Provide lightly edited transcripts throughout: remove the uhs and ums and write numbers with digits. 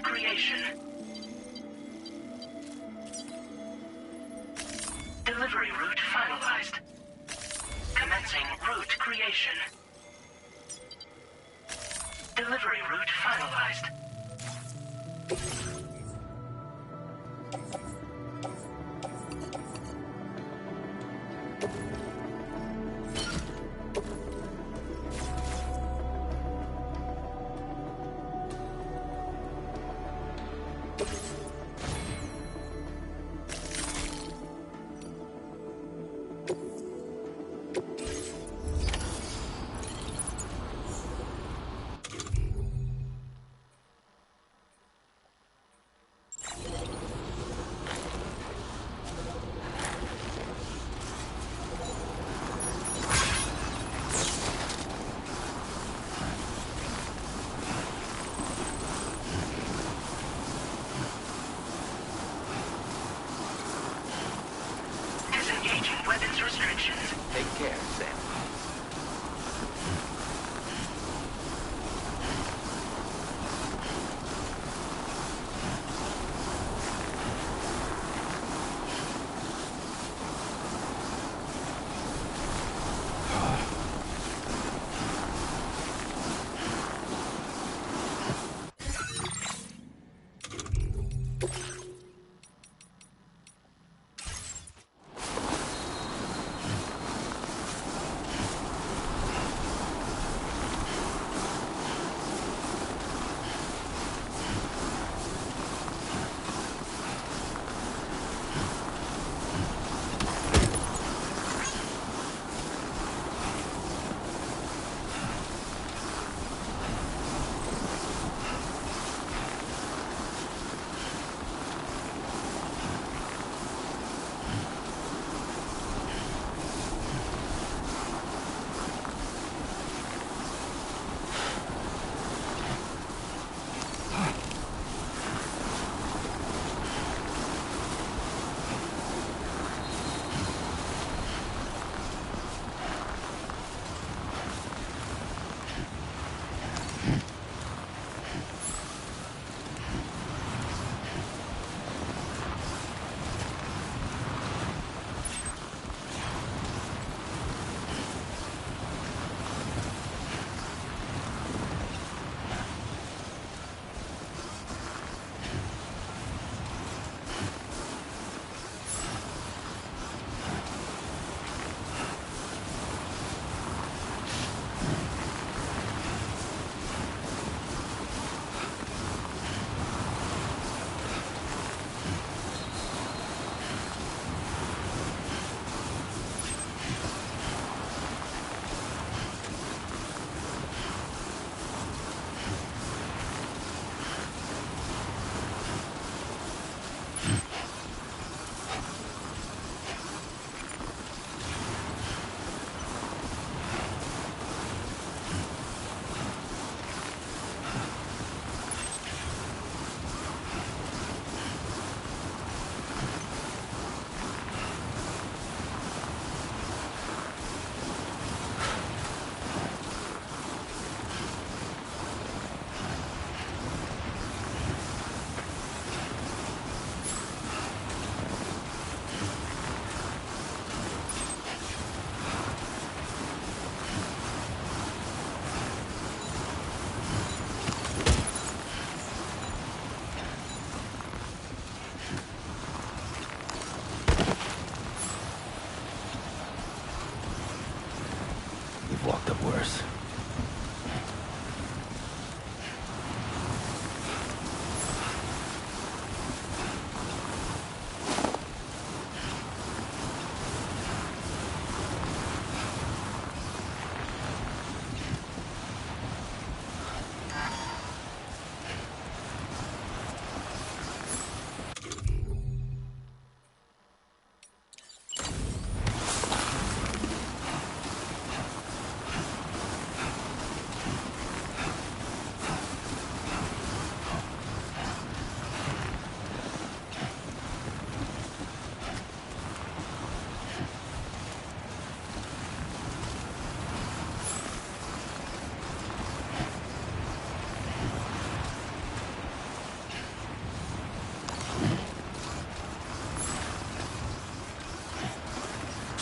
creation. Delivery route finalized. Commencing route creation. Delivery route finalized.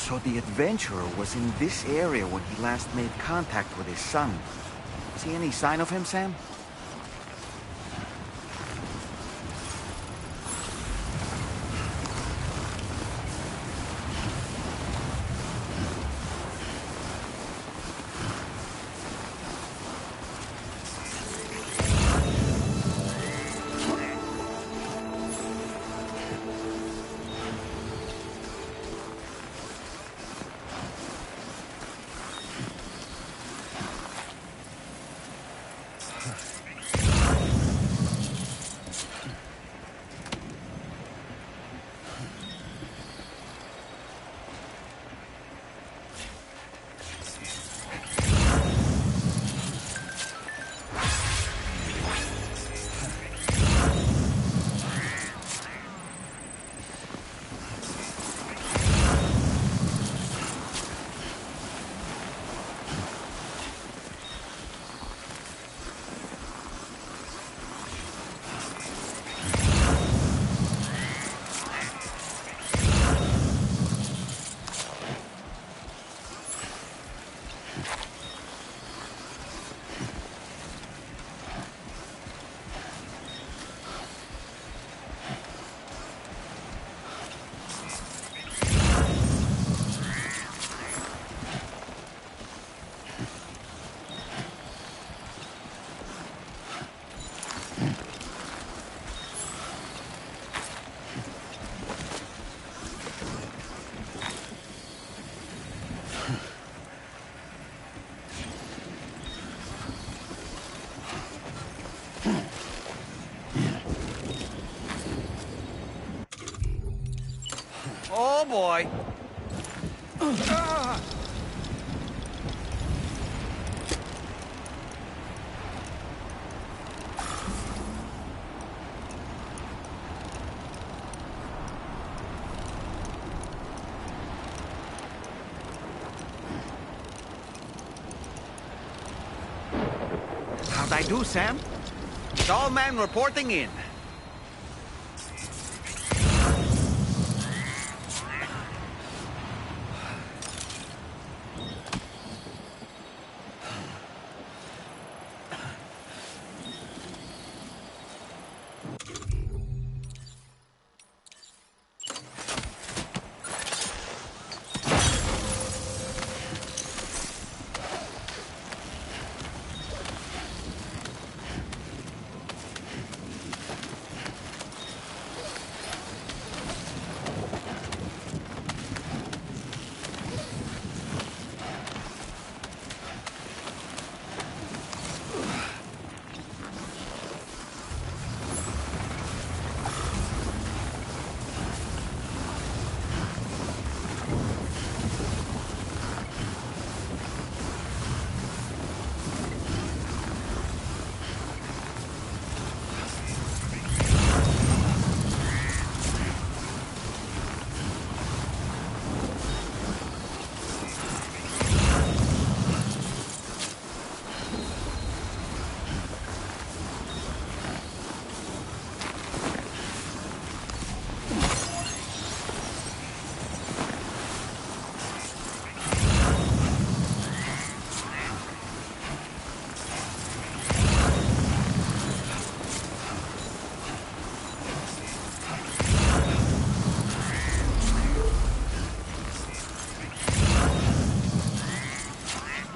So the adventurer was in this area when he last made contact with his son. See any sign of him, Sam? Oh boy. How'd I do, Sam? Tall man reporting in.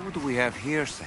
What do we have here, Sam?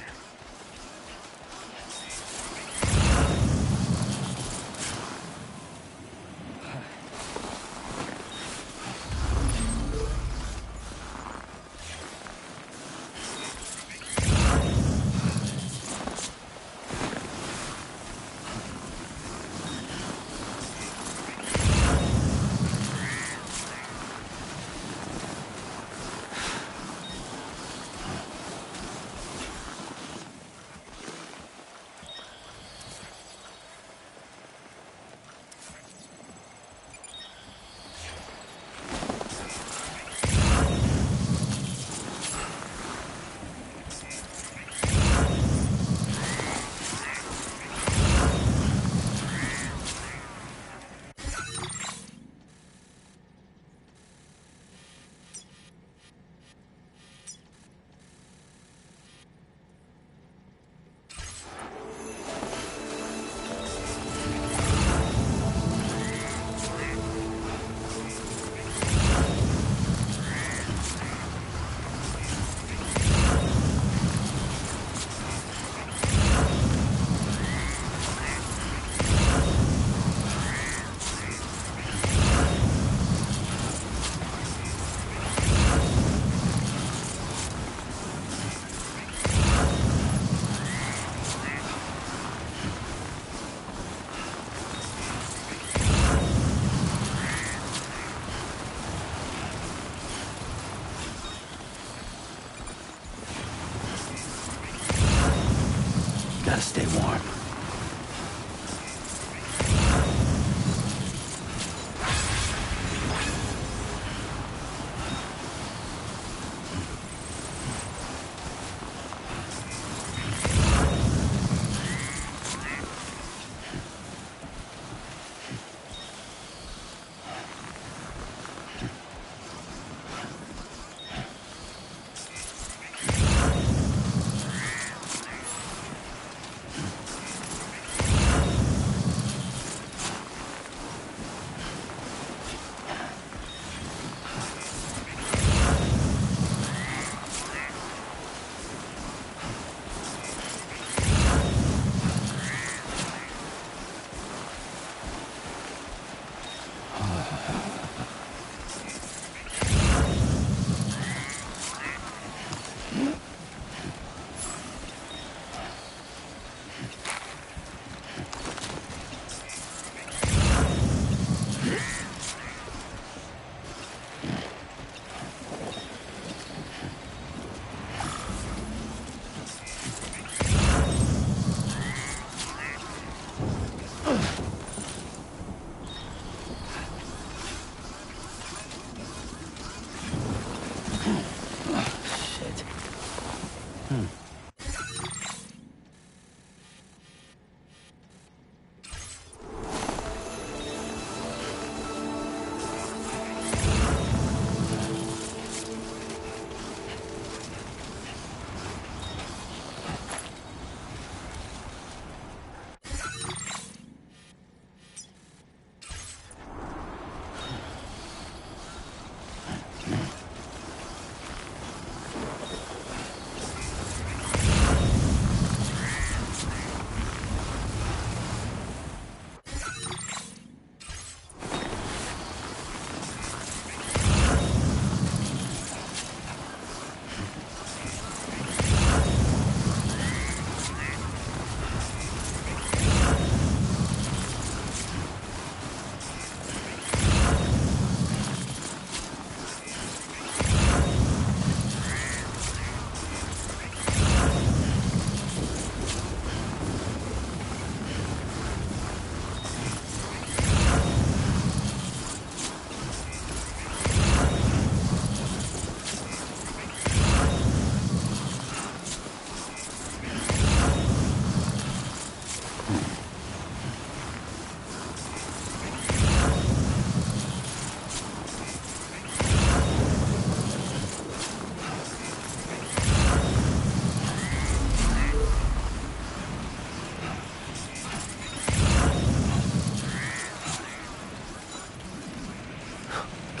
Gotta stay warm.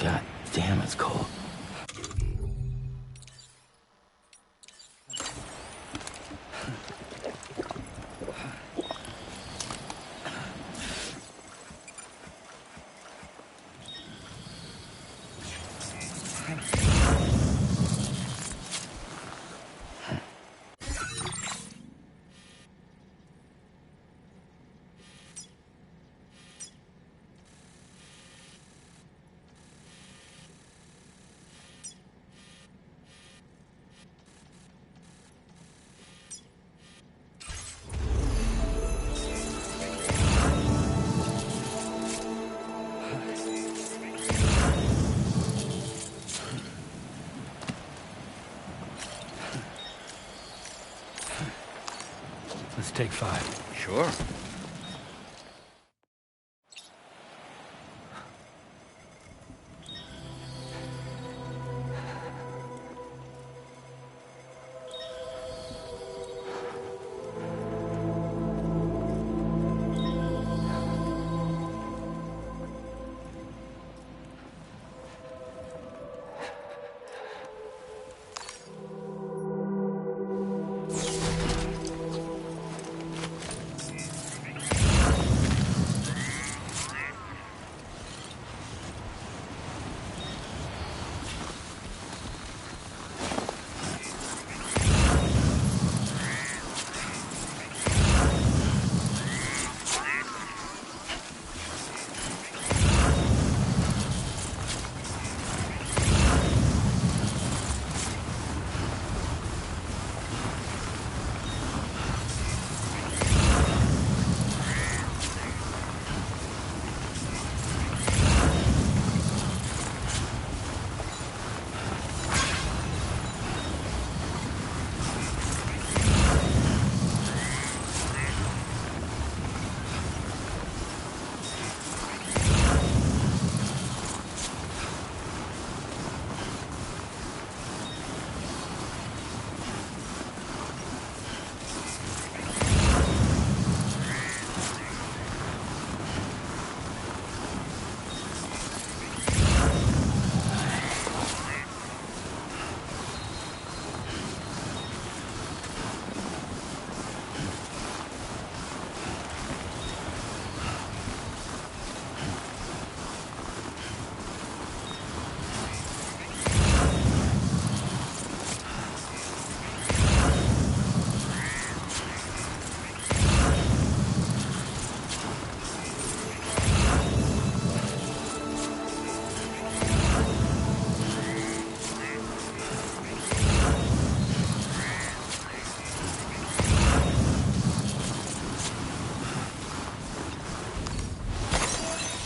God damn, it's cold. Let's take 5. Sure.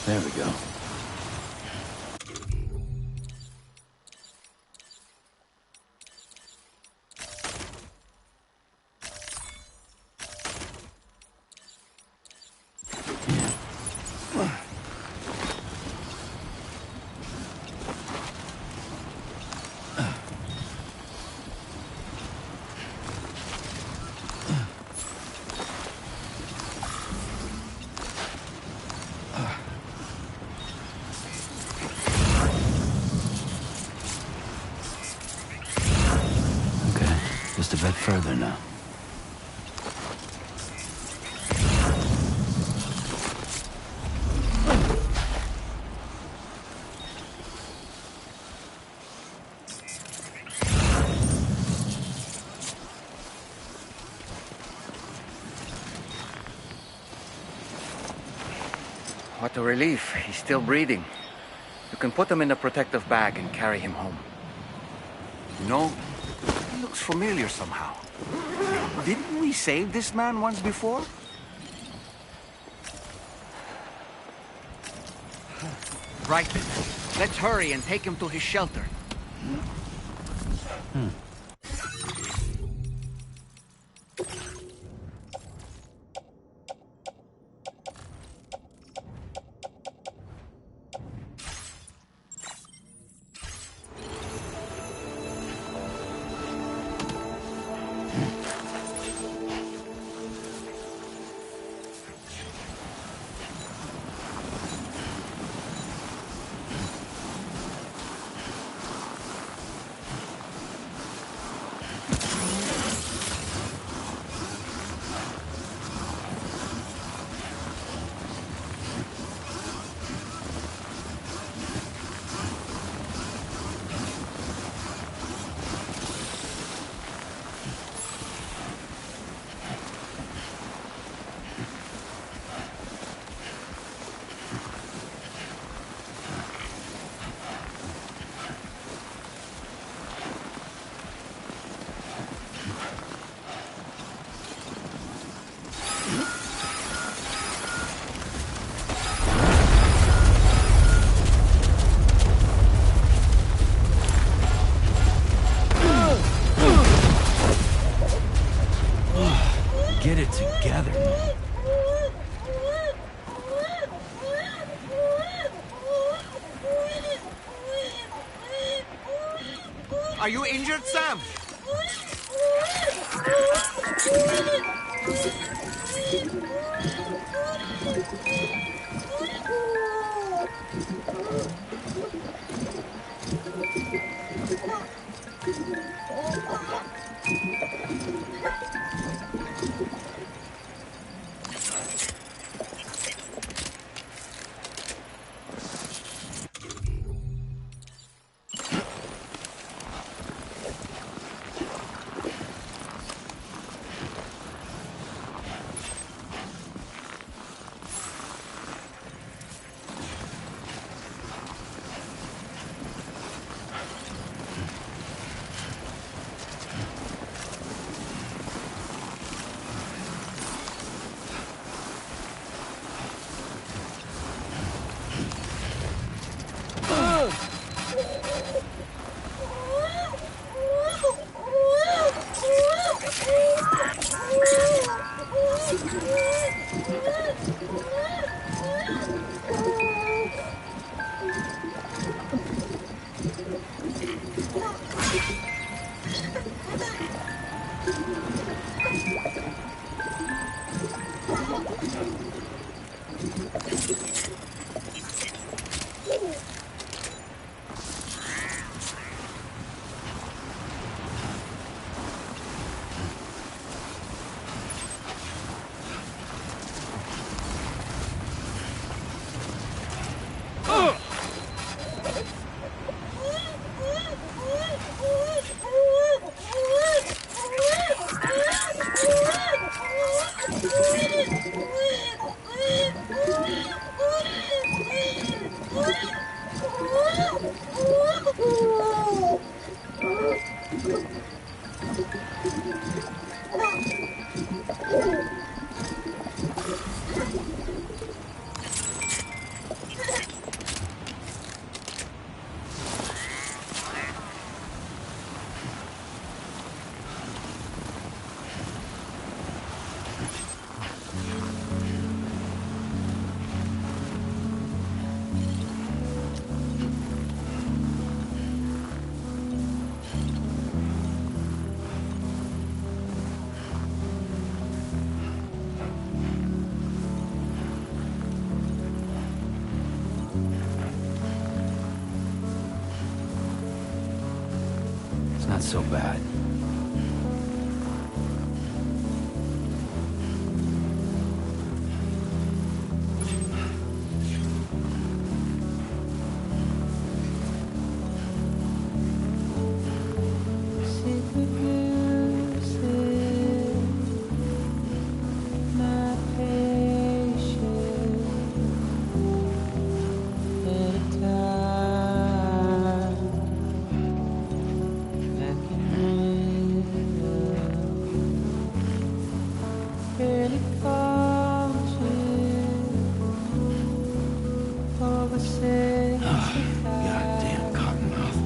There we go. Just a bit further now. What a relief. He's still breathing. You can put him in a protective bag and carry him home. You know, he looks familiar somehow. Didn't we save this man once before? Right then. Let's hurry and take him to his shelter. Get it together, man. Are you injured, Sam? so bad. Goddamn cottonmouth.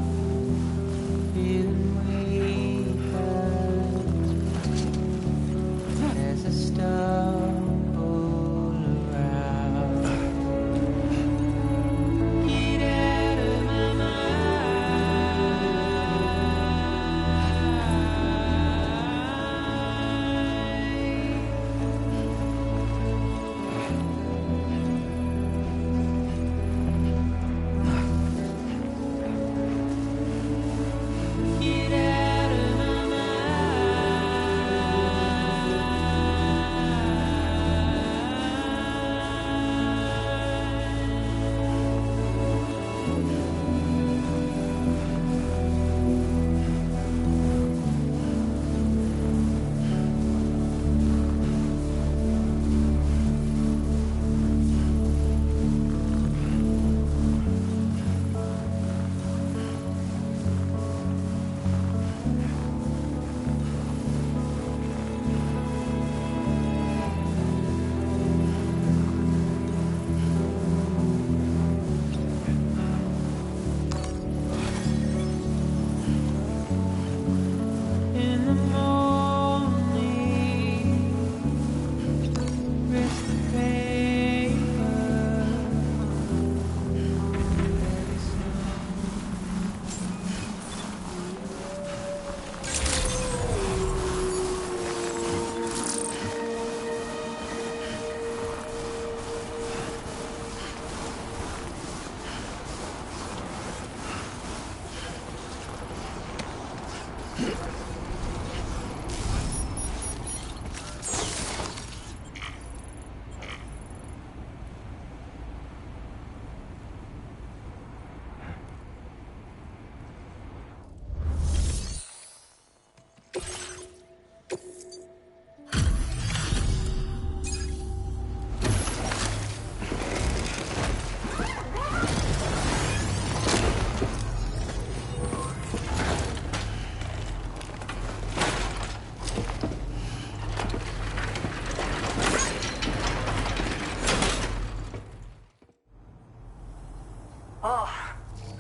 Oh,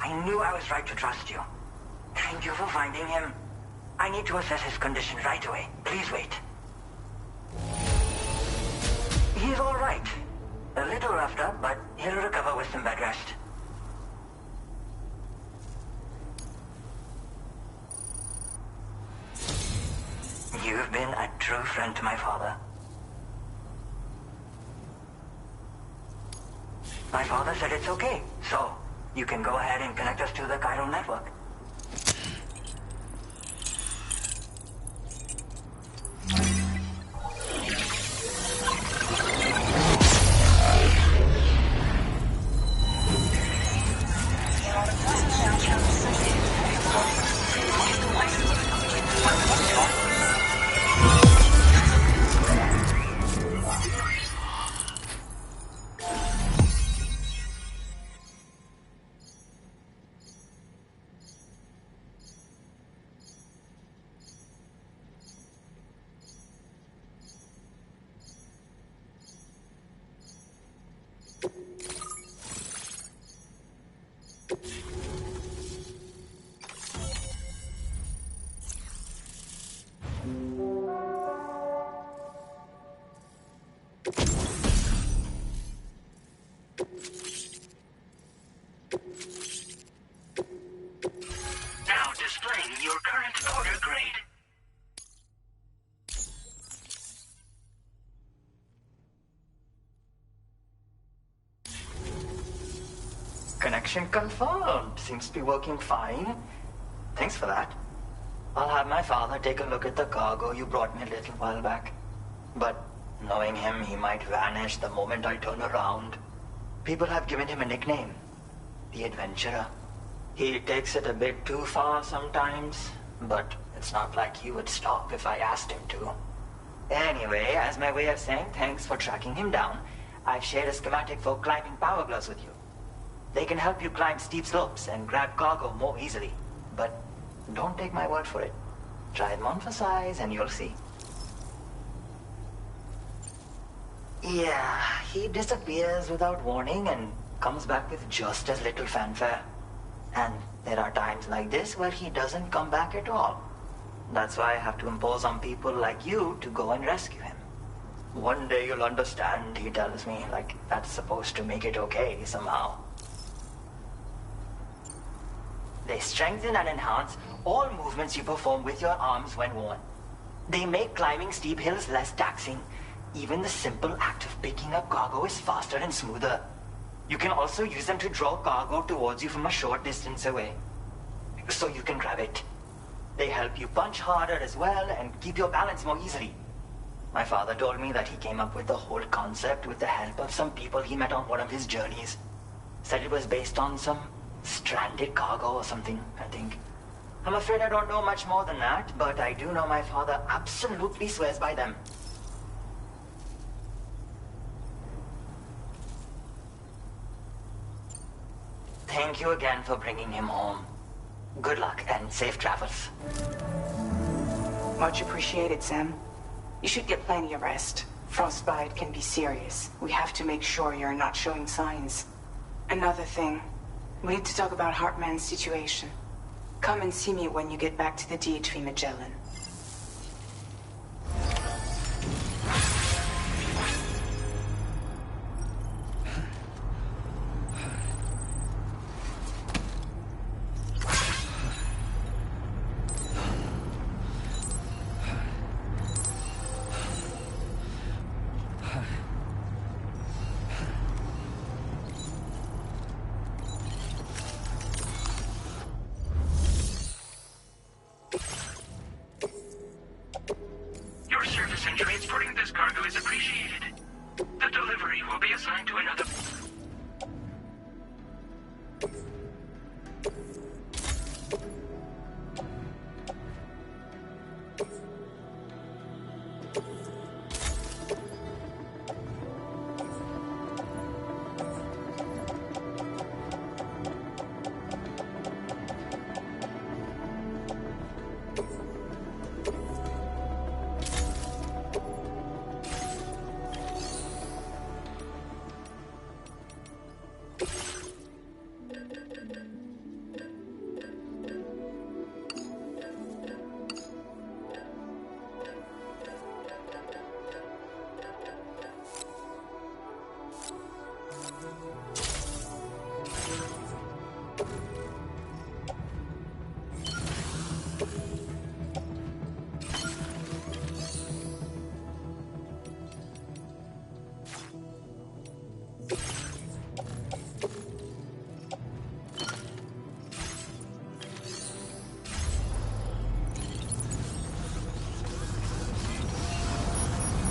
I knew I was right to trust you. Thank you for finding him. I need to assess his condition right away. Please wait. He's all right. A little roughed up, but he'll recover with some bed rest. You've been a true friend to my father. My father said it's okay, so you can go ahead and connect us to the chiral network. Now displaying your current order grade. Connection confirmed. Seems to be working fine. Thanks for that. I'll have my father take a look at the cargo you brought me a little while back. But knowing him, he might vanish the moment I turn around. People have given him a nickname, the Adventurer. He takes it a bit too far sometimes, but it's not like he would stop if I asked him to. Anyway, as my way of saying thanks for tracking him down, I've shared a schematic for climbing power gloves with you. They can help you climb steep slopes and grab cargo more easily. But don't take my word for it. Try them on for size and you'll see. Yeah, he disappears without warning and comes back with just as little fanfare. And there are times like this where he doesn't come back at all. That's why I have to impose on people like you to go and rescue him. One day you'll understand, he tells me, like that's supposed to make it okay somehow. They strengthen and enhance all movements you perform with your arms when worn. They make climbing steep hills less taxing. Even the simple act of picking up cargo is faster and smoother. You can also use them to draw cargo towards you from a short distance away, so you can grab it. They help you punch harder as well and keep your balance more easily. My father told me that he came up with the whole concept with the help of some people he met on one of his journeys. Said it was based on some stranded cargo or something, I think. I'm afraid I don't know much more than that, but I do know my father absolutely swears by them. Thank you again for bringing him home. Good luck and safe travels. Much appreciated, Sam. You should get plenty of rest. Frostbite can be serious. We have to make sure you're not showing signs. Another thing, we need to talk about Hartman's situation. Come and see me when you get back to the DHV Magellan. Your service in transporting this cargo is appreciated. The delivery will be assigned to another...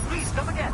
Please, come again.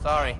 Sorry.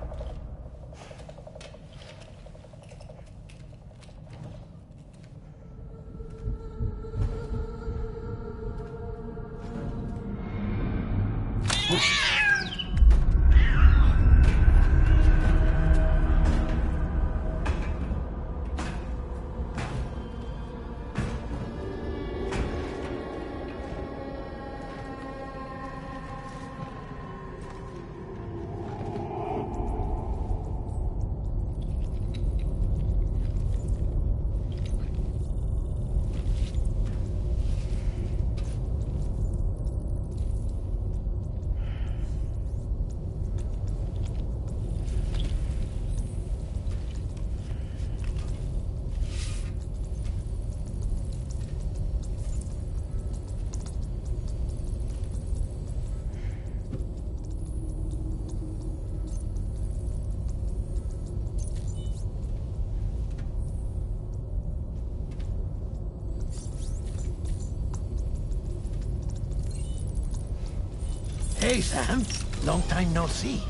Hey, Sam. Long time no see.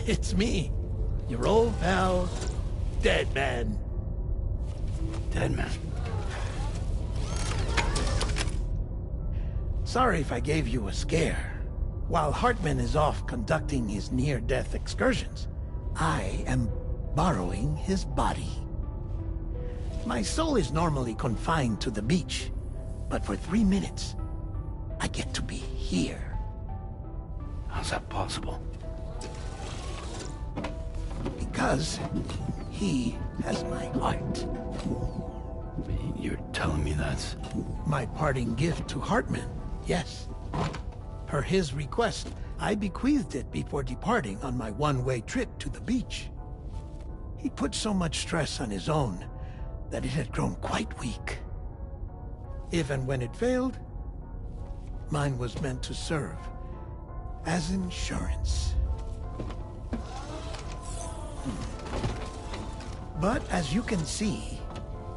It's me, your old pal, Dead Man. Dead man. Sorry if I gave you a scare. While Hartman is off conducting his near-death excursions, I am borrowing his body. My soul is normally confined to the beach, but for 3 minutes, I get to be here. How's that possible? Because he has my heart. You're telling me that's... My parting gift to Hartman, yes. Per his request, I bequeathed it before departing on my one-way trip to the beach. He put so much stress on his own that it had grown quite weak. If and when it failed, mine was meant to serve as insurance. But as you can see,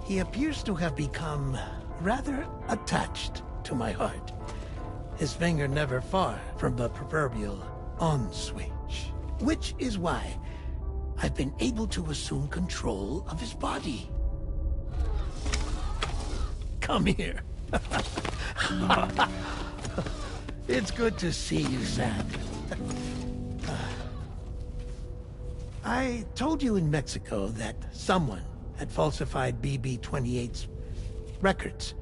he appears to have become rather attached to my heart. His finger never far from the proverbial on switch. Which is why I've been able to assume control of his body. Come here. It's good to see you, Sam. I told you in Mexico that someone had falsified BB-28's records.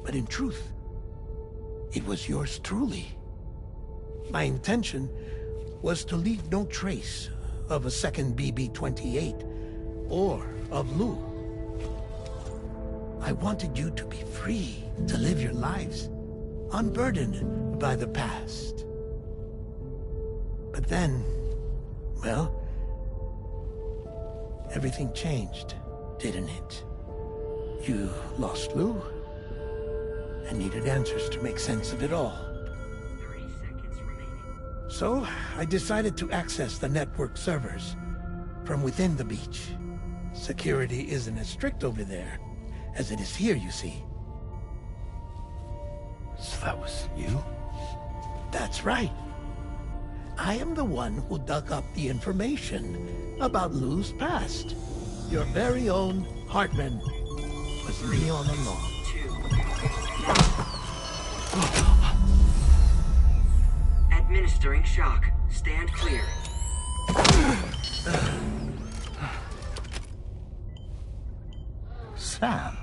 But in truth, it was yours truly. My intention was to leave no trace of a second BB-28 or of Lou. I wanted you to be free to live your lives, unburdened by the past. But then, well, everything changed, didn't it? You lost Lou, and needed answers to make sense of it all. 3 seconds remaining. So, I decided to access the network servers from within the beach. Security isn't as strict over there as it is here, you see. So that was you? That's right. I am the one who dug up the information about Lou's past. Your very own Hartman was me all along. 2. Administering shock. Stand clear. Sam?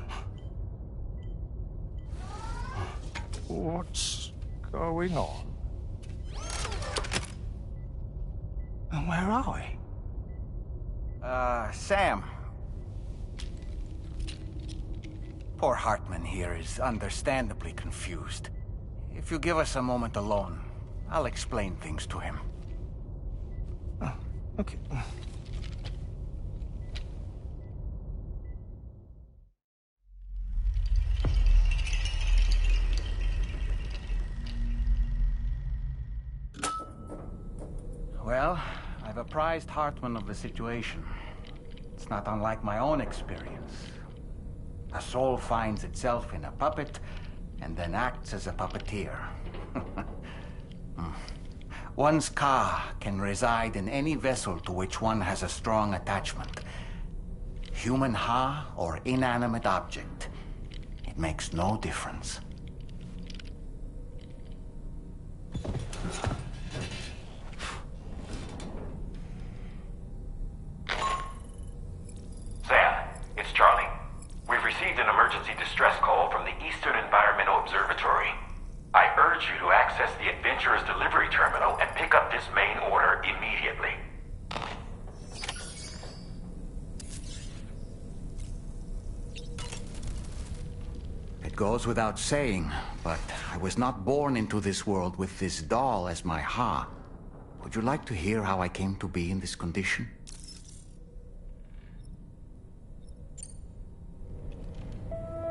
What's going on? And where are we? Sam. Poor Hartman here is understandably confused. If you give us a moment alone, I'll explain things to him. Oh, okay. Well, I've apprised Hartman of the situation. It's not unlike my own experience. A soul finds itself in a puppet, and then acts as a puppeteer. One's ka can reside in any vessel to which one has a strong attachment. Human ha or inanimate object. It makes no difference. Sam, it's Charlie. We've received an emergency distress call from the Eastern Environmental Observatory. I urge you to access the Adventurer's delivery terminal and pick up this main order immediately. It goes without saying, but I was not born into this world with this doll as my ha. Would you like to hear how I came to be in this condition?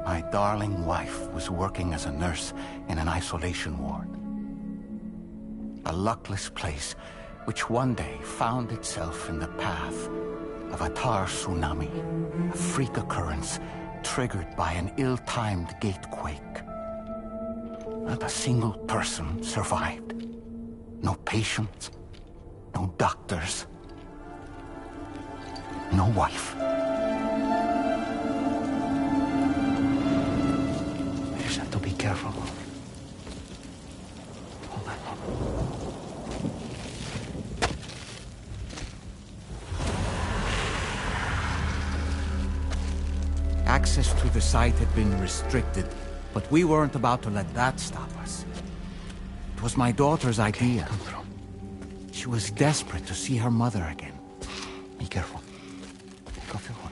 My darling wife was working as a nurse in an isolation ward. A luckless place which one day found itself in the path of a tar tsunami, a freak occurrence triggered by an ill-timed gatequake. Not a single person survived. No patients, no doctors, no wife. You just have to be careful. Hold on. Access to the site had been restricted, but we weren't about to let that stop us. It was my daughter's idea. Come through. She was desperate to see her mother again. Be careful. Take off your hood.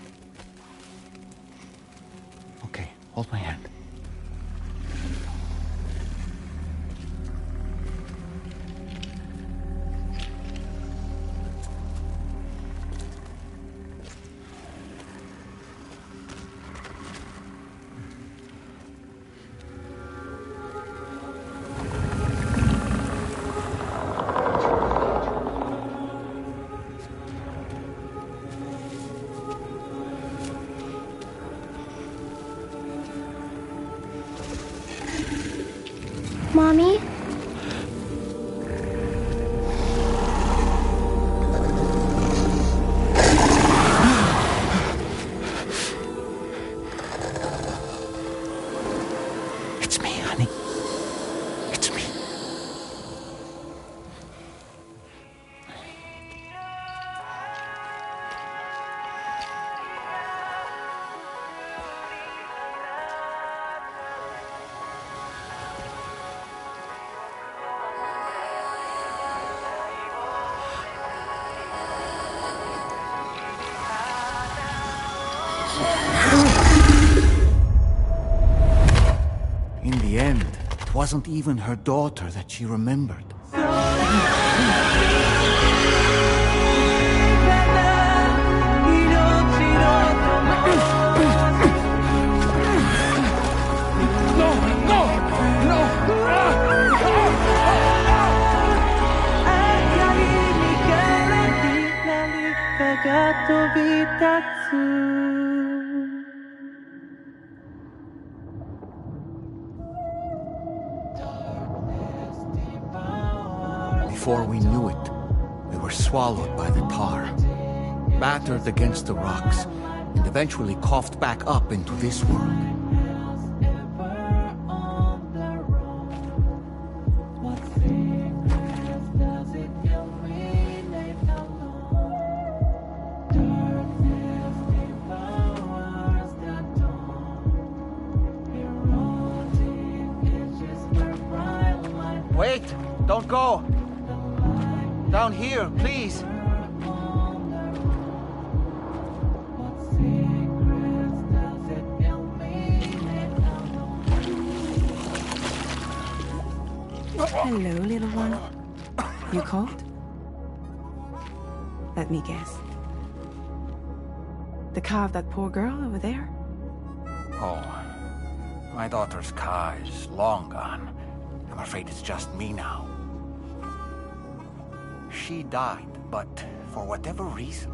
Okay, hold my hand. Mommy? It's me, honey. It's me. In the end, it wasn't even her daughter that she remembered. Before we knew it, we were swallowed by the tar, battered against the rocks, and eventually coughed back up into this world. Wait! Don't go! Down here, please! Hello, little one. You cold? Let me guess. The car of that poor girl over there? Oh, my daughter's car is long gone. I'm afraid it's just me now. She died, but for whatever reason,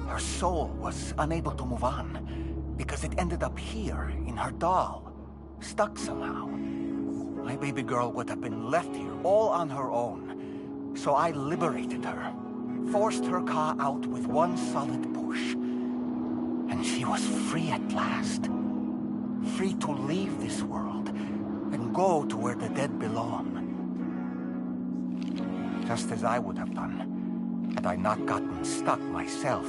her soul was unable to move on, because it ended up here, in her doll, stuck somehow. My baby girl would have been left here all on her own, so I liberated her, forced her car out with one solid push, and she was free at last. Free to leave this world, and go to where the dead belong. Just as I would have done, had I not gotten stuck myself.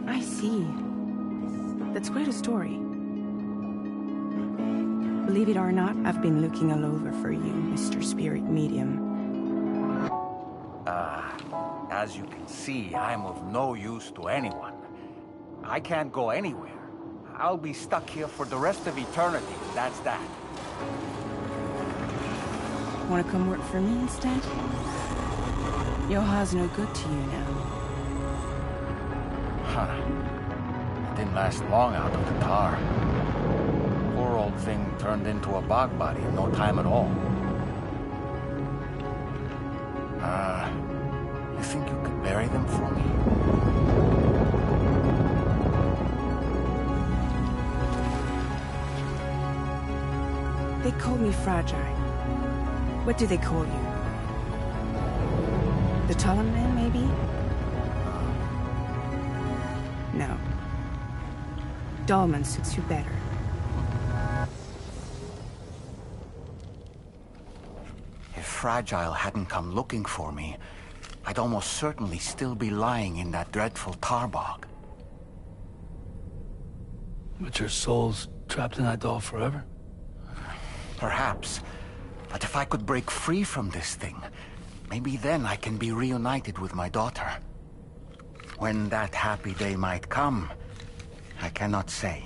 I see. That's quite a story. Believe it or not, I've been looking all over for you, Mr. Spirit Medium. As you can see, I'm of no use to anyone. I can't go anywhere. I'll be stuck here for the rest of eternity, that's that. Want to come work for me instead? Yoha's no good to you now. Huh. It didn't last long out of the tar. Poor old thing turned into a bog body in no time at all. You think you could bury them for me? They call me fragile. What do they call you? The Talon Man, maybe? No. Dolman suits you better. If Fragile hadn't come looking for me, I'd almost certainly still be lying in that dreadful tar bog. But your soul's trapped in that doll forever? Perhaps. But if I could break free from this thing, maybe then I can be reunited with my daughter. When that happy day might come, I cannot say.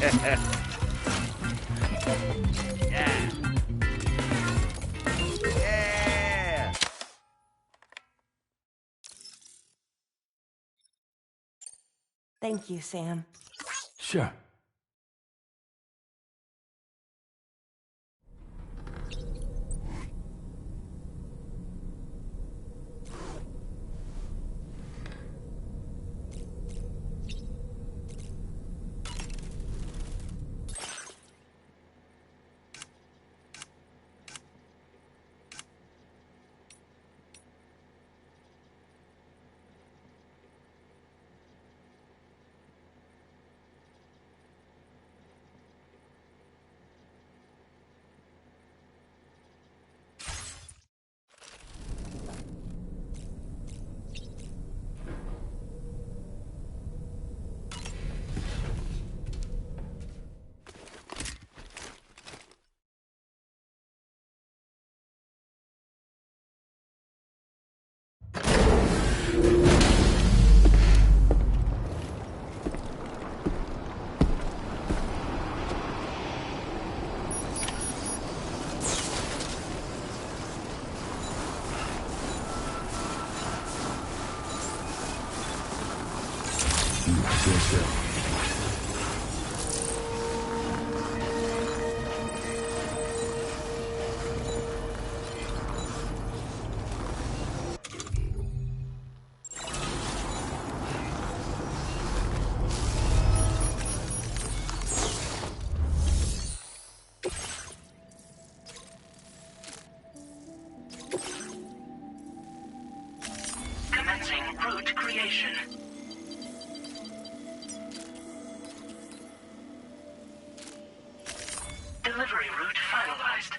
Yeah. Yeah. Thank you, Sam. Sure. Commencing route creation. Delivery route finalized.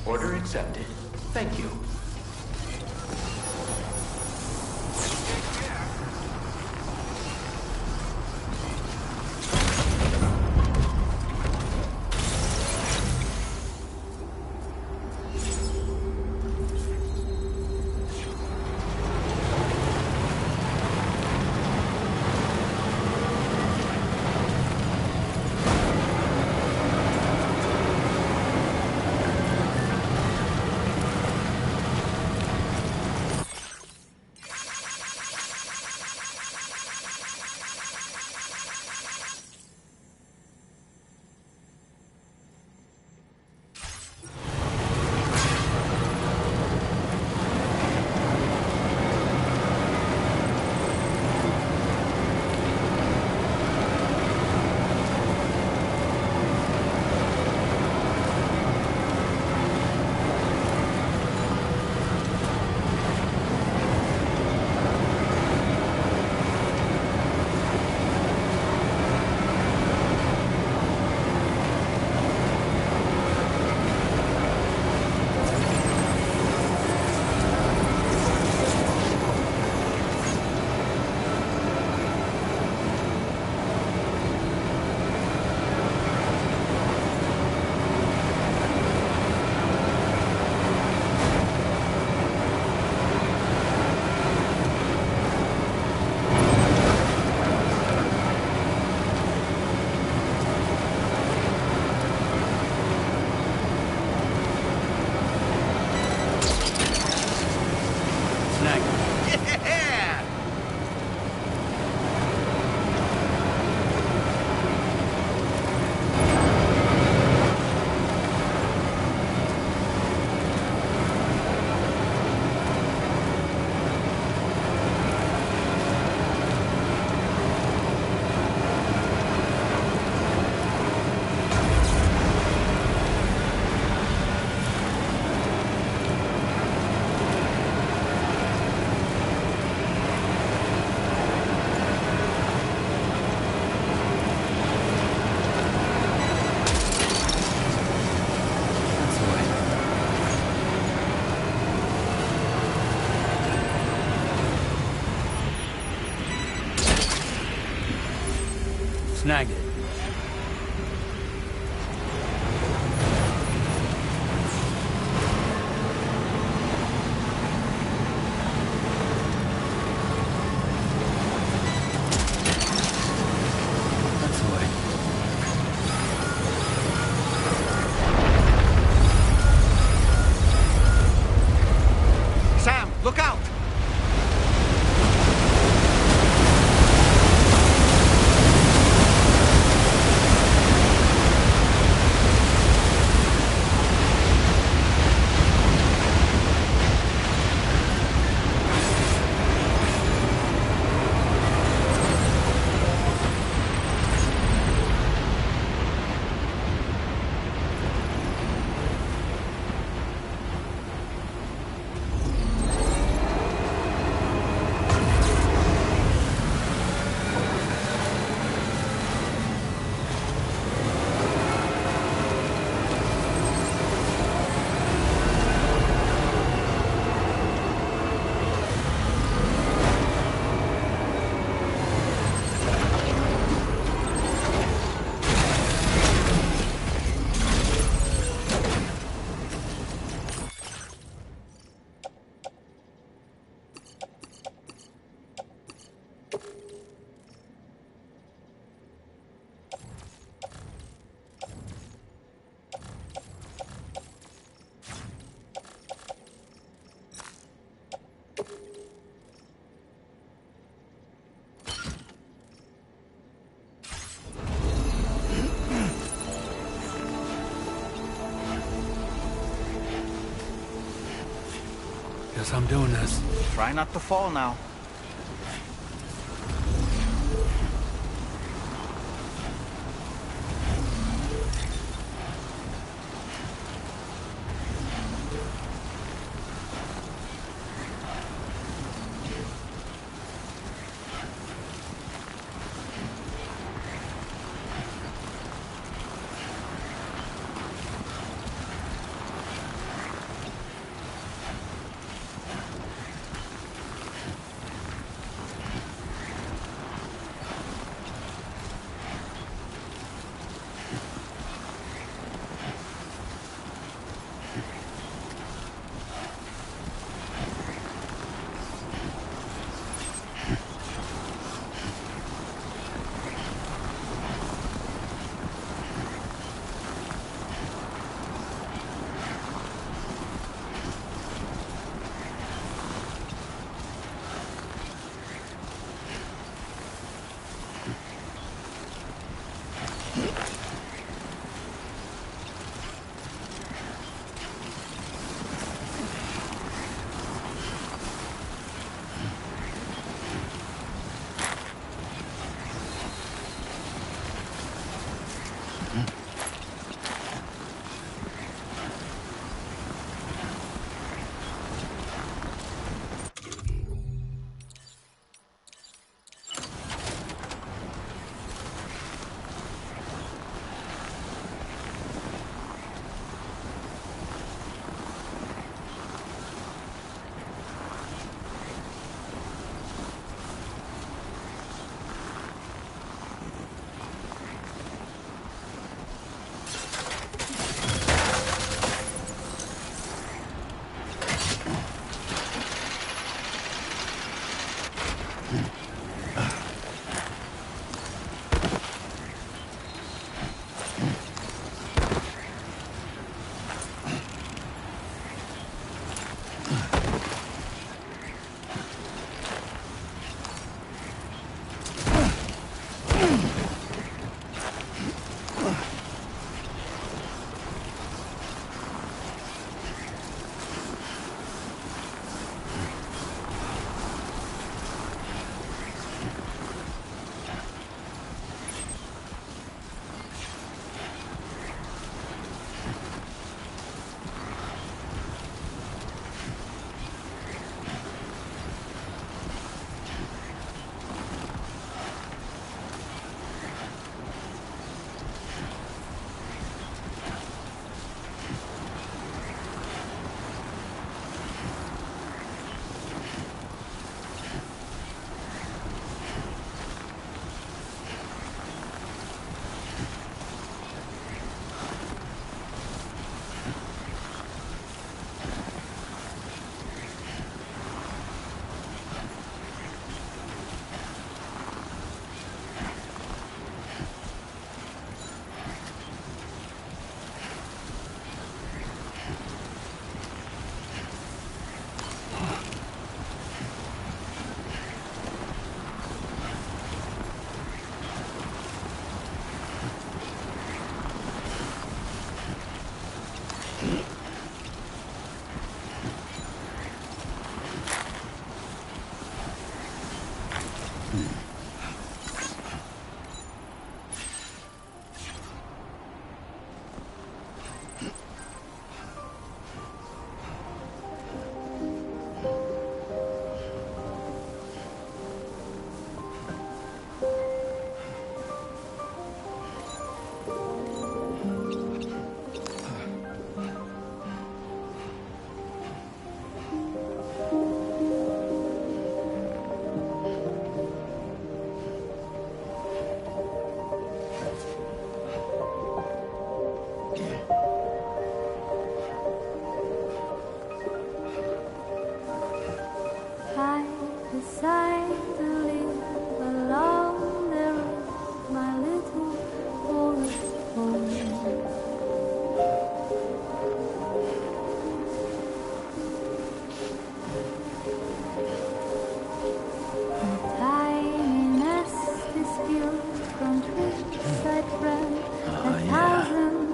Order accepted. Thank you. snag it. That's the way. Sam, look out! Guess I'm doing this. Try not to fall now.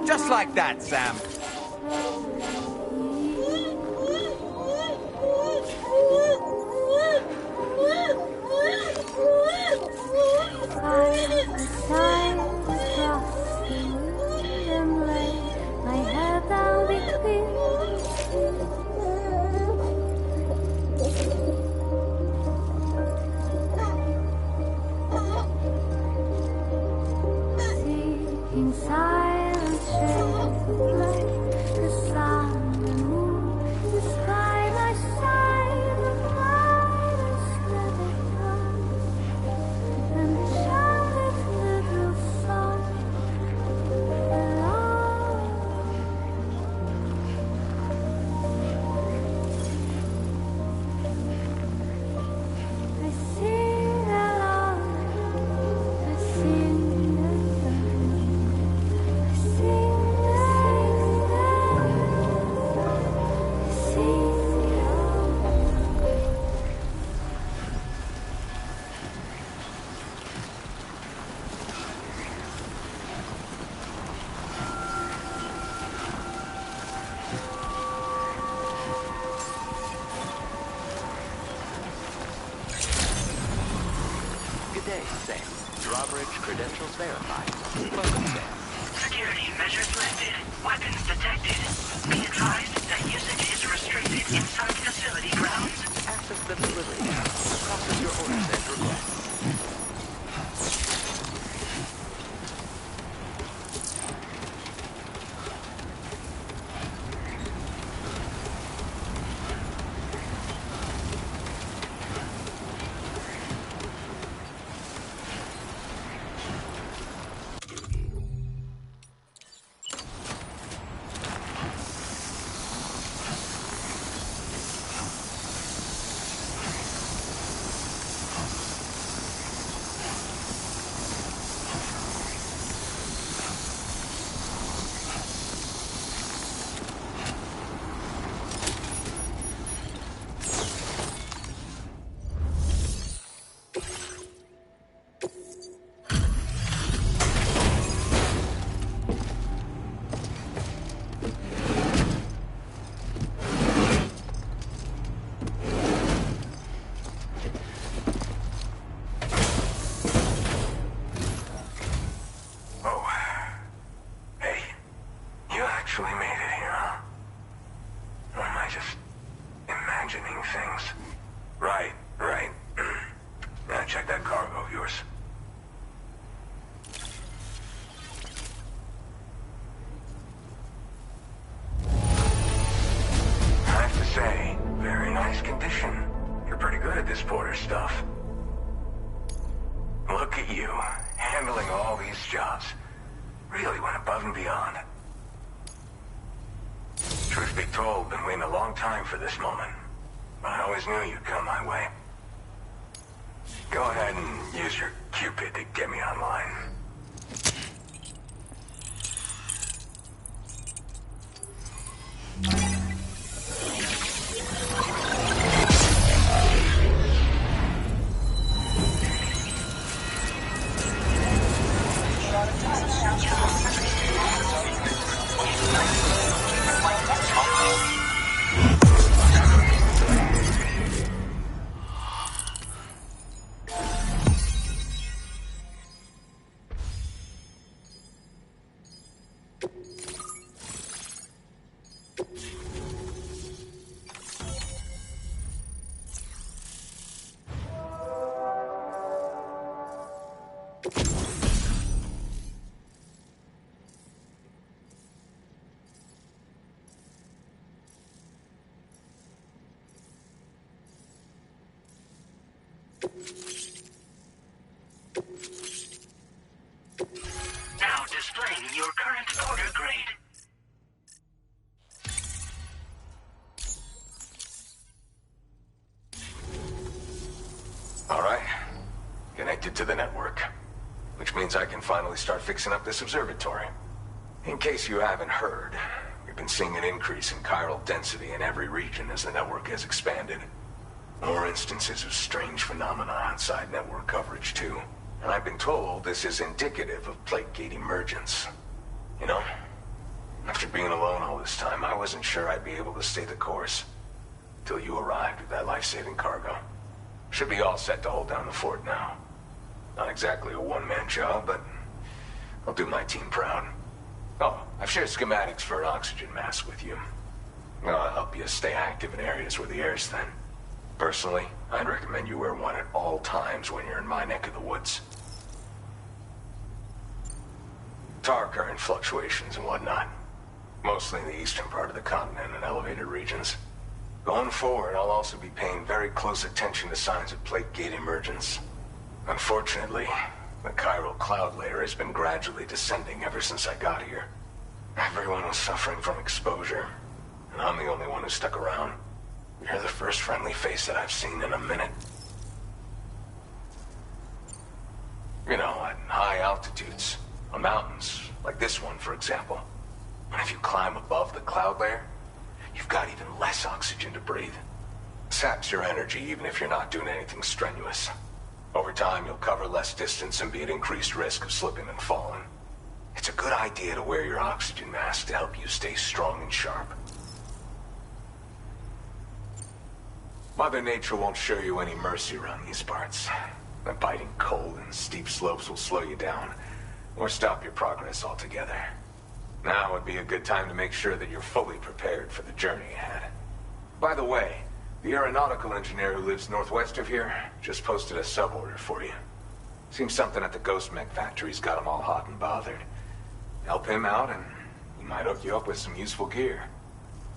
Just like that, Sam. Credentials verified. Welcome, Sam. Security measures lifted. Weapons detected. Be advised that usage is restricted inside facility grounds. Access the delivery now. Process your orders and requests. Now displaying your current order grade. All right. Connected to the network. Which means I can finally start fixing up this observatory. In case you haven't heard, we've been seeing an increase in chiral density in every region as the network has expanded. More instances of strange phenomena outside network coverage, too. And I've been told this is indicative of plate gate emergence. You know, after being alone all this time, I wasn't sure I'd be able to stay the course. Till you arrived with that life-saving cargo. Should be all set to hold down the fort now. Not exactly a one-man job, but I'll do my team proud. Oh, I've shared schematics for an oxygen mask with you. I'll help you stay active in areas where the air's thin. Personally, I'd recommend you wear one at all times when you're in my neck of the woods. Tar current fluctuations and whatnot. Mostly in the eastern part of the continent and elevated regions. Going forward, I'll also be paying very close attention to signs of plate gate emergence. Unfortunately, the chiral cloud layer has been gradually descending ever since I got here. Everyone was suffering from exposure, and I'm the only one who stuck around. You're the first friendly face that I've seen in a minute. You know, at high altitudes, on mountains, like this one, for example. And if you climb above the cloud layer, you've got even less oxygen to breathe. Saps your energy even if you're not doing anything strenuous. Over time, you'll cover less distance and be at increased risk of slipping and falling. It's a good idea to wear your oxygen mask to help you stay strong and sharp. Mother Nature won't show you any mercy around these parts. The biting cold and steep slopes will slow you down, or stop your progress altogether. Now would be a good time to make sure that you're fully prepared for the journey ahead. By the way, the aeronautical engineer who lives northwest of here just posted a sub-order for you. Seems something at the Ghost Mech factory's got him all hot and bothered. Help him out and he might hook you up with some useful gear.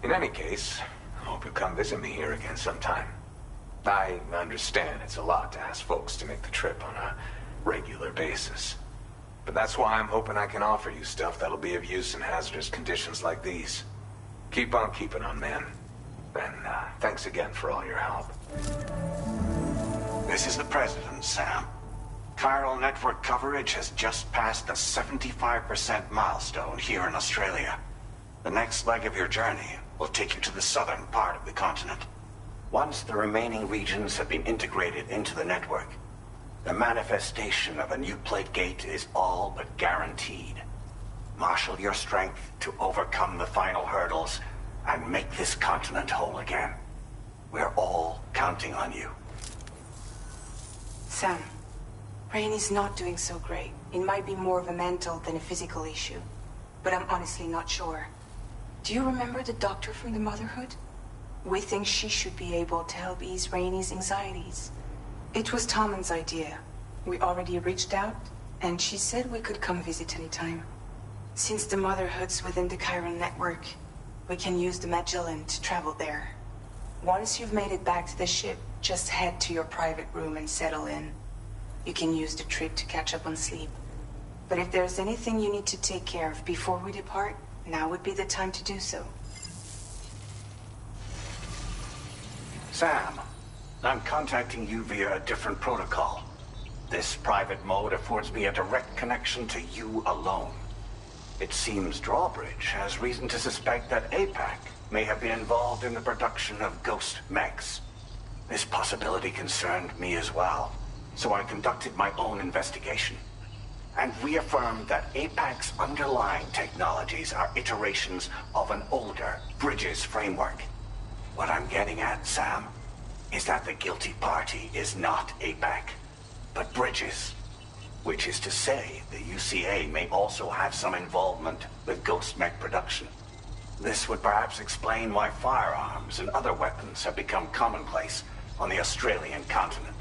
In any case, I hope you'll come visit me here again sometime. I understand it's a lot to ask folks to make the trip on a regular basis. But that's why I'm hoping I can offer you stuff that'll be of use in hazardous conditions like these. Keep on keeping on, man. And thanks again for all your help. This is the President, Sam. Chiral network coverage has just passed the 75% milestone here in Australia. The next leg of your journey will take you to the southern part of the continent. Once the remaining regions have been integrated into the network, the manifestation of a new plate gate is all but guaranteed. Marshal your strength to overcome the final hurdles and make this continent whole again. We're all counting on you. Sam, Rainey's not doing so great. It might be more of a mental than a physical issue, but I'm honestly not sure. Do you remember the doctor from the Motherhood? We think she should be able to help ease Rainey's anxieties. It was Tommen's idea. We already reached out, and she said we could come visit anytime. Since the Motherhood's within the Chiron network, we can use the Magellan to travel there. Once you've made it back to the ship, just head to your private room and settle in. You can use the trip to catch up on sleep. But if there's anything you need to take care of before we depart, now would be the time to do so. Sam, I'm contacting you via a different protocol. This private mode affords me a direct connection to you alone. It seems Drawbridge has reason to suspect that APAC may have been involved in the production of ghost mechs. This possibility concerned me as well, so I conducted my own investigation. And reaffirmed that APAC's underlying technologies are iterations of an older Bridges framework. What I'm getting at, Sam, is that the guilty party is not APAC, but Bridges. Which is to say, the UCA may also have some involvement with ghost mech production. This would perhaps explain why firearms and other weapons have become commonplace on the Australian continent.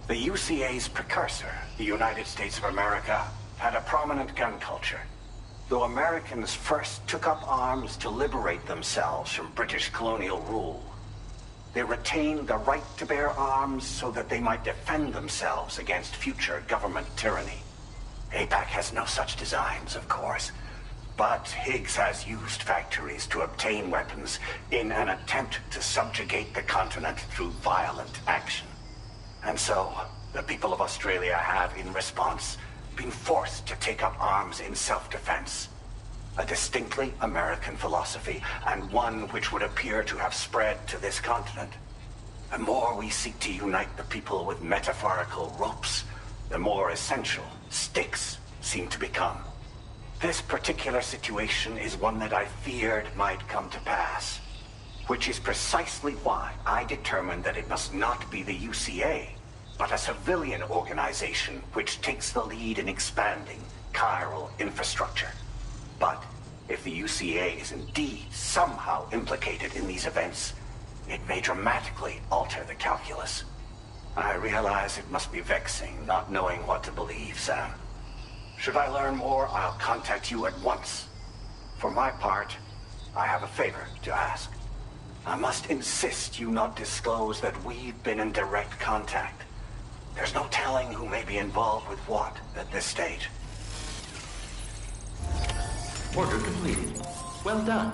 The UCA's precursor, the United States of America, had a prominent gun culture. Though Americans first took up arms to liberate themselves from British colonial rule, they retained the right to bear arms so that they might defend themselves against future government tyranny. APAC has no such designs, of course, but Higgs has used factories to obtain weapons in an attempt to subjugate the continent through violent action. And so, the people of Australia have, in response, been forced to take up arms in self-defense. A distinctly American philosophy, and one which would appear to have spread to this continent. The more we seek to unite the people with metaphorical ropes, the more essential sticks seem to become. This particular situation is one that I feared might come to pass, which is precisely why I determined that it must not be the UCA, but a civilian organization which takes the lead in expanding chiral infrastructure. But if the UCA is indeed somehow implicated in these events, it may dramatically alter the calculus. I realize it must be vexing not knowing what to believe, Sam. Should I learn more, I'll contact you at once. For my part, I have a favor to ask. I must insist you not disclose that we've been in direct contact. There's no telling who may be involved with what at this stage. Order completed. Well done.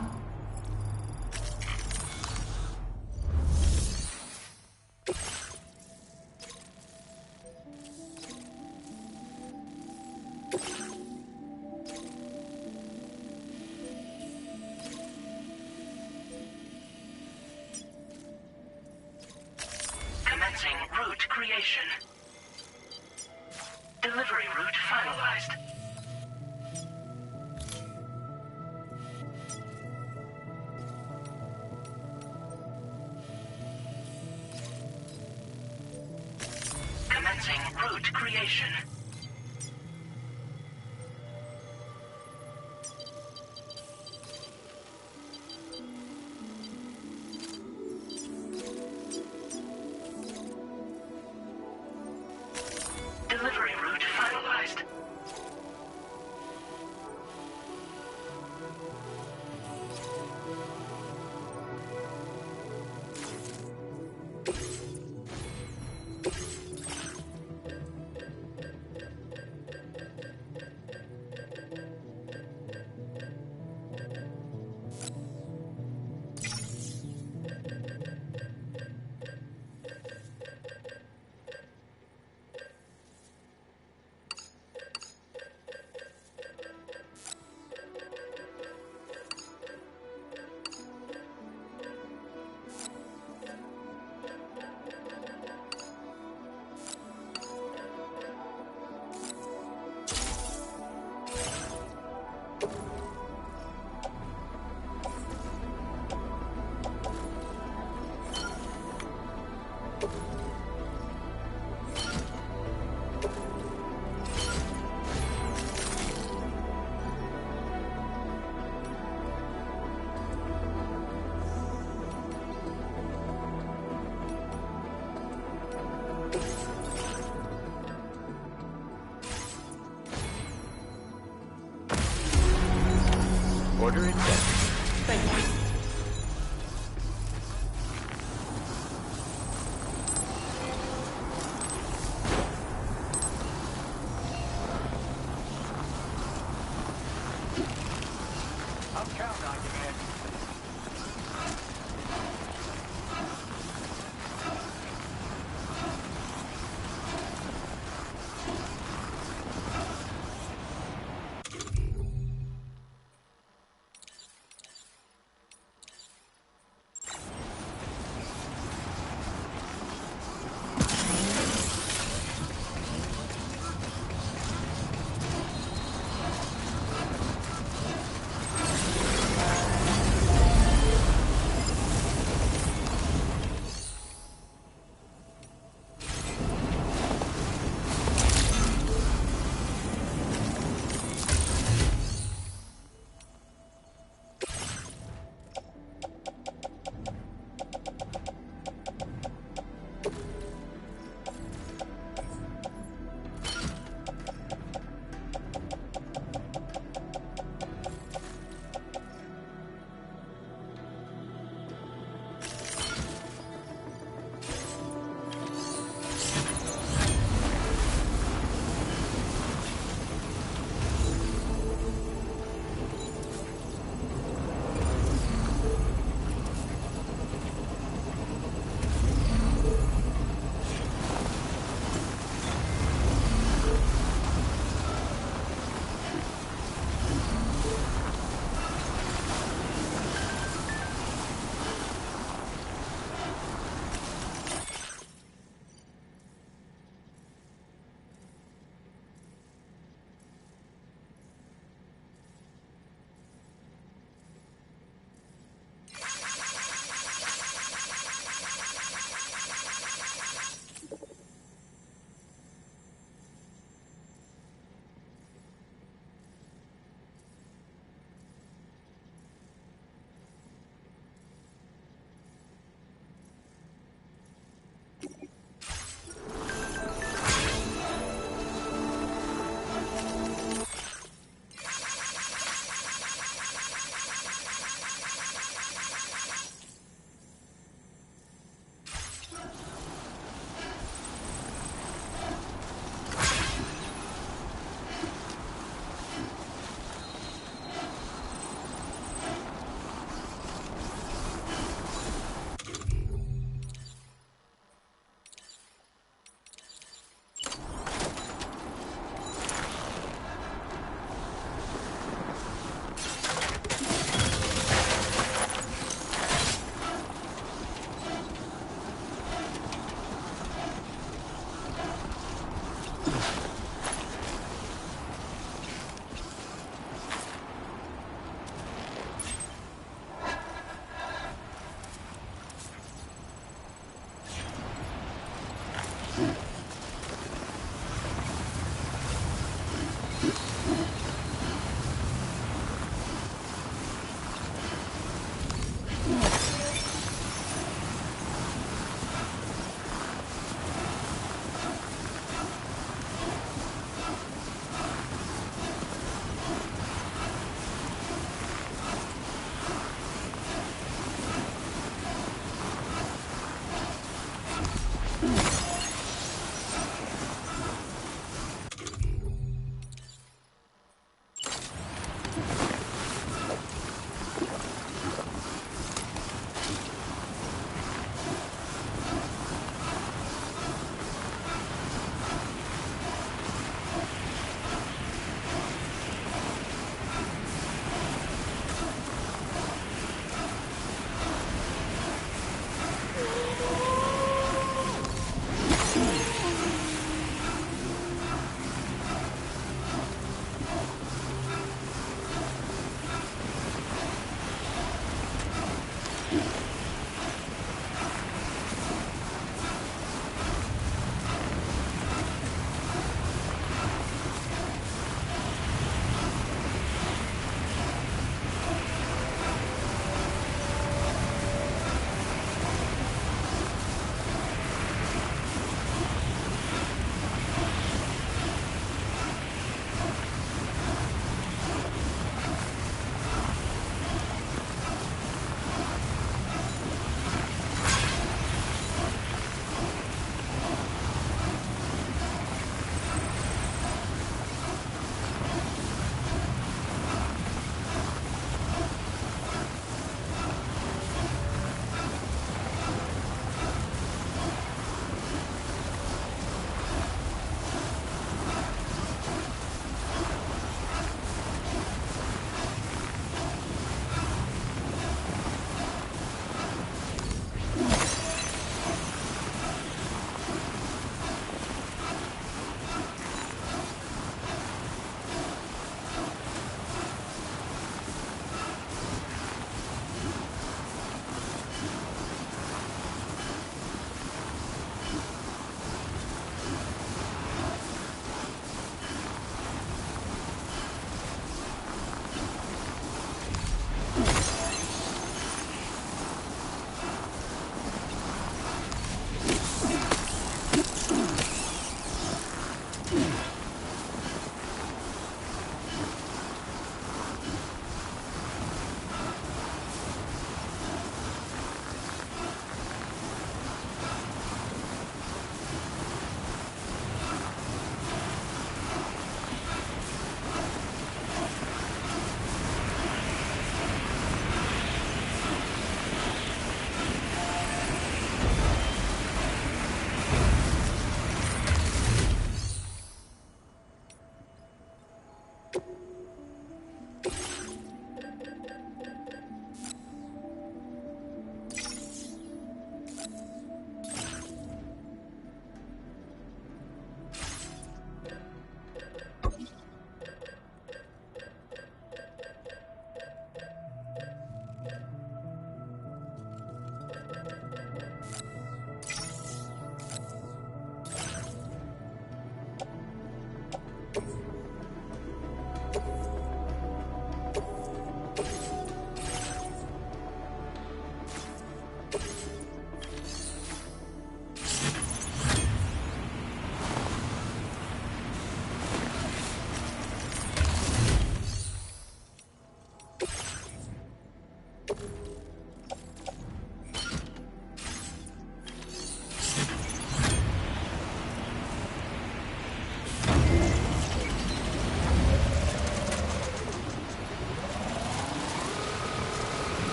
Commencing route creation. Delivery route finalized. Commencing route creation. Delivery route finalized. Order accepted. Thank you. I'm counting on you, man.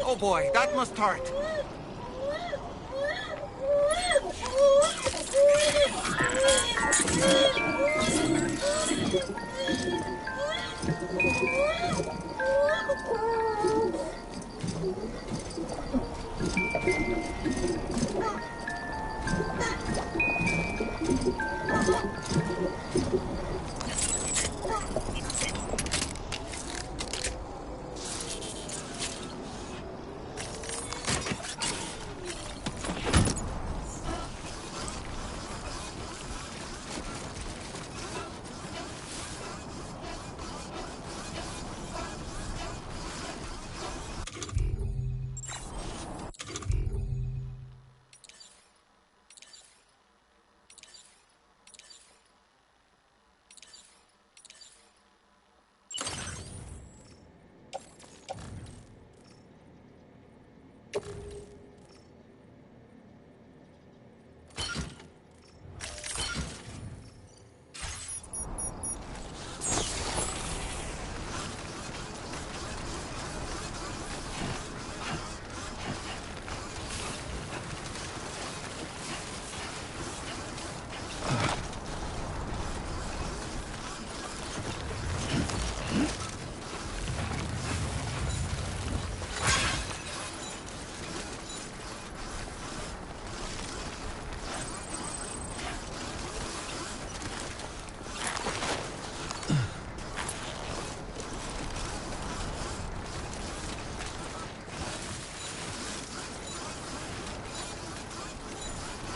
Oh boy, that must hurt.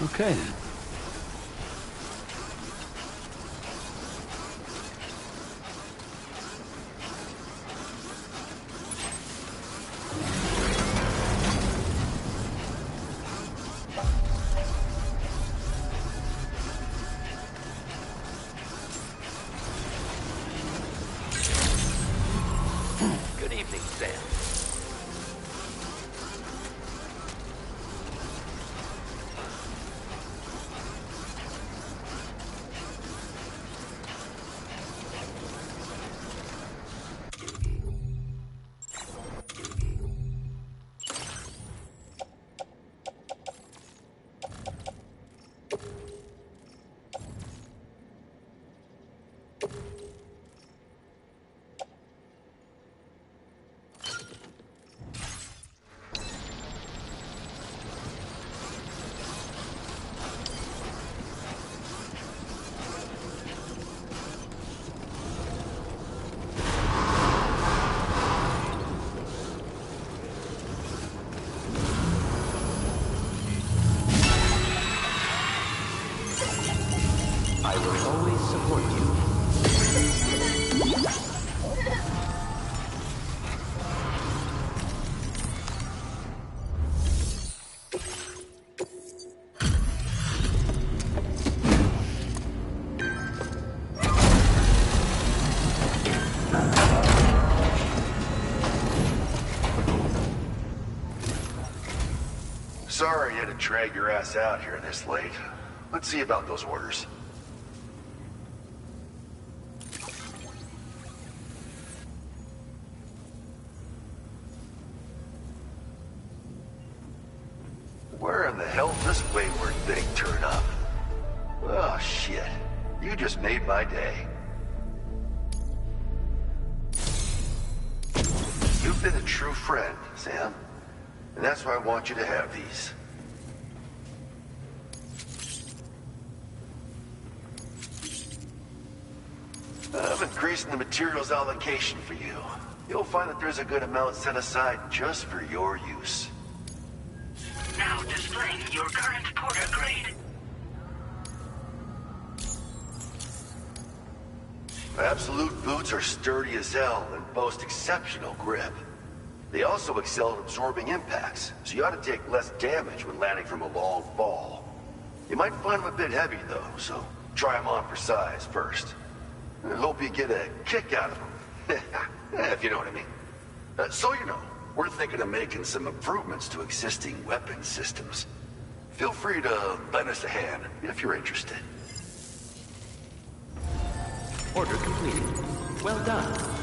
Okay then. Good evening, Sam. Sorry you had to drag your ass out here this late. Let's see about those orders. Where in the hell did this wayward thing turn up? Oh, shit. You just made my day. You've been a true friend, Sam. And that's why I want you to have these. I'm increasing the materials allocation for you. You'll find that there's a good amount set aside just for your use. Now displaying your current Porter grade. Absolute boots are sturdy as hell and boast exceptional grip. They also excel at absorbing impacts, so you ought to take less damage when landing from a long fall. You might find them a bit heavy though, so try them on for size first. I hope you get a kick out of them, if you know what I mean. So you know, we're thinking of making some improvements to existing weapon systems. Feel free to lend us a hand if you're interested. Order completed. Well done.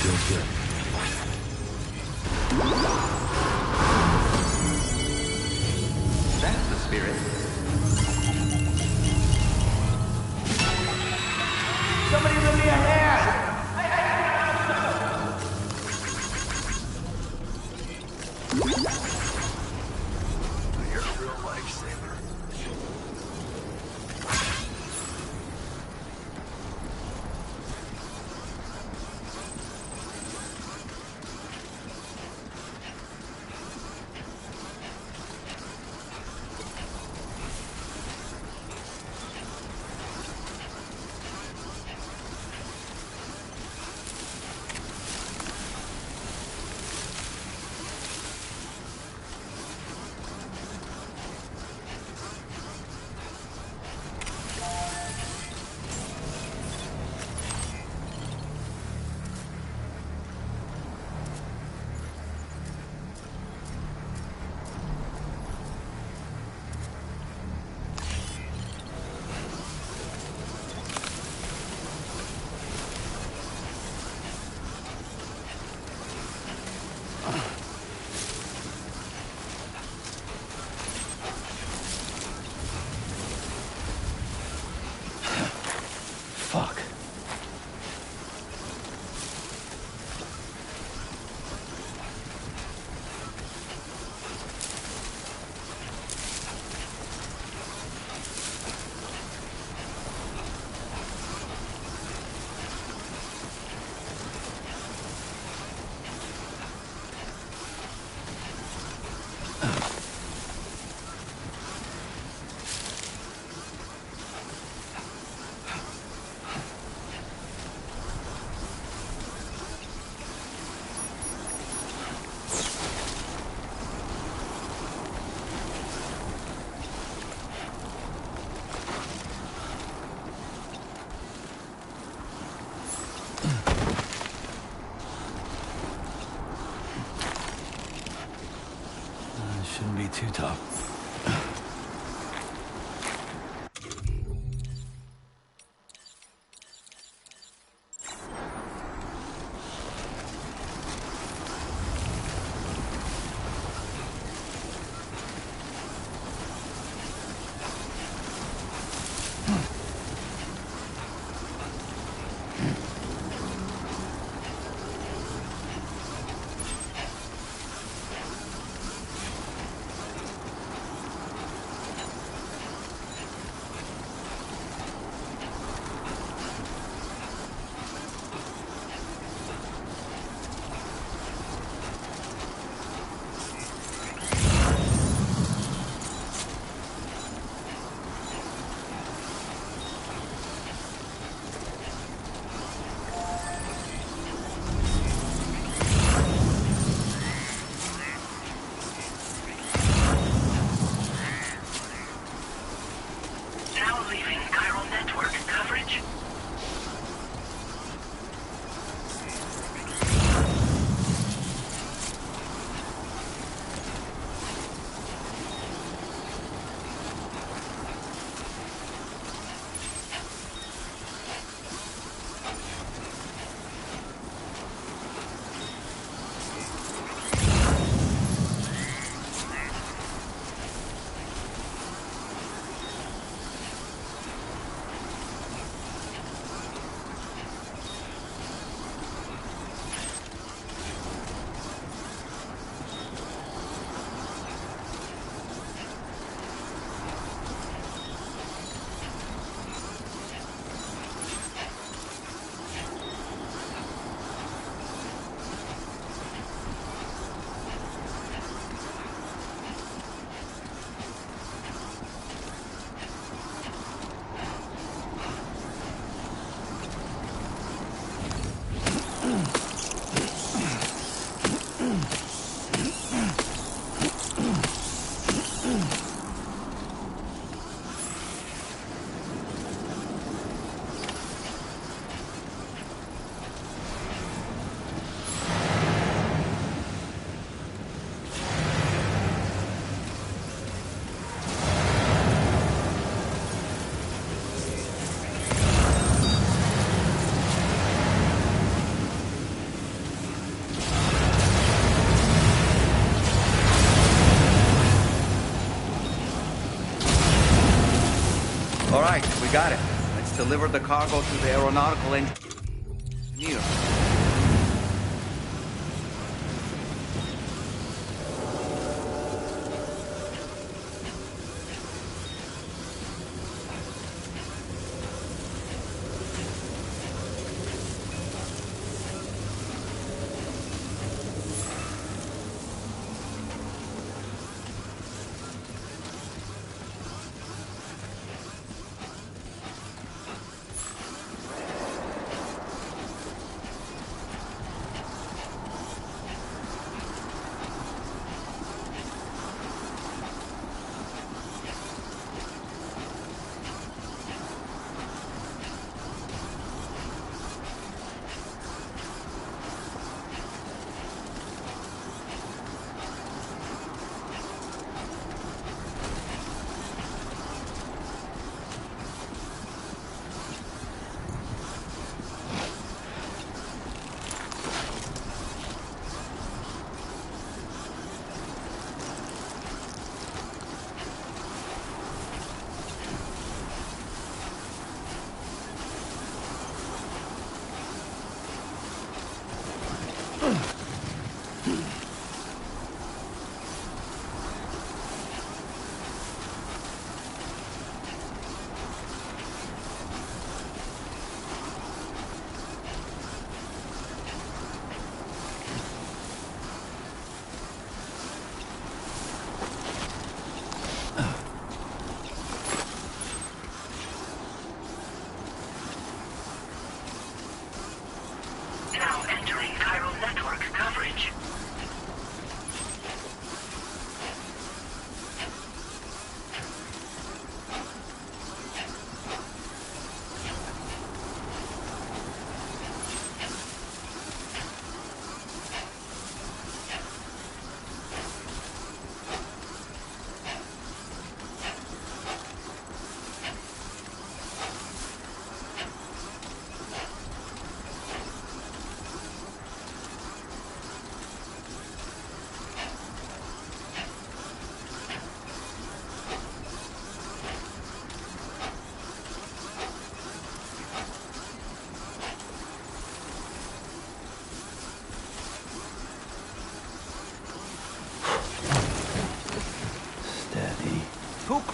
Feels good. That's the spirit. Somebody lend me a hand! You're a real lifesaver. Fuck. Now leaving chiral network coverage. All right, we got it. Let's deliver the cargo to the aeronautical engineer.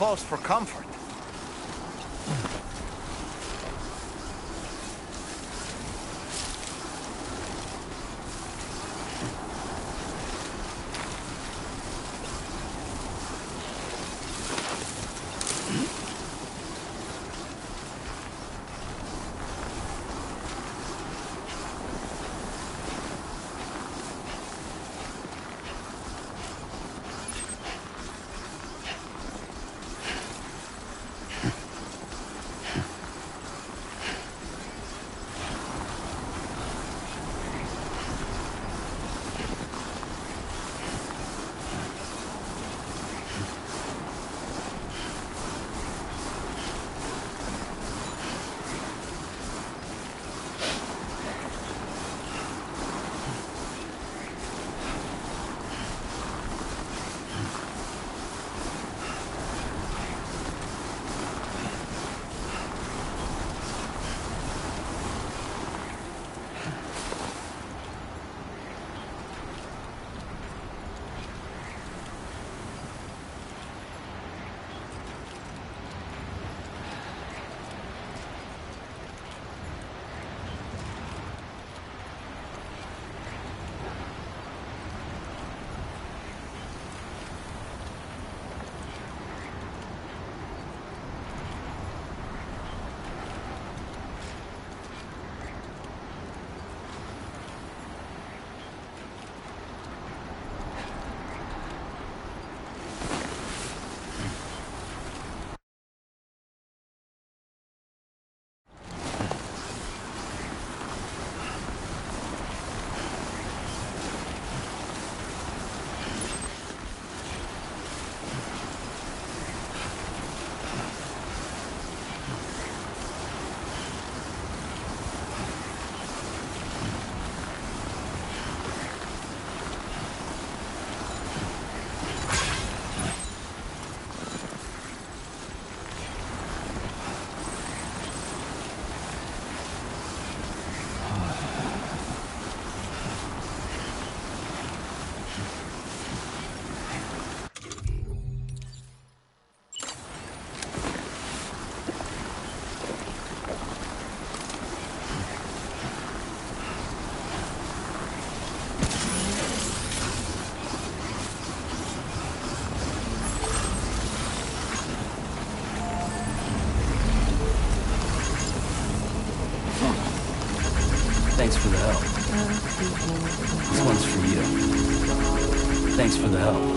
close for comfort. Thanks for the help. This one's for you. Thanks for the help.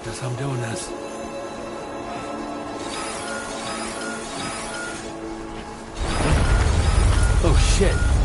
Guess I'm doing this. Oh shit.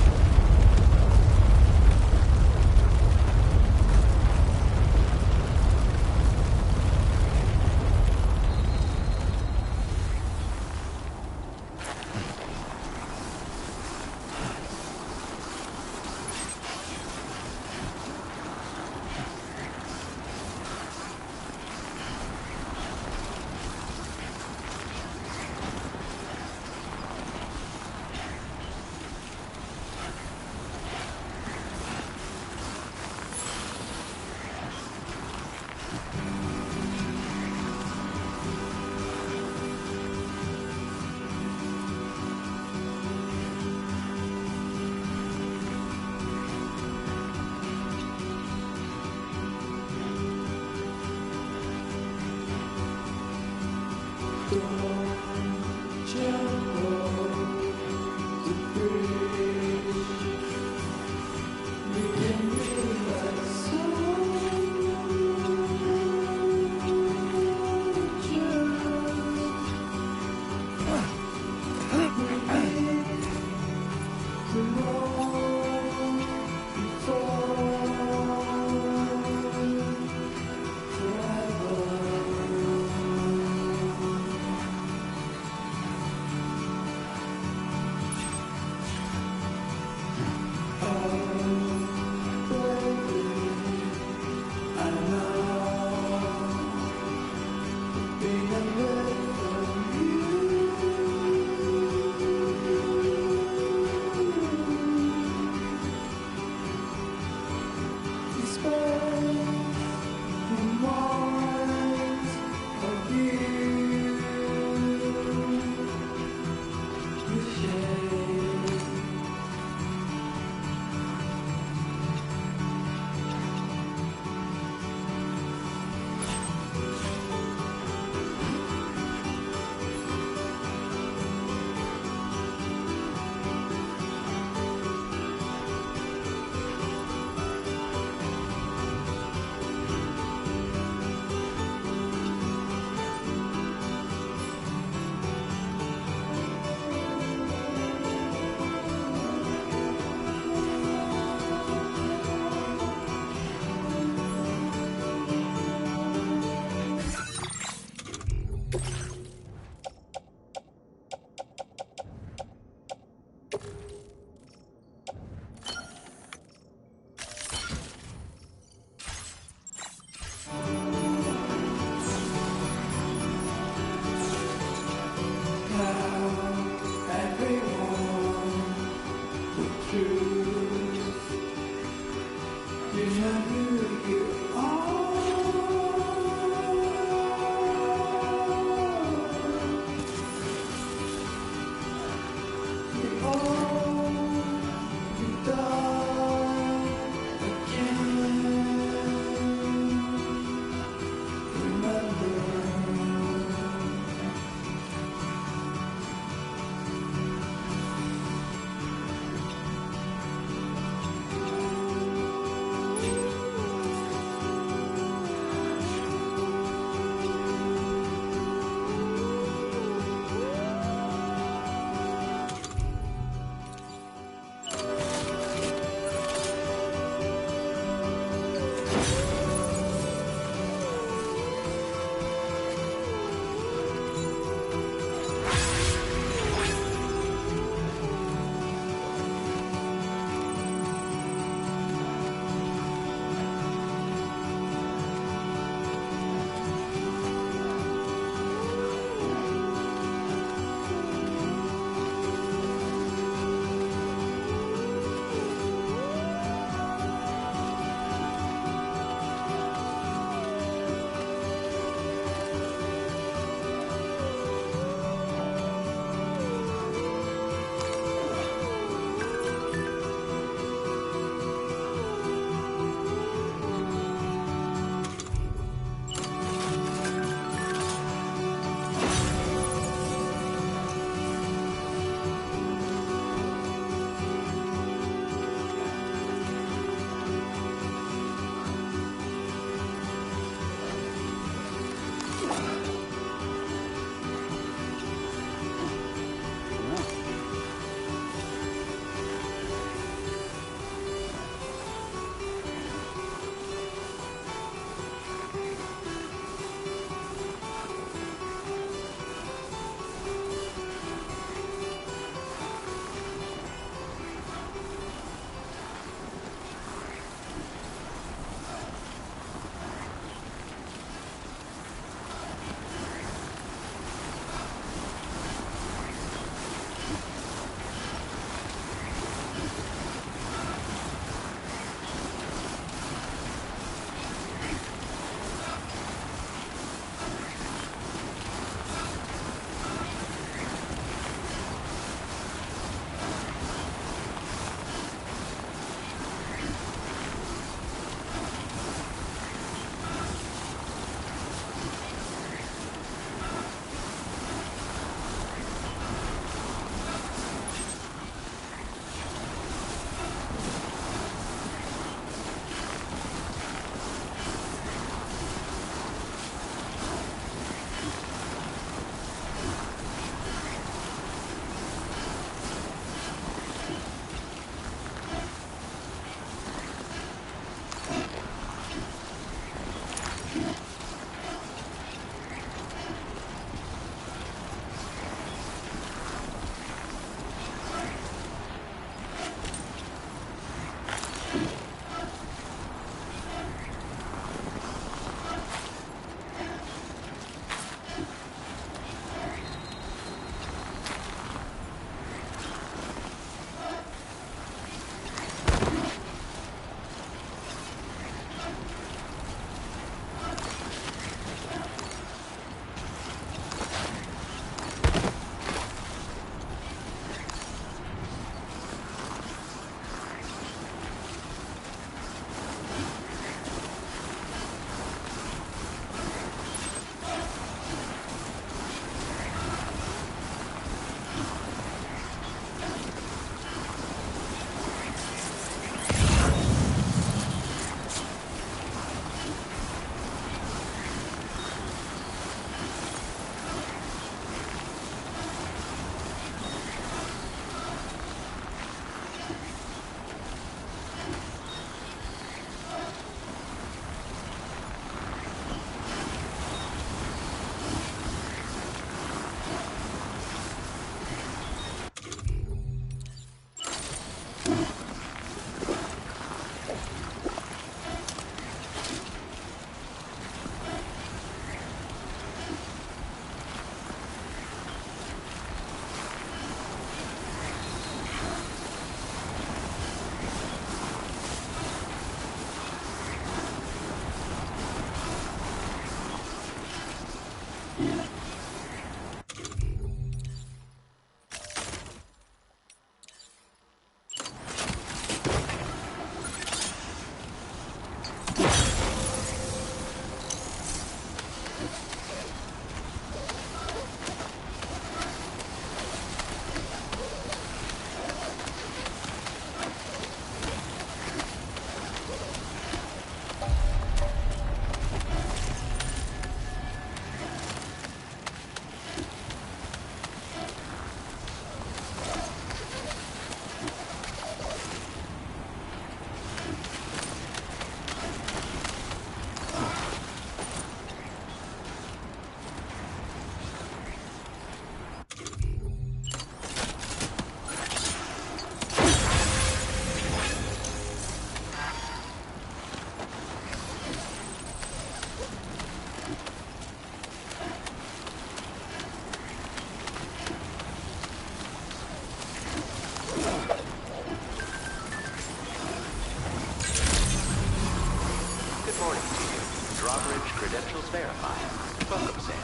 verify. Welcome, Sam.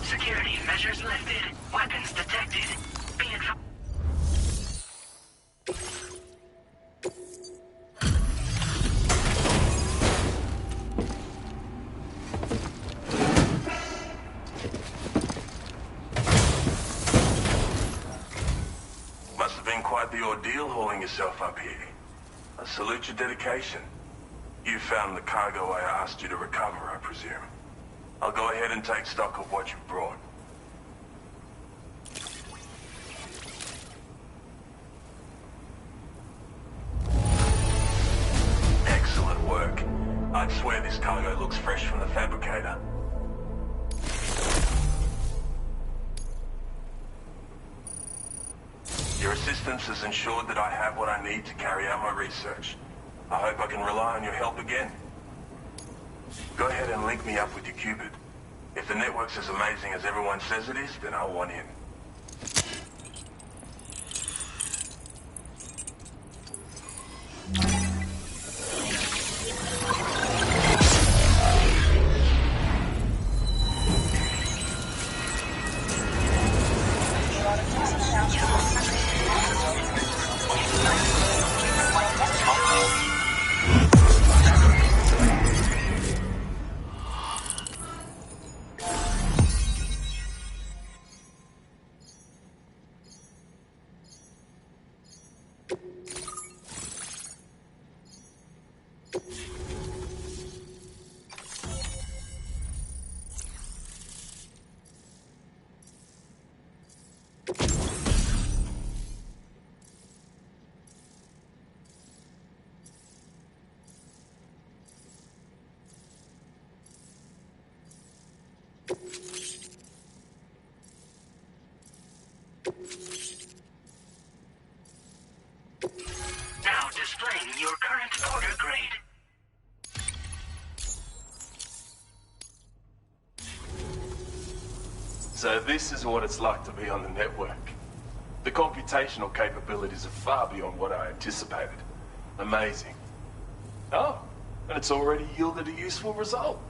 Security measures lifted. Weapons detected. Be advised. Must have been quite the ordeal hauling yourself up here. I salute your dedication. You found the cargo I asked you to recover, I presume. I'll go ahead and take stock of what you brought. Excellent work. I'd swear this cargo looks fresh from the fabricator. Your assistance has ensured that I have what I need to carry out my research. I hope I can rely on your help again. Go ahead and link me up with your Cupid. If the network's as amazing as everyone says it is, then I want in. Now displaying your current order grade. So this is what it's like to be on the network. The computational capabilities are far beyond what I anticipated. Amazing. Oh, and it's already yielded a useful result.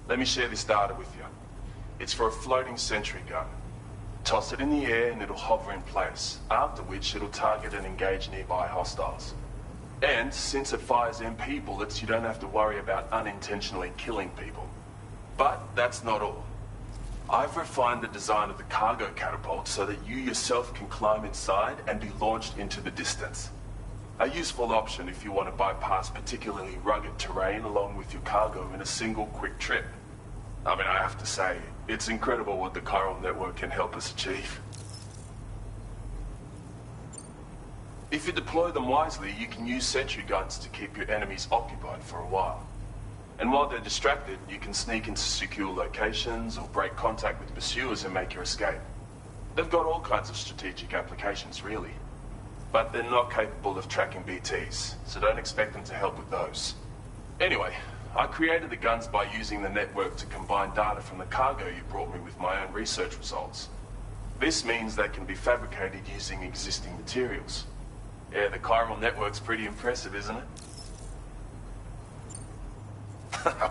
Let me share this data with you. It's for a floating sentry gun. Toss it in the air and it'll hover in place, after which it'll target and engage nearby hostiles. And since it fires MP bullets, you don't have to worry about unintentionally killing people. But that's not all. I've refined the design of the cargo catapult so that you yourself can climb inside and be launched into the distance. A useful option if you want to bypass particularly rugged terrain along with your cargo in a single quick trip. I mean, I have to say, it's incredible what the chiral network can help us achieve. If you deploy them wisely, you can use sentry guns to keep your enemies occupied for a while. And while they're distracted, you can sneak into secure locations or break contact with pursuers and make your escape. They've got all kinds of strategic applications, really. But they're not capable of tracking BTs, so don't expect them to help with those. Anyway, I created the guns by using the network to combine data from the cargo you brought me with my own research results. This means they can be fabricated using existing materials. Yeah, the chiral network's pretty impressive, isn't it?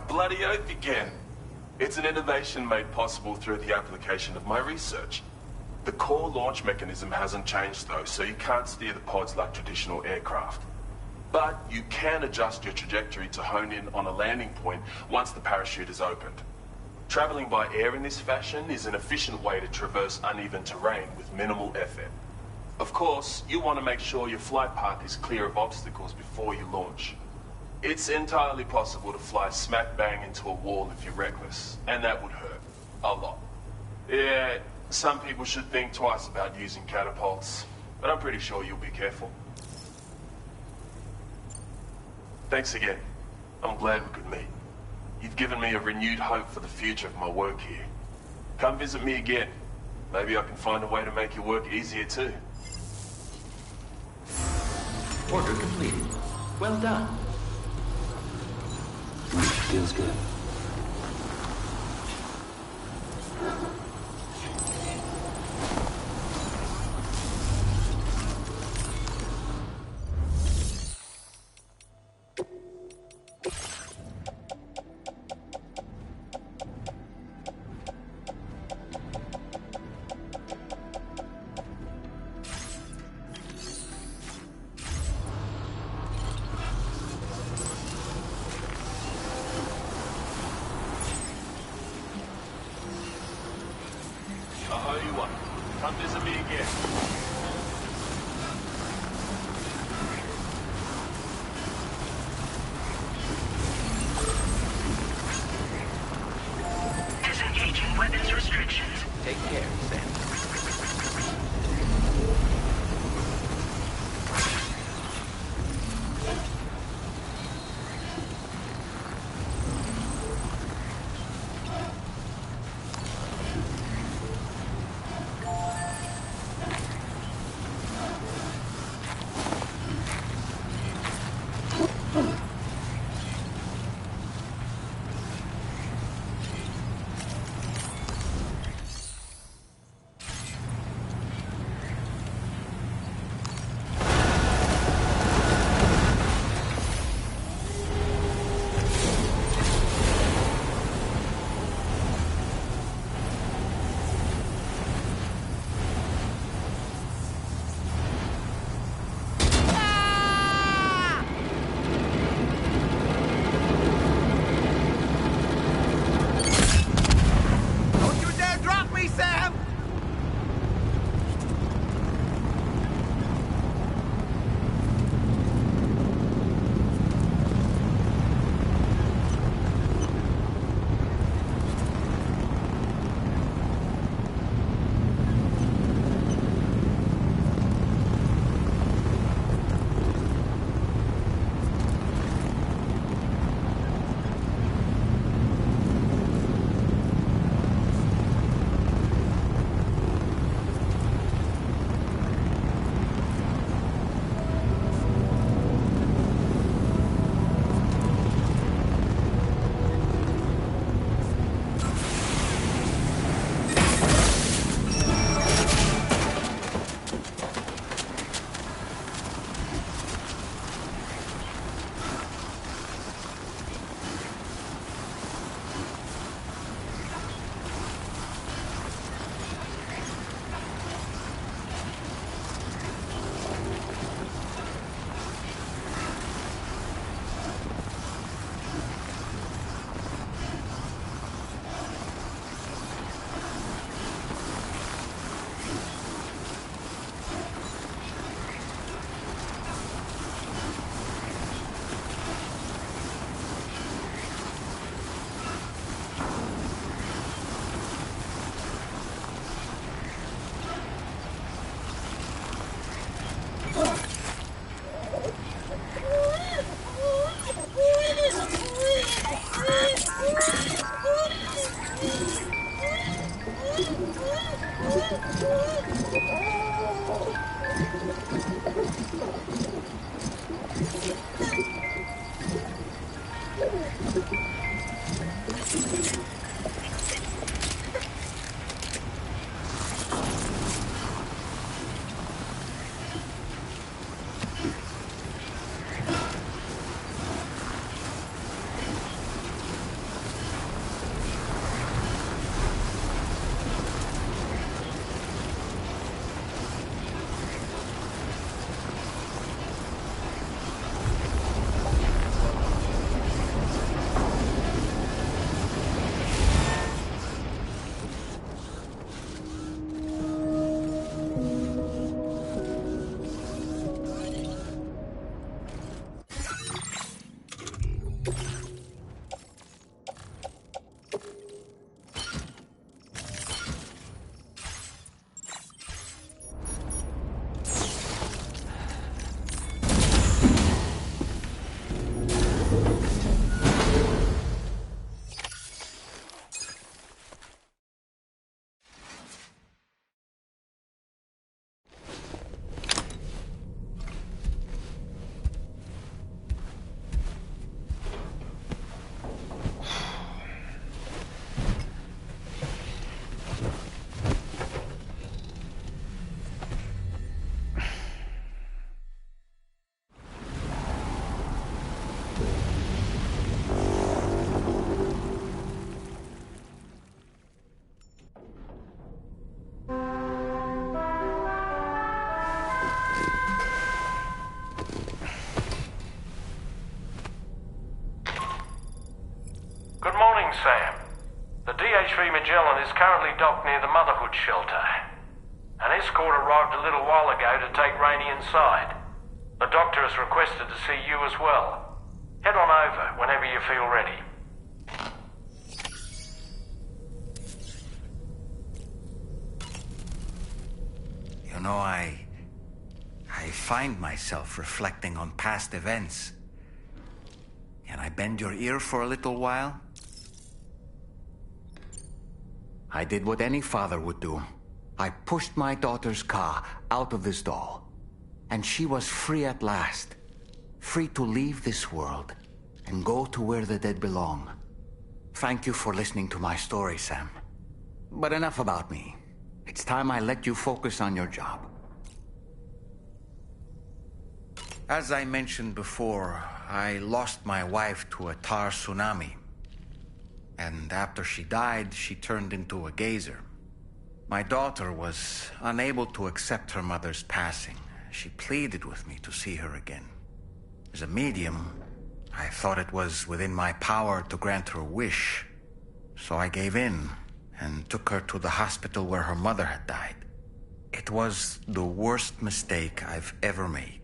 Bloody oath you can. It's an innovation made possible through the application of my research. The core launch mechanism hasn't changed though, so you can't steer the pods like traditional aircraft. But you can adjust your trajectory to hone in on a landing point once the parachute is opened. Traveling by air in this fashion is an efficient way to traverse uneven terrain with minimal effort. Of course, you want to make sure your flight path is clear of obstacles before you launch. It's entirely possible to fly smack bang into a wall if you're reckless, and that would hurt. A lot. Yeah, some people should think twice about using catapults, but I'm pretty sure you'll be careful. Thanks again. I'm glad we could meet. You've given me a renewed hope for the future of my work here. Come visit me again. Maybe I can find a way to make your work easier too. Order completed. Well done. Feels good. I owe you one. Come visit me again. Disengaging weapons restrictions. Take care, Sam. Magellan is currently docked near the Motherhood shelter. An escort arrived a little while ago to take Rainey inside. The doctor has requested to see you as well. Head on over whenever you feel ready. You know, I find myself reflecting on past events. Can I bend your ear for a little while? I did what any father would do. I pushed my daughter's car out of this doll. And she was free at last. Free to leave this world and go to where the dead belong. Thank you for listening to my story, Sam. But enough about me. It's time I let you focus on your job. As I mentioned before, I lost my wife to a tar tsunami. And after she died, she turned into a geyser. My daughter was unable to accept her mother's passing. She pleaded with me to see her again. As a medium, I thought it was within my power to grant her wish. So I gave in and took her to the hospital where her mother had died. It was the worst mistake I've ever made.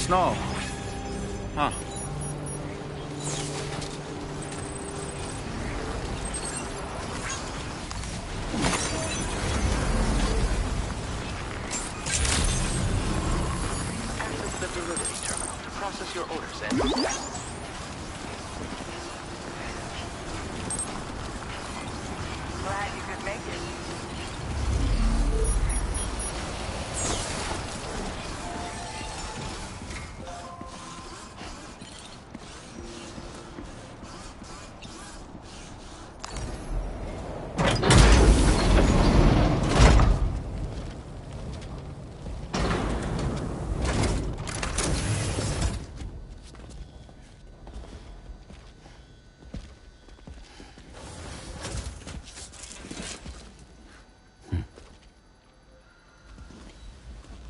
Snow. Huh. Access the delivery terminal to process your orders and... Glad you could make it.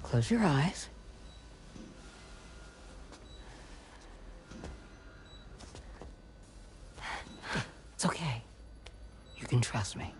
Close your eyes. It's okay. You can trust me.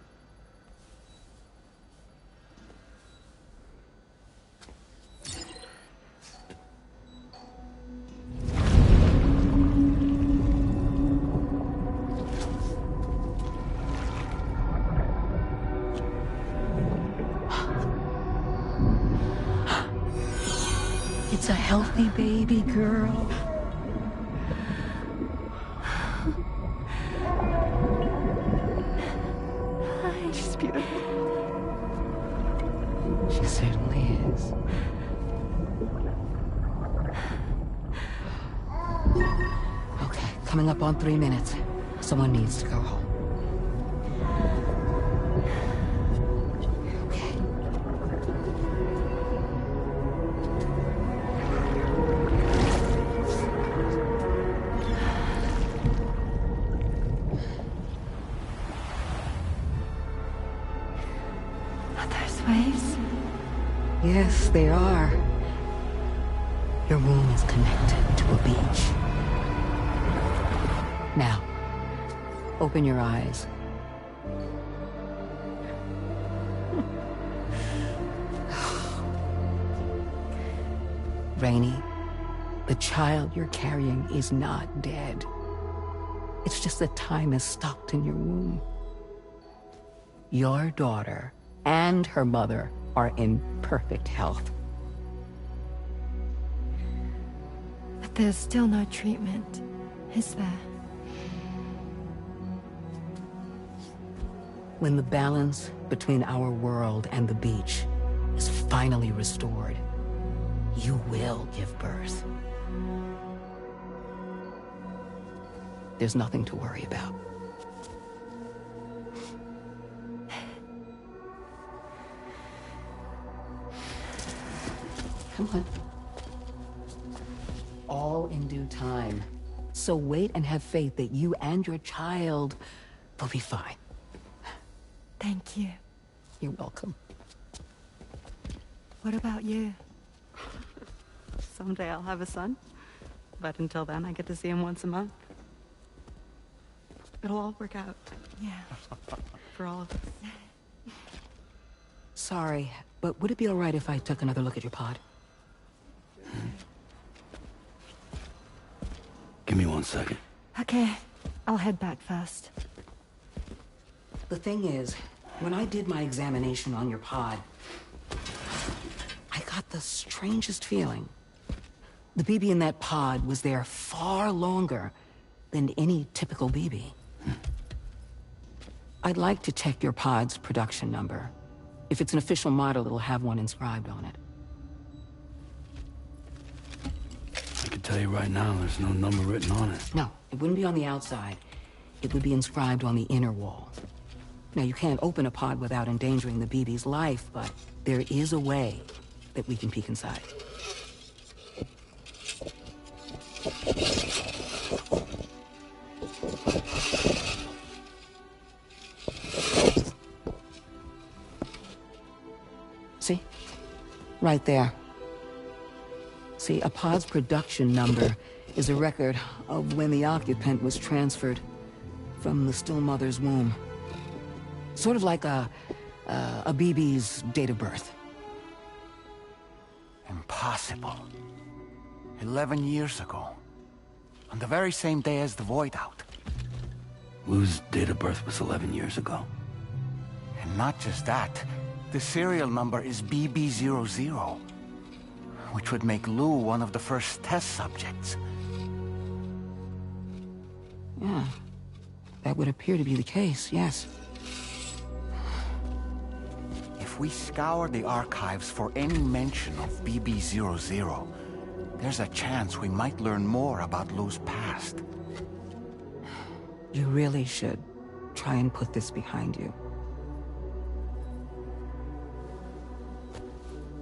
It's a healthy baby girl. She's beautiful. She certainly is. Okay, coming up on 3 minutes. Someone needs to go home. Yes, they are. Your room is connected to a beach. Now, open your eyes. Rainey, the child you're carrying is not dead. It's just that time has stopped in your womb. Your daughter and her mother are in perfect health. But there's still no treatment, is there? When the balance between our world and the beach is finally restored, you will give birth. There's nothing to worry about. Come on. All in due time. So wait and have faith that you and your child will be fine. Thank you. You're welcome. What about you? Someday I'll have a son, but until then I get to see him once a month. It'll all work out. Yeah. For all of us. Sorry, but would it be all right if I took another look at your pod? Give me 1 second. Okay, I'll head back first. The thing is, when I did my examination on your pod, I got the strangest feeling. The BB in that pod was there far longer than any typical BB. I'd like to check your pod's production number. If it's an official model, it'll have one inscribed on it. I can tell you right now, there's no number written on it. No, it wouldn't be on the outside. It would be inscribed on the inner wall. Now, you can't open a pod without endangering the BB's life, but there is a way that we can peek inside. See? Right there. See, a pod's production number is a record of when the occupant was transferred from the still mother's womb. Sort of like a BB's date of birth. Impossible. 11 years ago. On the very same day as the void out. Lou's date of birth was 11 years ago. And not just that. The serial number is BB00. Which would make Lou one of the first test subjects. Yeah. That would appear to be the case, yes. If we scour the archives for any mention of BB00, there's a chance we might learn more about Lou's past. You really should try and put this behind you.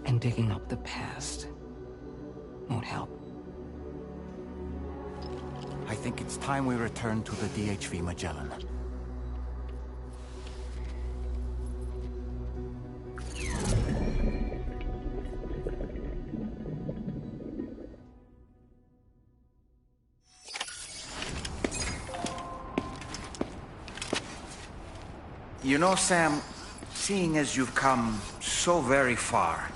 And digging up the past won't help. I think it's time we return to the DHV Magellan. You know, Sam, seeing as you've come so very far,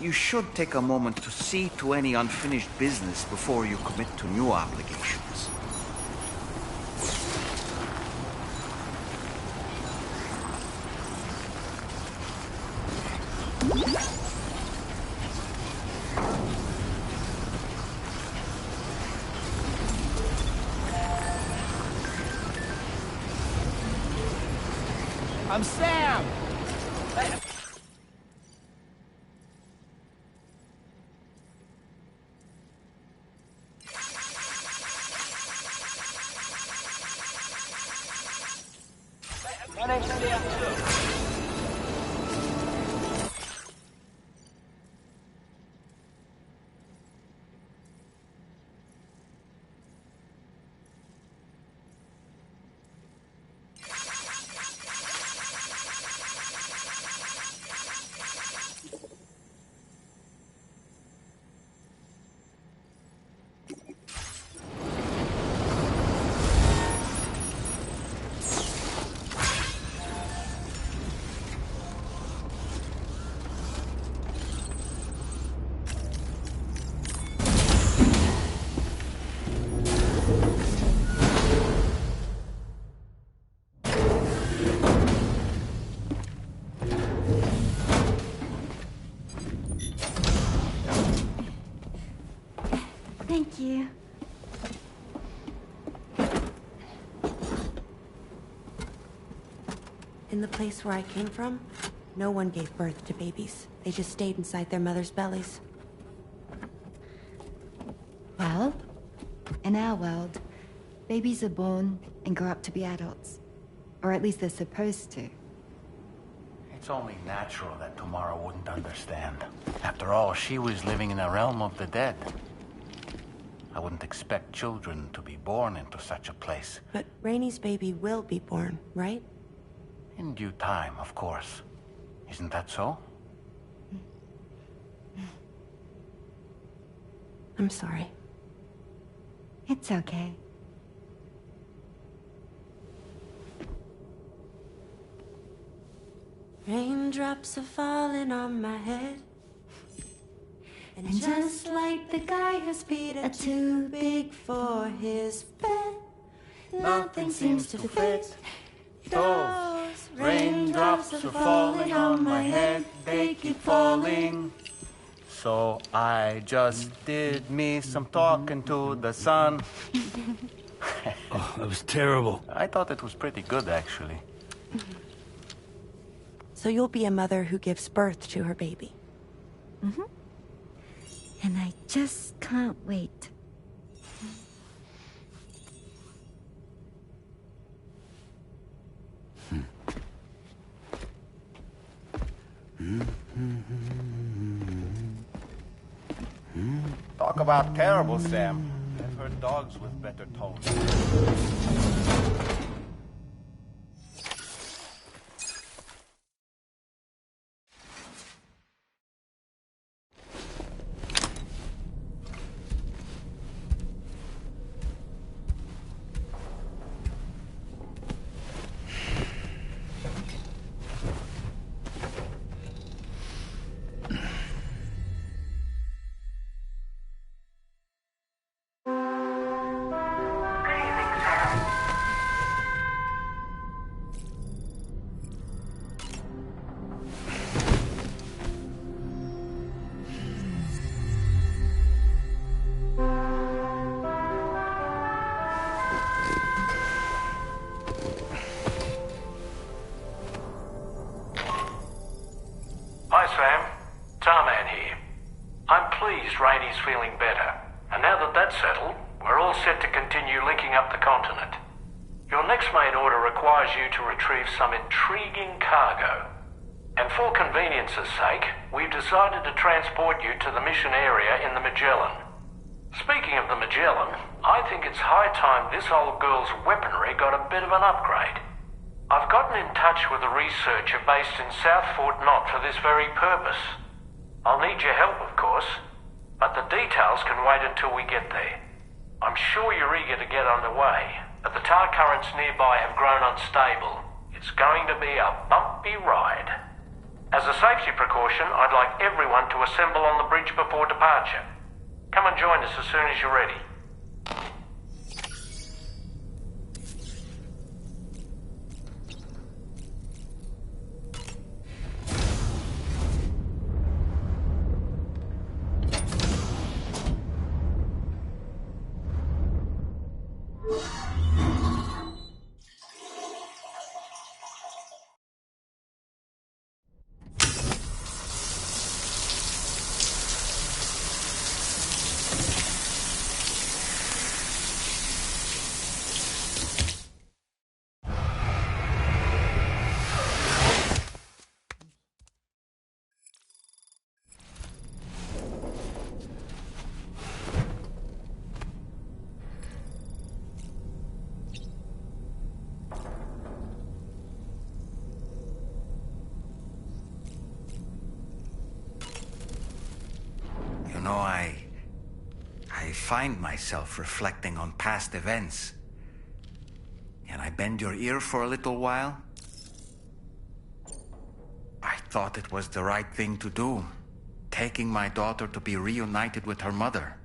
you should take a moment to see to any unfinished business before you commit to new obligations. I'm Sam! My name's Sam. Thank you. In the place where I came from, no one gave birth to babies. They just stayed inside their mother's bellies. Well, in our world, babies are born and grow up to be adults. Or at least they're supposed to. It's only natural that Tomorrow wouldn't understand. After all, she was living in a realm of the dead. I wouldn't expect children to be born into such a place. But Rainey's baby will be born, right? In due time, of course. Isn't that so? I'm sorry. It's okay. Raindrops are falling on my head. And just like the guy whose feet are too big for his bed, nothing seems to fit. Those raindrops are falling on my head, they keep falling. So I just did me some talking to the sun. Oh, that was terrible. I thought it was pretty good, actually. So you'll be a mother who gives birth to her baby. Mm-hmm. And I just can't wait. Talk about terrible, Sam. I've heard dogs with better tones. Hi, Sam. Tarman here. I'm pleased Rainey's feeling better. And now that that's settled, we're all set to continue linking up the continent. Your next main order requires you to retrieve some intriguing cargo. And for convenience's sake, we've decided to transport you to the mission area in the Magellan. Speaking of the Magellan, I think it's high time this old girl's weaponry got a bit of an upgrade. I've gotten in touch with a researcher based in South Fort Knott for this very purpose. I'll need your help, of course, but the details can wait until we get there. I'm sure you're eager to get underway, but the tar currents nearby have grown unstable. It's going to be a bumpy ride. As a safety precaution, I'd like everyone to assemble on the bridge before departure. Come and join us as soon as you're ready. You know, I find myself reflecting on past events. Can I bend your ear for a little while? I thought it was the right thing to do, taking my daughter to be reunited with her mother.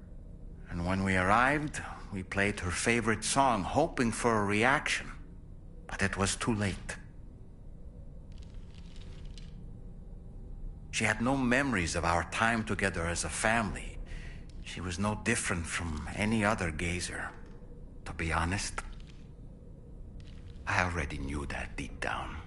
And when we arrived, we played her favorite song, hoping for a reaction. But it was too late. She had no memories of our time together as a family. She was no different from any other gazer. To be honest, I already knew that deep down.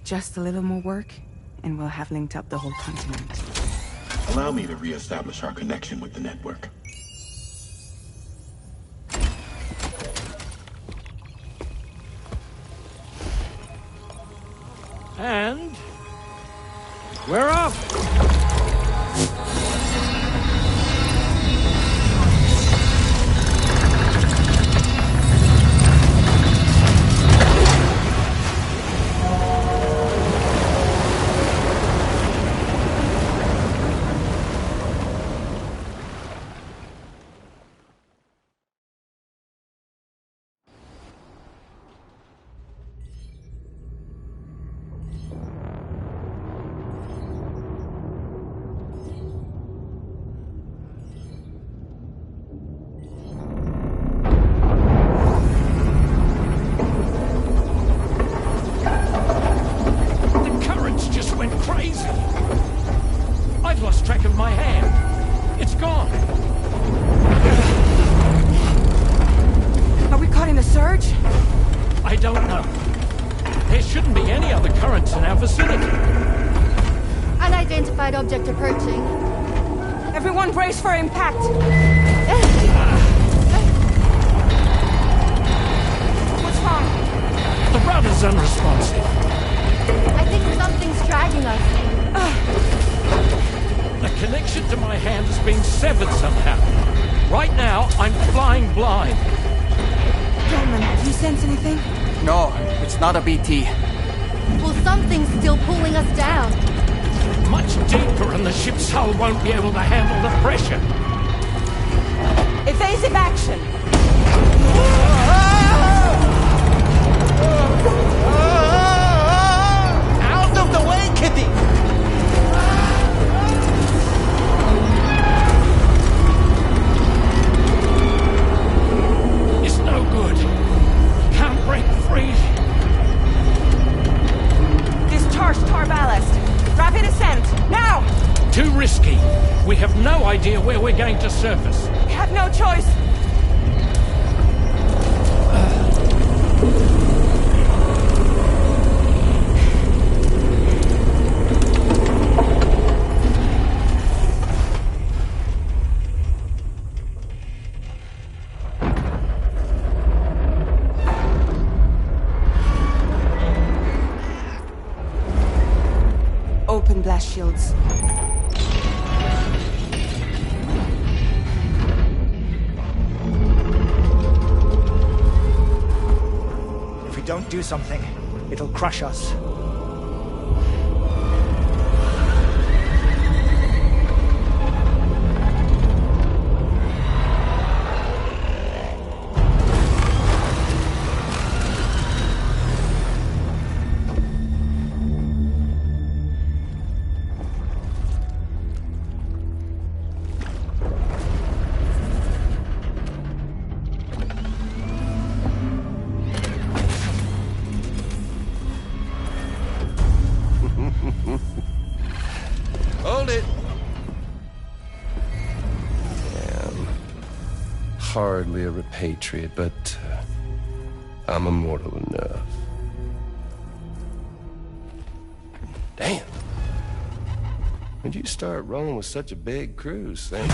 Just a little more work, and we'll have linked up the whole continent. Allow me to reestablish our connection with the network. And we're off! Object approaching. Everyone brace for impact! What's wrong? The rudder's unresponsive. I think something's dragging flying blind. Gentlemen, do you sense anything? No, it's not a BT. Well, something's still pulling us down. Much deeper and the ship's hull won't be able to handle the pressure. Evasive action! Out of the way, Kitty! It's no good. Can't break free. Discharge tar ballast. Rapid ascent, now! Too risky. We have no idea where we're going to surface. We have no choice. Open blast shields. If we don't do something, it'll crush us. Hold it. I'm hardly a repatriate, but I'm immortal enough. Damn. When'd you start rolling with such a big crew, Sam?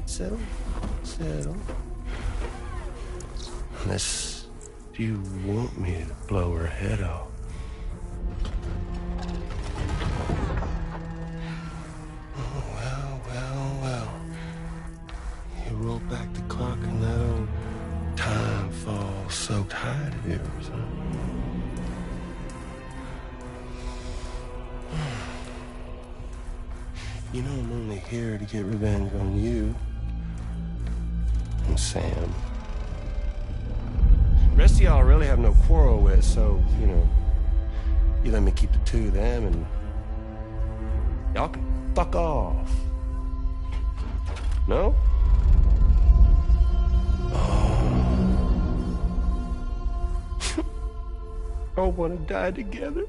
Settle. Settle. Unless you want me to blow her head off. Roll back the clock and that old time fall soaked hide of yours, huh? You know I'm only here to get revenge on you and Sam. The rest of y'all really have no quarrel with, so, you know, you let me keep the two of them and y'all can fuck off. No? All want to die together.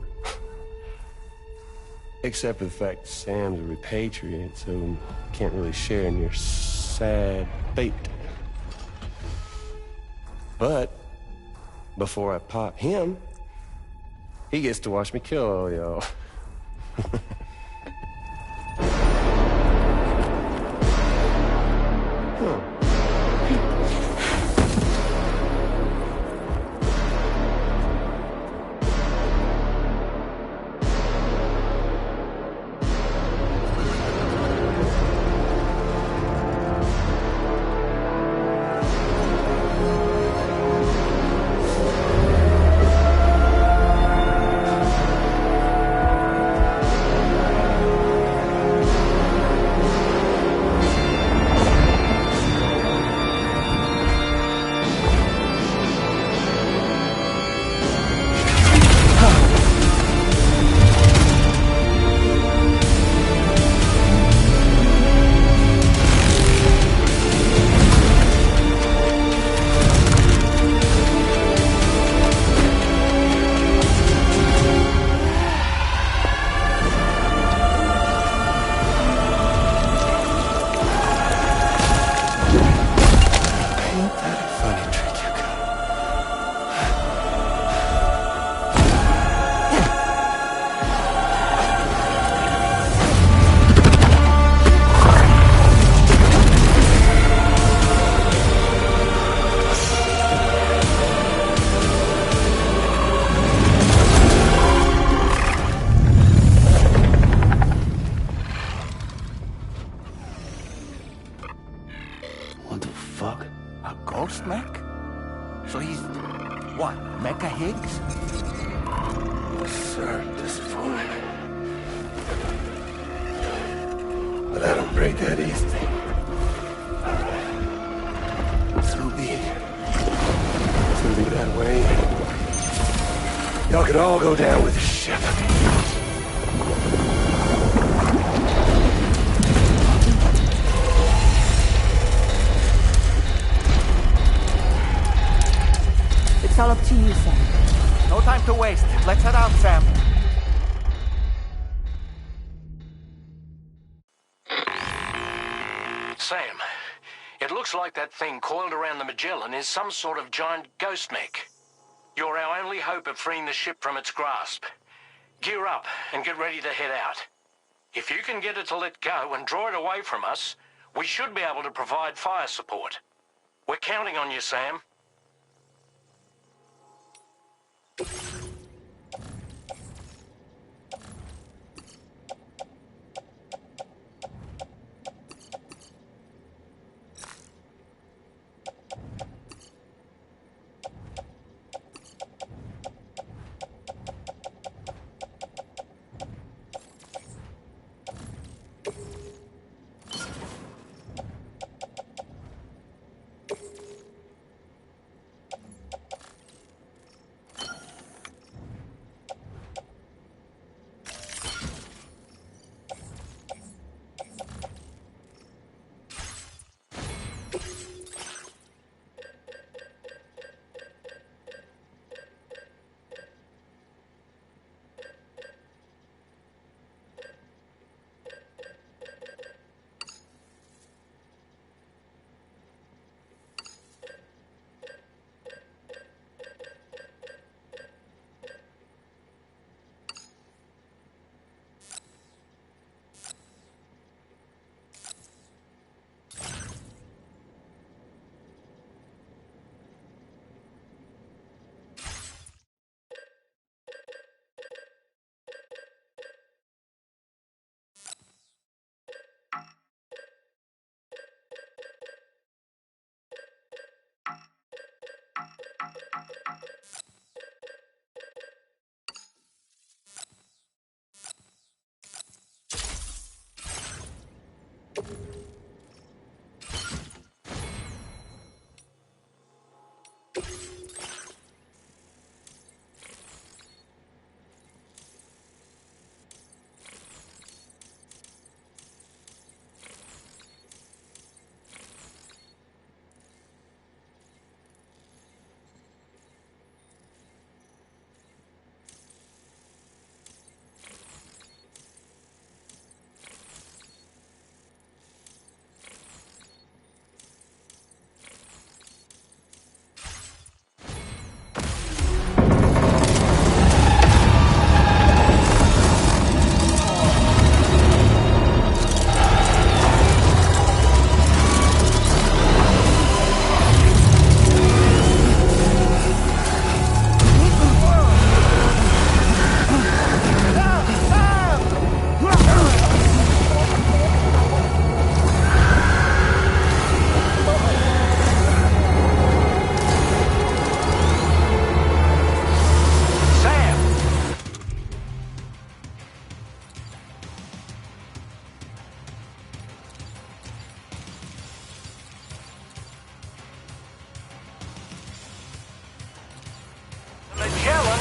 Except for the fact that Sam's a repatriate, so can't really share in your sad fate. But before I pop him, he gets to watch me kill all y'all. fuck? A ghost mech? So he's... what, Mecha Higgs? Absurd at this point. But I don't break that easy. So be it. It's gonna be that way. Y'all could all go down with the ship. It's all up to you, Sam. No time to waste. Let's head out, Sam. Sam, it looks like that thing coiled around the Magellan is some sort of giant ghost mech. You're our only hope of freeing the ship from its grasp. Gear up and get ready to head out. If you can get it to let go and draw it away from us, we should be able to provide fire support. We're counting on you, Sam.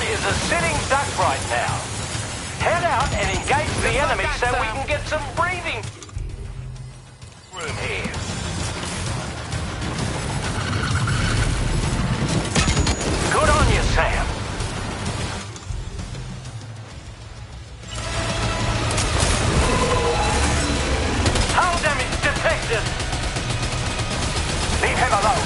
Is a sitting duck right now. Head out and engage the enemy so we can get some breathing room here. Good on you, Sam. Hull damage detected. Leave him alone.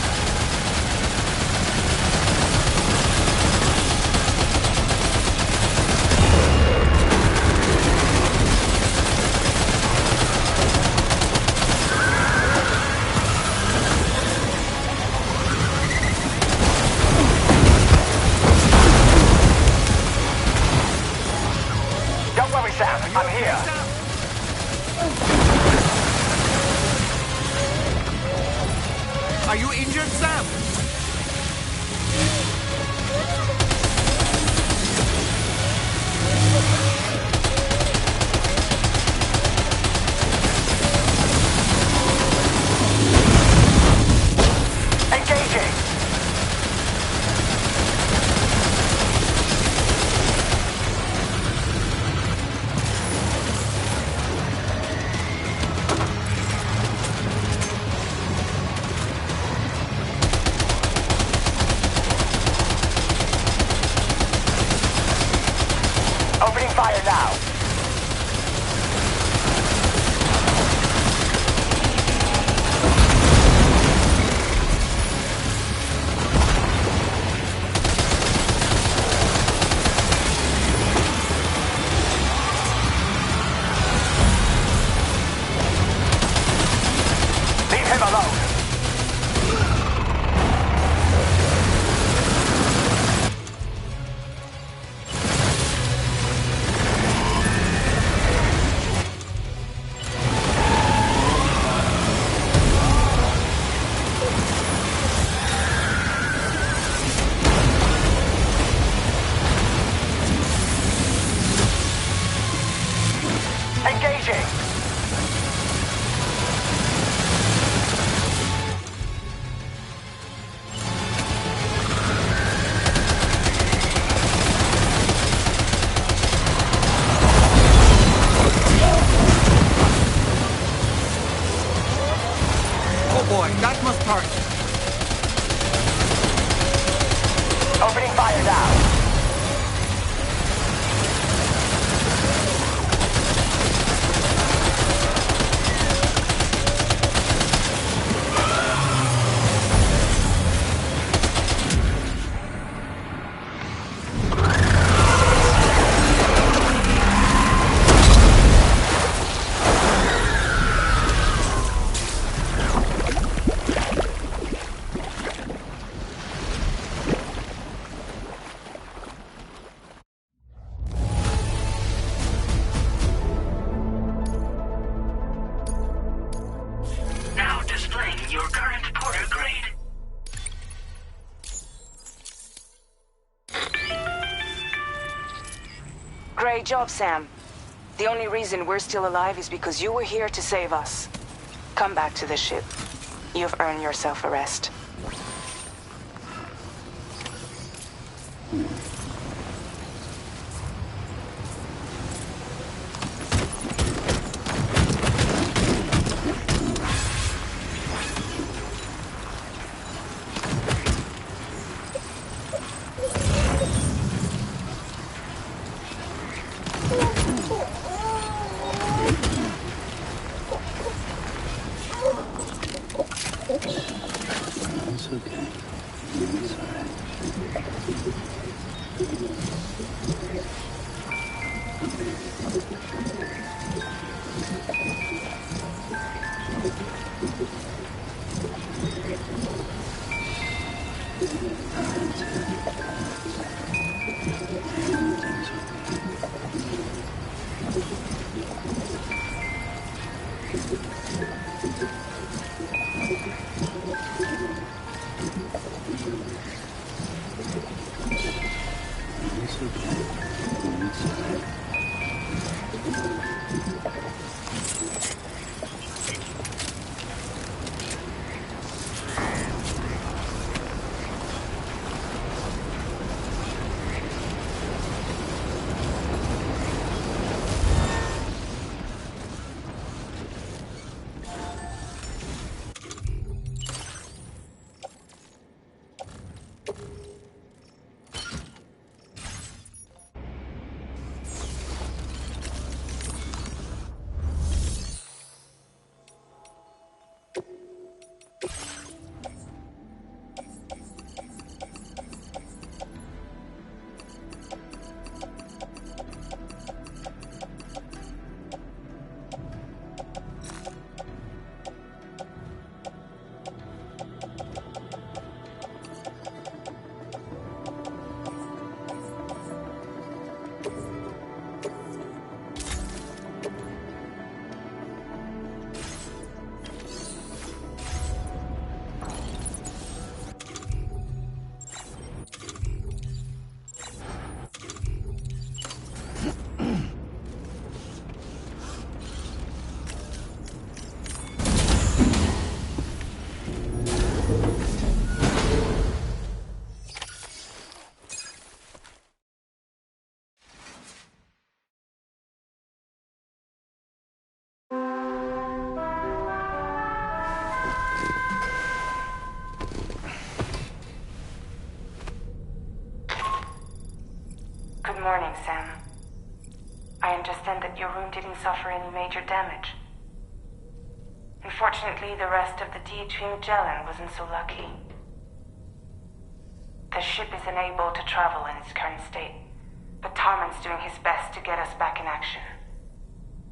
Are you injured, Sam? Engaging! Opening fire now. Leave him alone. Engaging! Oh boy, that must hurt. Opening fire now. Now displaying your current porter grade. Great job, Sam. The only reason we're still alive is because you were here to save us. Come back to the ship. You've earned yourself a rest. It's okay. It's alright. your room didn't suffer any major damage. Unfortunately, the rest of the DHV Magellan wasn't so lucky. The ship is unable to travel in its current state, but Tarman's doing his best to get us back in action.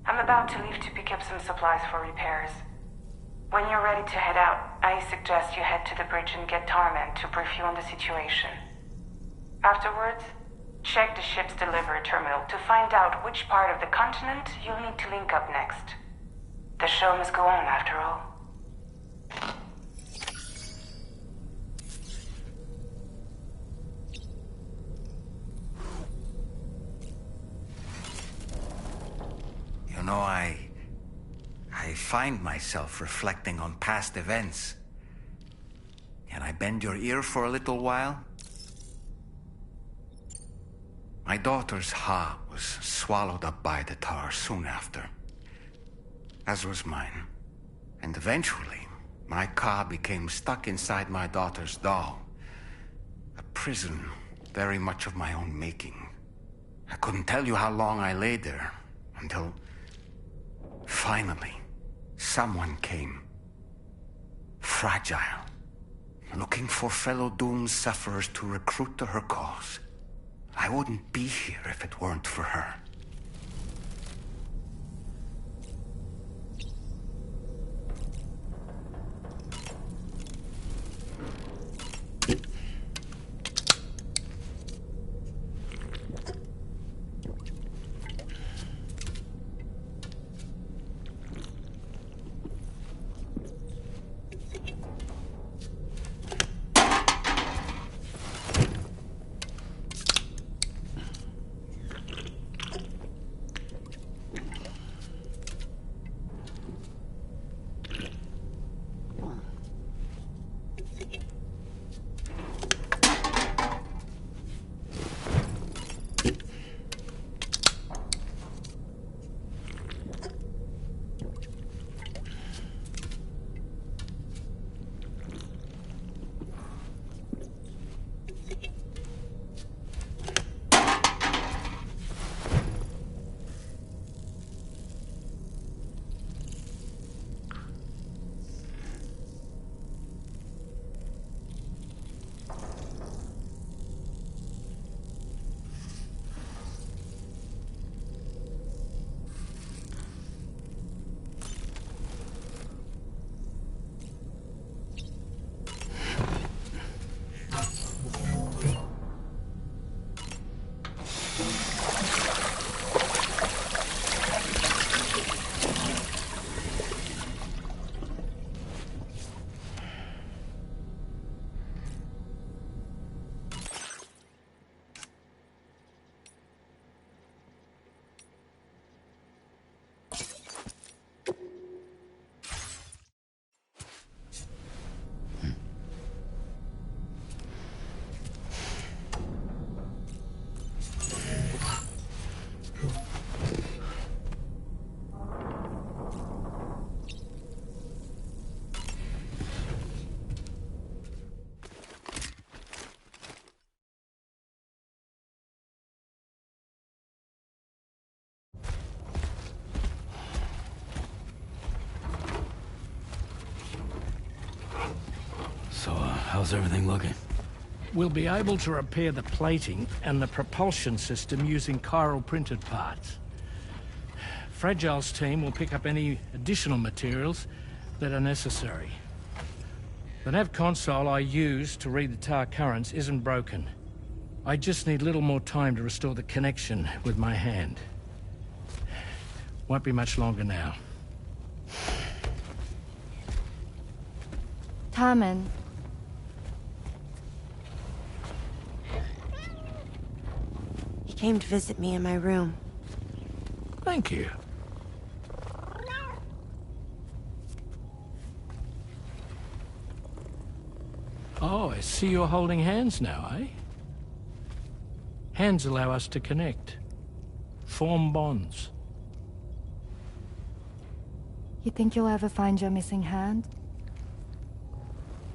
I'm about to leave to pick up some supplies for repairs. When you're ready to head out, I suggest you head to the bridge and get Tarman to brief you on the situation. Afterwards, check the ship's delivery terminal to find out which part of the continent you'll need to link up next. The show must go on, after all. You know, I find myself reflecting on past events. Can I bend your ear for a little while? My daughter's heart was swallowed up by the tar soon after, as was mine. And eventually, my car became stuck inside my daughter's doll. A prison very much of my own making. I couldn't tell you how long I lay there, until finally, someone came. Fragile. Looking for fellow doomed sufferers to recruit to her cause. I wouldn't be here if it weren't for her. So, how's everything looking? We'll be able to repair the plating and the propulsion system using chiral-printed parts. Fragile's team will pick up any additional materials that are necessary. The nav console I use to read the tar currents isn't broken. I just need a little more time to restore the connection with my hand. Won't be much longer now. Tarman. He came to visit me in my room. Thank you. Oh, I see you're holding hands now, eh? Hands allow us to connect. Form bonds. You think you'll ever find your missing hand?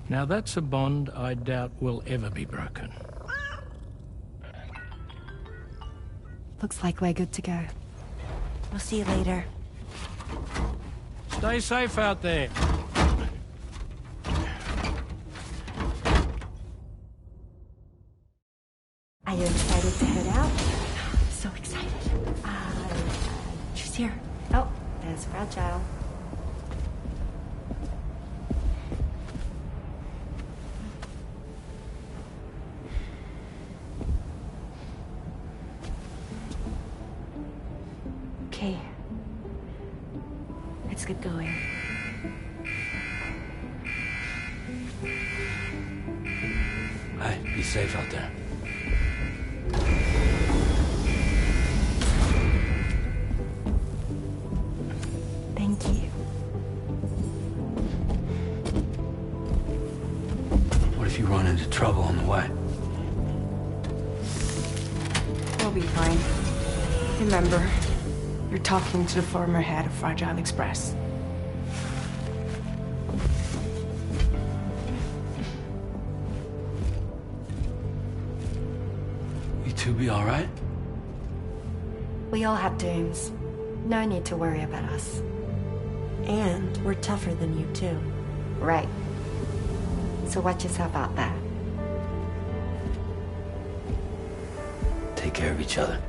Now that's a bond I doubt will ever be broken. Looks like we're good to go. We'll see you later. Stay safe out there. Are you excited to head out? So excited. She's here. Oh, there's Fragile. Okay. Let's get going. Hey, be safe out there. Thank you. What if you run into trouble on the way? We'll be fine. Remember, you're talking to the former head of Fragile Express. You two be all right? We all have dooms. No need to worry about us. And we're tougher than you, too. Right. So watch yourself out there. Take care of each other.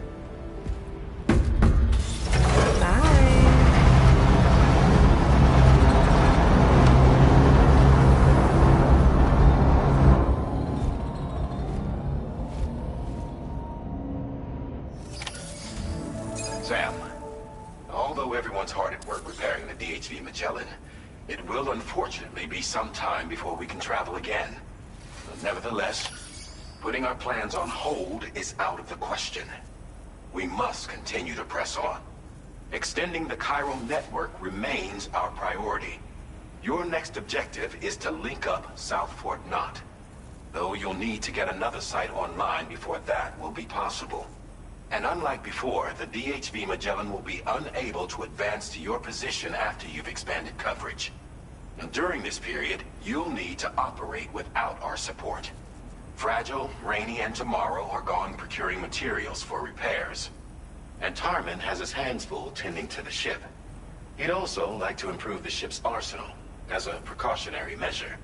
Sam, although everyone's hard at work repairing the DHV Magellan, it will unfortunately be some time before we can travel again. Nevertheless, putting our plans on hold is out of the question. We must continue to press on. Extending the Chiral network remains our priority. Your next objective is to link up South Fort Knot, though you'll need to get another site online before that will be possible. And unlike before, the DHV Magellan will be unable to advance to your position after you've expanded coverage. Now, during this period, you'll need to operate without our support. Fragile, Rainey, and Tomorrow are gone procuring materials for repairs. And Tarman has his hands full tending to the ship. He'd also like to improve the ship's arsenal, as a precautionary measure.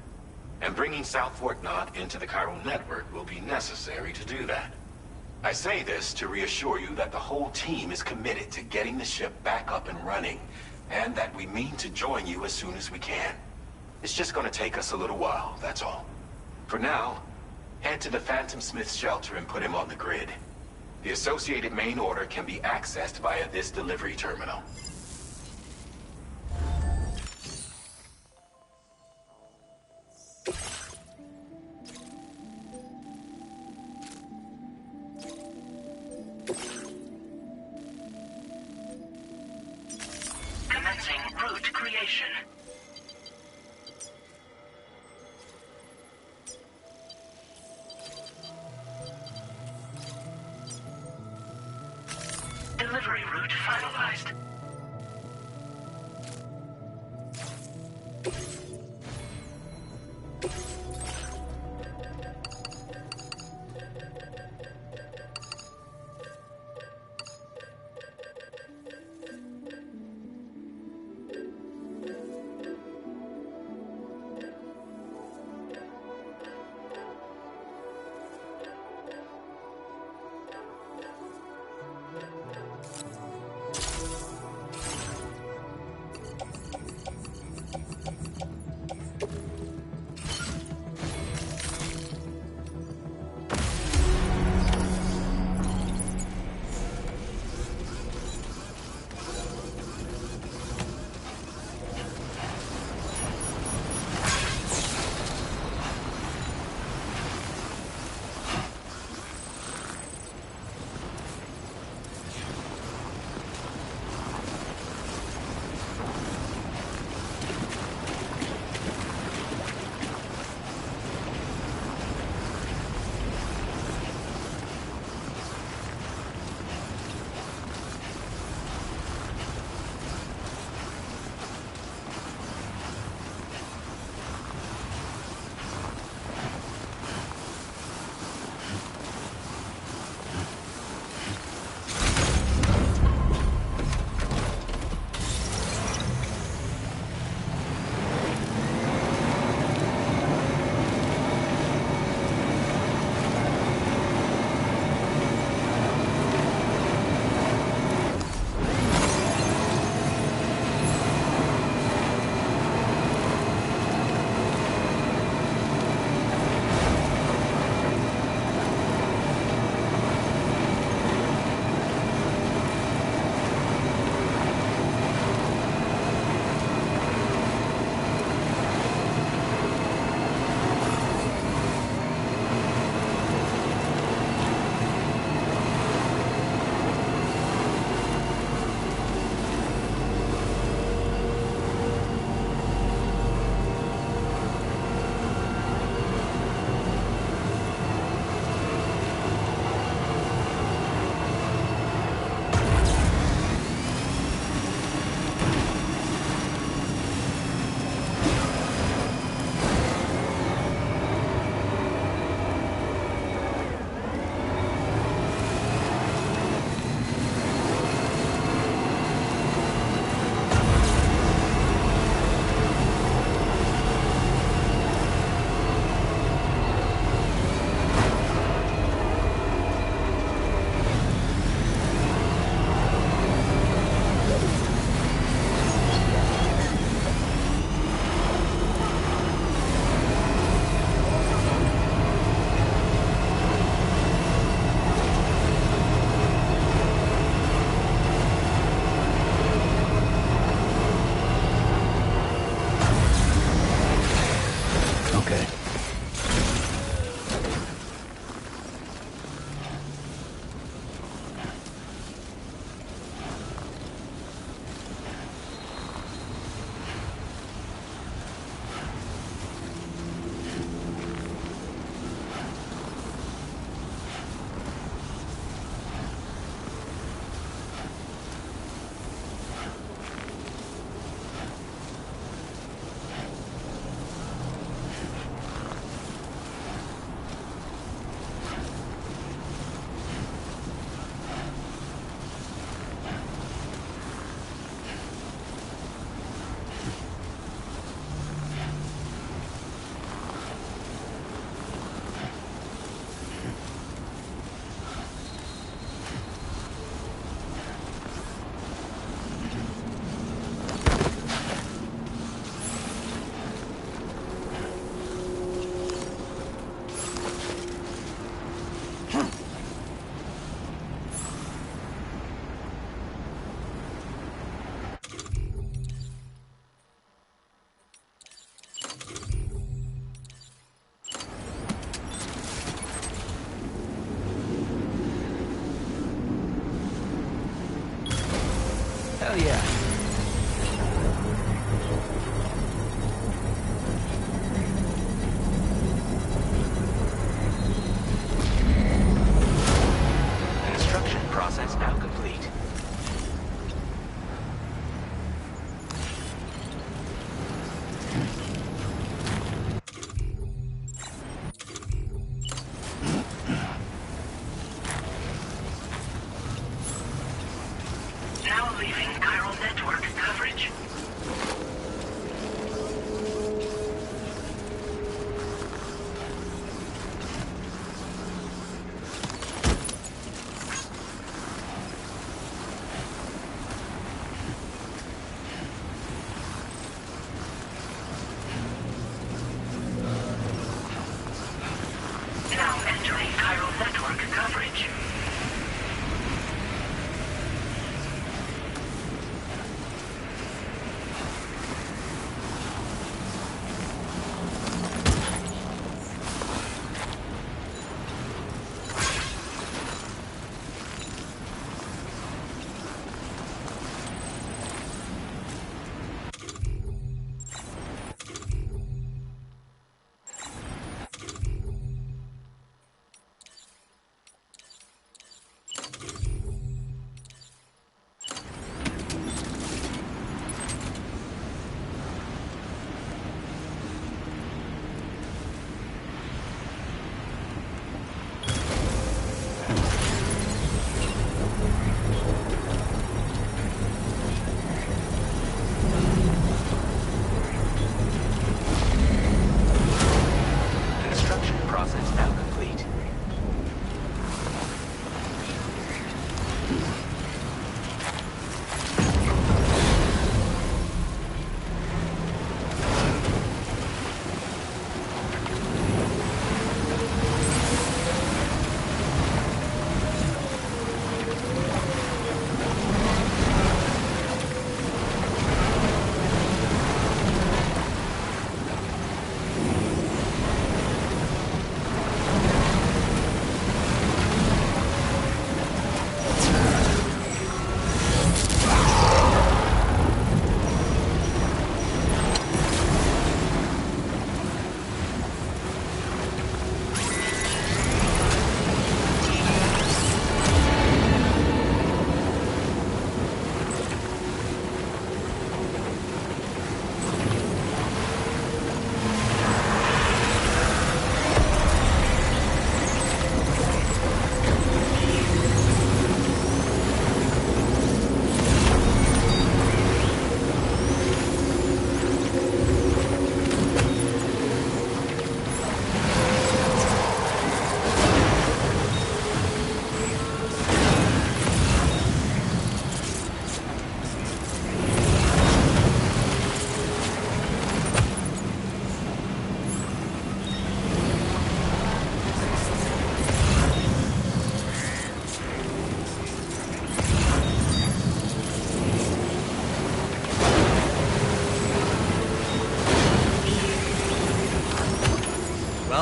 And bringing South Fort Knot into the Chiral network will be necessary to do that. I say this to reassure you that the whole team is committed to getting the ship back up and running, and that we mean to join you as soon as we can. It's just going to take us a little while, that's all. For now, head to the Phantom Smith's shelter and put him on the grid. The associated main order can be accessed via this delivery terminal. Commencing route creation. Delivery route finalized.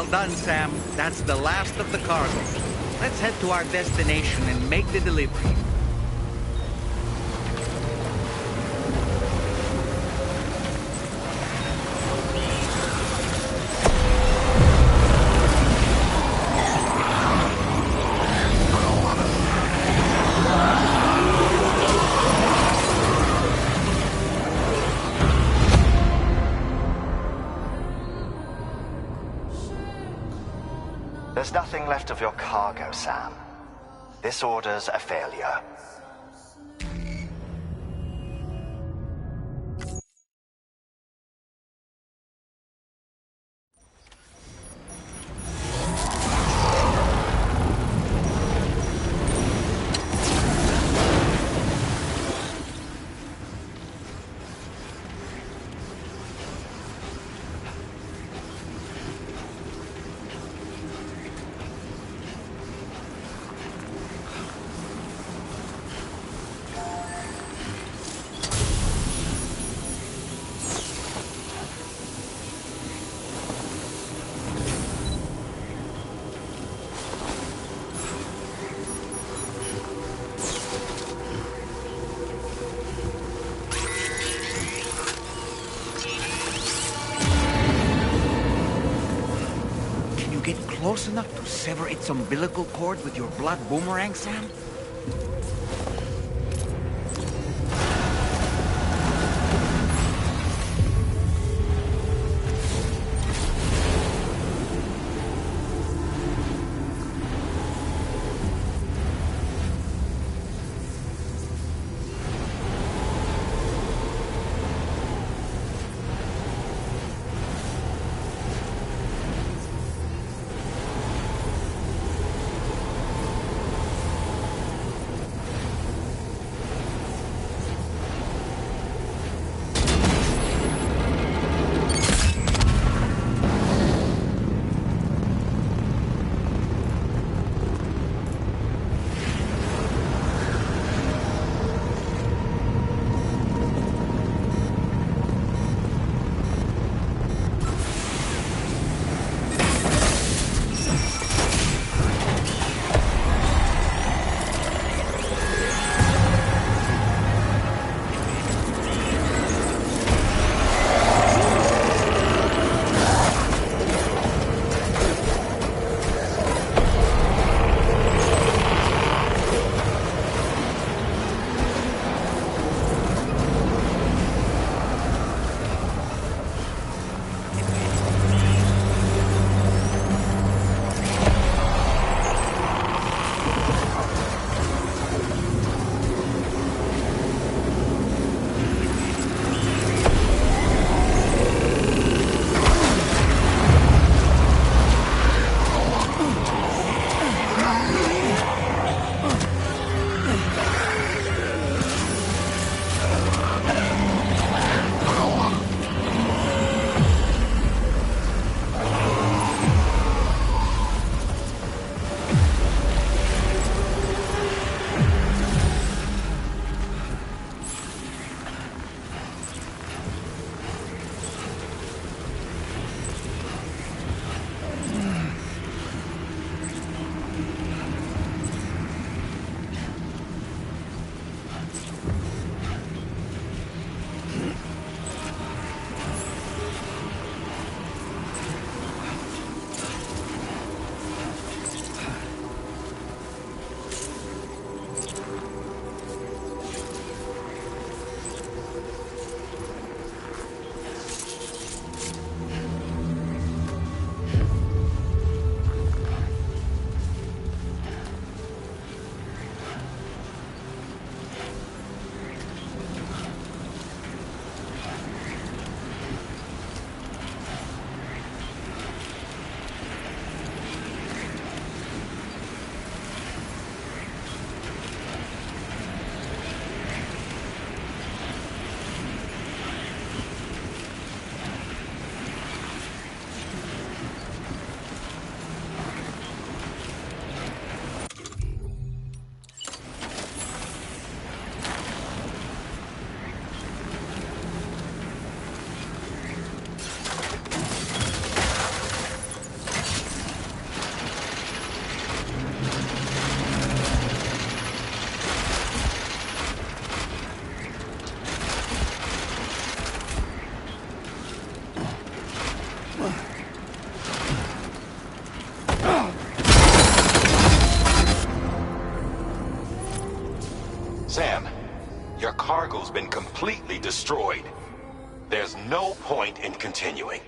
Well done, Sam. That's the last of the cargo. Let's head to our destination and make the delivery. There's nothing left of your cargo, Sam. This order's a failure. Close enough to sever its umbilical cord with your blood boomerang, Sam? Sam, your cargo's been completely destroyed. There's no point in continuing.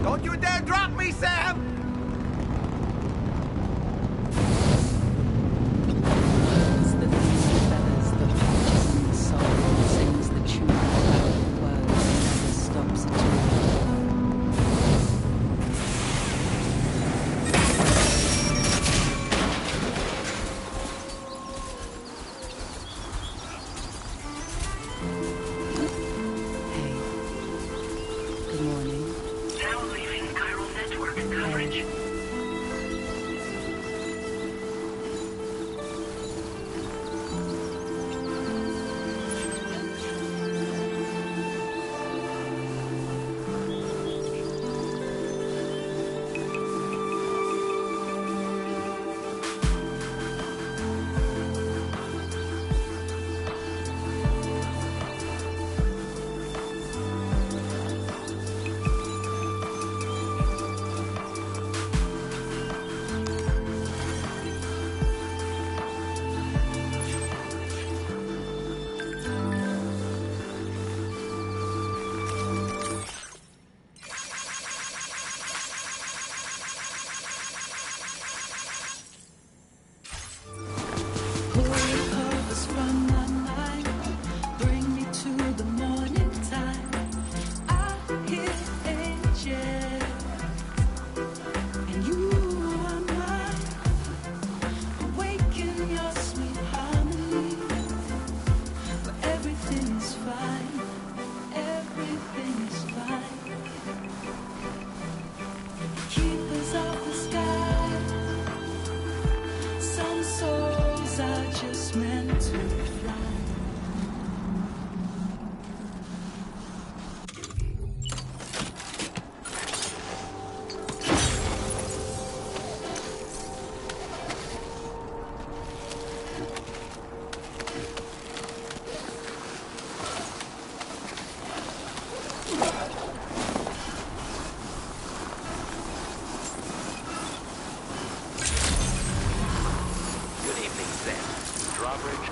Don't you dare drop me, Sam! It's the feathers, the patches and the soul sings the tune about the words and never stops at all. Hey. Good morning. Now leaving chiral network coverage.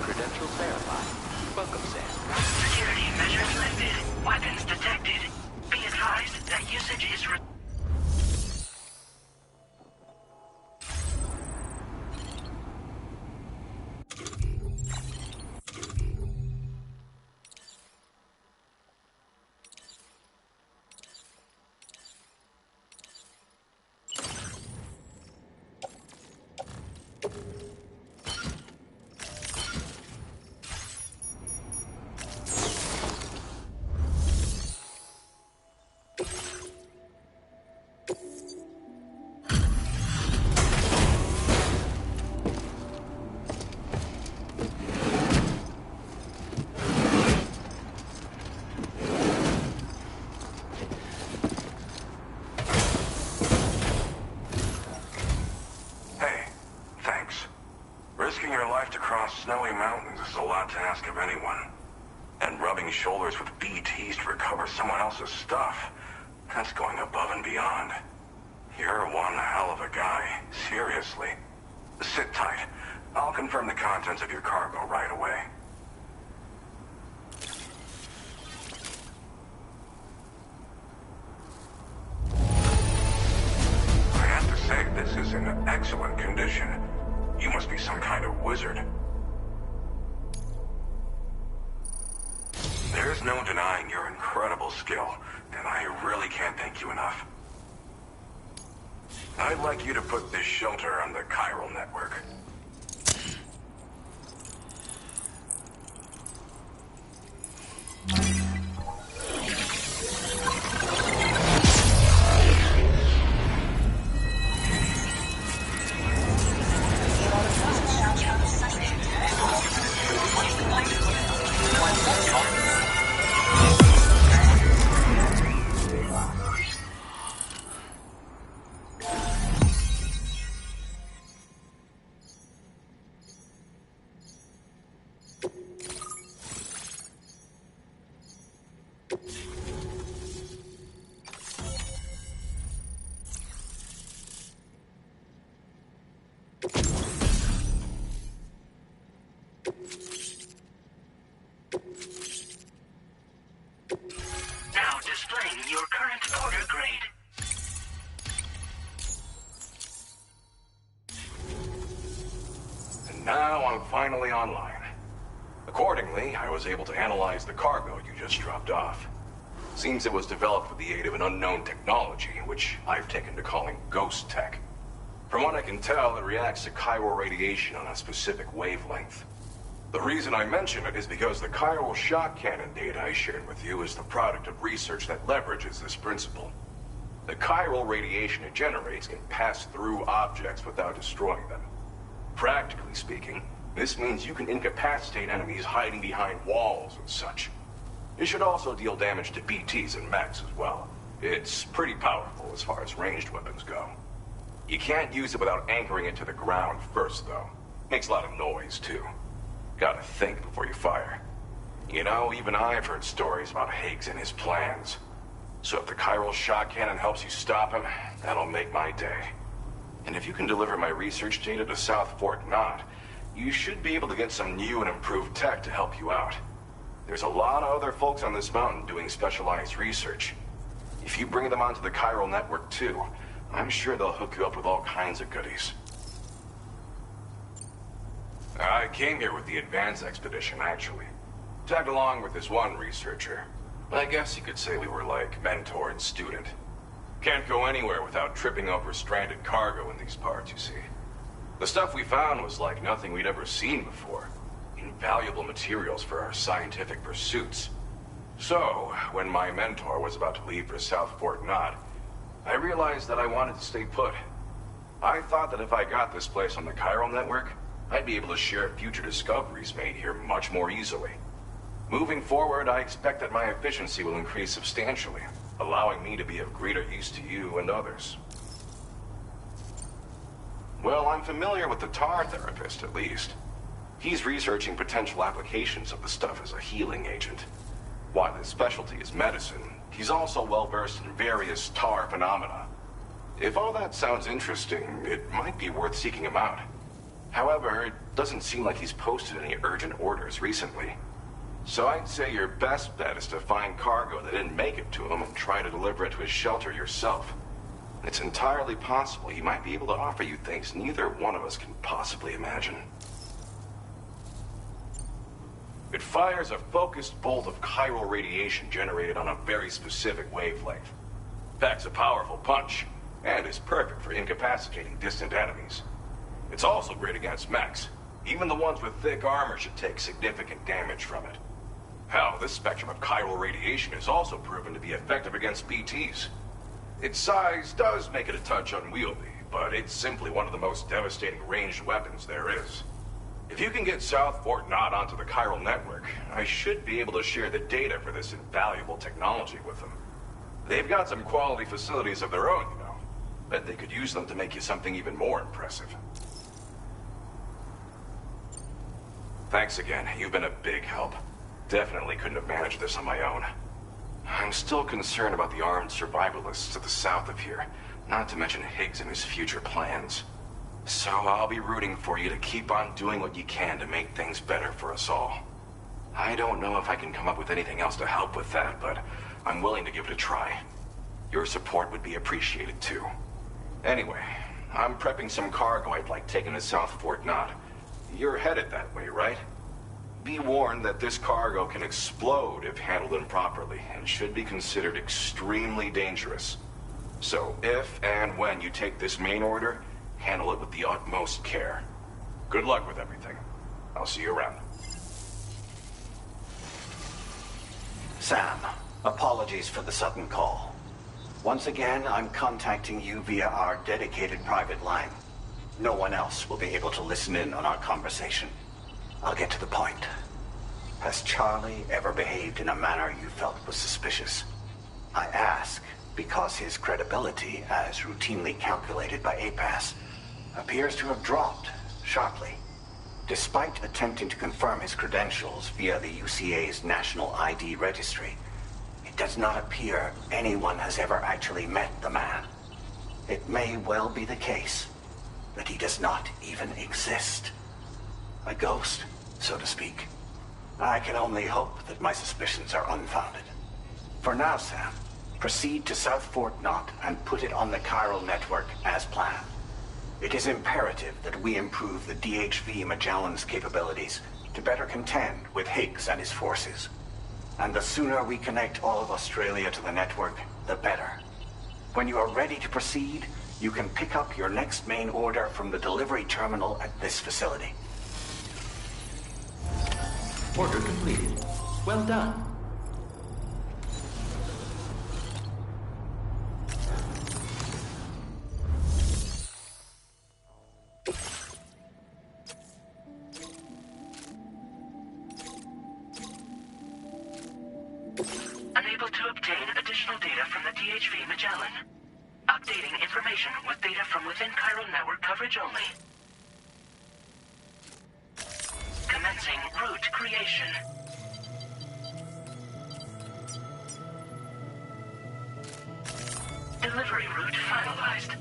Credentials verified. Welcome, Sam. Security measures lifted. Weapons detected. Be advised that usage is Risking your life to cross snowy mountains is a lot to ask of anyone. And rubbing shoulders with BTs to recover someone else's stuff, that's going above and beyond. You're one hell of a guy, seriously. Sit tight. I'll confirm the contents of your cargo right away. I have to say, this is in excellent condition. You must be some kind of wizard. There's no denying your incredible skill, and I really can't thank you enough. I'd like you to put this shelter on the chiral network. Now displaying your current order grade. And now I'm finally online. Accordingly, I was able to analyze the cargo you just dropped off. Seems it was developed with the aid of an unknown technology, which I've taken to calling ghost tech. From what I can tell, it reacts to chiral radiation on a specific wavelength. The reason I mention it is because the chiral shock cannon data I shared with you is the product of research that leverages this principle. The chiral radiation it generates can pass through objects without destroying them. Practically speaking, this means you can incapacitate enemies hiding behind walls and such. It should also deal damage to BTs and mechs as well. It's pretty powerful as far as ranged weapons go. You can't use it without anchoring it to the ground first, though. Makes a lot of noise, too. Gotta think before you fire. You know, even I've heard stories about Higgs and his plans. So if the chiral shock cannon helps you stop him, that'll make my day. And if you can deliver my research data to South Fort Knot, you should be able to get some new and improved tech to help you out. There's a lot of other folks on this mountain doing specialized research. If you bring them onto the chiral network too, I'm sure they'll hook you up with all kinds of goodies. I came here with the advance expedition, actually. Tagged along with this one researcher. I guess you could say we were like mentor and student. Can't go anywhere without tripping over stranded cargo in these parts, you see. The stuff we found was like nothing we'd ever seen before. Invaluable materials for our scientific pursuits. So, when my mentor was about to leave for South Fort Knot, I realized that I wanted to stay put. I thought that if I got this place on the chiral network, I'd be able to share future discoveries made here much more easily. Moving forward, I expect that my efficiency will increase substantially, allowing me to be of greater use to you and others. Well, I'm familiar with the tar therapist, at least. He's researching potential applications of the stuff as a healing agent. While his specialty is medicine, he's also well-versed in various tar phenomena. If all that sounds interesting, it might be worth seeking him out. However, it doesn't seem like he's posted any urgent orders recently. So I'd say your best bet is to find cargo that didn't make it to him and try to deliver it to his shelter yourself. It's entirely possible he might be able to offer you things neither one of us can possibly imagine. It fires a focused bolt of chiral radiation generated on a very specific wavelength. Packs a powerful punch, and is perfect for incapacitating distant enemies. It's also great against mechs. Even the ones with thick armor should take significant damage from it. Hell, this spectrum of chiral radiation is also proven to be effective against BTs. Its size does make it a touch unwieldy, but it's simply one of the most devastating ranged weapons there is. If you can get South Fort Knot onto the chiral network, I should be able to share the data for this invaluable technology with them. They've got some quality facilities of their own, you know. Bet they could use them to make you something even more impressive. Thanks again. You've been a big help. Definitely couldn't have managed this on my own. I'm still concerned about the armed survivalists to the south of here, not to mention Higgs and his future plans. So I'll be rooting for you to keep on doing what you can to make things better for us all. I don't know if I can come up with anything else to help with that, but I'm willing to give it a try. Your support would be appreciated too. Anyway, I'm prepping some cargo I'd like taken to South Fort Knot. You're headed that way, right? Be warned that this cargo can explode if handled improperly, and should be considered extremely dangerous. So if and when you take this main order, handle it with the utmost care. Good luck with everything. I'll see you around. Sam, apologies for the sudden call. Once again, I'm contacting you via our dedicated private line. No one else will be able to listen in on our conversation. I'll get to the point. Has Charlie ever behaved in a manner you felt was suspicious? I ask because his credibility, as routinely calculated by APAS, appears to have dropped sharply. Despite attempting to confirm his credentials via the UCA's National ID Registry, it does not appear anyone has ever actually met the man. It may well be the case that he does not even exist. A ghost, so to speak. I can only hope that my suspicions are unfounded. For now, Sam, proceed to South Fort Knot and put it on the chiral network as planned. It is imperative that we improve the DHV Magellan's capabilities to better contend with Higgs and his forces. And the sooner we connect all of Australia to the network, the better. When you are ready to proceed, you can pick up your next main order from the delivery terminal at this facility. Order completed. Well done. Unable to obtain additional data from the DHV Magellan. Updating information with data from within chiral network coverage only. Commencing route creation. Delivery route finalized.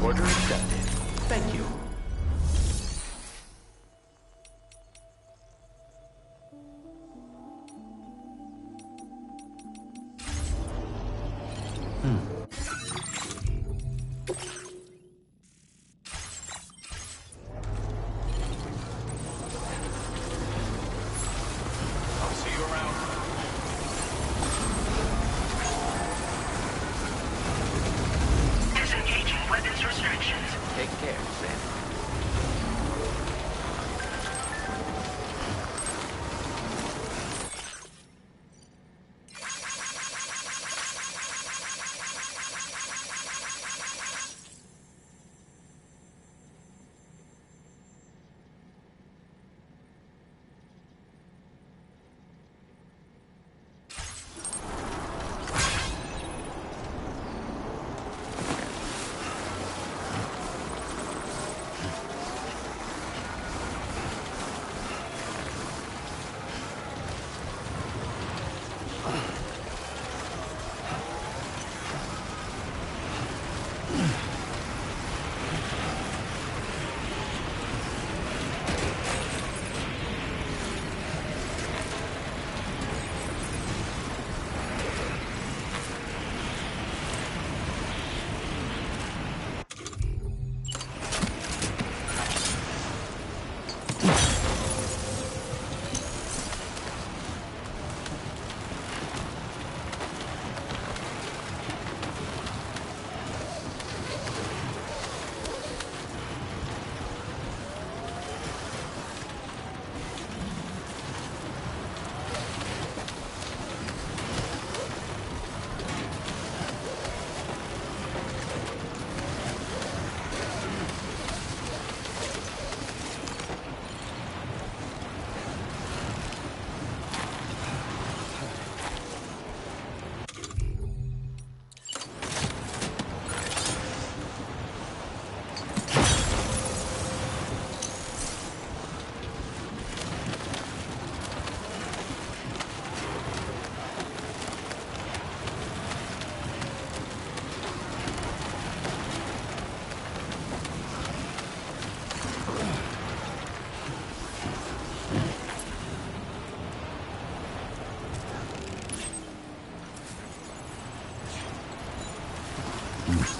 Order accepted. Thank you. I'll see you around. Disengaging weapons restrictions. Take care, Sam.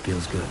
Feels good.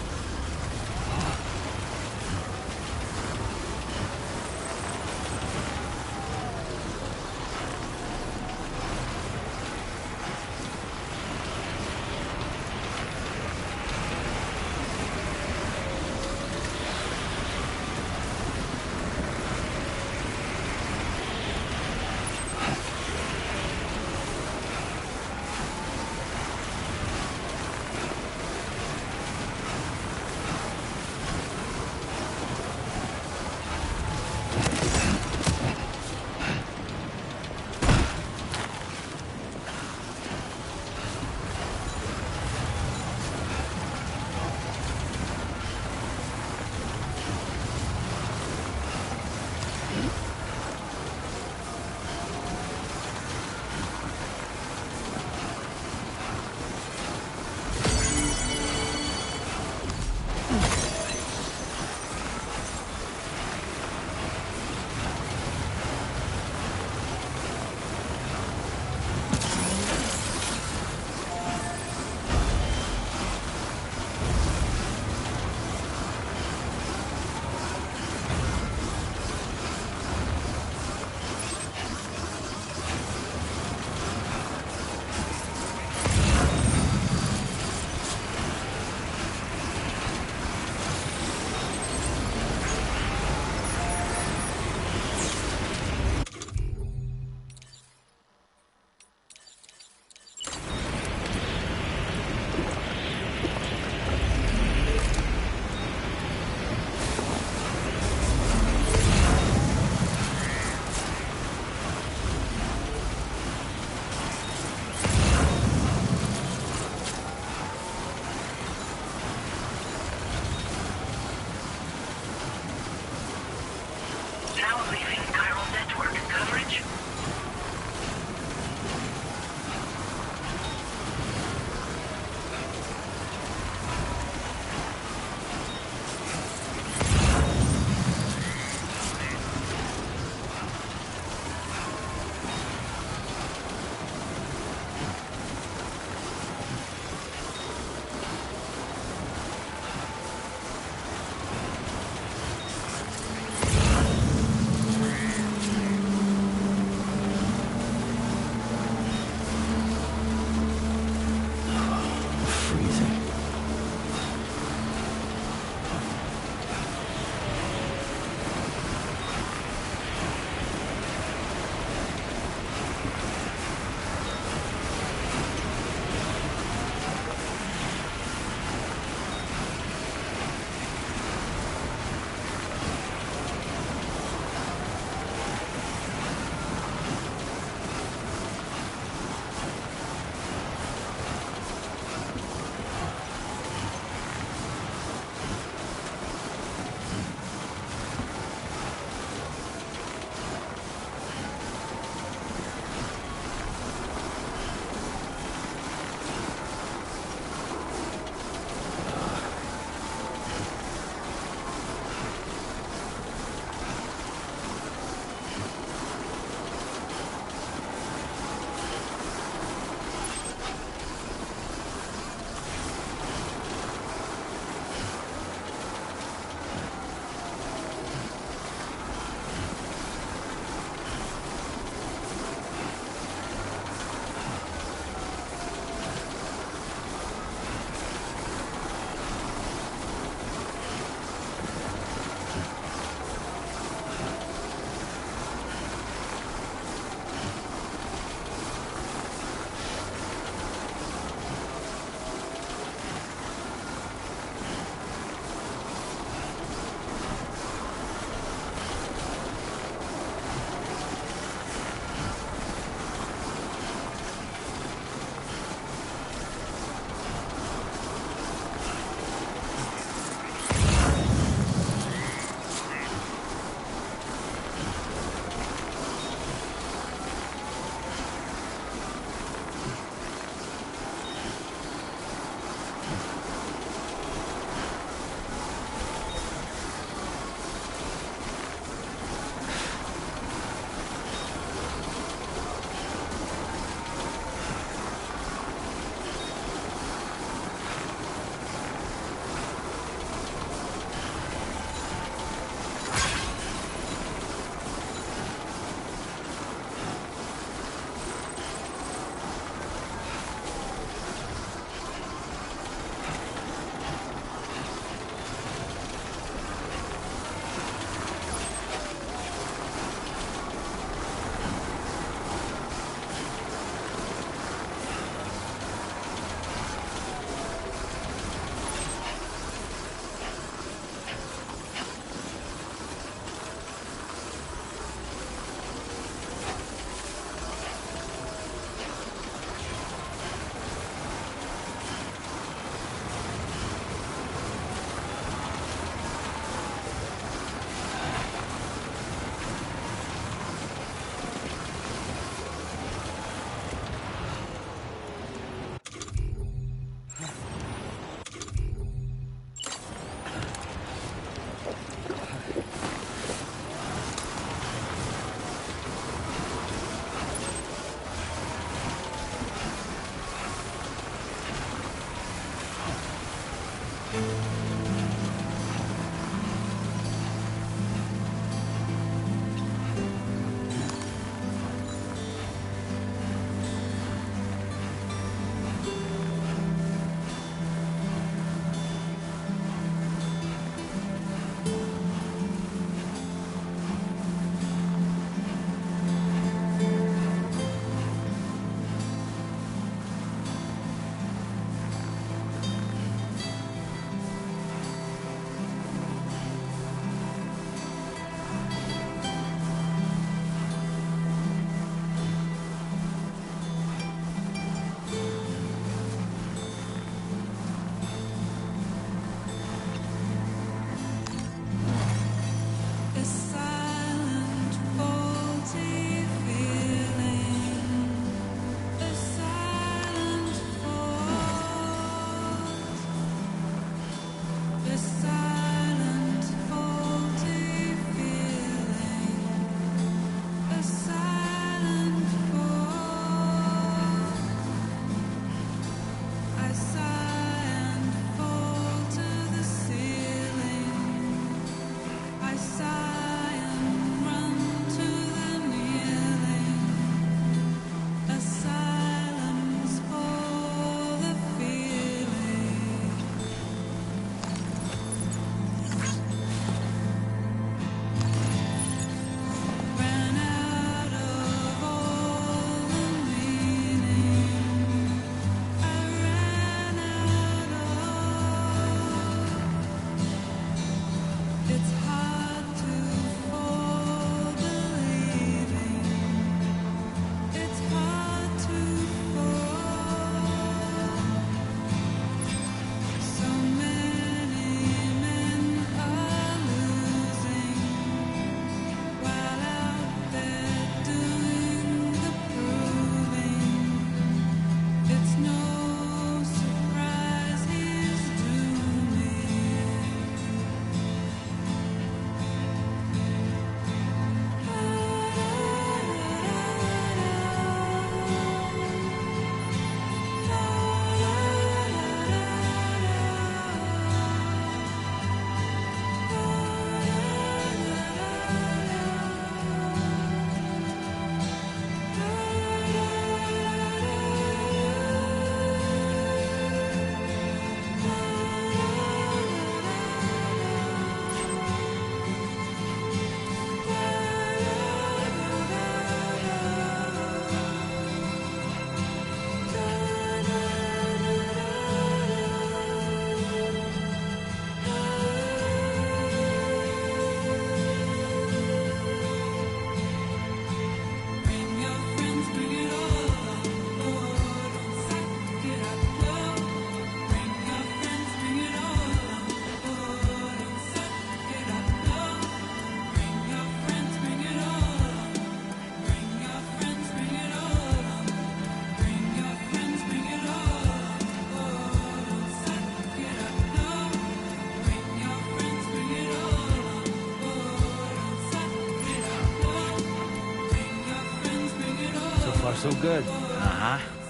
far, so good. Uh-huh.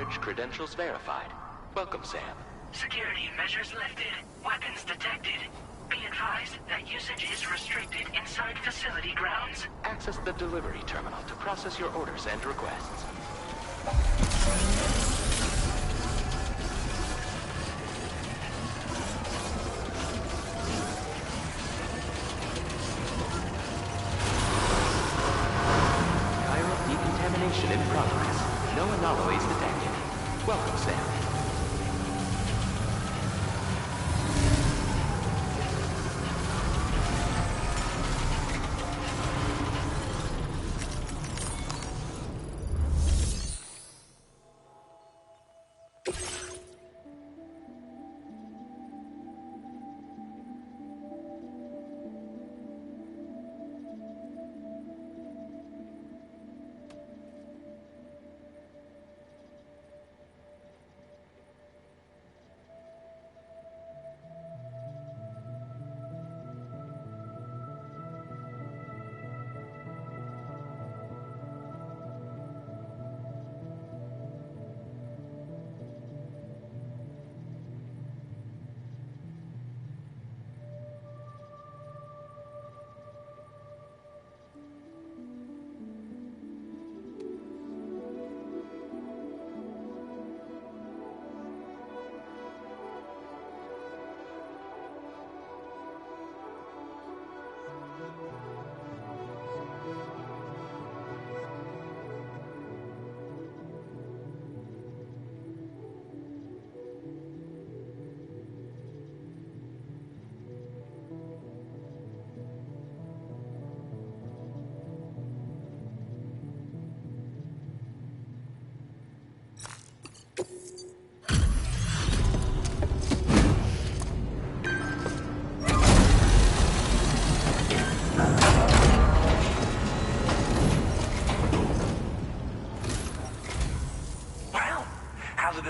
storage credentials verified. Welcome, Sam. Security measures lifted. Weapons detected. Be advised that usage is restricted inside facility grounds. Access the delivery terminal to process your orders and requests. Chiral decontamination in progress. No anomalies detected. Welcome, Sam.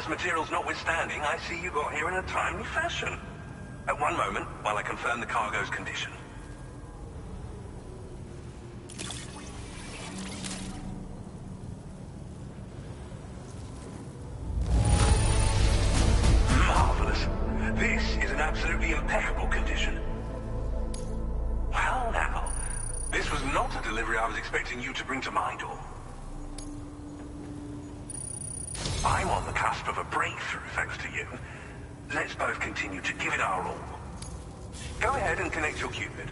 Materials notwithstanding, I see you got here in a timely fashion. At one moment, while I confirm the cargo's condition. Marvelous. This is in absolutely impeccable condition. Well now, this was not a delivery I was expecting you to bring to my door. I'm on the cusp of a breakthrough, thanks to you. Let's both continue to give it our all. Go ahead and connect your Cupid.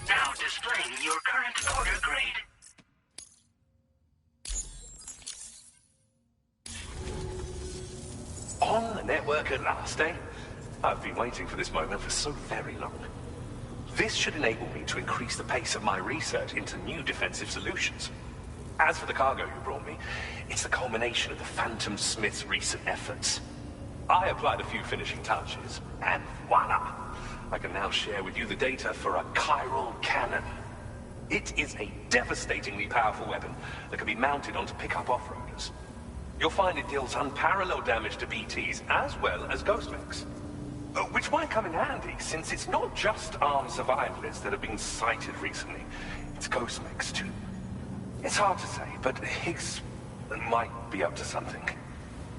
Now displaying your current order grade. On the network at last, eh? I've been waiting for this moment for so very long. This should enable me to increase the pace of my research into new defensive solutions. As for the cargo you brought me, it's the culmination of the Phantom Smith's recent efforts. I applied a few finishing touches, and voila! I can now share with you the data for a chiral cannon. It is a devastatingly powerful weapon that can be mounted onto pickup off-roaders. You'll find it deals unparalleled damage to BTs as well as ghost mechs. Which might come in handy, since it's not just armed survivalists that have been sighted recently. It's ghost mechs too. It's hard to say, but Higgs might be up to something.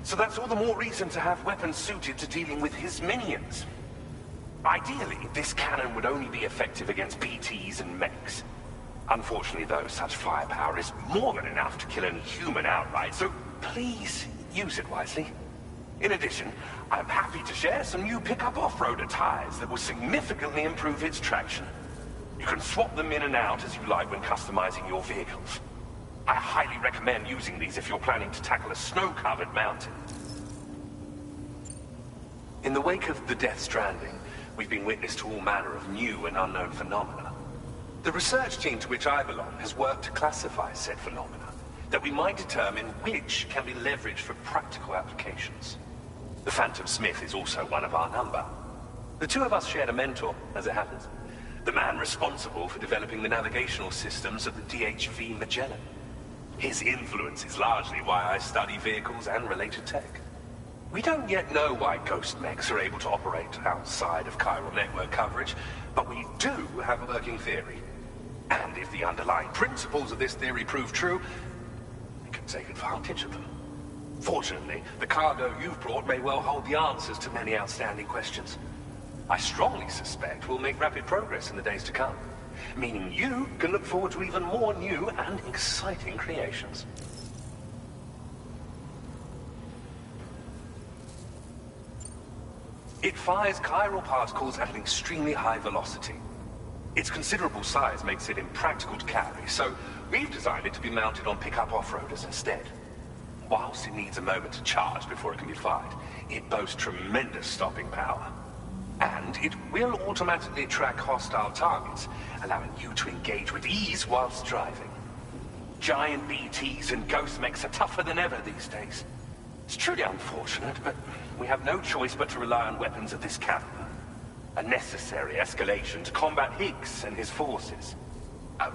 So that's all the more reason to have weapons suited to dealing with his minions. Ideally, this cannon would only be effective against BTs and mechs. Unfortunately, though, such firepower is more than enough to kill any human outright, so please use it wisely. In addition, I'm happy to share some new pickup off-roader tires that will significantly improve its traction. You can swap them in and out as you like when customizing your vehicles. I highly recommend using these if you're planning to tackle a snow-covered mountain. In the wake of the Death Stranding, we've been witness to all manner of new and unknown phenomena. The research team to which I belong has worked to classify said phenomena, that we might determine which can be leveraged for practical applications. The Phantom Smith is also one of our number. The two of us shared a mentor, as it happens. The man responsible for developing the navigational systems of the DHV Magellan. His influence is largely why I study vehicles and related tech. We don't yet know why ghost mechs are able to operate outside of chiral network coverage, but we do have a working theory. And if the underlying principles of this theory prove true, we can take advantage of them. Fortunately, the cargo you've brought may well hold the answers to many outstanding questions. I strongly suspect we'll make rapid progress in the days to come, meaning you can look forward to even more new and exciting creations. It fires chiral particles at an extremely high velocity. Its considerable size makes it impractical to carry, so we've designed it to be mounted on pickup off-roaders instead. Whilst it needs a moment to charge before it can be fired, it boasts tremendous stopping power. And it will automatically track hostile targets, allowing you to engage with ease whilst driving. Giant BTs and ghost mechs are tougher than ever these days. It's truly unfortunate, but we have no choice but to rely on weapons of this caliber. A necessary escalation to combat Higgs and his forces.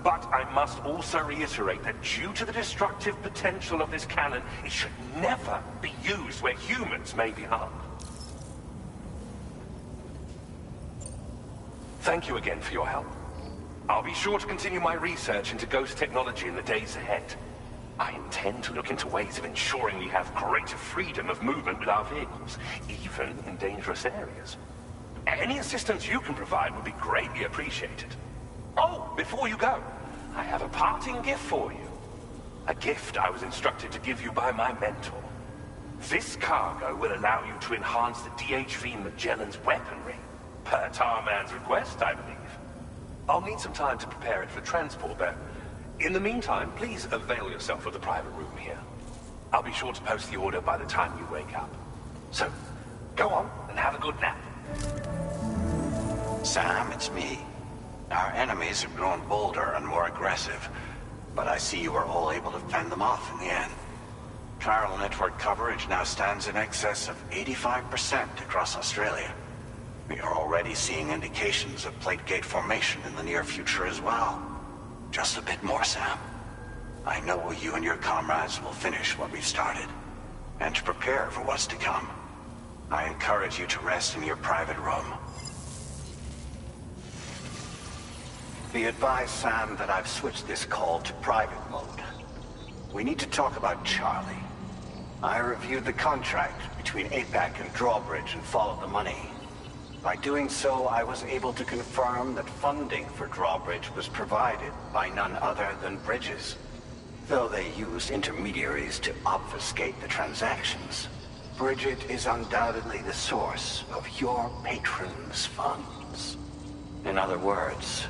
But I must also reiterate that due to the destructive potential of this cannon, it should never be used where humans may be harmed. Thank you again for your help. I'll be sure to continue my research into ghost technology in the days ahead. I intend to look into ways of ensuring we have greater freedom of movement with our vehicles, even in dangerous areas. Any assistance you can provide would be greatly appreciated. Oh, before you go, I have a parting gift for you. A gift I was instructed to give you by my mentor. This cargo will allow you to enhance the DHV Magellan's weaponry. Per Tarman's request, I believe. I'll need some time to prepare it for transport, but in the meantime, please avail yourself of the private room here. I'll be sure to post the order by the time you wake up. So, go on and have a good nap. Sam, it's me. Our enemies have grown bolder and more aggressive, but I see you were all able to fend them off in the end. Chiral network coverage now stands in excess of 85% across Australia. We are already seeing indications of plate gate formation in the near future as well. Just a bit more, Sam. I know you and your comrades will finish what we've started. And to prepare for what's to come, I encourage you to rest in your private room. Be advised, Sam, that I've switched this call to private mode. We need to talk about Charlie. I reviewed the contract between APAC and Drawbridge and followed the money. By doing so, I was able to confirm that funding for Drawbridge was provided by none other than Bridges. Though they used intermediaries to obfuscate the transactions, Bridget is undoubtedly the source of your patron's funds. In other words,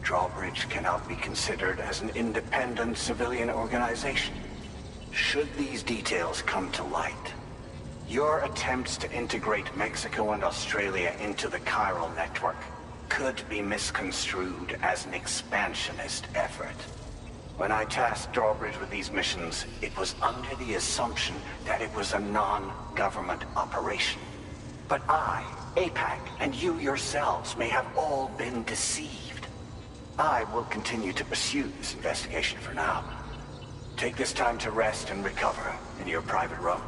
Drawbridge cannot be considered as an independent civilian organization. Should these details come to light, your attempts to integrate Mexico and Australia into the chiral network could be misconstrued as an expansionist effort. When I tasked Drawbridge with these missions, it was under the assumption that it was a non-government operation. But I, APAC, and you yourselves may have all been deceived. I will continue to pursue this investigation for now. Take this time to rest and recover in your private room.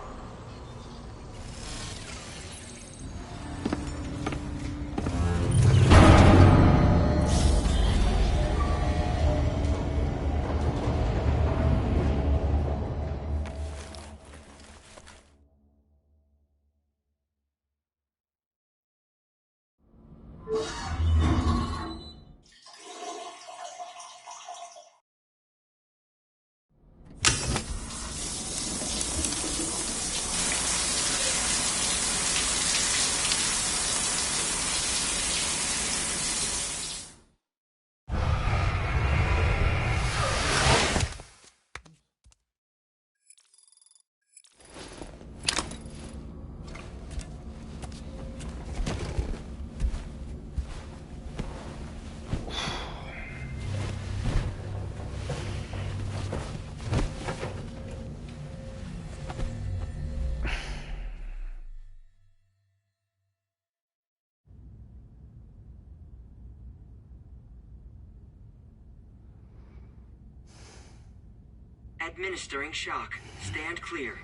Administering shock. Stand clear.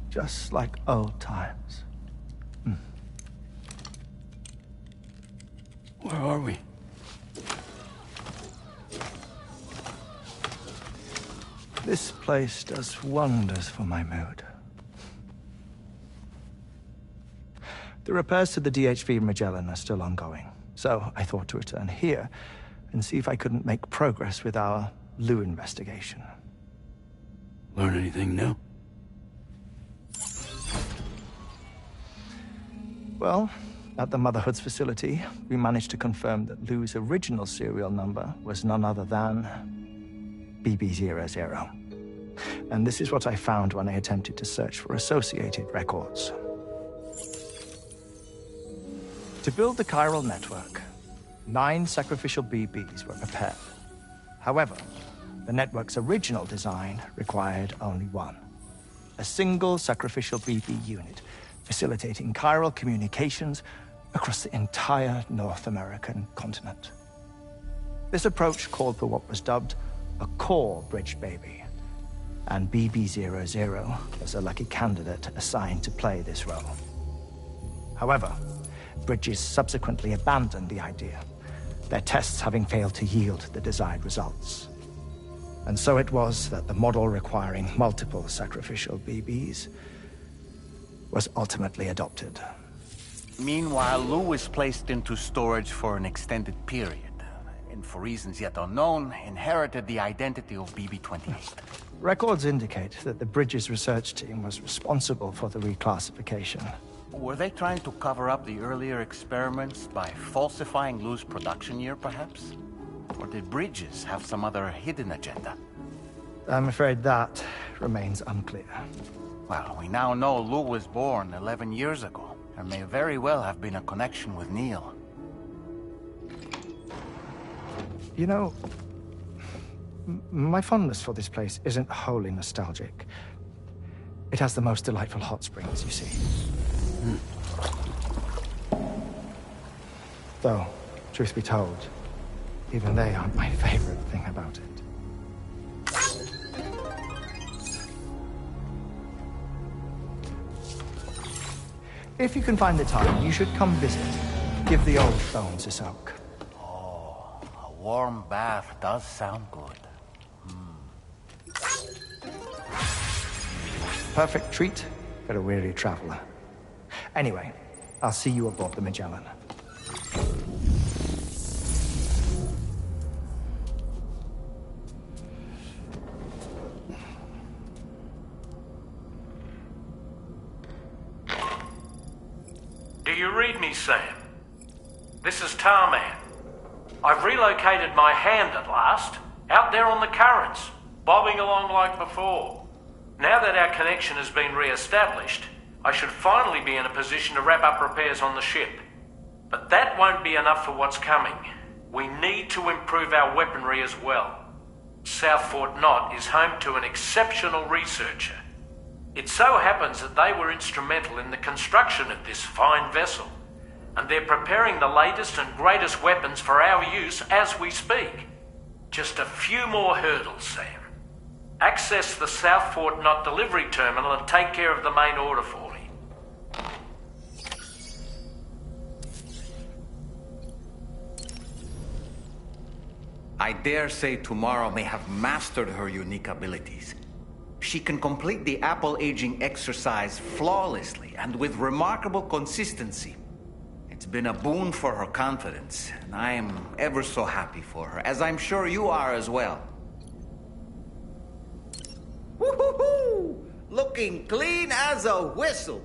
Just like old times. Where are we? This place does wonders for my mood. The repairs to the DHV Magellan are still ongoing, so I thought to return here and see if I couldn't make progress with our Lou investigation. Learn anything new? Well, at the Motherhood's facility, we managed to confirm that Lou's original serial number was none other than BB00. And this is what I found when I attempted to search for associated records. To build the chiral network, 9 sacrificial BBs were prepared. However, the network's original design required only 1. A single sacrificial BB unit, facilitating chiral communications across the entire North American continent. This approach called for what was dubbed a core bridge baby, and BB00 was a lucky candidate assigned to play this role. However, Bridges subsequently abandoned the idea, their tests having failed to yield the desired results. And so it was that the model requiring multiple sacrificial BBs was ultimately adopted. Meanwhile, Lou was placed into storage for an extended period, and for reasons yet unknown, inherited the identity of BB-28. Records indicate that the Bridges research team was responsible for the reclassification. Were they trying to cover up the earlier experiments by falsifying Lou's production year, perhaps? Or did Bridges have some other hidden agenda? I'm afraid that remains unclear. Well, we now know Lou was born 11 years ago. There may very well have been a connection with Neil. You know, my fondness for this place isn't wholly nostalgic. It has the most delightful hot springs, you see. Though, truth be told, even they aren't my favorite thing about it. If you can find the time, you should come visit. Give the old bones a soak. Oh, a warm bath does sound good. Perfect treat for a weary traveler. Anyway, I'll see you aboard the Magellan. Do you read me, Sam? This is Tarman. I've relocated my hand at last, out there on the currents, bobbing along like before. Now that our connection has been re-established, I should finally be in a position to wrap up repairs on the ship. But that won't be enough for what's coming. We need to improve our weaponry as well. South Fort Knott is home to an exceptional researcher. It so happens that they were instrumental in the construction of this fine vessel, and they're preparing the latest and greatest weapons for our use as we speak. Just a few more hurdles, Sam. Access the South Fort Knott delivery terminal and take care of the main order for me. I dare say Tomorrow may have mastered her unique abilities. She can complete the apple aging exercise flawlessly and with remarkable consistency. It's been a boon for her confidence, and I am ever so happy for her, as I'm sure you are as well. Woo-hoo-hoo! Looking clean as a whistle.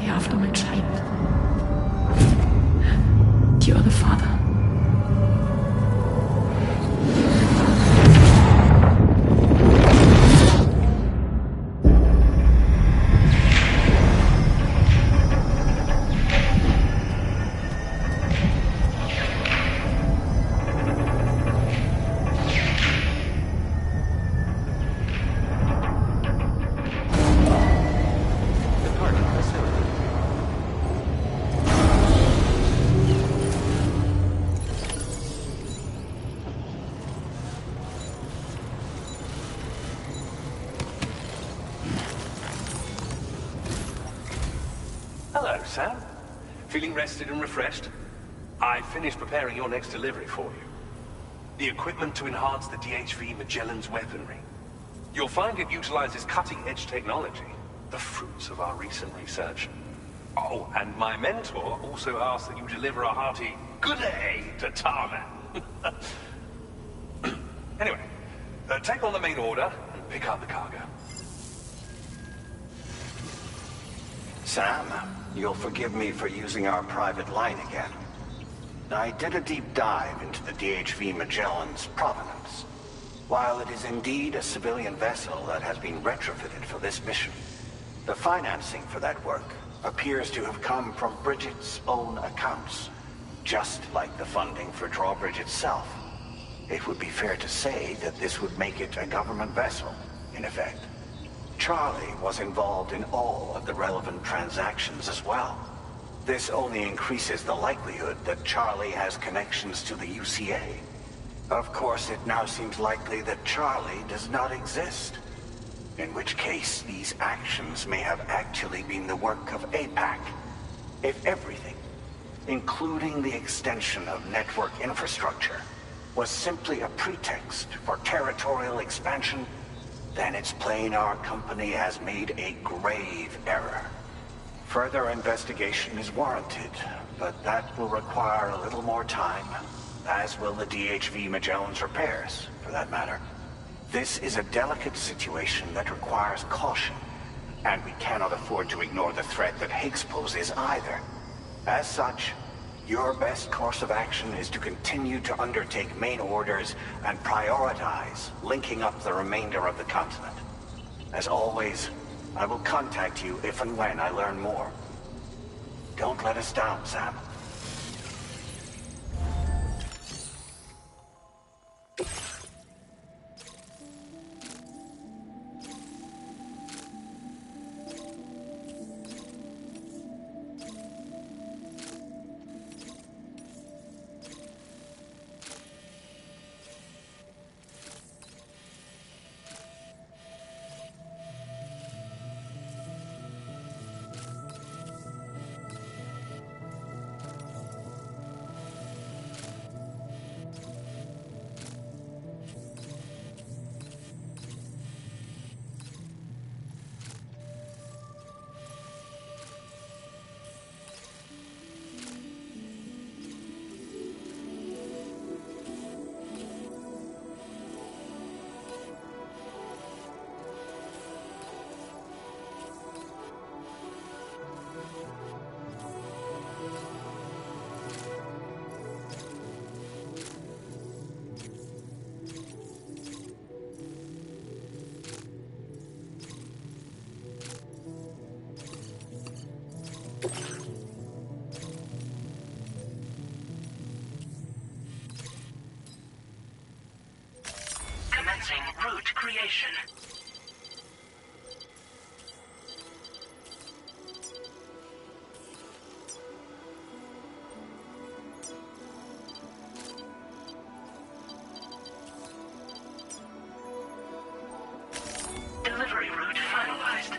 after my child. You are the father. Hello, Sam. Feeling rested and refreshed? I finished preparing your next delivery for you. The equipment to enhance the DHV Magellan's weaponry. You'll find it utilizes cutting-edge technology, the fruits of our recent research. Oh, and my mentor also asked that you deliver a hearty good day to Tarman. Anyway, take on the main order and pick up the cargo. Sam, you'll forgive me for using our private line again. I did a deep dive into the DHV Magellan's provenance. While it is indeed a civilian vessel that has been retrofitted for this mission, the financing for that work appears to have come from Bridget's own accounts, just like the funding for Drawbridge itself. It would be fair to say that this would make it a government vessel, in effect. Charlie was involved in all of the relevant transactions as well. This only increases the likelihood that Charlie has connections to the UCA. Of course, it now seems likely that Charlie does not exist. In which case, these actions may have actually been the work of APAC. If everything, including the extension of network infrastructure, was simply a pretext for territorial expansion, then it's plain our company has made a grave error. Further investigation is warranted, but that will require a little more time, as will the DHV Magellan's repairs, for that matter. This is a delicate situation that requires caution, and we cannot afford to ignore the threat that Higgs poses either. As such, your best course of action is to continue to undertake main orders and prioritize linking up the remainder of the continent. As always, I will contact you if and when I learn more. Don't let us down, Sam. Commencing route creation. Delivery route finalized.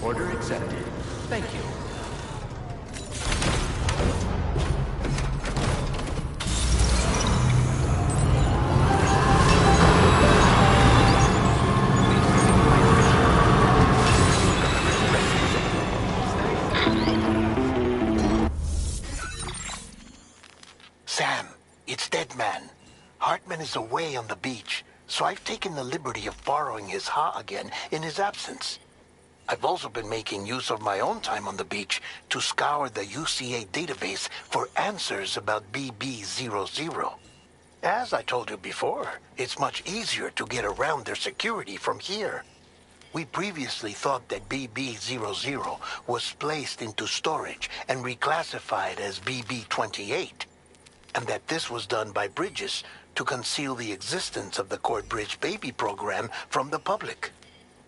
Order accepted. Thank you. Sam, it's Deadman. Hartman is away on the beach, so I've taken the liberty of borrowing his Ha again in his absence. I've also been making use of my own time on the beach to scour the UCA database for answers about BB-00. As I told you before, it's much easier to get around their security from here. We previously thought that BB-00 was placed into storage and reclassified as BB-28, and that this was done by Bridges to conceal the existence of the Cord Bridge Baby program from the public.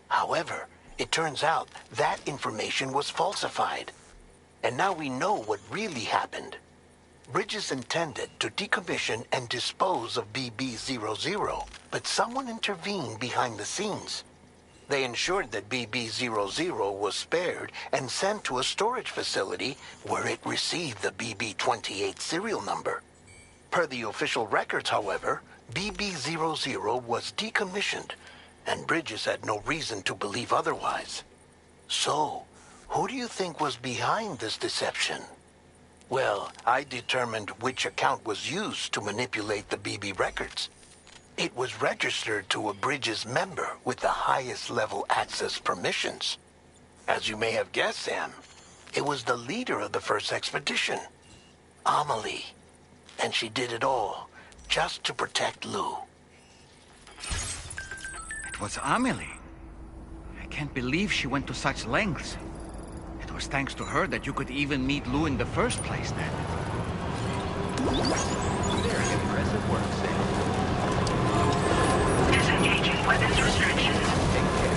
However, it turns out that information was falsified. And now we know what really happened. Bridges intended to decommission and dispose of BB-00, but someone intervened behind the scenes. They ensured that BB-00 was spared and sent to a storage facility where it received the BB-28 serial number. Per the official records, however, BB-00 was decommissioned, and Bridges had no reason to believe otherwise. So, who do you think was behind this deception? Well, I determined which account was used to manipulate the BB records. It was registered to a Bridges member with the highest level access permissions. As you may have guessed, Sam, it was the leader of the first expedition, Amelie. And she did it all just to protect Lou. It was Amelie. I can't believe she went to such lengths. It was thanks to her that you could even meet Lou in the first place, then. Very impressive work, Sam. Disengaging weapons restrictions. Take care.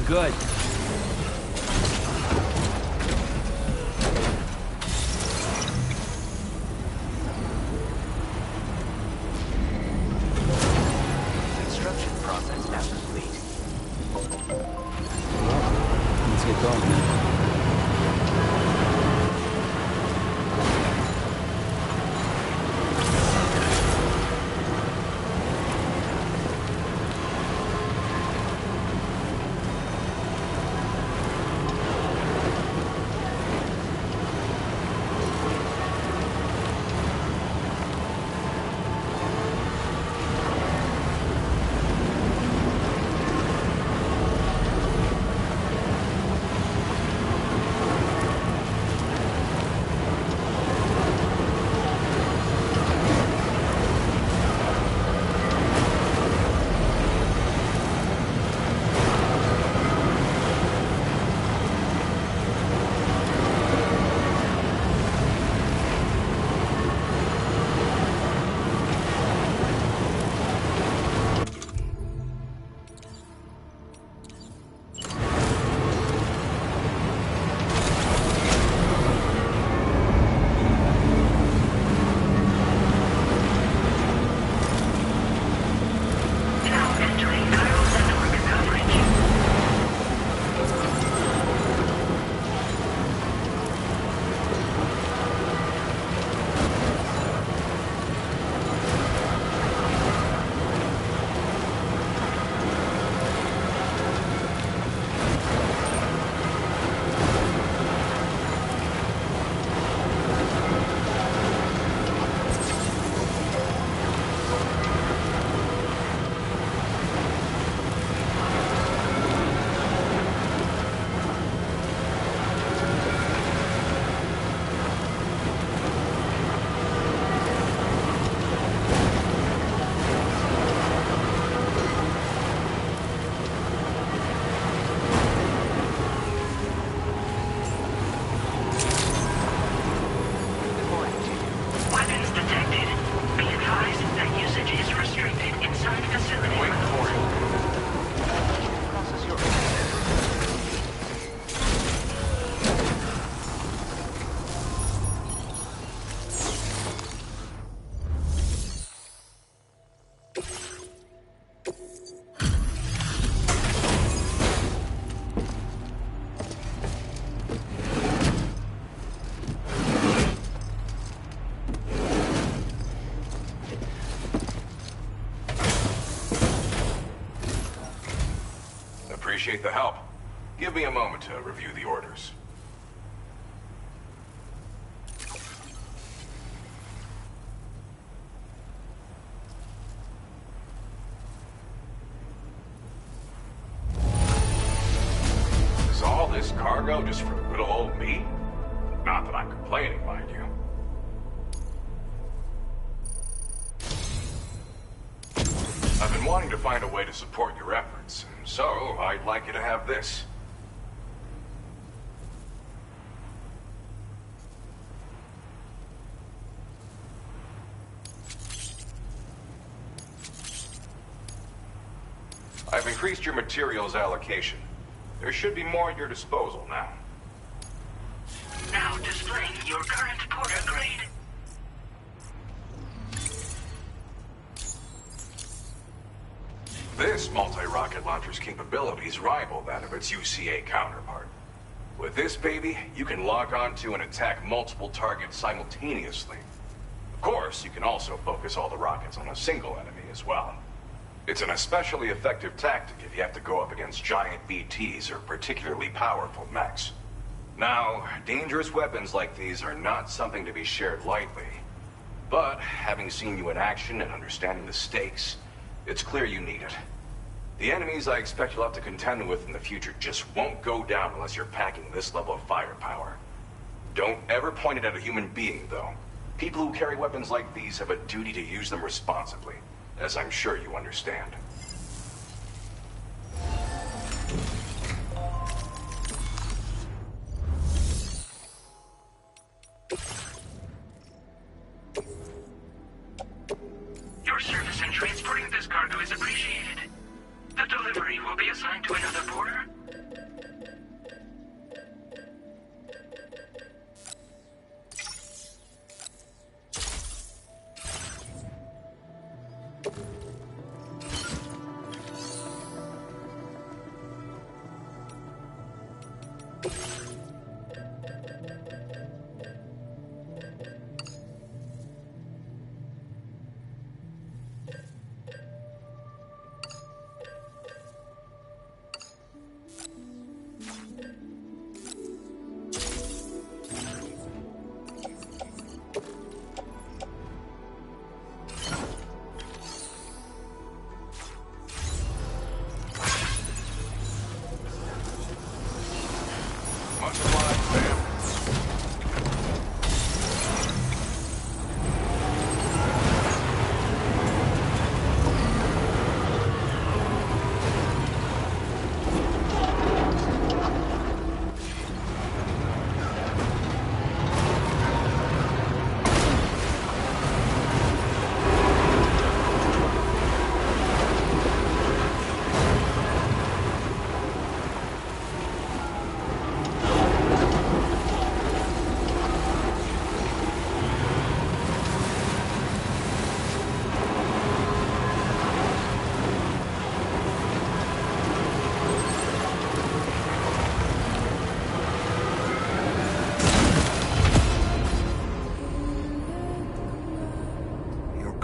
good. Construction process now complete. Let's get going, man. Appreciate the help. Give me a moment to review the orders. Is all this cargo just for little old me? Not that I'm complaining, mind you. I've been wanting to find a way to support your efforts, so I'd like you to have this. I've increased your materials allocation. There should be more at your disposal now. Now displaying your current Porter grade. This multi-rocket launcher's capabilities rival that of its UCA counterpart. With this baby, you can log on to and attack multiple targets simultaneously. Of course, you can also focus all the rockets on a single enemy as well. It's an especially effective tactic if you have to go up against giant BTs or particularly powerful mechs. Now, dangerous weapons like these are not something to be shared lightly. But, having seen you in action and understanding the stakes, it's clear you need it. The enemies I expect you'll have to contend with in the future just won't go down unless you're packing this level of firepower. Don't ever point it at a human being, though. People who carry weapons like these have a duty to use them responsibly, as I'm sure you understand. Your service in transporting this cargo is appreciated. The delivery will be assigned to another porter.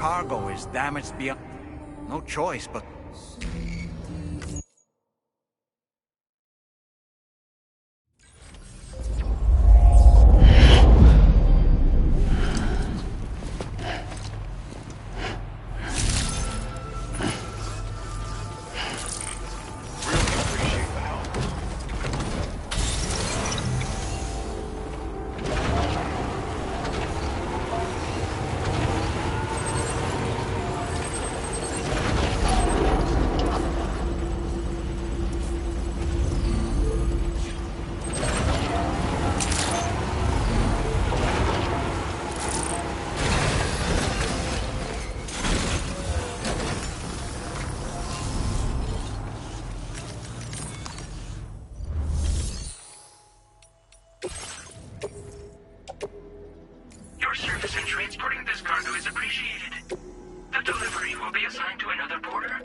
Cargo is damaged beyond... No choice, but... Your service in transporting this cargo is appreciated. The delivery will be assigned to another porter.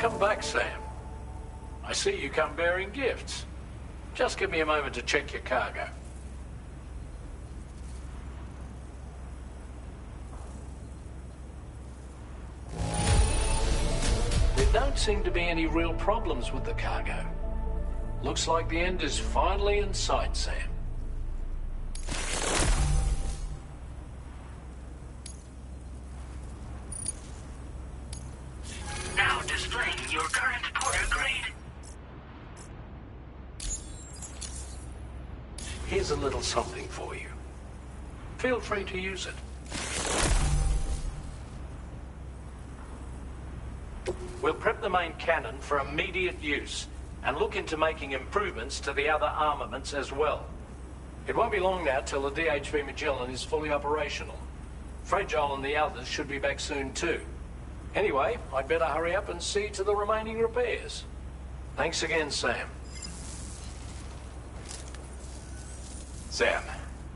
Welcome back, Sam. I see you come bearing gifts. Just give me a moment to check your cargo. There don't seem to be any real problems with the cargo. Looks like the end is finally in sight, Sam. Now displaying your current porter grade. Here's a little something for you. Feel free to use it. We'll prep the main cannon for immediate use and look into making improvements to the other armaments as well. It won't be long now till the DHV Magellan is fully operational. Fragile and the others should be back soon too. Anyway, I'd better hurry up and see to the remaining repairs. Thanks again, Sam. Sam,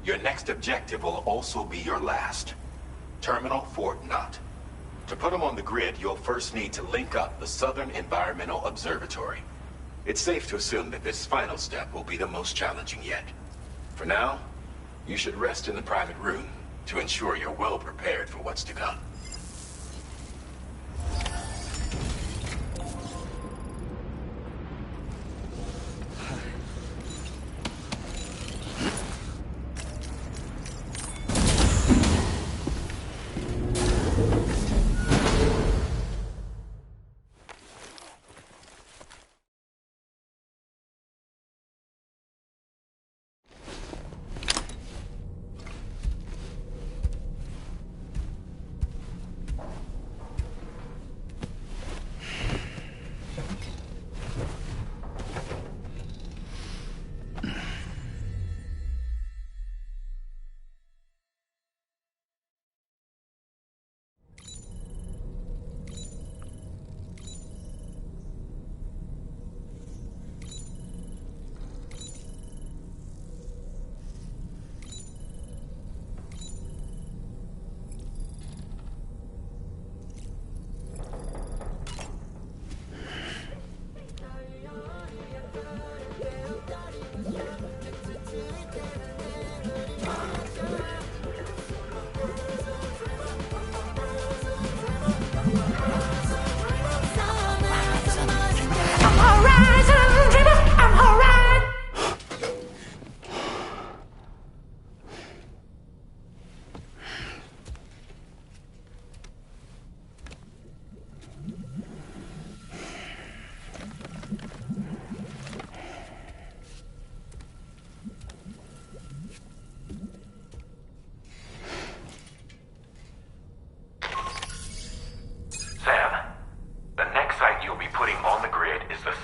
your next objective will also be your last. Terminal Fort Knott. To put them on the grid, you'll first need to link up the Southern Environmental Observatory. It's safe to assume that this final step will be the most challenging yet. For now, you should rest in the private room to ensure you're well prepared for what's to come.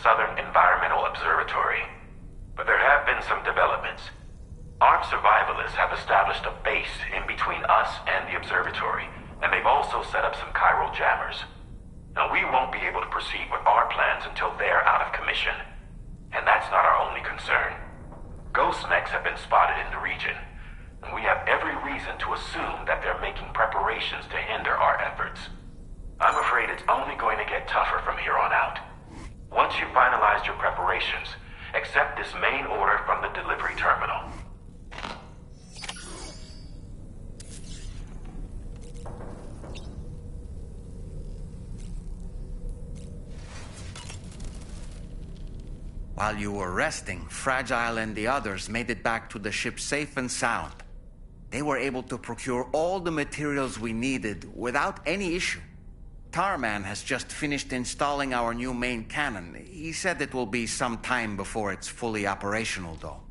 Southern Environmental Observatory. But there have been some developments. Armed survivalists have established a base in between us and the observatory, and they've also set up some chiral jammers. Now, we won't be able to proceed with our plans until they're out of commission. And that's not our only concern. Ghost mechs have been spotted in the region, and we have every reason to assume that they're making preparations to hinder our efforts. I'm afraid it's only going to get tougher from here on out. Once you've finalized your preparations, accept this main order from the delivery terminal. While you were resting, Fragile and the others made it back to the ship safe and sound. They were able to procure all the materials we needed without any issue. Tarman has just finished installing our new main cannon. He said it will be some time before it's fully operational, though.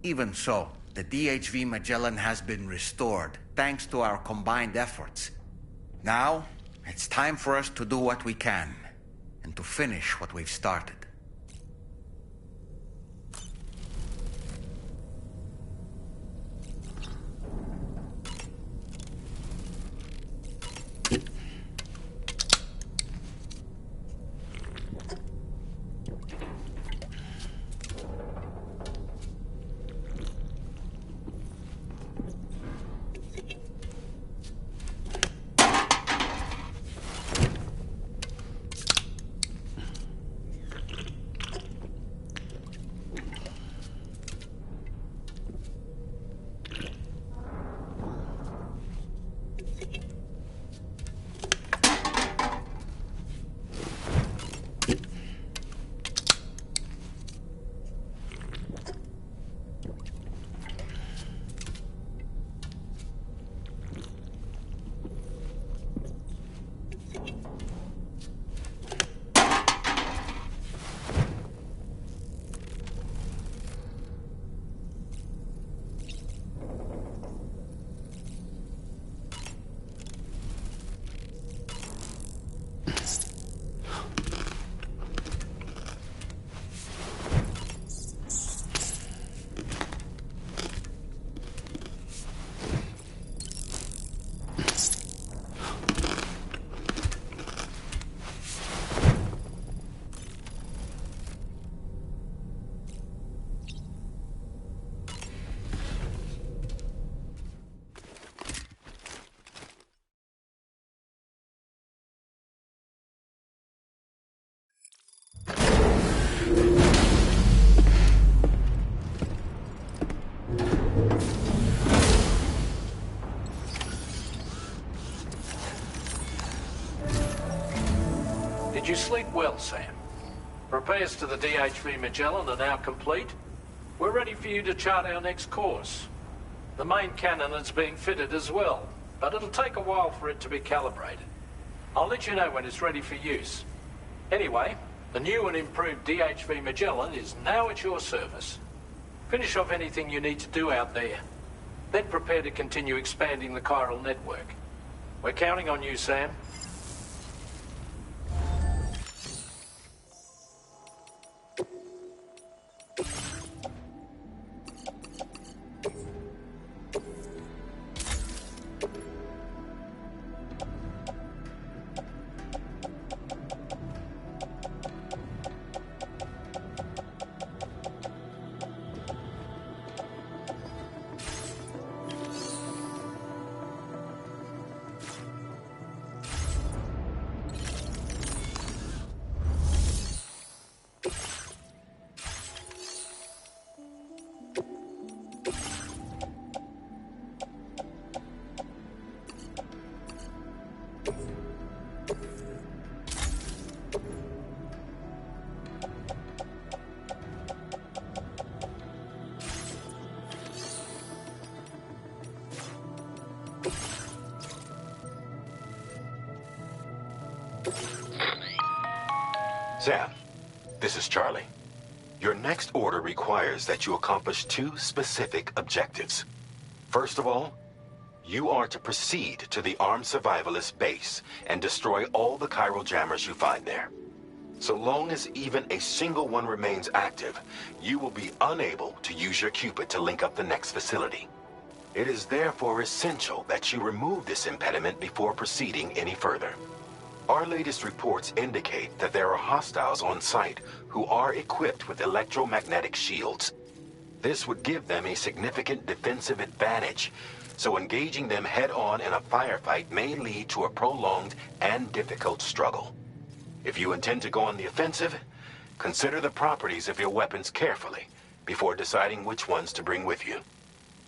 Even so, the DHV Magellan has been restored, thanks to our combined efforts. Now, it's time for us to do what we can, and to finish what we've started. Did you sleep well, Sam? Repairs to the DHV Magellan are now complete. We're ready for you to chart our next course. The main cannon is being fitted as well, but it'll take a while for it to be calibrated. I'll let you know when it's ready for use. Anyway, the new and improved DHV Magellan is now at your service. Finish off anything you need to do out there. Then prepare to continue expanding the chiral network. We're counting on you, Sam. Sam, this is Charlie. Your next order requires that you accomplish 2 specific objectives. First of all, you are to proceed to the armed survivalist base and destroy all the chiral jammers you find there. So long as even a single one remains active, you will be unable to use your Cupid to link up the next facility. It is therefore essential that you remove this impediment before proceeding any further. Our latest reports indicate that there are hostiles on site who are equipped with electromagnetic shields. This would give them a significant defensive advantage, so engaging them head-on in a firefight may lead to a prolonged and difficult struggle. If you intend to go on the offensive, consider the properties of your weapons carefully before deciding which ones to bring with you.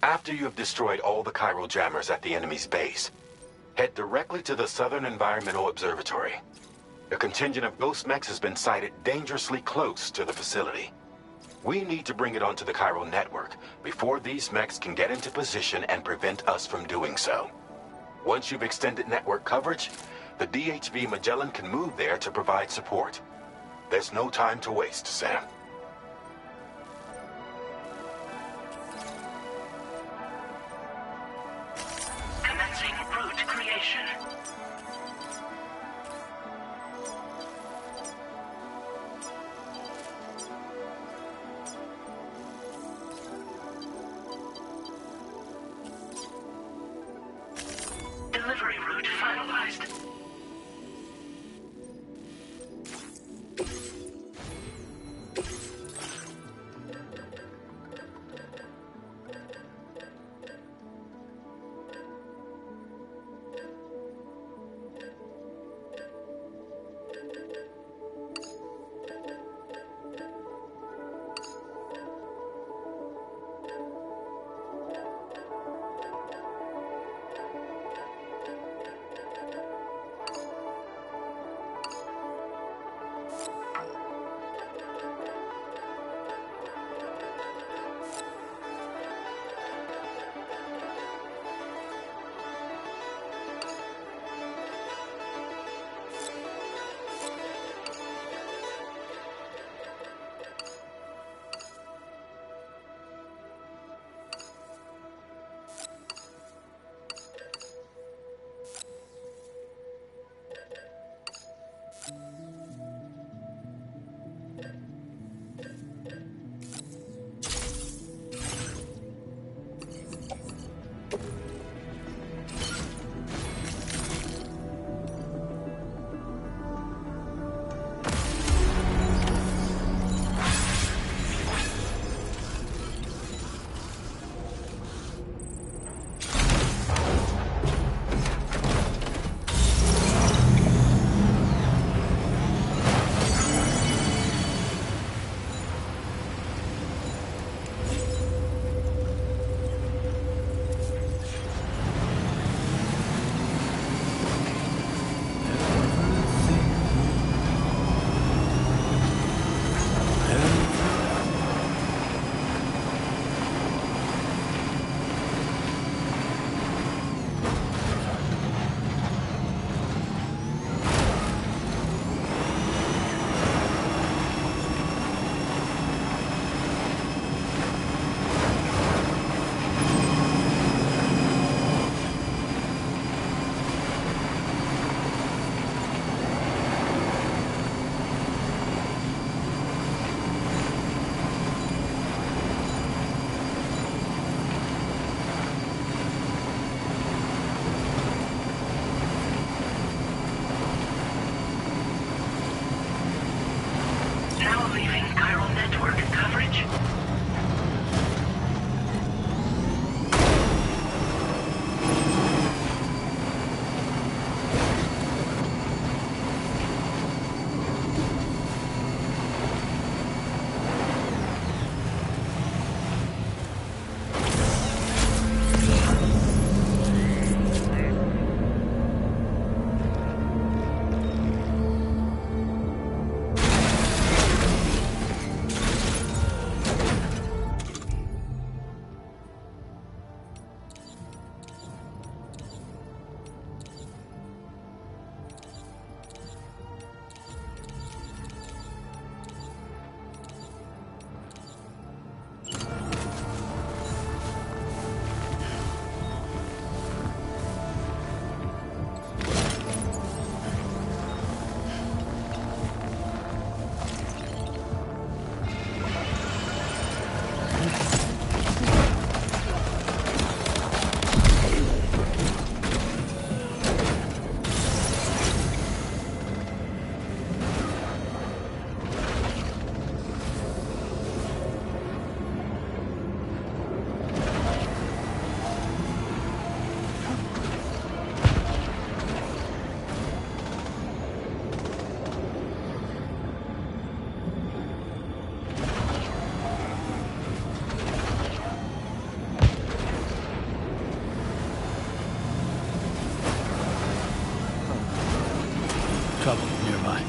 After you have destroyed all the chiral jammers at the enemy's base, head directly to the Southern Environmental Observatory. A contingent of ghost mechs has been sighted dangerously close to the facility. We need to bring it onto the chiral network before these mechs can get into position and prevent us from doing so. Once you've extended network coverage, the DHV Magellan can move there to provide support. There's no time to waste, Sam. Commencing route creation. Delivery route finalized. Trouble nearby.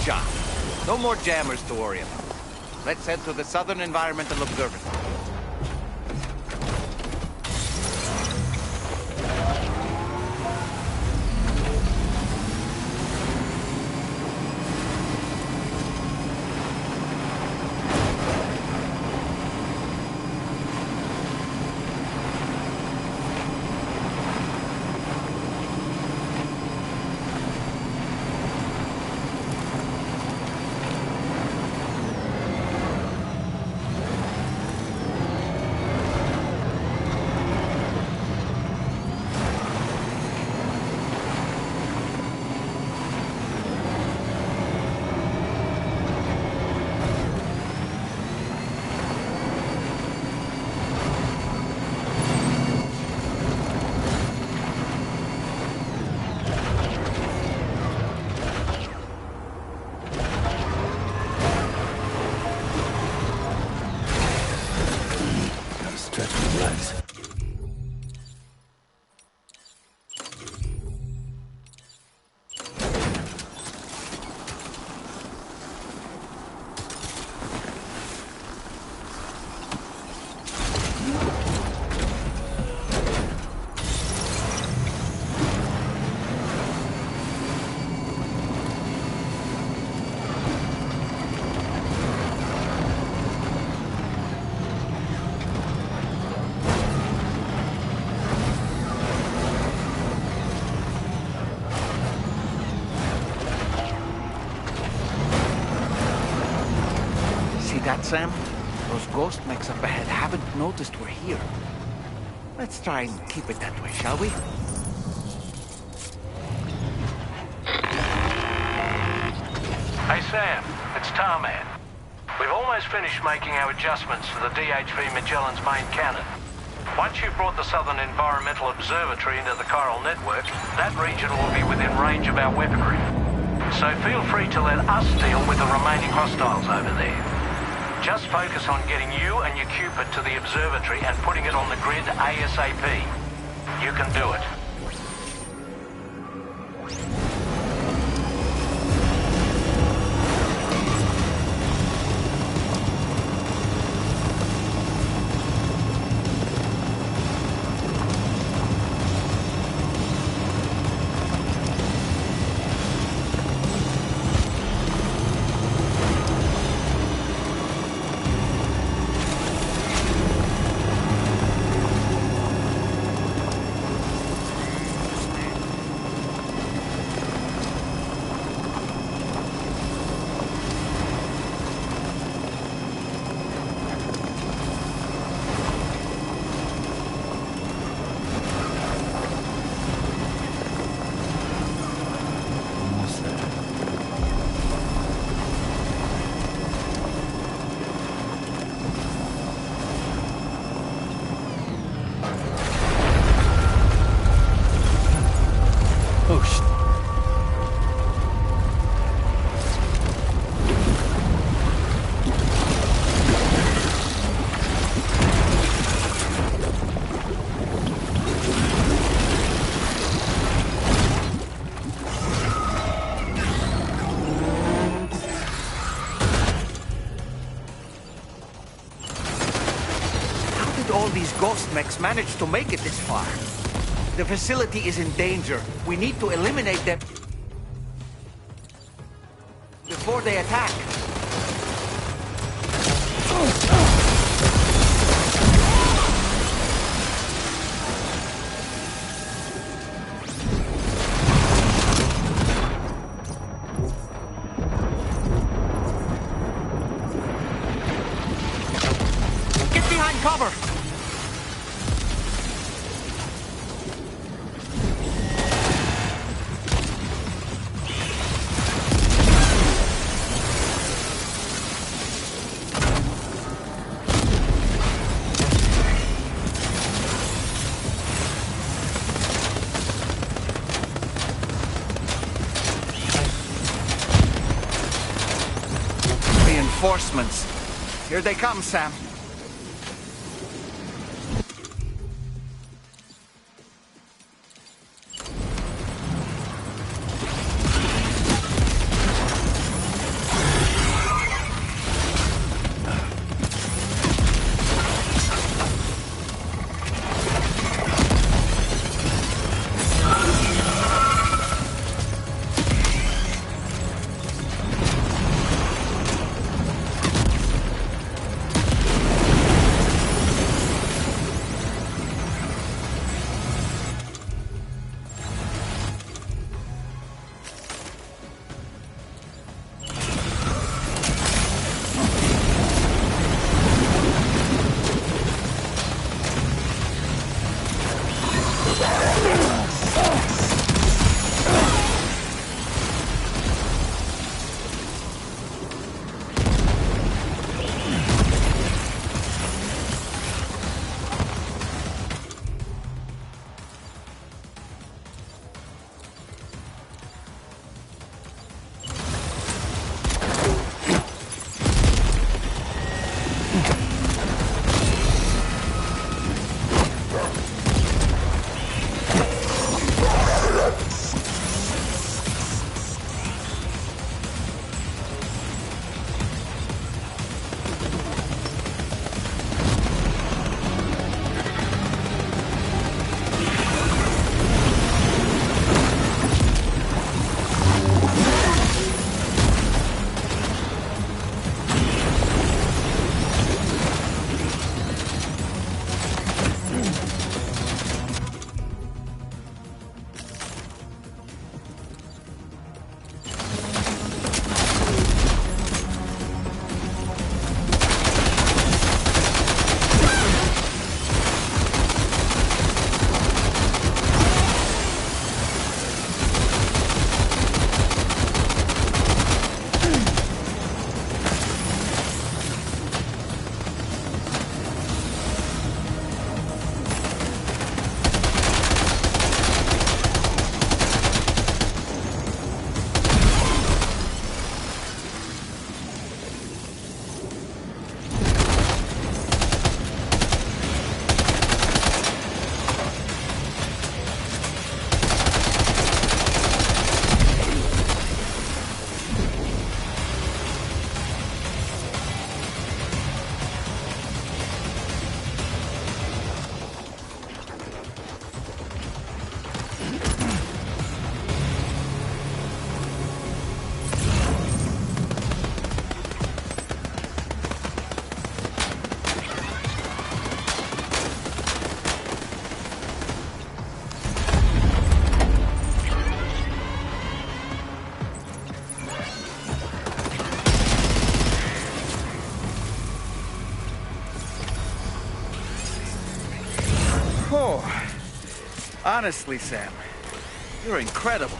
job. No more jammers to worry about. Let's head to the Southern Environmental Observatory. That, Sam? Those ghost mechs up ahead haven't noticed we're here. Let's try and keep it that way, shall we? Hey, Sam. It's Tarman. We've almost finished making our adjustments to the DHV Magellan's main cannon. Once you've brought the Southern Environmental Observatory into the chiral network, that region will be within range of our weaponry. So feel free to let us deal with the remaining hostiles over there. Just focus on getting you and your Cupid to the observatory and putting it on the grid ASAP. You can do it. Ghost mechs managed to make it this far. The facility is in danger. We need to eliminate them before they attack. Get behind cover! Reinforcements. Here they come, Sam. Honestly, Sam, you're incredible.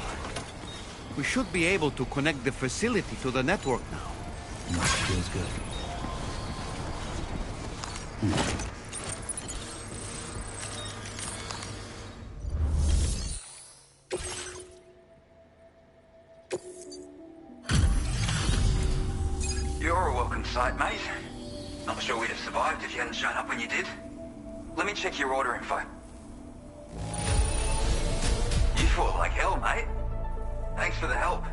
We should be able to connect the facility to the network now. Feels good. You're a welcome sight, mate. Not sure we'd have survived if you hadn't shown up when you did. Let me check your order info. You fought like hell, mate. Thanks for the help.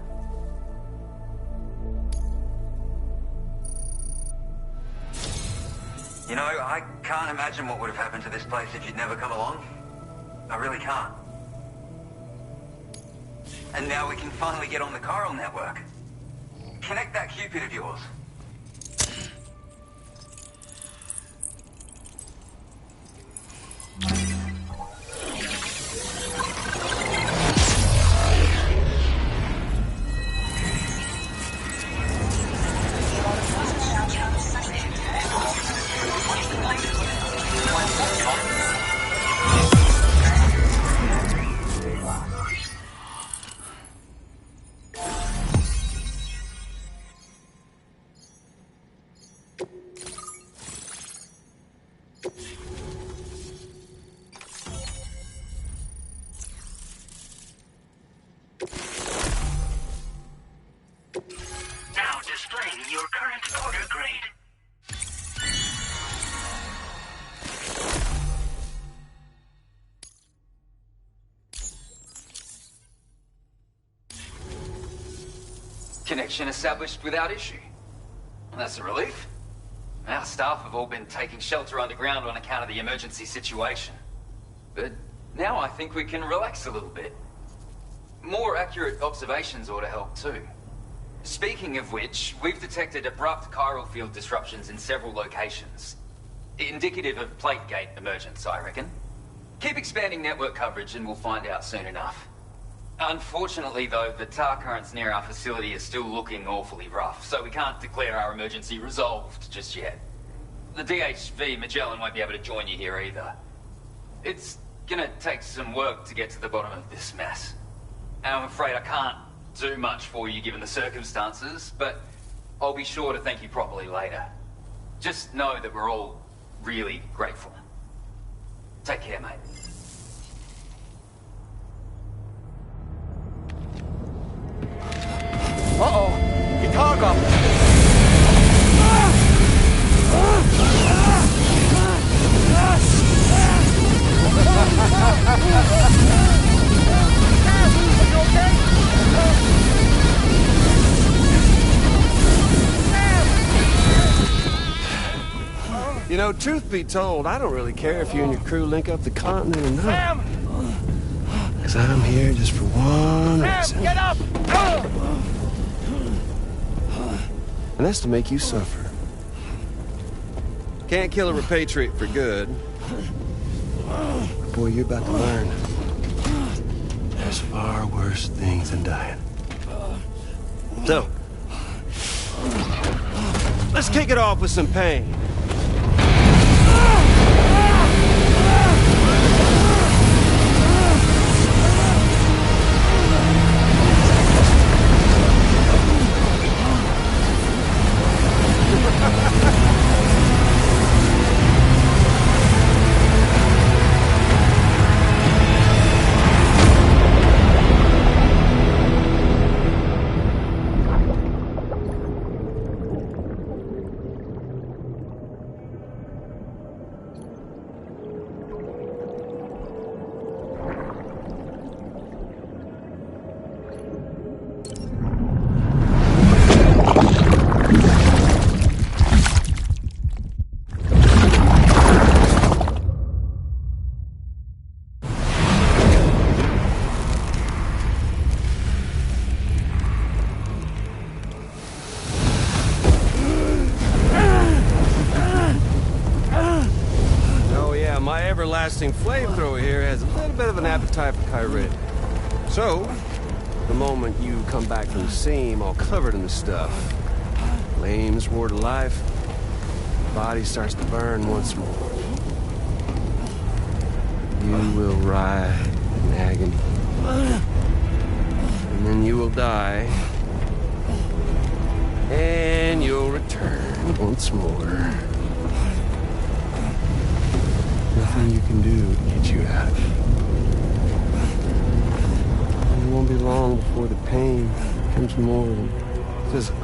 You know, I can't imagine what would have happened to this place if you'd never come along. I really can't. And now we can finally get on the chiral network. Connect that Cupid of yours. Now displaying your current order grade. Connection established without issue. That's a relief. Our staff have all been taking shelter underground on account of the emergency situation. But now I think we can relax a little bit. More accurate observations ought to help too. Speaking of which, we've detected abrupt chiral field disruptions in several locations. Indicative of plate gate emergence, I reckon. Keep expanding network coverage and we'll find out soon enough. Unfortunately, though, the tar currents near our facility are still looking awfully rough, so we can't declare our emergency resolved just yet. The DHV Magellan won't be able to join you here either. It's gonna take some work to get to the bottom of this mess. And I'm afraid I can't do much for you given the circumstances, but I'll be sure to thank you properly later. Just know that we're all really grateful. Take care, mate. Uh-oh! Guitar gum! You know, truth be told, I don't really care if you and your crew link up the continent or not. Sam! Because I'm here just for one reason. Sam, get up! And that's to make you suffer. Can't kill a repatriate for good. Boy, you're about to learn. There's far worse things than dying. So, let's kick it off with some pain. Everlasting flamethrower here has a little bit of an appetite for Kyrie. So, the moment you come back from the seam all covered in the stuff, flames roar to life, the body starts to burn once more. You will writhe in agony. And then you will die. And you'll return once more. Nothing you can do to get you out of it. It won't be long before the pain becomes more than physical.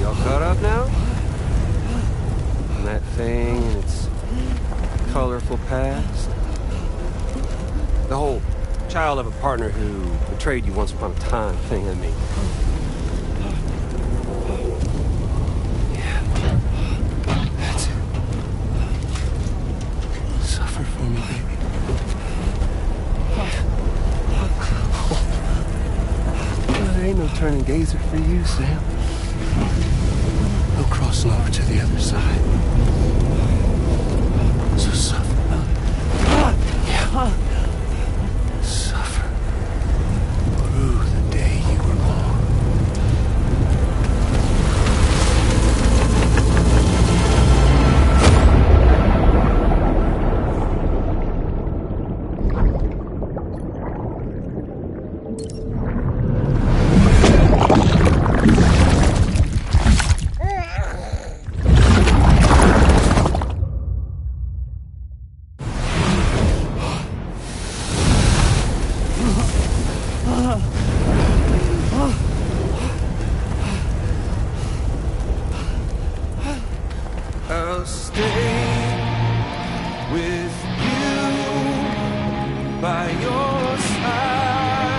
Y'all caught up now? And that thing and its colorful past? The whole child of a partner who betrayed you once upon a time thing, I mean. Yeah. That's it. Suffer for me, baby. There ain't no turning gazer for you, Sam. No crossing over to the other side. So suffer. Yeah. Suffer. Through the day you were born. I'll stay with you by your side.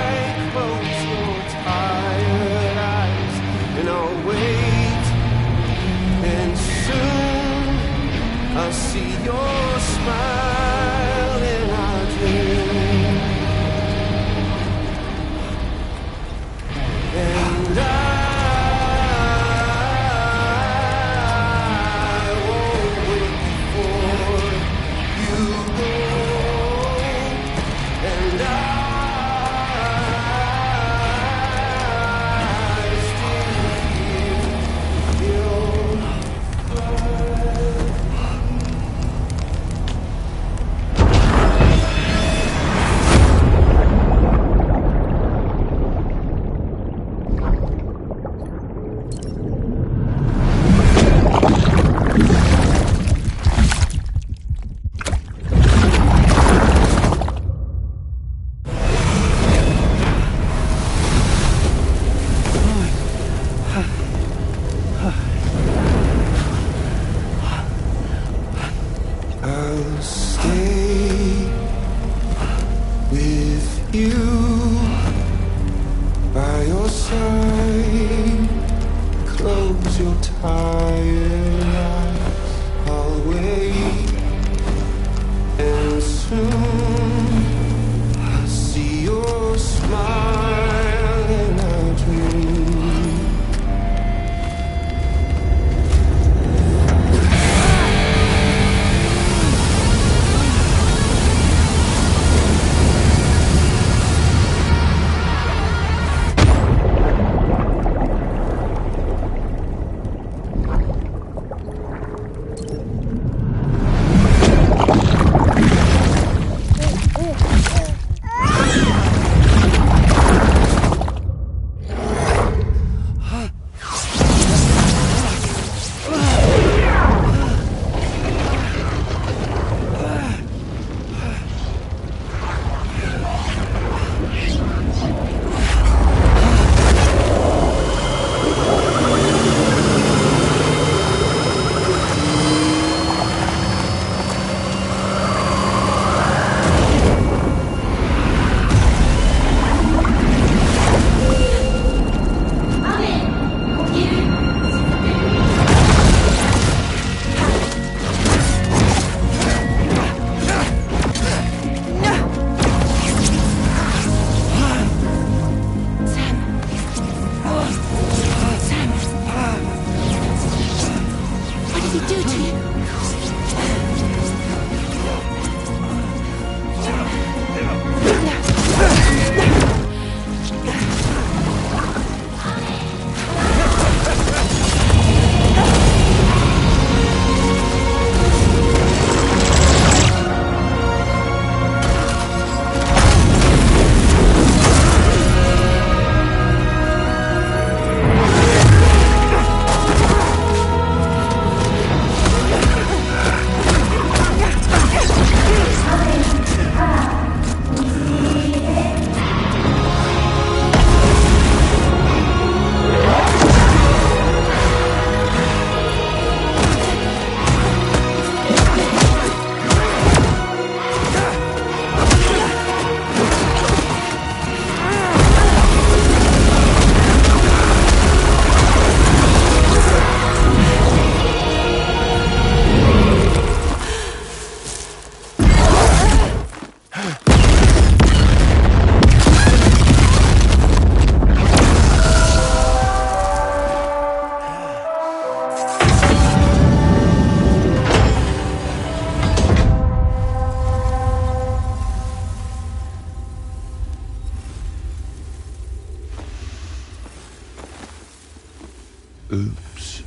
Oops.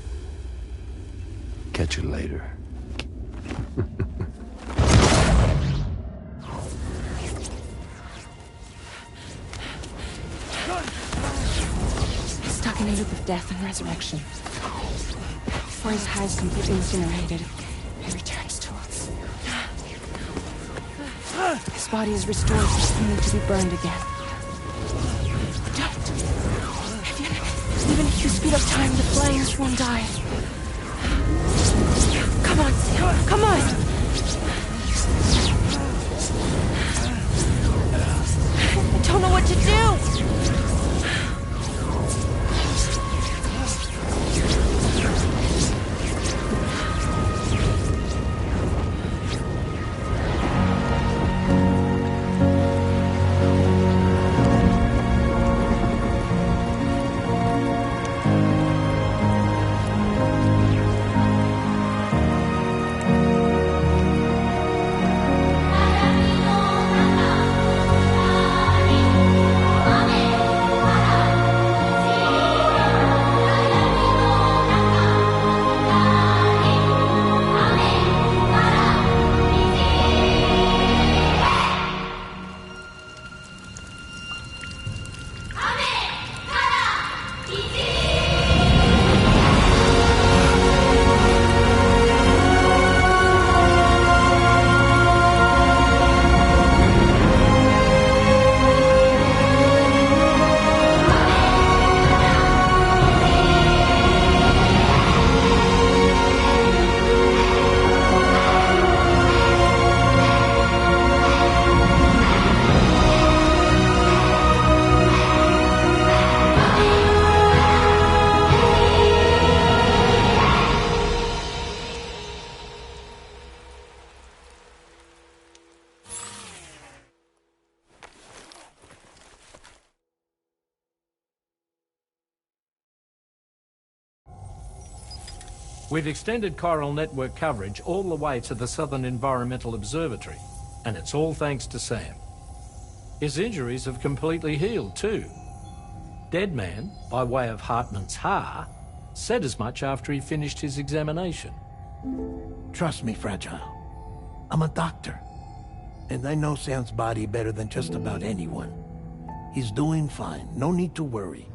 Catch you later. He's stuck in a loop of death and resurrection. Before his hide is completely incinerated, he returns to us. His body is restored for only to be burned again. Don't! Even if you speed up time, the flames won't die. Come on, Sam, come on! I don't know what to do! We've extended chiral network coverage all the way to the Southern Environmental Observatory, and it's all thanks to Sam. His injuries have completely healed too. Deadman, by way of Hartman's Ha, said as much after he finished his examination. Trust me, Fragile. I'm a doctor. And I know Sam's body better than just about anyone. He's doing fine. No need to worry.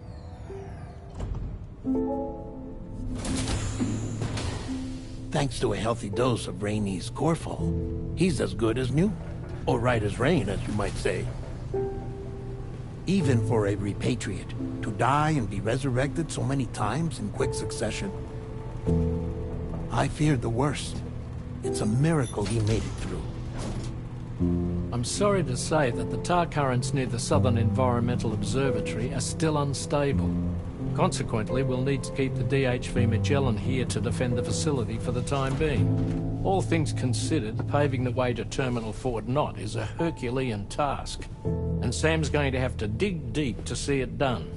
Thanks to a healthy dose of Rainey's Corfol, he's as good as new. Or right as rain, as you might say. Even for a repatriate, to die and be resurrected so many times in quick succession. I feared the worst. It's a miracle he made it through. I'm sorry to say that the tar currents near the Southern Environmental Observatory are still unstable. Consequently, we'll need to keep the DHV Magellan here to defend the facility for the time being. All things considered, paving the way to Terminal Fort Knott is a Herculean task, and Sam's going to have to dig deep to see it done.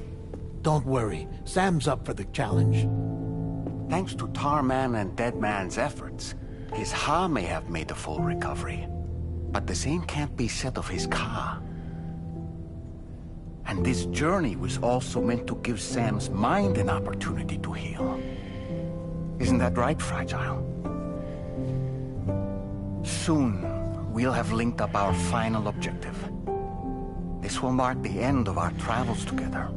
Don't worry, Sam's up for the challenge. Thanks to Tarman and Deadman's efforts, his Ha may have made a full recovery. But the same can't be said of his Ka. And this journey was also meant to give Sam's mind an opportunity to heal. Isn't that right, Fragile? Soon, we'll have linked up our final objective. This will mark the end of our travels together.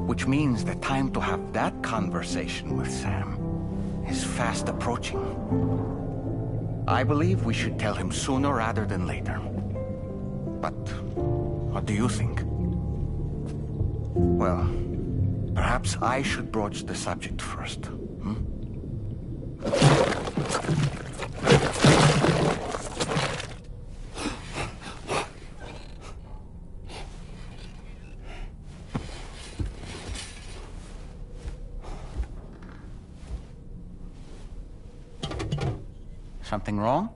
Which means the time to have that conversation with Sam is fast approaching. I believe we should tell him sooner rather than later. But what do you think? Well, perhaps I should broach the subject first. Something wrong?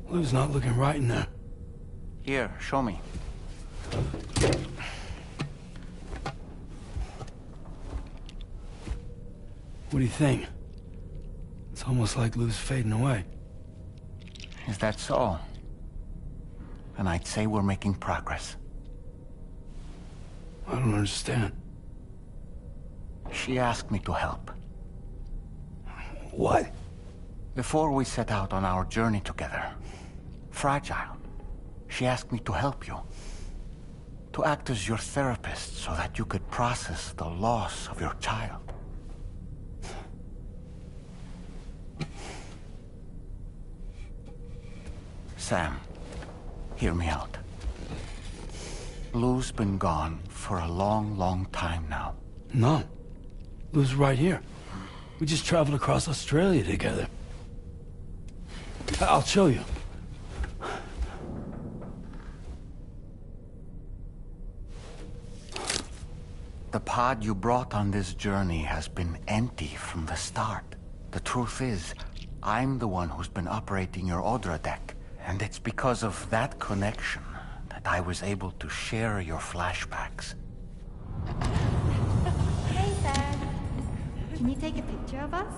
Lou's not looking right in there. Here, show me. What do you think? It's almost like Lou's fading away. Is that so? And I'd say we're making progress. I don't understand. She asked me to help. What? Before we set out on our journey together, Fragile, she asked me to help you. To act as your therapist so that you could process the loss of your child. Sam, hear me out. Lou's been gone for a long, long time now. No. Lou's right here. We just traveled across Australia together. I'll show you. The pod you brought on this journey has been empty from the start. The truth is, I'm the one who's been operating your Odra deck. And it's because of that connection that I was able to share your flashbacks. Hey, Sam. Can you take a picture of us?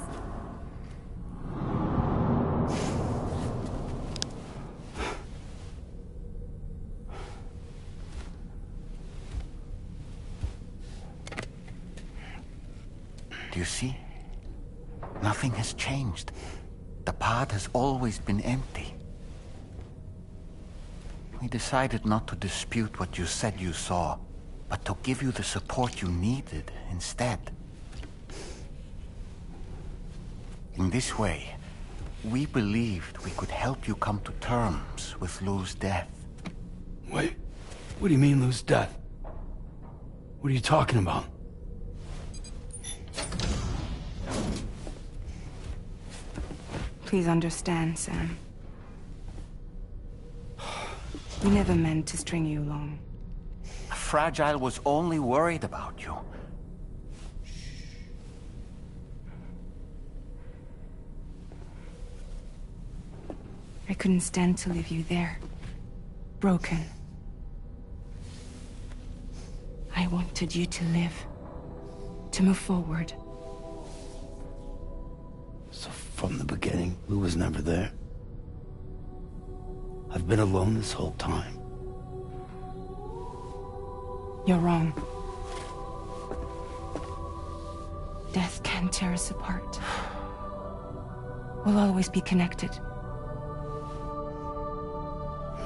Do you see? Nothing has changed. The pod has always been empty. We decided not to dispute what you said you saw, but to give you the support you needed instead. In this way, we believed we could help you come to terms with Lou's death. Wait, what do you mean Lou's death? What are you talking about? Please understand, Sam. We never meant to string you along. Fragile was only worried about you. I couldn't stand to leave you there. Broken. I wanted you to live. To move forward. So from the beginning, Lou was never there? I've been alone this whole time. You're wrong. Death can tear us apart. We'll always be connected.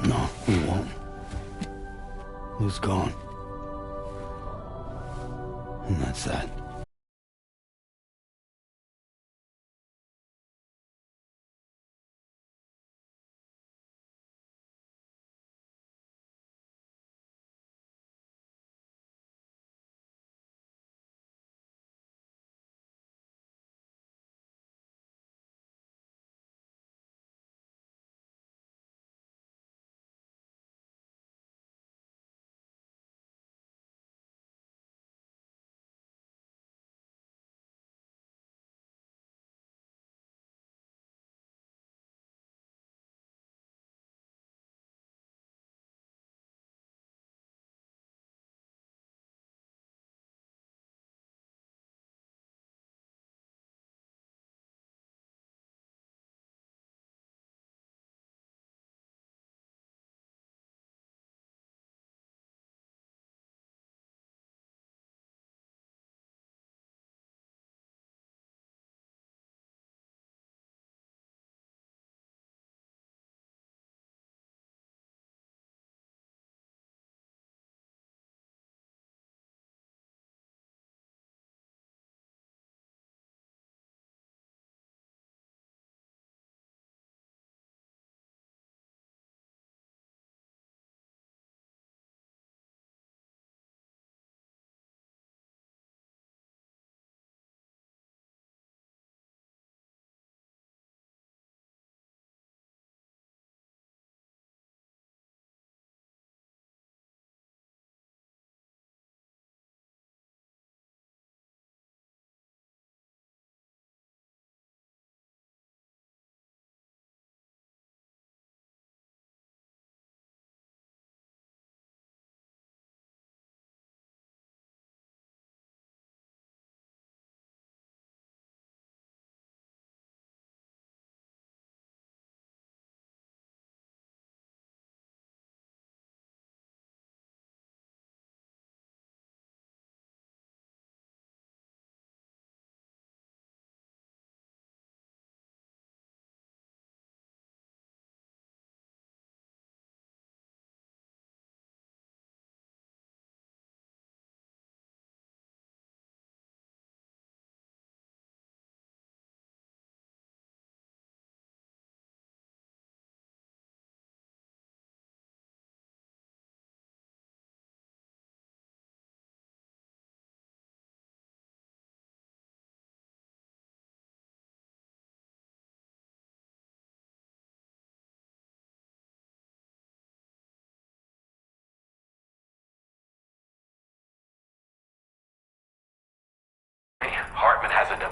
No, we won't. Lou's gone. And that's that.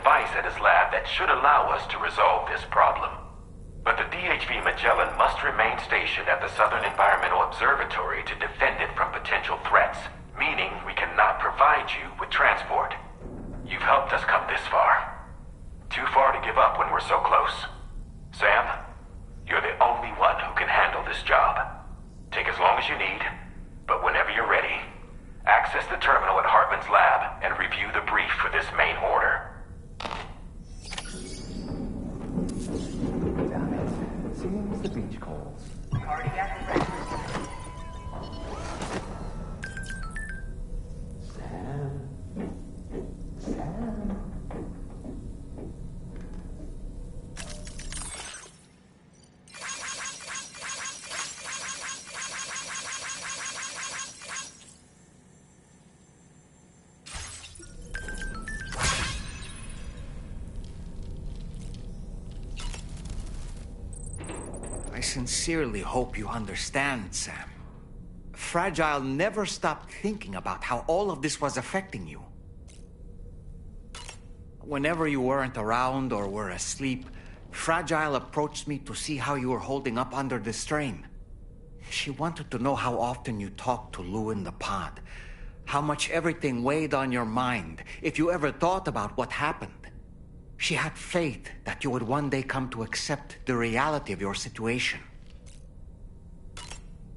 device at his lab that should allow us to resolve this problem. But the DHV Magellan must remain stationed at the Southern Environmental Observatory to defend it from potential threats, meaning we cannot provide you with transport. You've helped us come this far. Too far to give up when we're so close. Sam, you're the only one who can handle this job. Take as long as you need, but whenever you're ready, access the terminal at Hartman's lab and review the brief for this main order. Seems the beach calls. Cardiac arrest. Sam. Sam. I sincerely hope you understand, Sam. Fragile never stopped thinking about how all of this was affecting you. Whenever you weren't around or were asleep, Fragile approached me to see how you were holding up under the strain. She wanted to know how often you talked to Lou in the pod, how much everything weighed on your mind, if you ever thought about what happened. She had faith that you would one day come to accept the reality of your situation.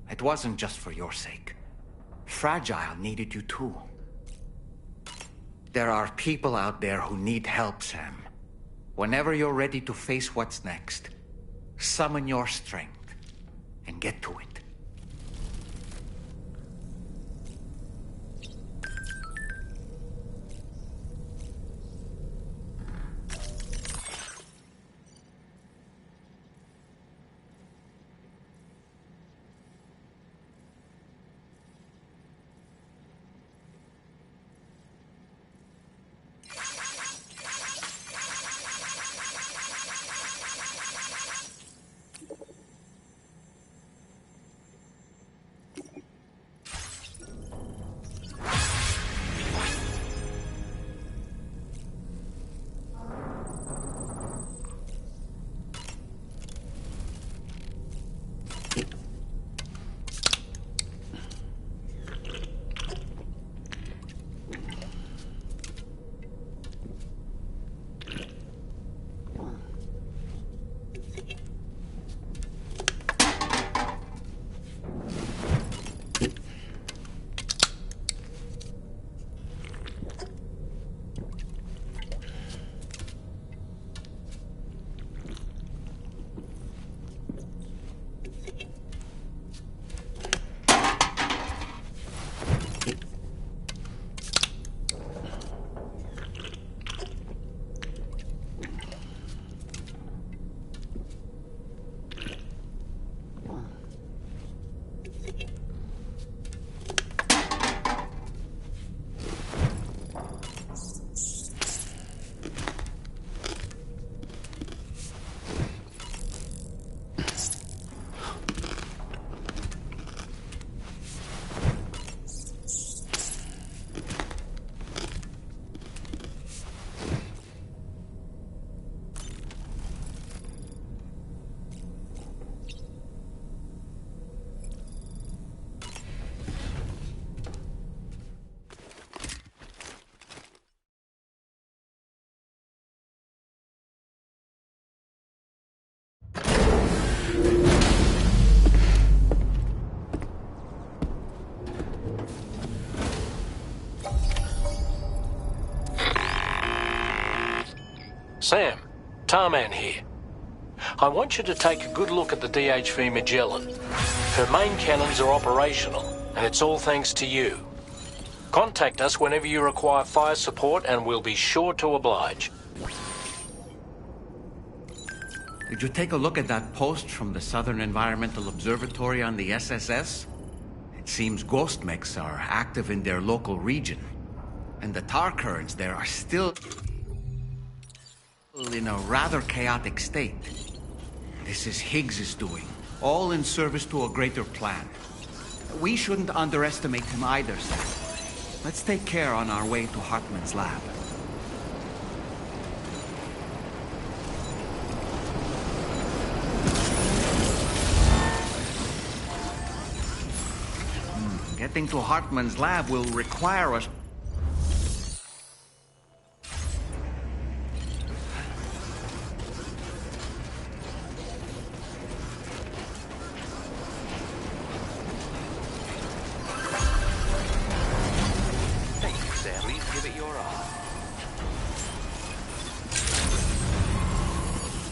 It wasn't just for your sake. Fragile needed you too. There are people out there who need help, Sam. Whenever you're ready to face what's next, summon your strength and get to it. Sam, Tarman here. I want you to take a good look at the DHV Magellan. Her main cannons are operational, and it's all thanks to you. Contact us whenever you require fire support, and we'll be sure to oblige. Did you take a look at that post from the Southern Environmental Observatory on the SSS? It seems ghost mechs are active in their local region, and the tar currents there are still in a rather chaotic state. This is Higgs's doing, all in service to a greater plan. We shouldn't underestimate him either, Sam. Let's take care on our way to Hartman's lab. Getting to Hartman's lab will require us... Thank you, Sam. Please give it your all.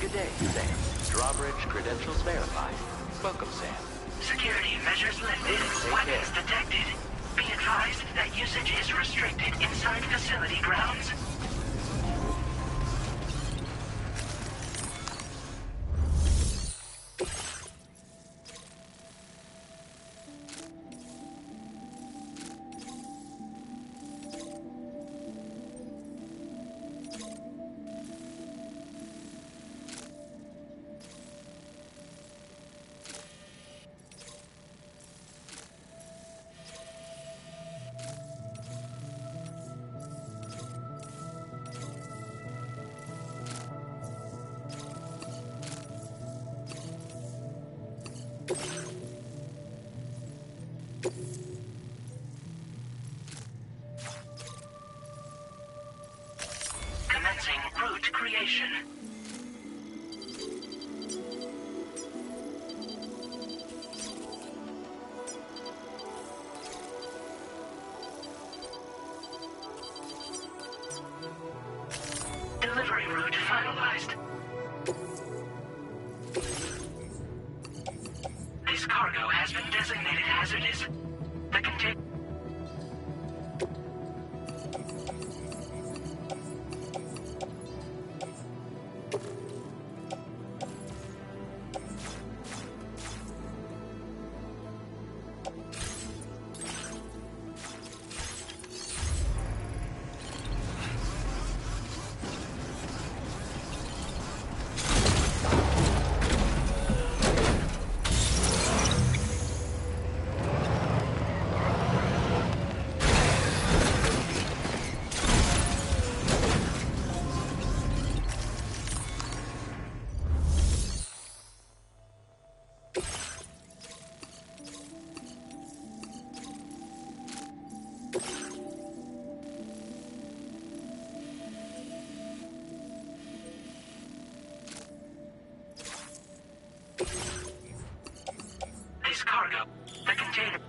Good day, Sam. Drawbridge credentials verified. Welcome, Sam. Security measures lifted. Weapons detected. Be advised that usage is restricted inside facility grounds. Commencing route creation. Delivery route finalized. This cargo has been designated hazardous. The container... This cargo, the container...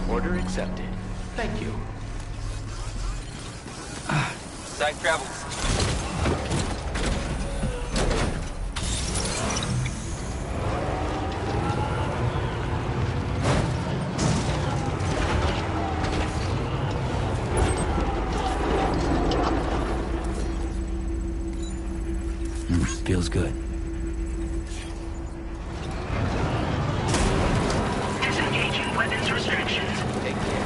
Order accepted. Thank you. Safe travels. Feels good. Disengaging weapons restrictions. Take care.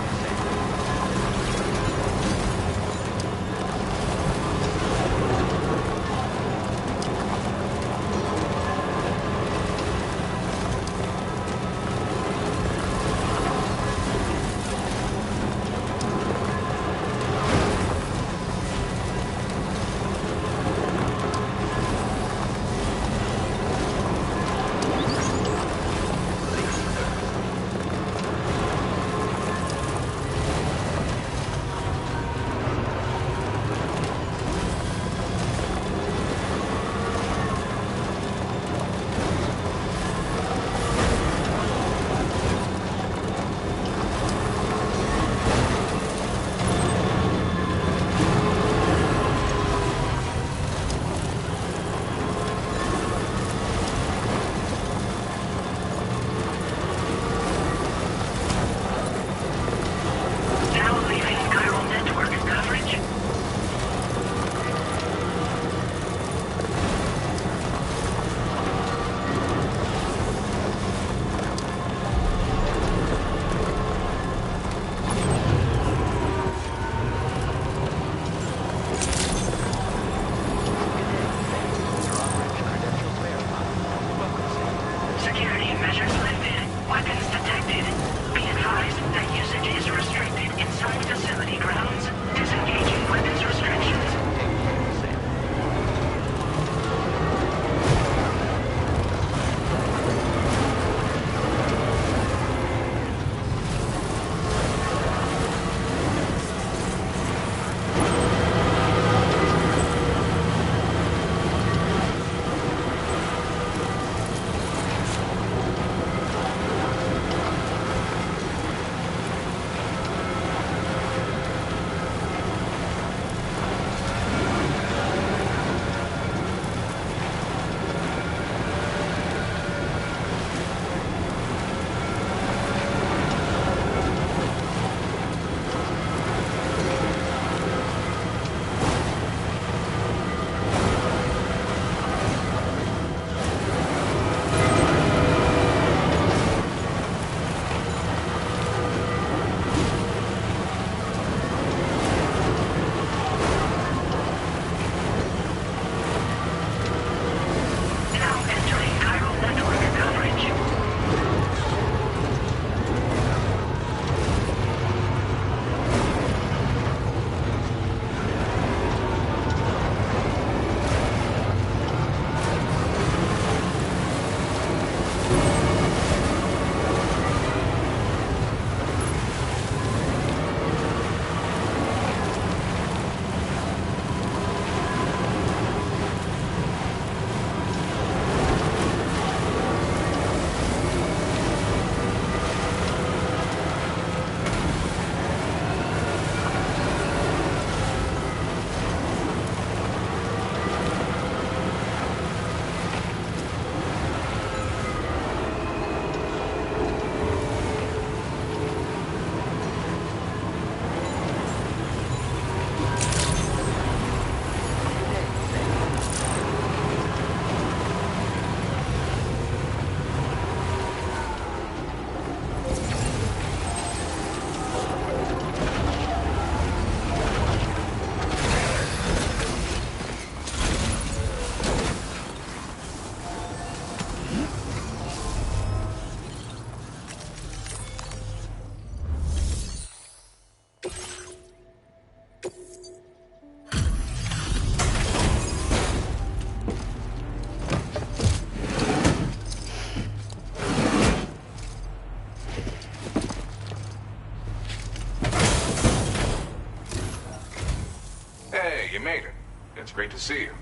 It's great to see you.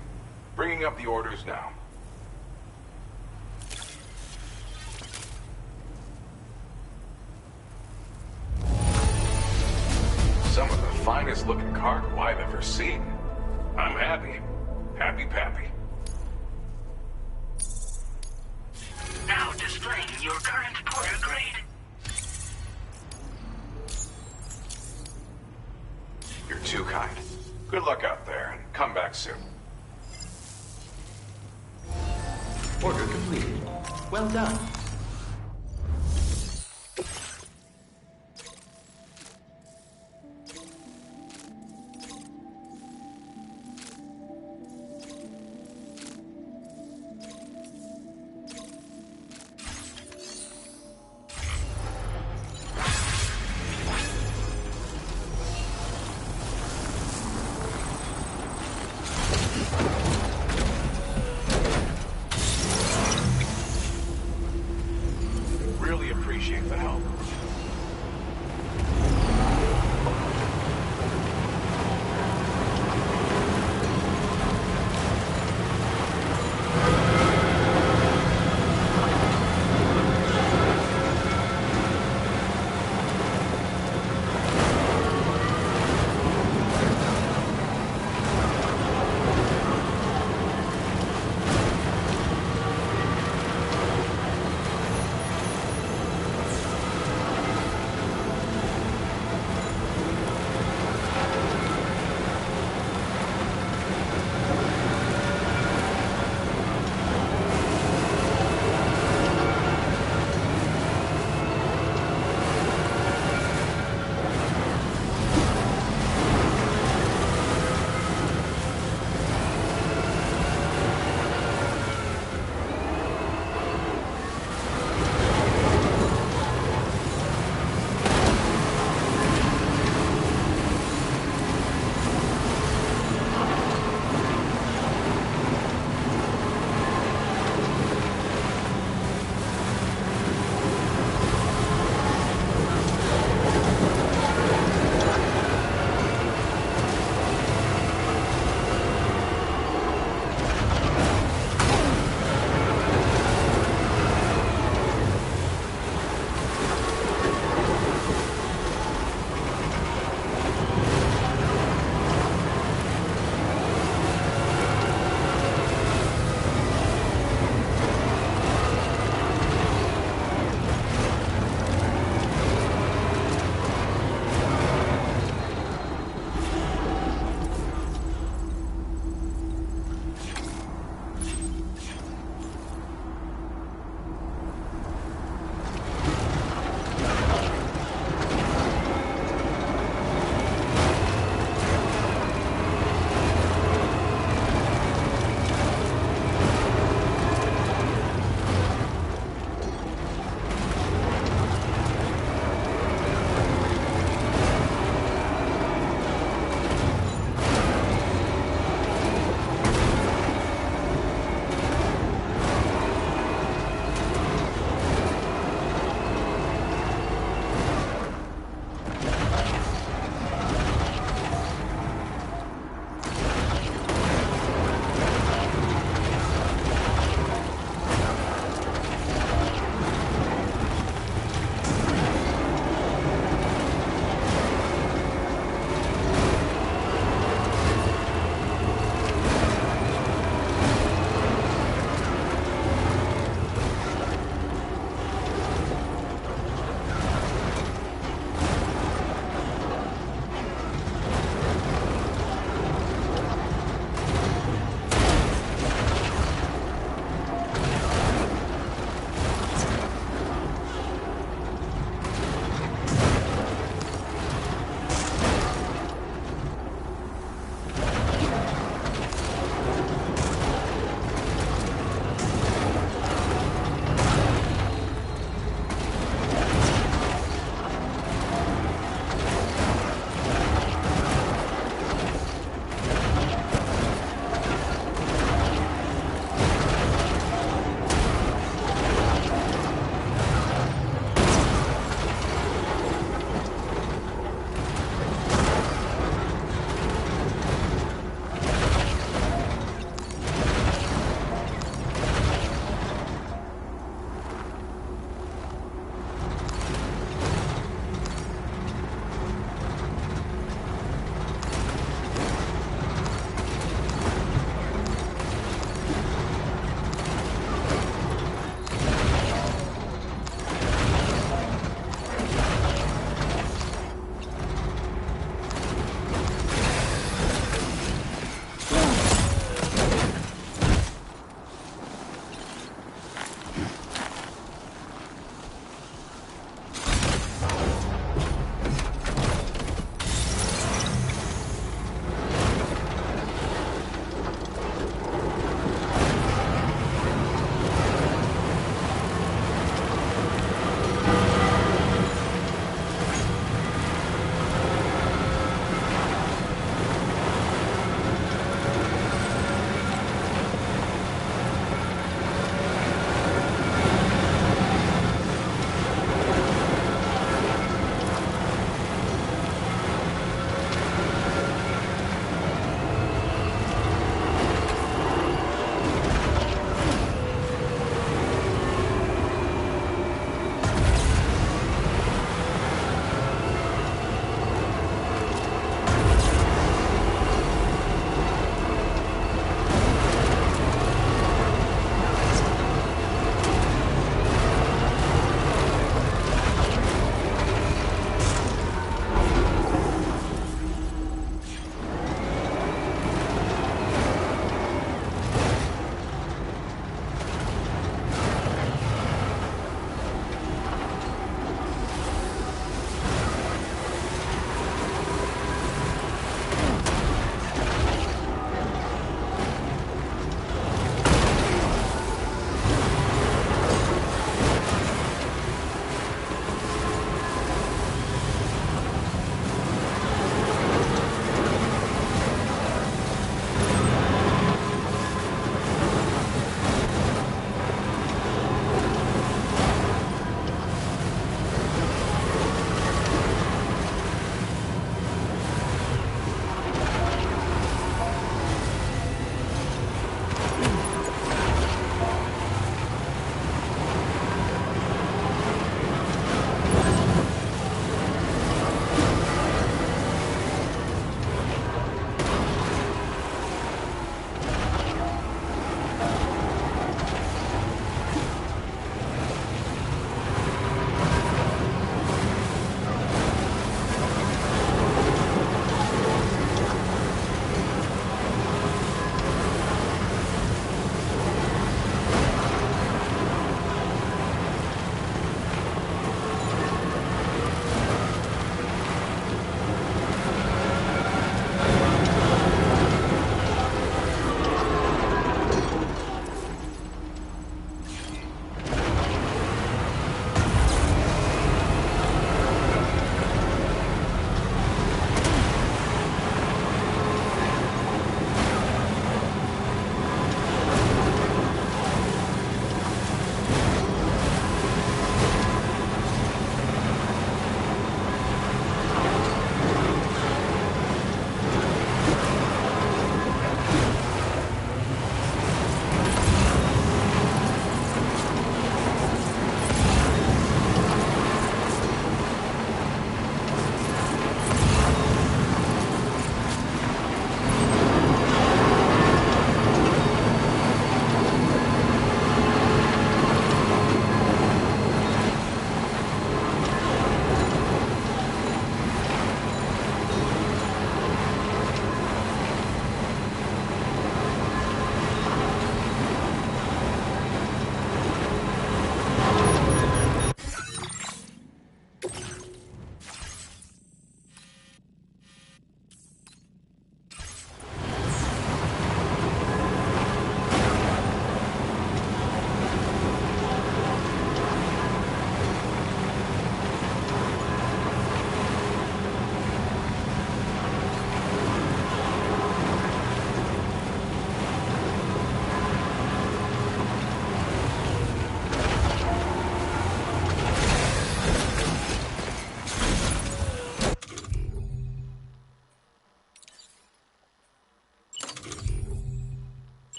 Bringing up the orders now. Some of the finest looking cargo I've ever seen. I'm happy. Happy Pappy. Now displaying your current porter grade. You're too kind. Good luck out there, and come back soon. Order completed. Well done. Really appreciate the help.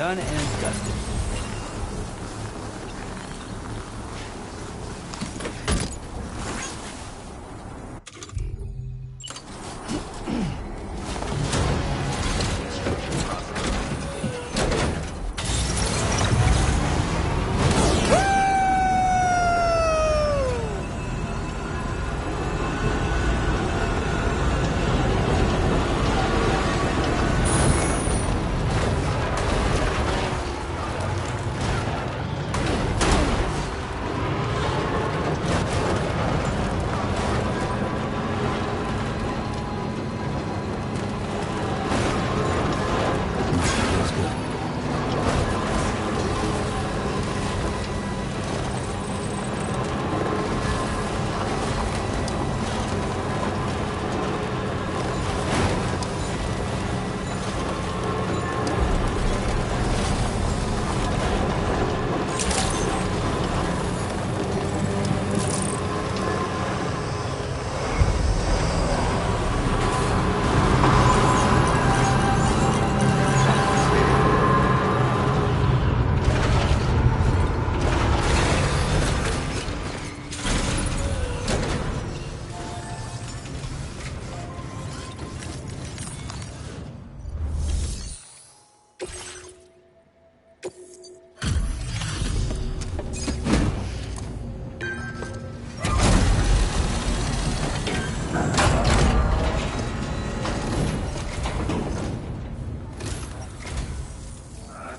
Done and dusted.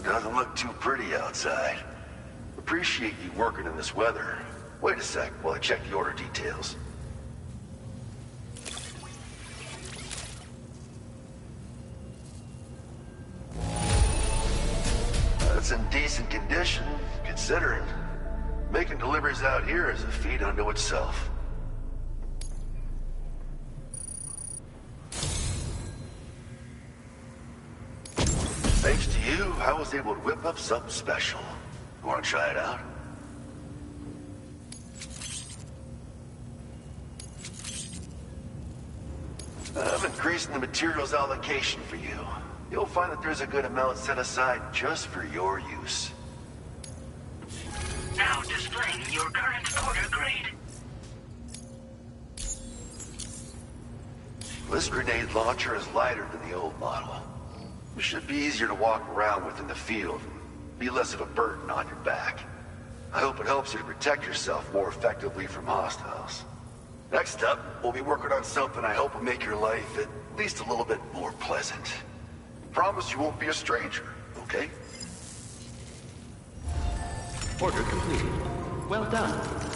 Doesn't look too pretty outside. Appreciate you working in this weather. Wait a sec while I check the order details. That's in decent condition, considering. Making deliveries out here is a feat unto itself. Thanks to you, I was able to whip up something special. You want to try it out? I'm increasing the materials allocation for you. You'll find that there's a good amount set aside just for your use. Now displaying your current order grade. This grenade launcher is lighter than the old model. It should be easier to walk around with in the field and be less of a burden on your back. I hope it helps you to protect yourself more effectively from hostiles. Next up, we'll be working on something I hope will make your life at least a little bit more pleasant. Promise you won't be a stranger, okay? Order completed. Well done.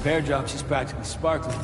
repair job, she's practically sparkling.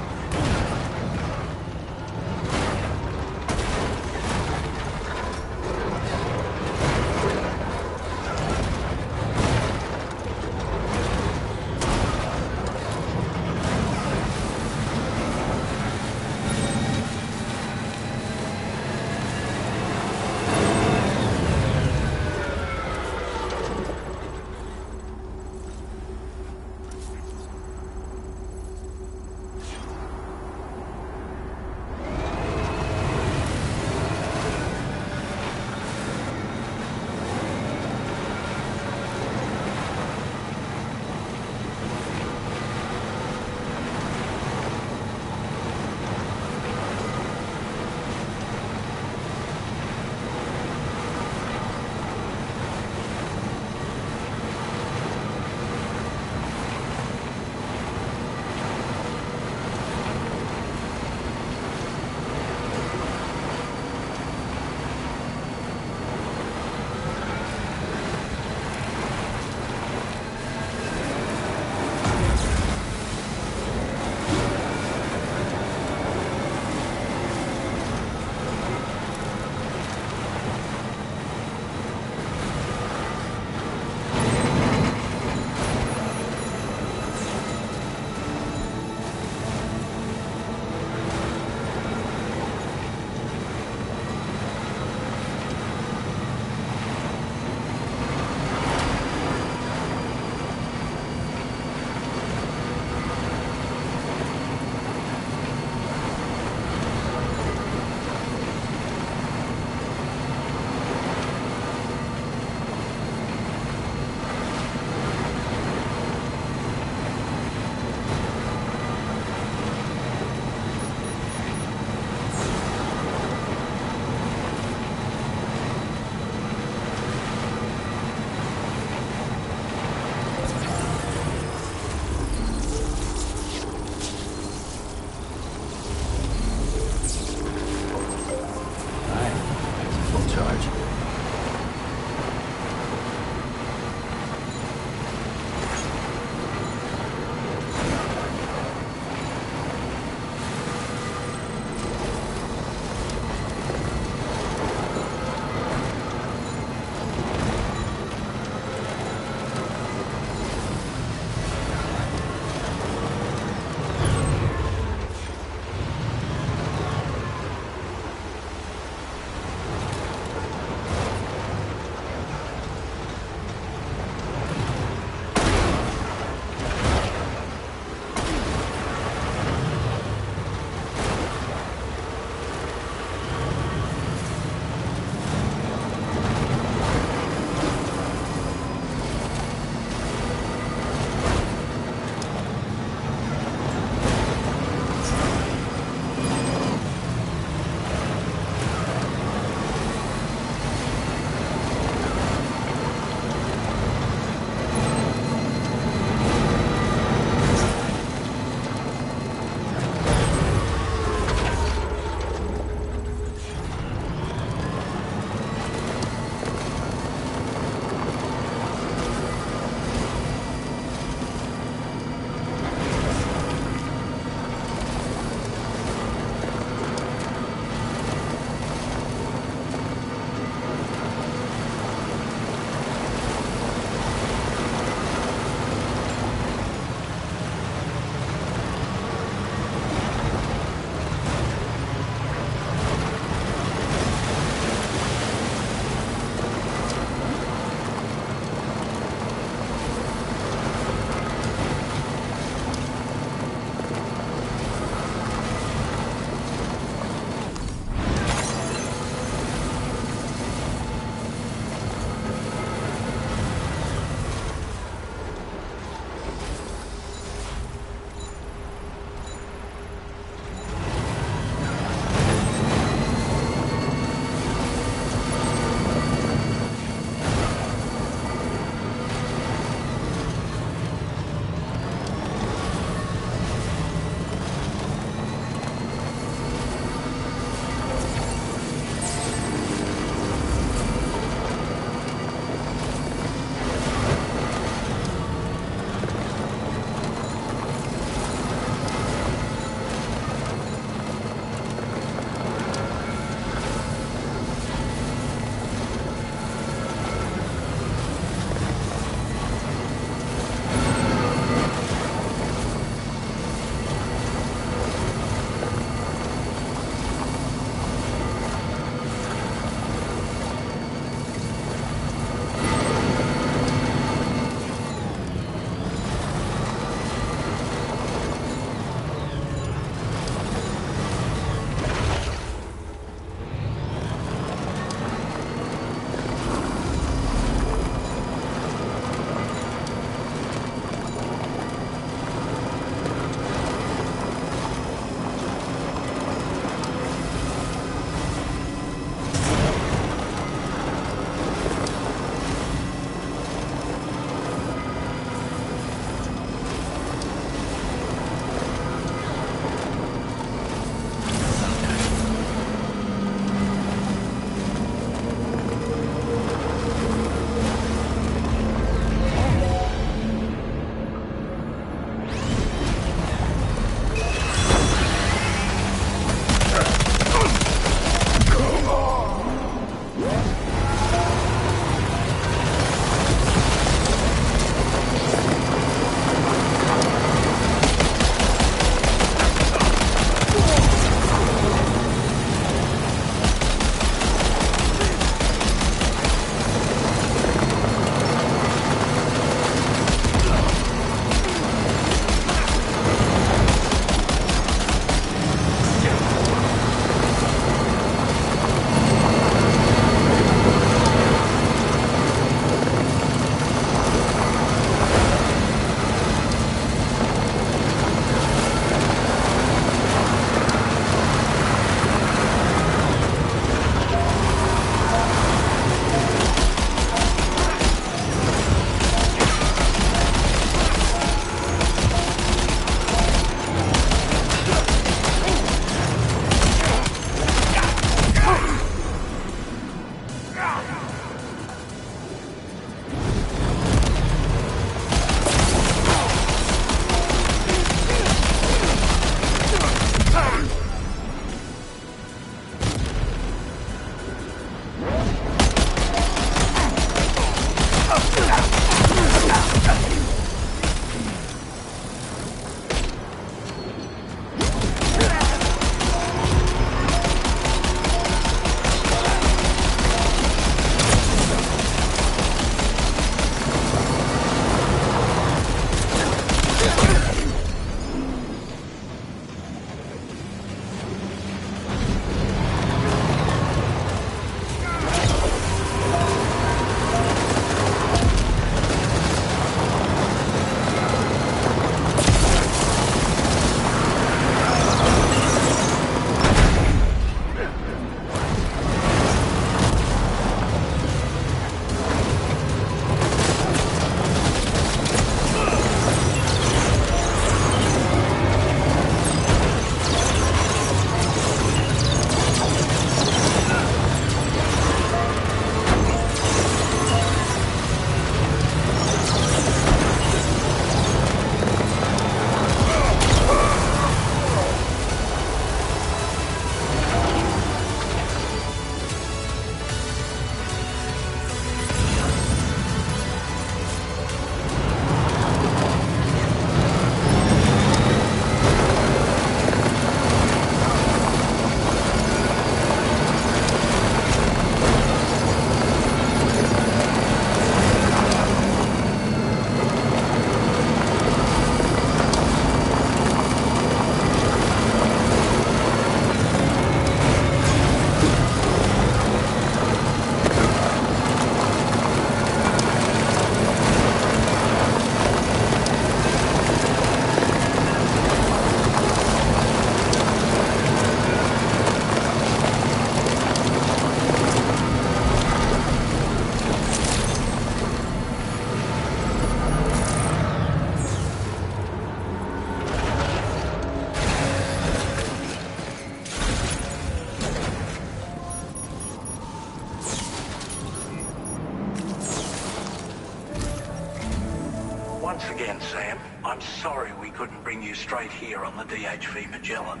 again, Sam. I'm sorry we couldn't bring you straight here on the DHV Magellan.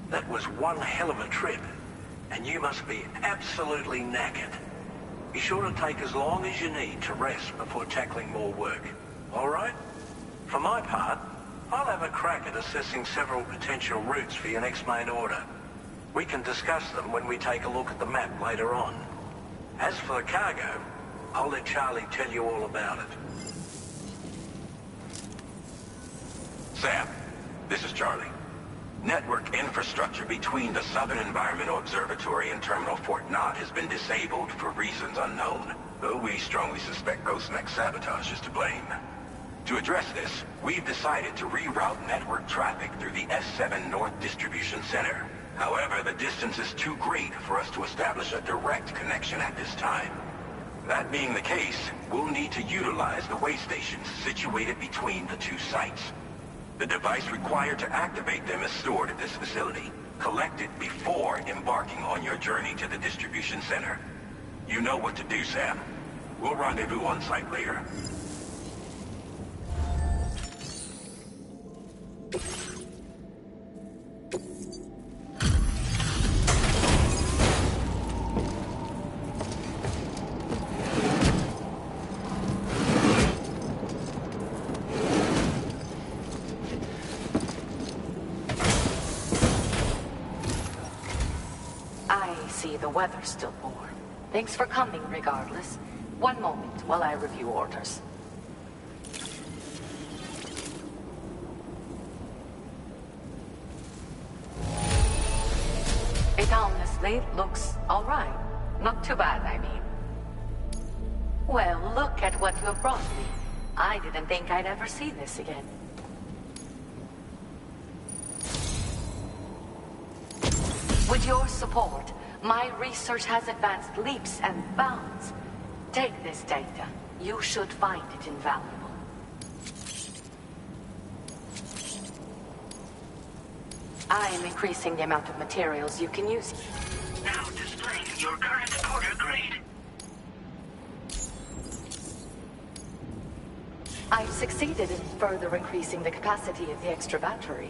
That was one hell of a trip, and you must be absolutely knackered. Be sure to take as long as you need to rest before tackling more work. All right? For my part, I'll have a crack at assessing several potential routes for your next main order. We can discuss them when we take a look at the map later on. As for the cargo, I'll let Charlie tell you all about it. Sam, this is Charlie. Network infrastructure between the Southern Environmental Observatory and Terminal Fort Knott has been disabled for reasons unknown, though we strongly suspect Ghostmech's sabotage is to blame. To address this, we've decided to reroute network traffic through the S7 North Distribution Center. However, the distance is too great for us to establish a direct connection at this time. That being the case, we'll need to utilize the way stations situated between the two sites. The device required to activate them is stored at this facility. Collect it before embarking on your journey to the distribution center. You know what to do, Sam. We'll rendezvous on site later. The weather's still warm. Thanks for coming, regardless. One moment while I review orders. It honestly looks all right. Not too bad, I mean. Well, look at what you have brought me. I didn't think I'd ever see this again. With your support, my research has advanced leaps and bounds. Take this data. You should find it invaluable. I am increasing the amount of materials you can use. Now displaying your current order grade. I've succeeded in further increasing the capacity of the extra battery.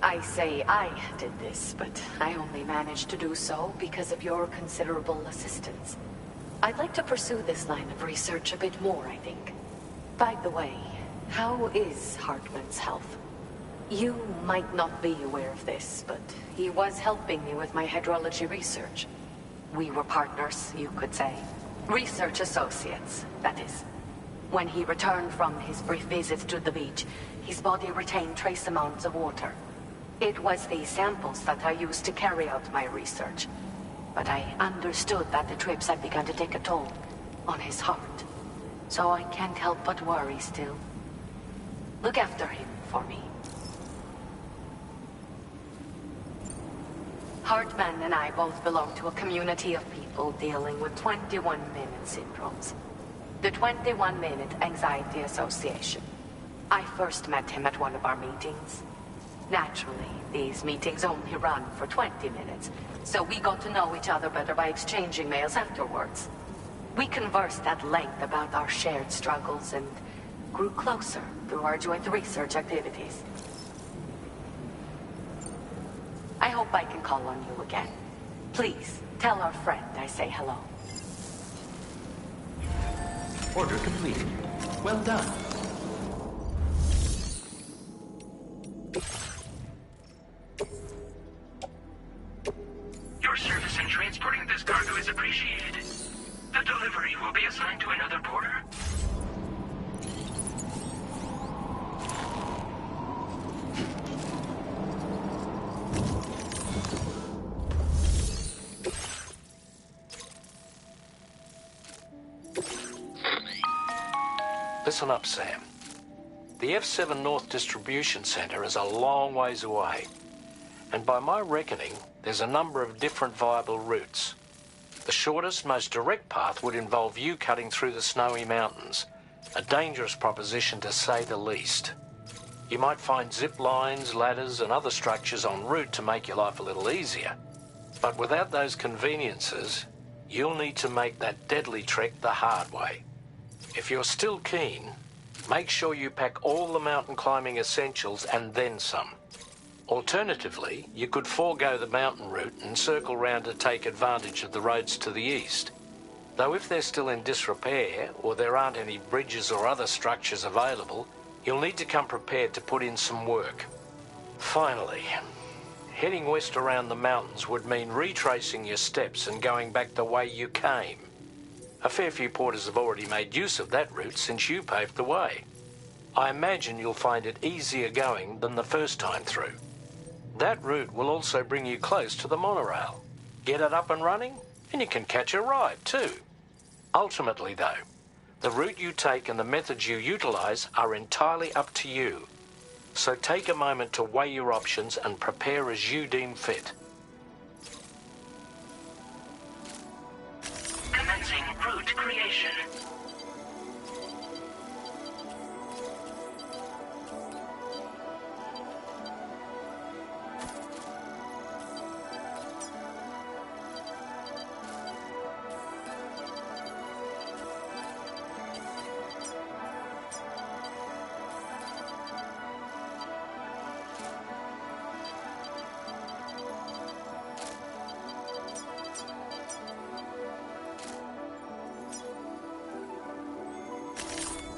I say I did this, but I only managed to do so because of your considerable assistance. I'd like to pursue this line of research a bit more, I think. By the way, how is Hartman's health? You might not be aware of this, but he was helping me with my hydrology research. We were partners, you could say. Research associates, that is. When he returned from his brief visit to the beach, his body retained trace amounts of water. It was these samples that I used to carry out my research. But I understood that the trips had begun to take a toll on his heart. So I can't help but worry still. Look after him for me. Hartman and I both belong to a community of people dealing with 21-minute syndromes. The 21-Minute Anxiety Association. I first met him at one of our meetings. Naturally, these meetings only run for 20 minutes, so we got to know each other better by exchanging mails afterwards. We conversed at length about our shared struggles and grew closer through our joint research activities. I hope I can call on you again. Please, tell our friend I say hello. Order completed. Well done. Your service in transporting this cargo is appreciated. The delivery will be assigned to another porter. Listen up, Sam. The F7 North Distribution Center is a long ways away. And by my reckoning, there's a number of different viable routes. The shortest, most direct path would involve you cutting through the snowy mountains. A dangerous proposition to say the least. You might find zip lines, ladders and other structures en route to make your life a little easier. But without those conveniences, you'll need to make that deadly trek the hard way. If you're still keen, Make sure you pack all the mountain climbing essentials and then some. Alternatively, you could forego the mountain route and circle round to take advantage of the roads to the east. Though if they're still in disrepair, or there aren't any bridges or other structures available, you'll need to come prepared to put in some work. Finally, heading west around the mountains would mean retracing your steps and going back the way you came. A fair few porters have already made use of that route since you paved the way. I imagine you'll find it easier going than the first time through. That route will also bring you close to the monorail. Get it up and running, and you can catch a ride too. Ultimately though, the route you take and the methods you utilise are entirely up to you. So take a moment to weigh your options and prepare as you deem fit. Commencing route creation.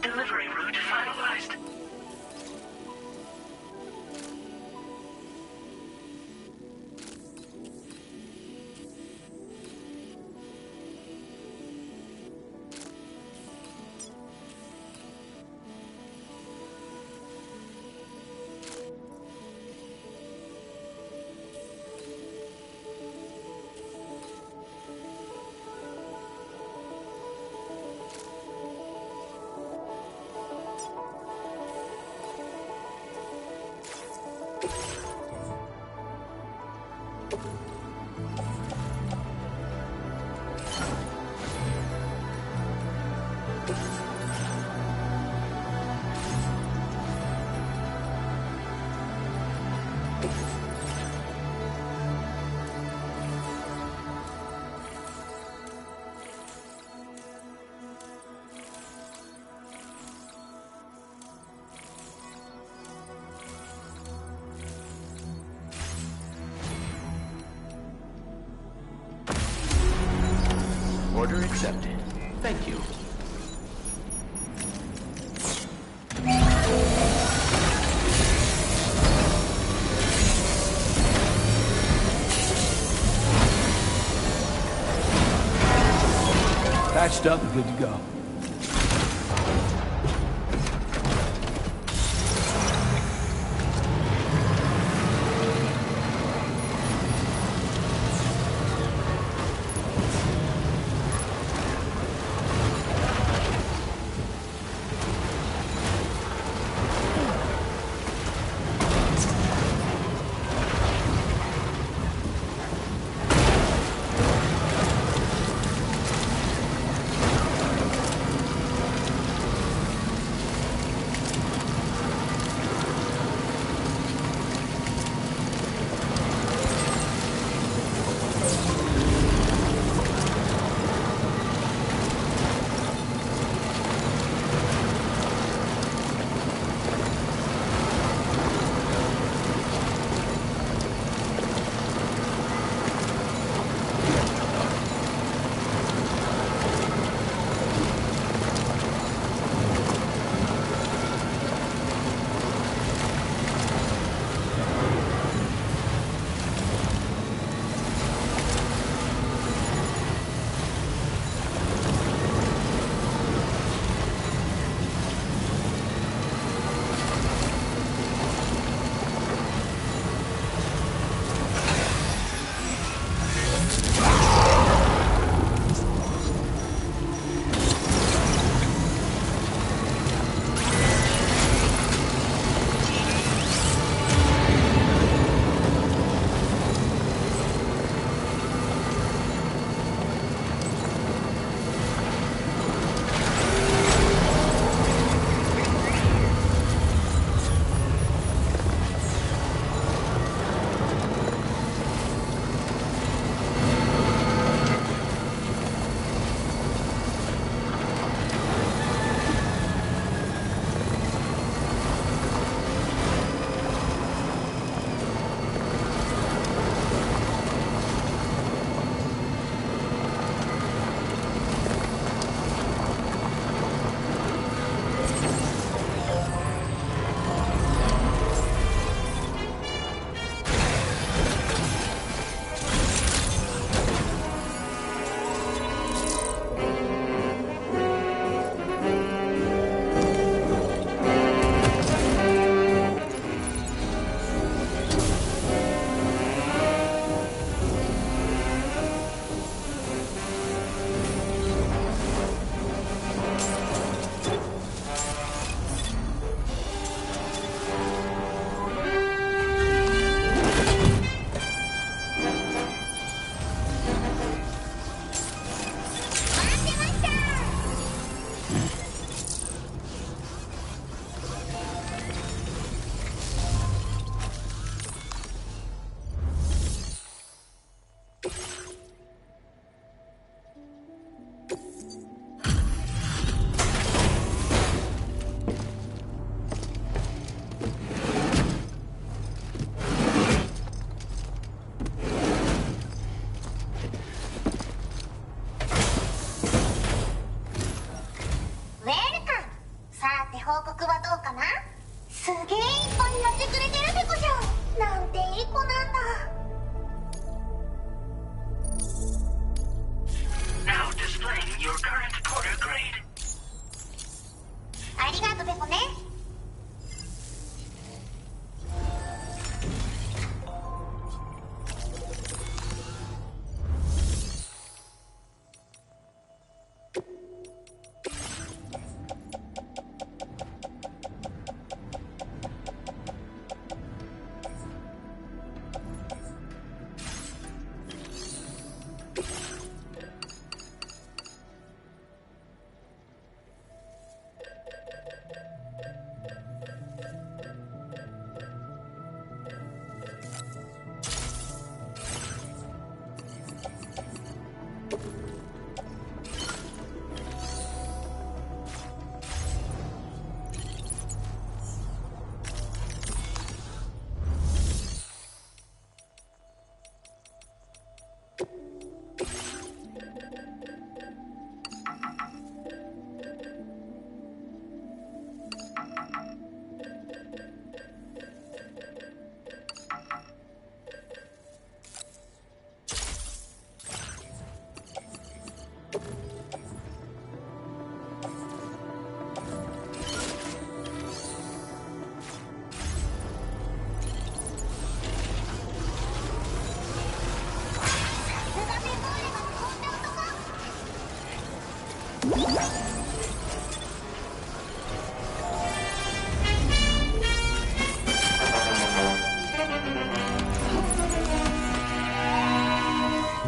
Delivery route finalized. Order accepted. Thank you. Patched up and good to go.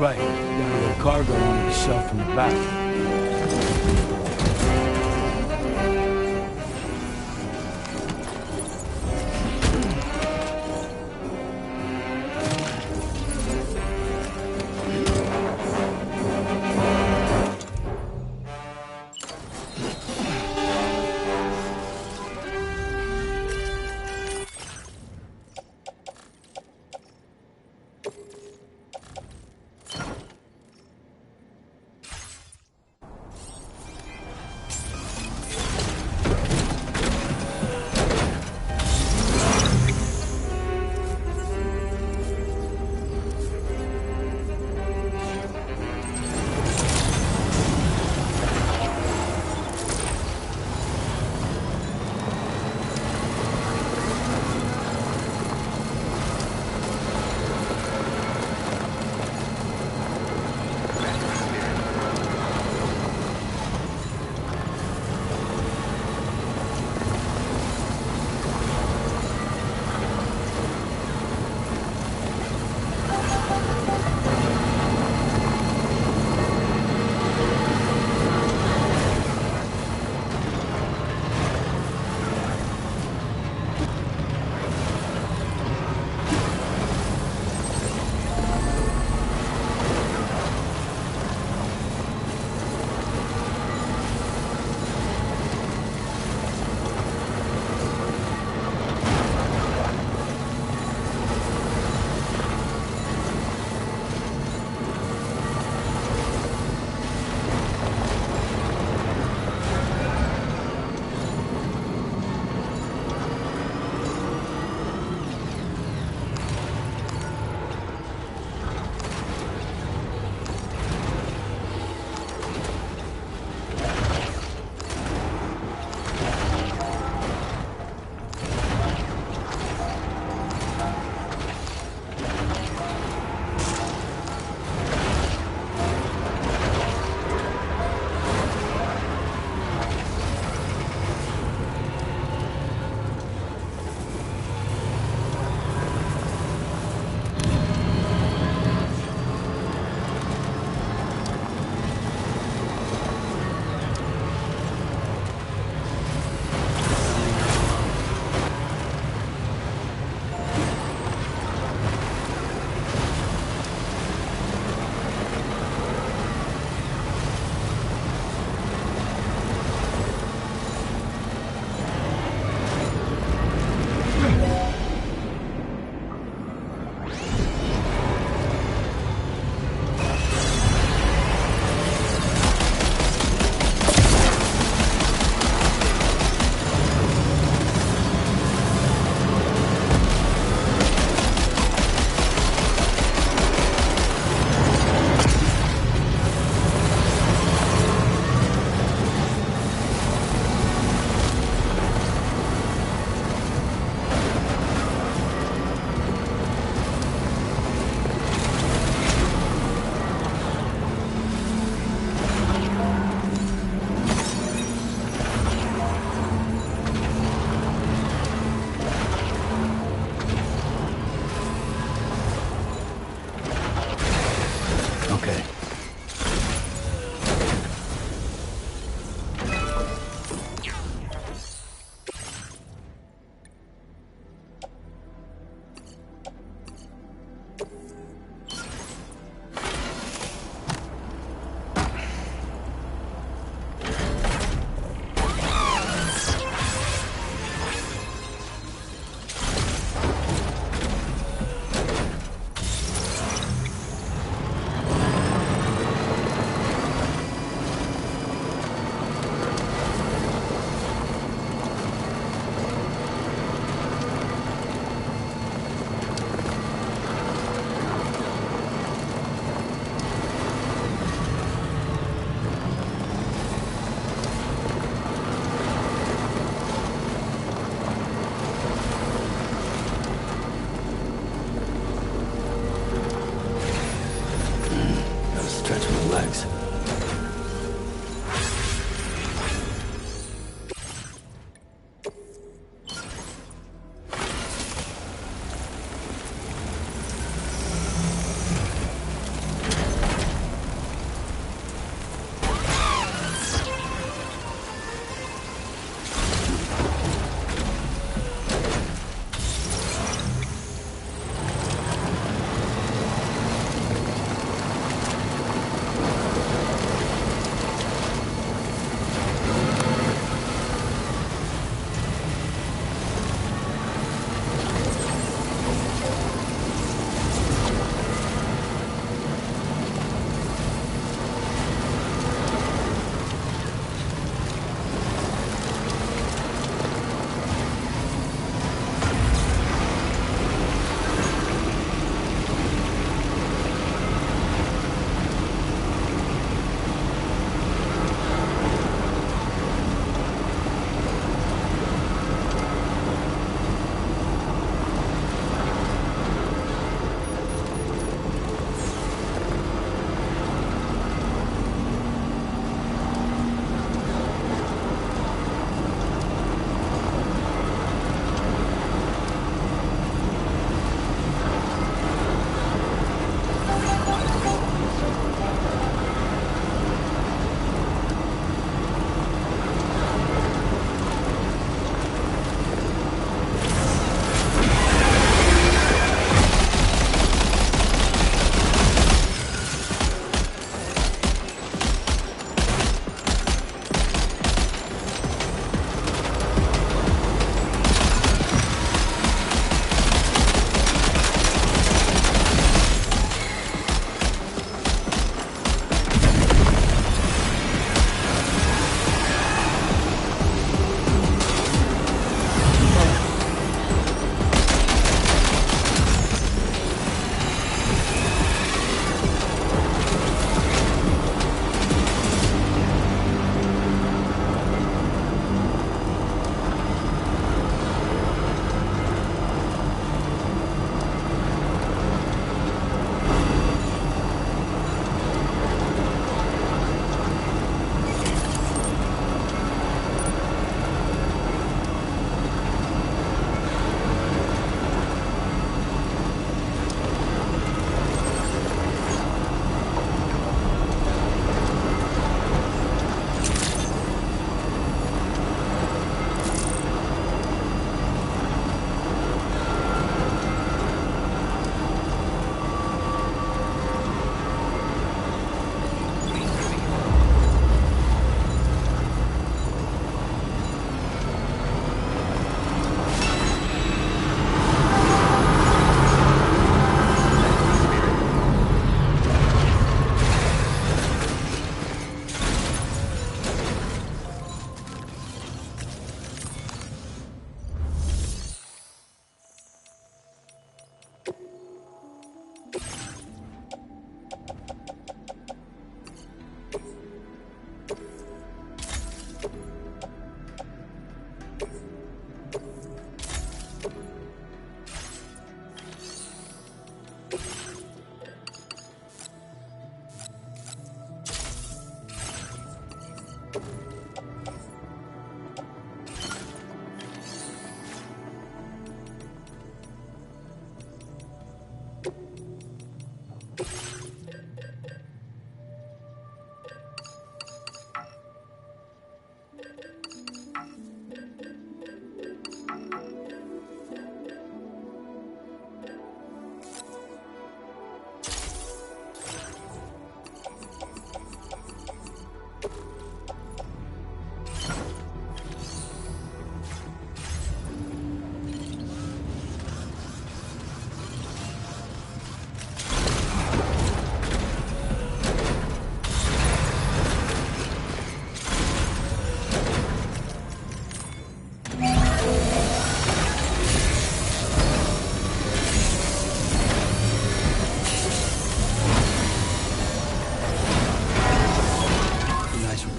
Right. Got a little cargo on the shelf in the back.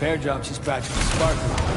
repair job she's patching the spark with.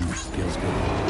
Feels good.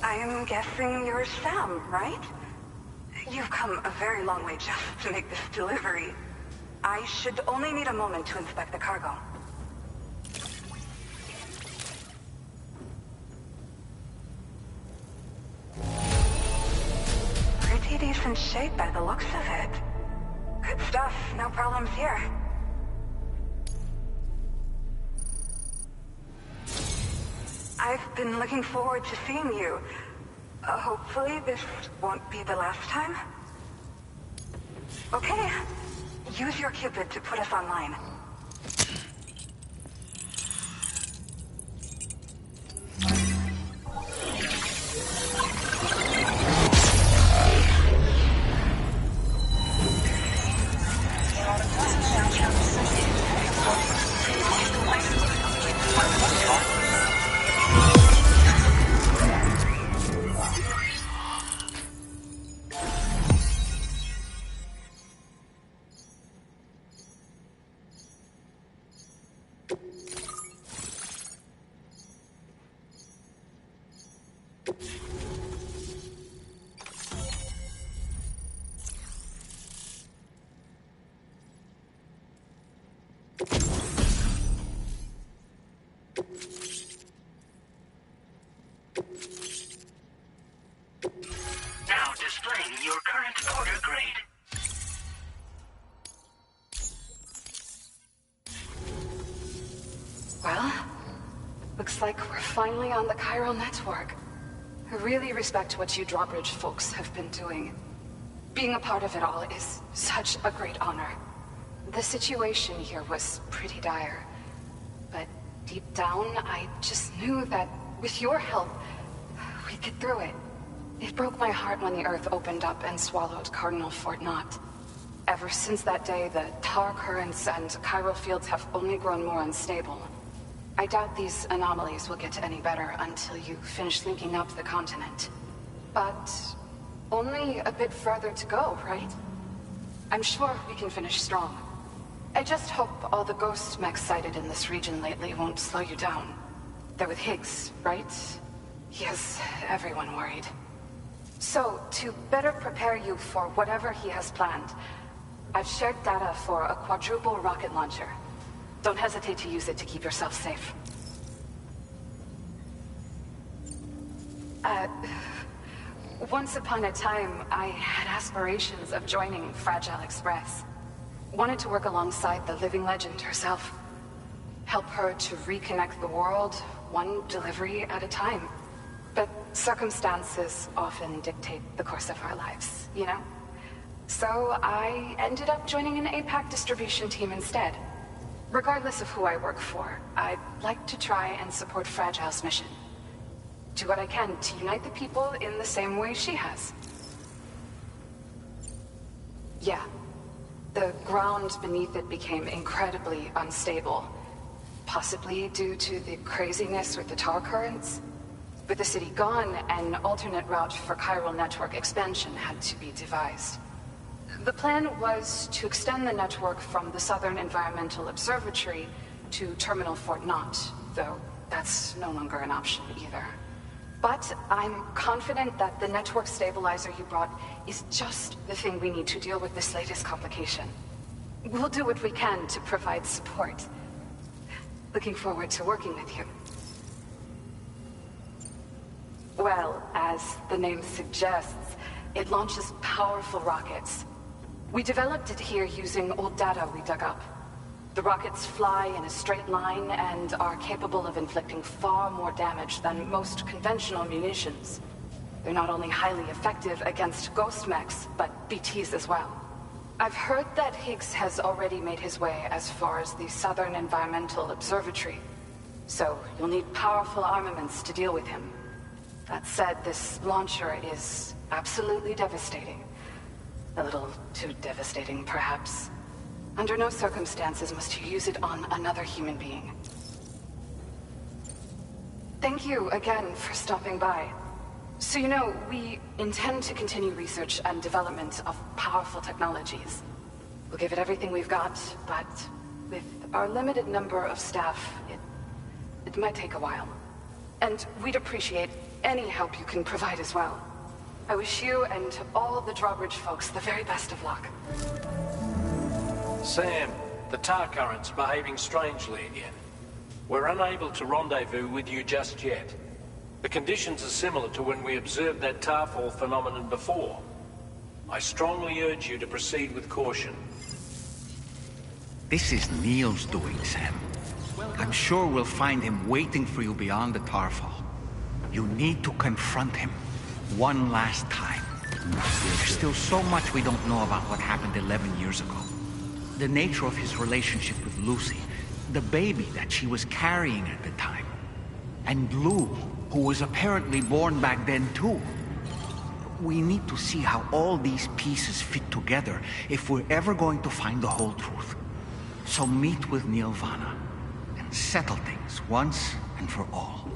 I'm guessing you're Sam, right? You've come a very long way just to make this delivery. I should only need a moment to inspect the cargo. Pretty decent shape by the looks of it. Good stuff, no problems here. I've been looking forward to seeing you. Hopefully this won't be the last time. Okay, use your Cupid to put us online. Now displaying your current order grade. Well, looks like we're finally on the chiral network. I really respect what you drawbridge folks have been doing. Being a part of it all is such a great honor. The situation here was pretty dire. But deep down, I just knew that with your help, we'd get through it. It broke my heart when the Earth opened up and swallowed Cardinal Fort Knott. Ever since that day, the tar currents and chiral fields have only grown more unstable. I doubt these anomalies will get any better until you finish linking up the continent. But only a bit further to go, right? I'm sure we can finish strong. I just hope all the ghost mechs sighted in this region lately won't slow you down. They're with Higgs, right? He has everyone worried. So, to better prepare you for whatever he has planned, I've shared data for a quadruple rocket launcher. Don't hesitate to use it to keep yourself safe. Once upon a time, I had aspirations of joining Fragile Express. Wanted to work alongside the living legend herself. Help her to reconnect the world, one delivery at a time. But circumstances often dictate the course of our lives, you know? So I ended up joining an APAC distribution team instead. Regardless of who I work for, I'd like to try and support Fragile's mission. Do what I can to unite the people in the same way she has. Yeah. The ground beneath it became incredibly unstable. Possibly due to the craziness with the tar currents. With the city gone, an alternate route for chiral network expansion had to be devised. The plan was to extend the network from the Southern Environmental Observatory to Terminal Fort Knott, though that's no longer an option either. But I'm confident that the network stabilizer you brought is just the thing we need to deal with this latest complication. We'll do what we can to provide support. Looking forward to working with you. Well, as the name suggests, it launches powerful rockets. We developed it here using old data we dug up. The rockets fly in a straight line and are capable of inflicting far more damage than most conventional munitions. They're not only highly effective against ghost mechs, but BTs as well. I've heard that Higgs has already made his way as far as the Southern Environmental Observatory. So you'll need powerful armaments to deal with him. That said, this launcher is absolutely devastating. A little too devastating, perhaps. Under no circumstances must you use it on another human being. Thank you again for stopping by. So you know, we intend to continue research and development of powerful technologies. We'll give it everything we've got, but with our limited number of staff, it might take a while. And we'd appreciate any help you can provide as well. I wish you and all the Drawbridge folks the very best of luck. Sam, the tar current's behaving strangely again. We're unable to rendezvous with you just yet. The conditions are similar to when we observed that tarfall phenomenon before. I strongly urge you to proceed with caution. This is Neil's doing, Sam. I'm sure we'll find him waiting for you beyond the tarfall. You need to confront him one last time. There's still so much we don't know about what happened 11 years ago. The nature of his relationship with Lucy, the baby that she was carrying at the time, and Lou, who was apparently born back then too. We need to see how all these pieces fit together if we're ever going to find the whole truth. So meet with Neil Vanna and settle things once and for all.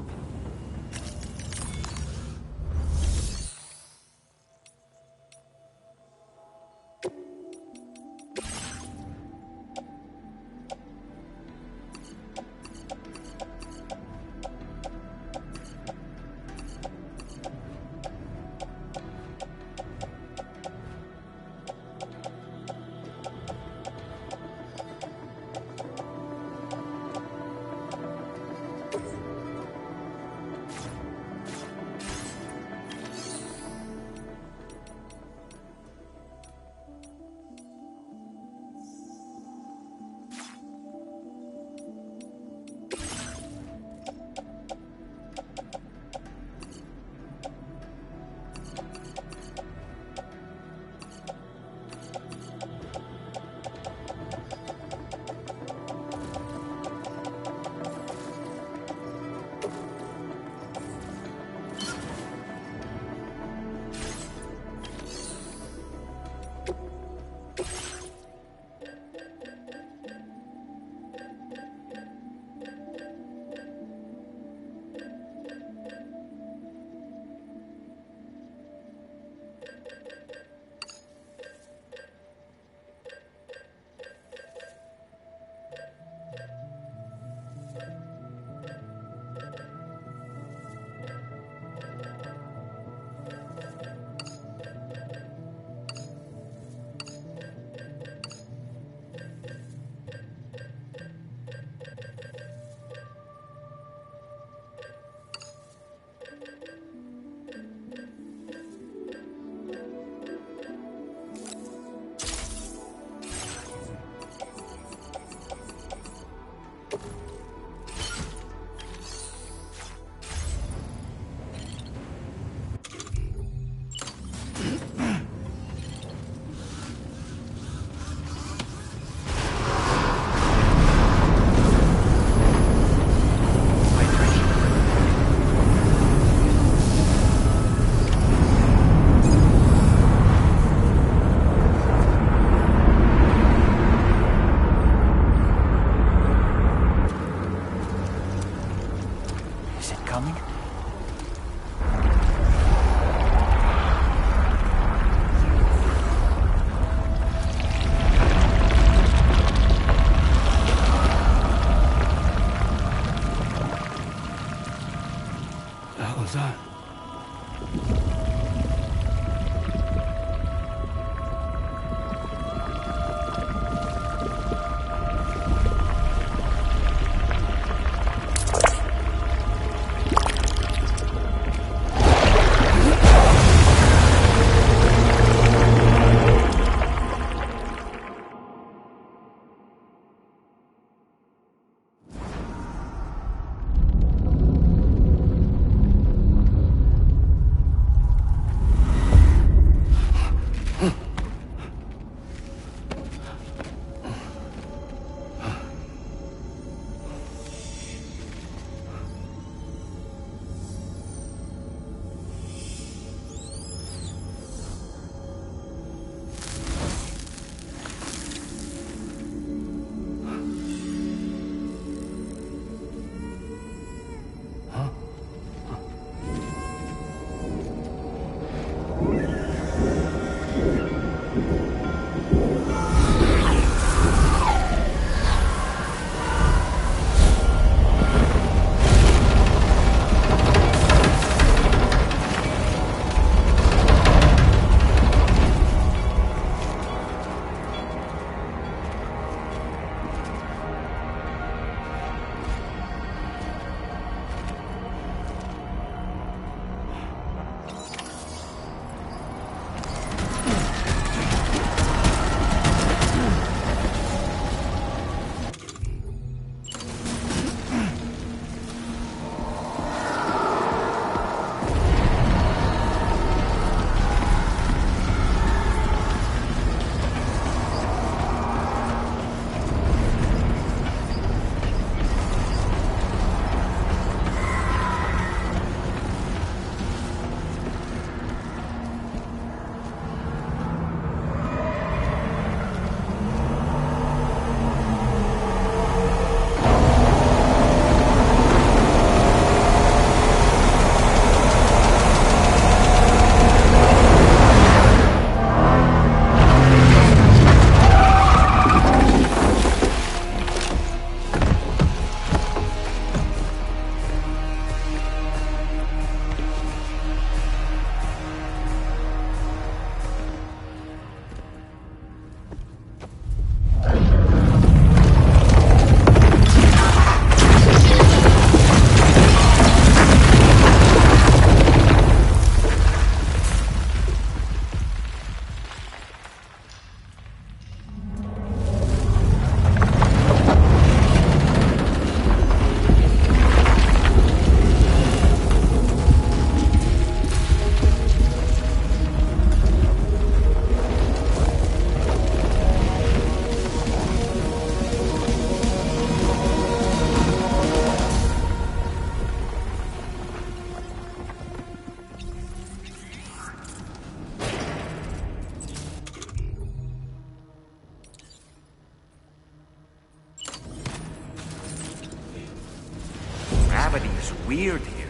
gravity is weird here.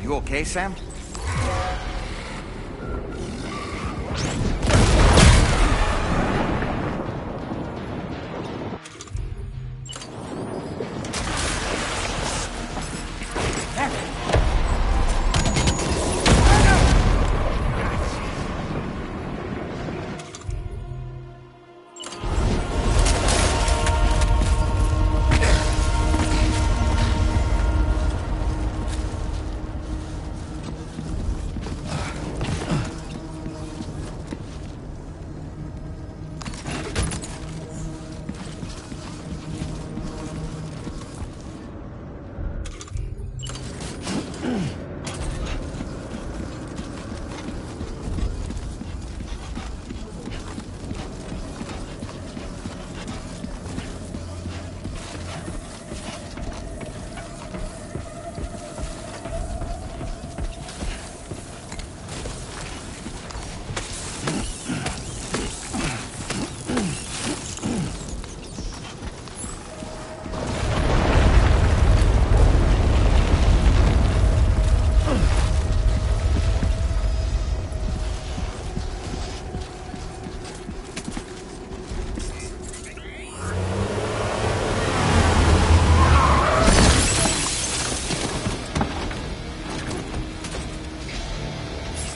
You okay, Sam?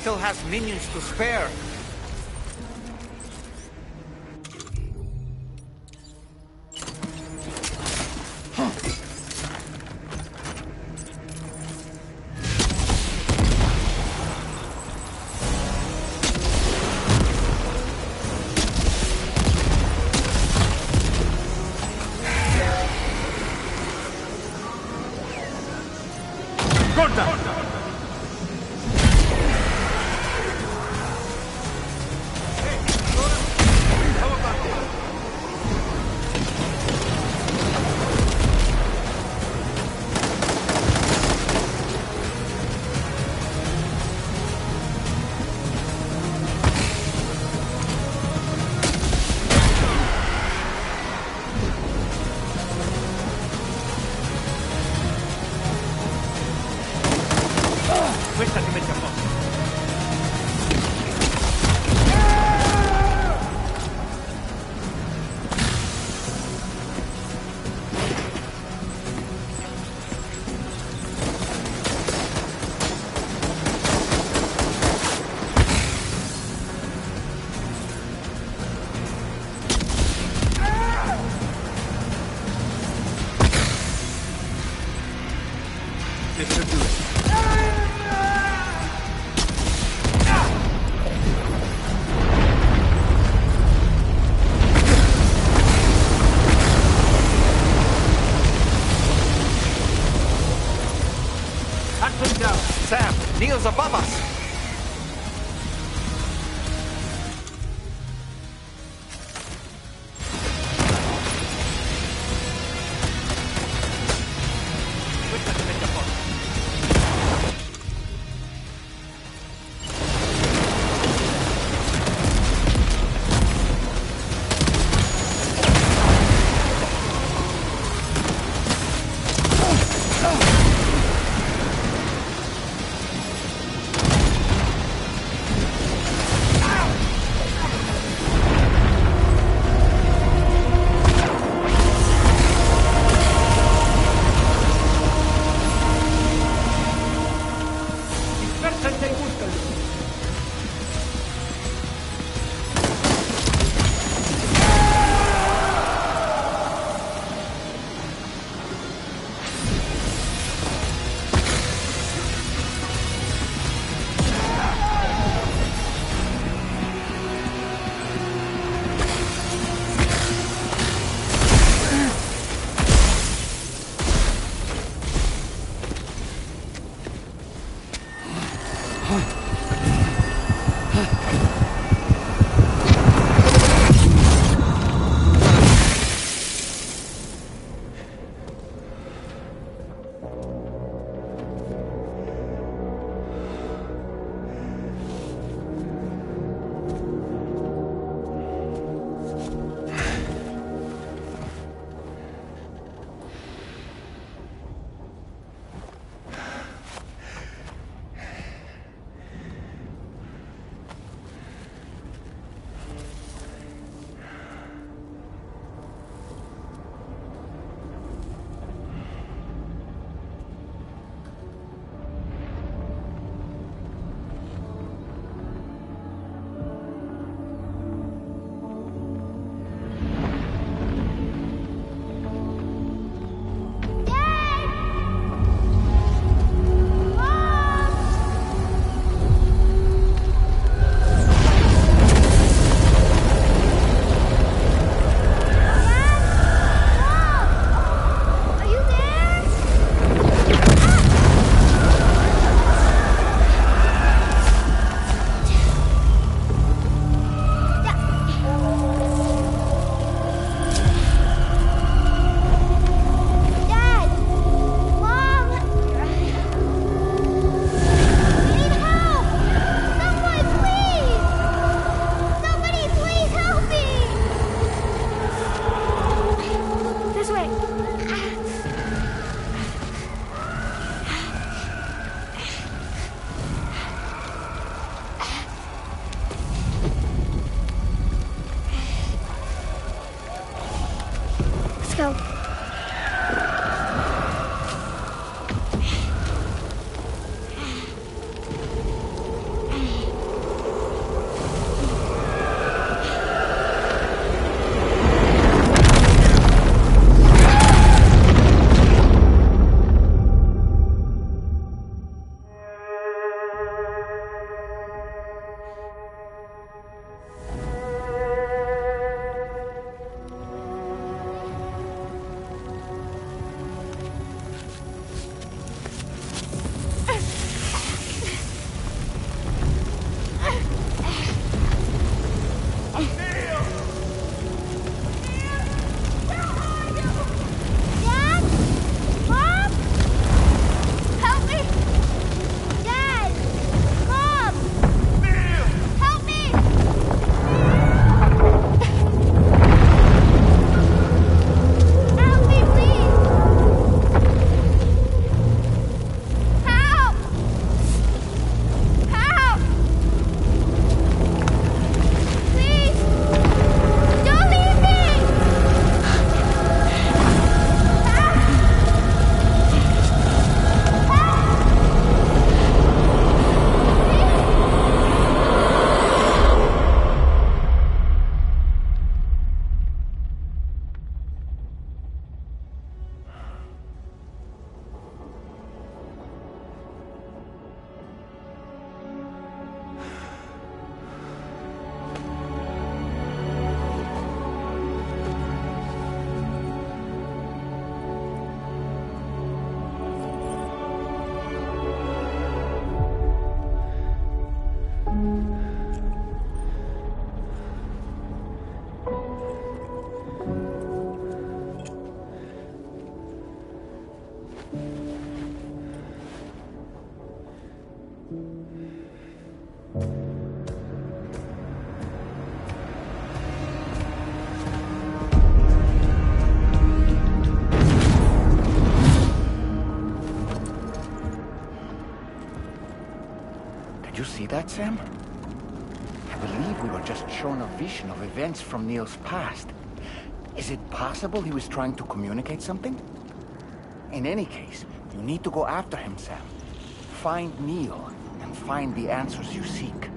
Still has minions to spare. Questa ti mette a posto. This should do it. Sam, Neil's above us. yourself. Did you see that, Sam? I believe we were just shown a vision of events from Neil's past. Is it possible he was trying to communicate something? In any case, you need to go after him, Sam. Find Neil, and find the answers you seek.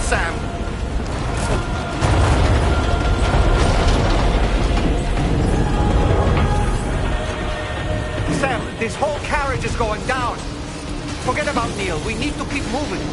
Sam! Sam, this whole carriage is going down. Forget about Neil. We need to keep moving.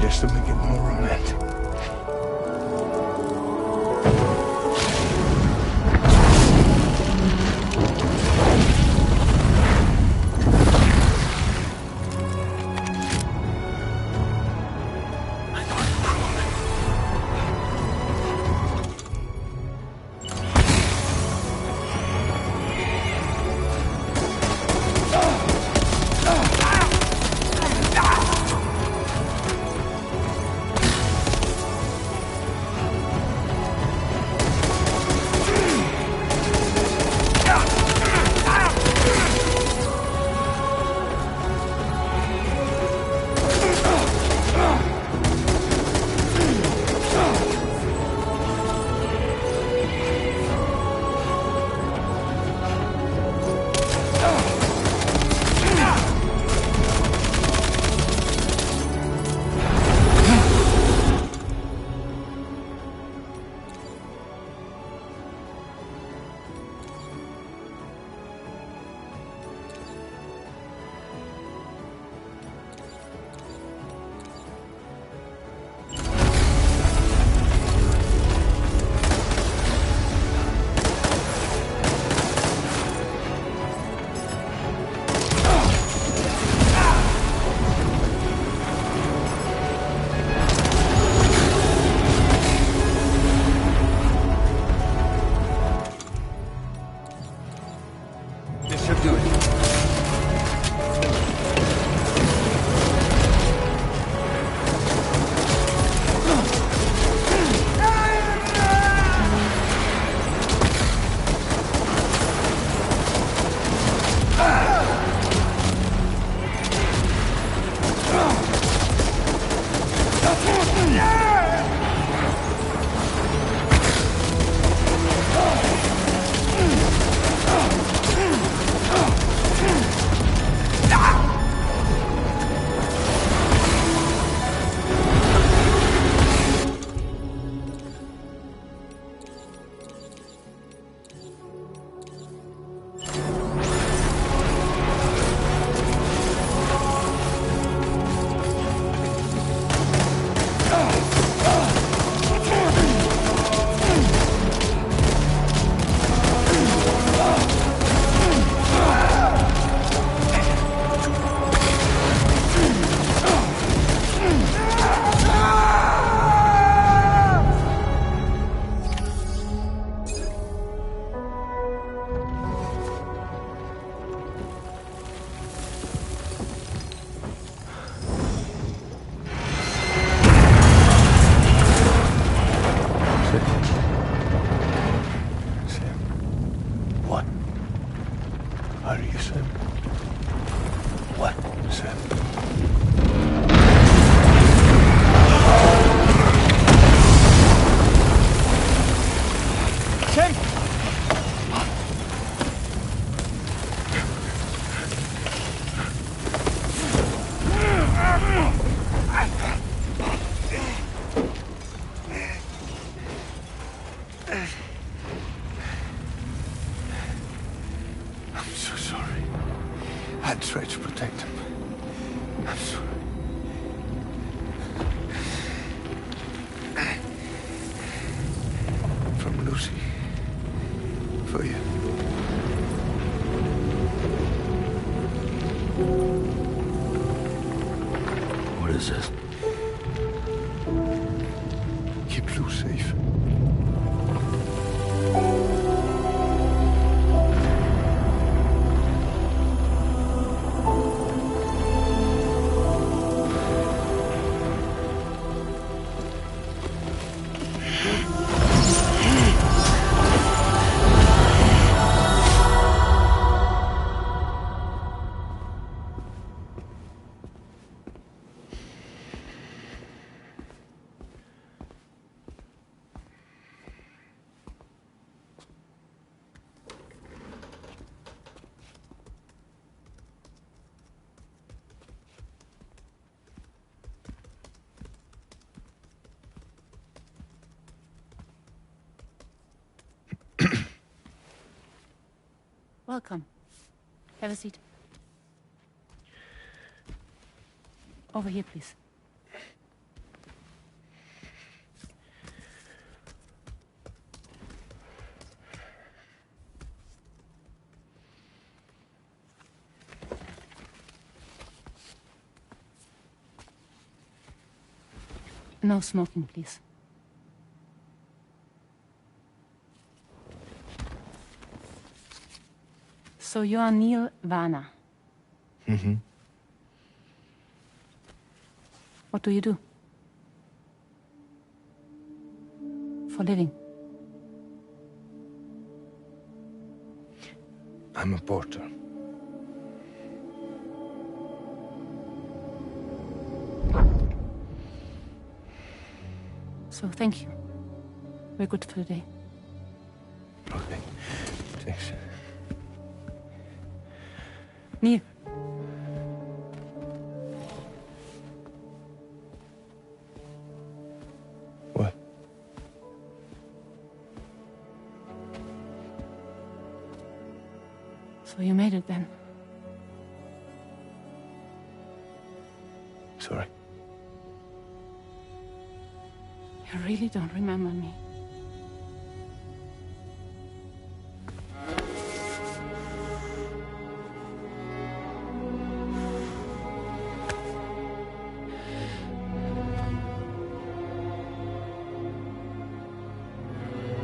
Just to make it more romantic. I'd try to protect him. I'm sorry. What is this? Keep Lou safe. Welcome. Have a seat. Over here, please. No smoking, please. So you are Neil Varner. Mm-hmm. What do you do? For living? I'm a porter. So thank you. We're good for the day. Okay. Thanks. Neil. What? So you made it then? Sorry. You really don't remember me.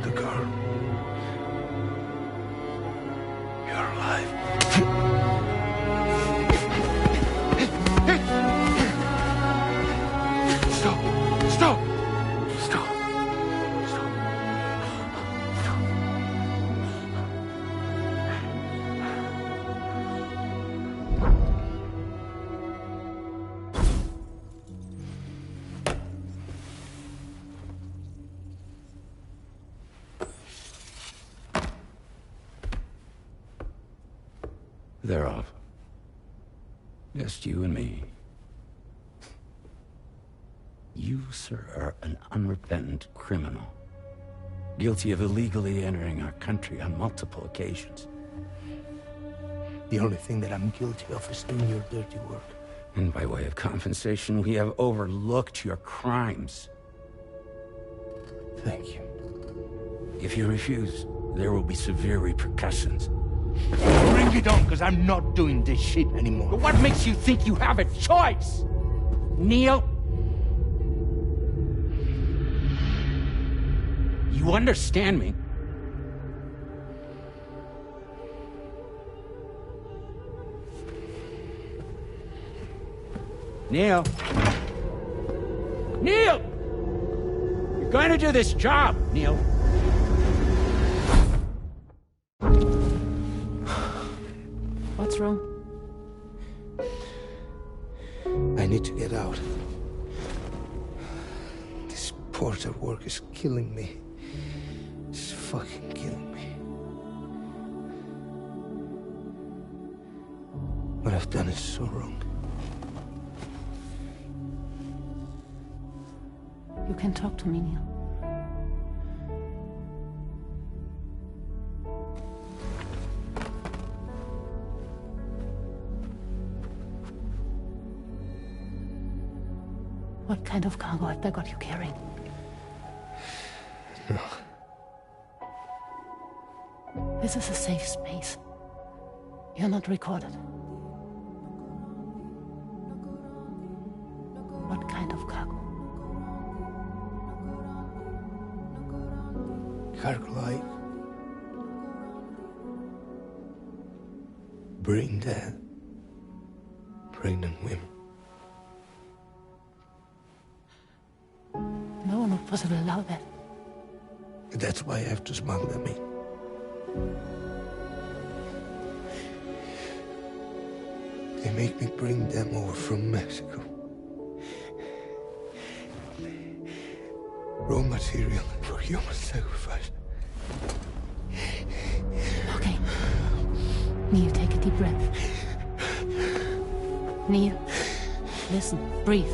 The girl. You're alive. Stop! Stop! Stop! Stop! They're off. Just you and me. You, sir, are an unrepentant criminal. Guilty of illegally entering our country on multiple occasions. The only thing that I'm guilty of is doing your dirty work. And by way of compensation, we have overlooked your crimes. Thank you. If you refuse, there will be severe repercussions. Bring it on, because I'm not doing this shit anymore. But what makes you think you have a choice? Neil? You understand me? Neil? Neil! You're going to do this job, Neil. What's wrong? I need to get out. This porter work is killing me. It's fucking killing me. What I've done is so wrong. You can talk to me, Neil. What kind of cargo have they got you carrying? No. This is a safe space. You're not recorded. brain dead. Pregnant women. No one would possibly allow that. That's why I have to smuggle them in. They make me bring them over from Mexico. Raw material for human sacrifice. Okay. Neil, take a deep breath. Neil, listen, breathe.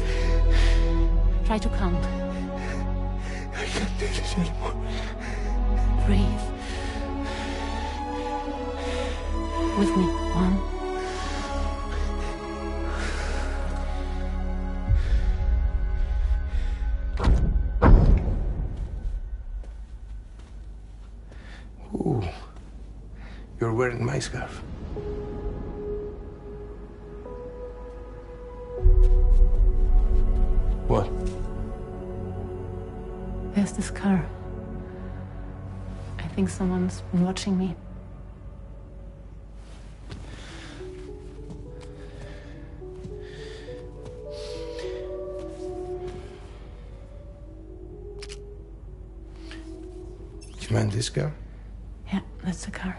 Try to count. I can't do this anymore. Breathe. With me. 1. Ooh. You're wearing my scarf. What? There's this car. I think someone's been watching me. You meant this car? Yeah, that's the car.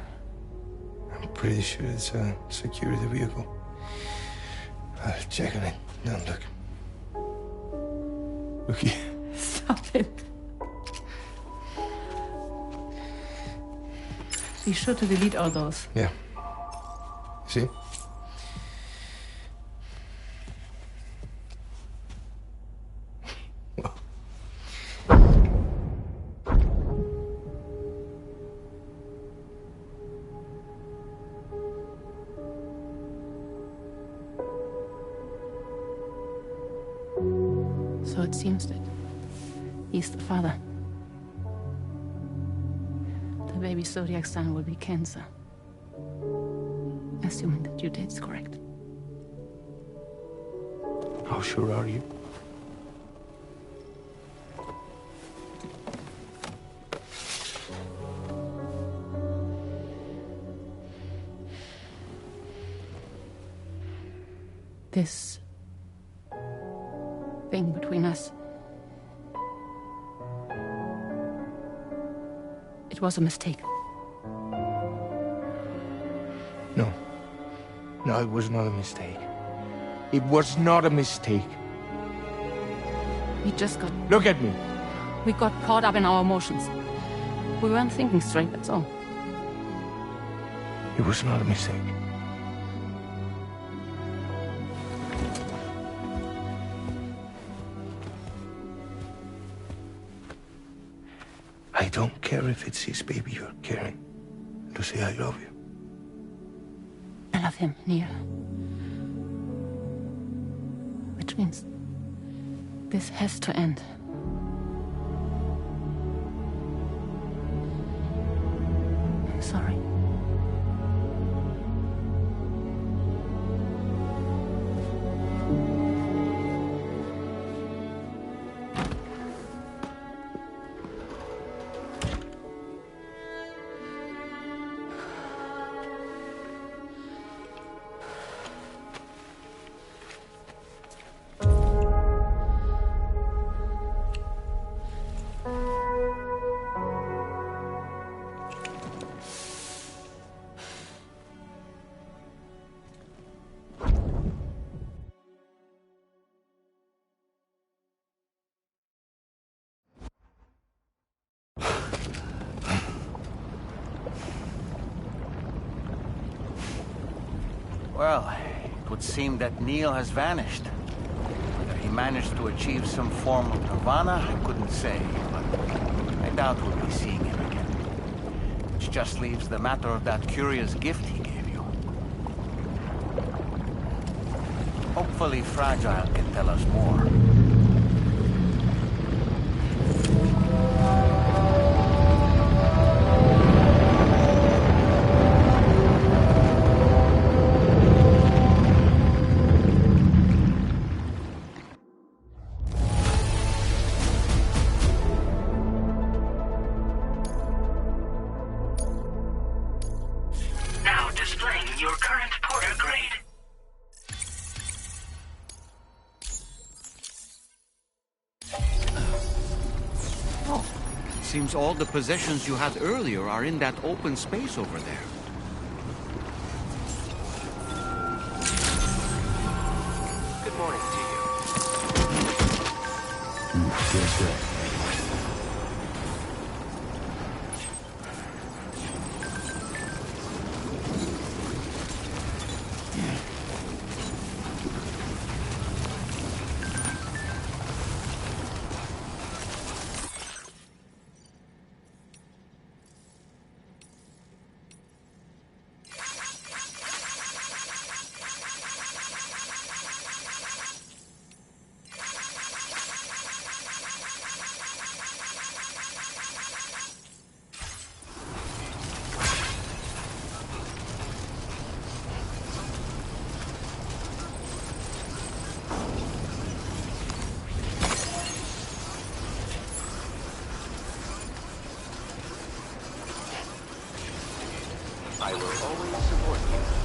I'm pretty sure it's a security vehicle. I'll check on it. Now look. Look here. Stop it. Be sure to delete all those. Yeah. See? So it seems that he's the father. The baby's zodiac sign will be Cancer. Assuming that due date is correct. How sure are you? This thing between us. It was a mistake. No. No, it was not a mistake. It was not a mistake. We just got... Look at me. We got caught up in our emotions. We weren't thinking straight, that's all. It was not a mistake. I don't care if it's his baby you're carrying. Lucy, I love you. I love him, Neil. Which means this has to end. I'm sorry. Well, it would seem that Neil has vanished. Whether he managed to achieve some form of nirvana, I couldn't say, but I doubt we'll be seeing him again. Which just leaves the matter of that curious gift he gave you. Hopefully Fragile can tell us more. Now displaying your current Seems all the possessions you had earlier are in that open space over there. Good morning to you. Feels good. I will always support you.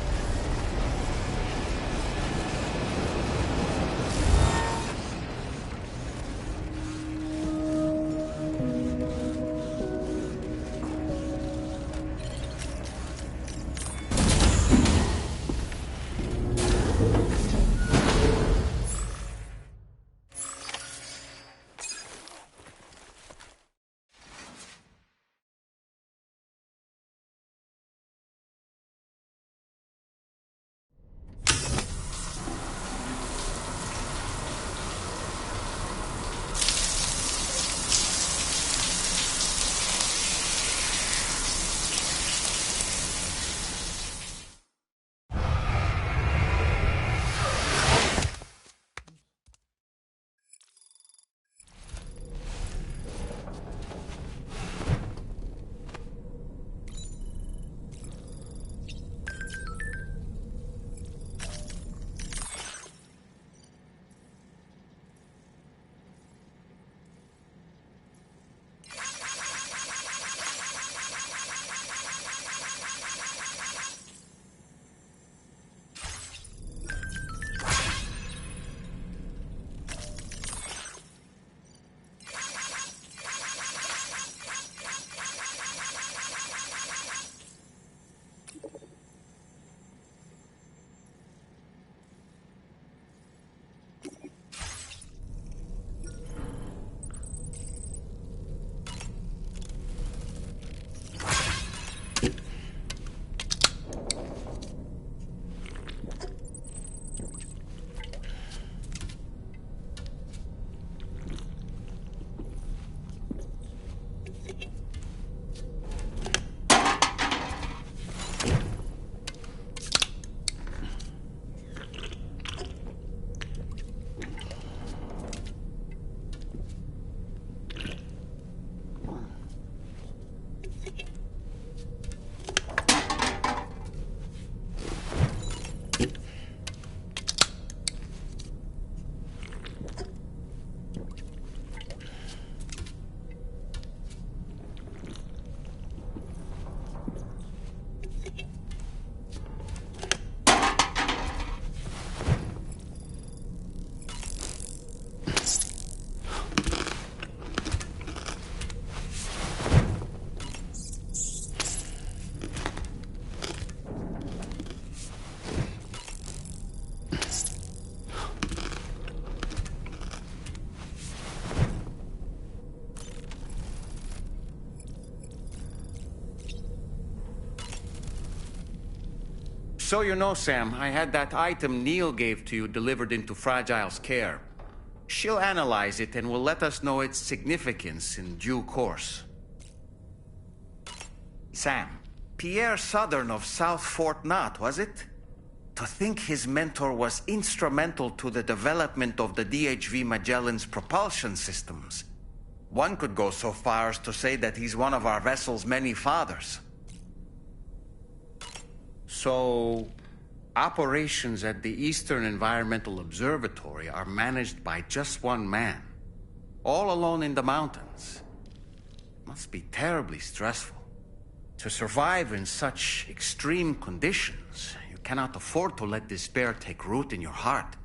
So you know, Sam, I had that item Neil gave to you delivered into Fragile's care. She'll analyze it and will let us know its significance in due course. Sam, Pierre Southern of South Fort Knott, was it? To think his mentor was instrumental to the development of the DHV Magellan's propulsion systems. One could go so far as to say that he's one of our vessel's many fathers. So, operations at the Eastern Environmental Observatory are managed by just one man, all alone in the mountains. Must be terribly stressful. To survive in such extreme conditions, you cannot afford to let despair take root in your heart.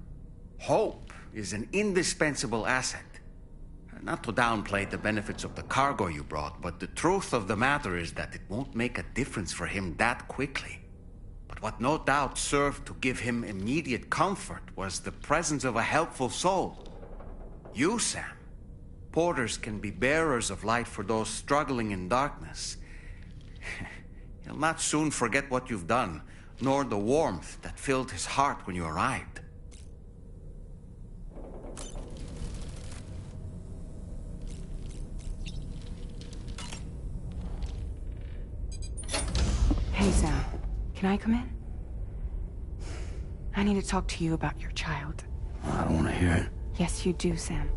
Hope is an indispensable asset. Not to downplay the benefits of the cargo you brought, but the truth of the matter is that it won't make a difference for him that quickly. But what no doubt served to give him immediate comfort was the presence of a helpful soul. You, Sam. Porters can be bearers of light for those struggling in darkness. He'll not soon forget what you've done, nor the warmth that filled his heart when you arrived. Hey, Sam. Can I come in? I need to talk to you about your child. I don't want to hear it. Yes, you do, Sam.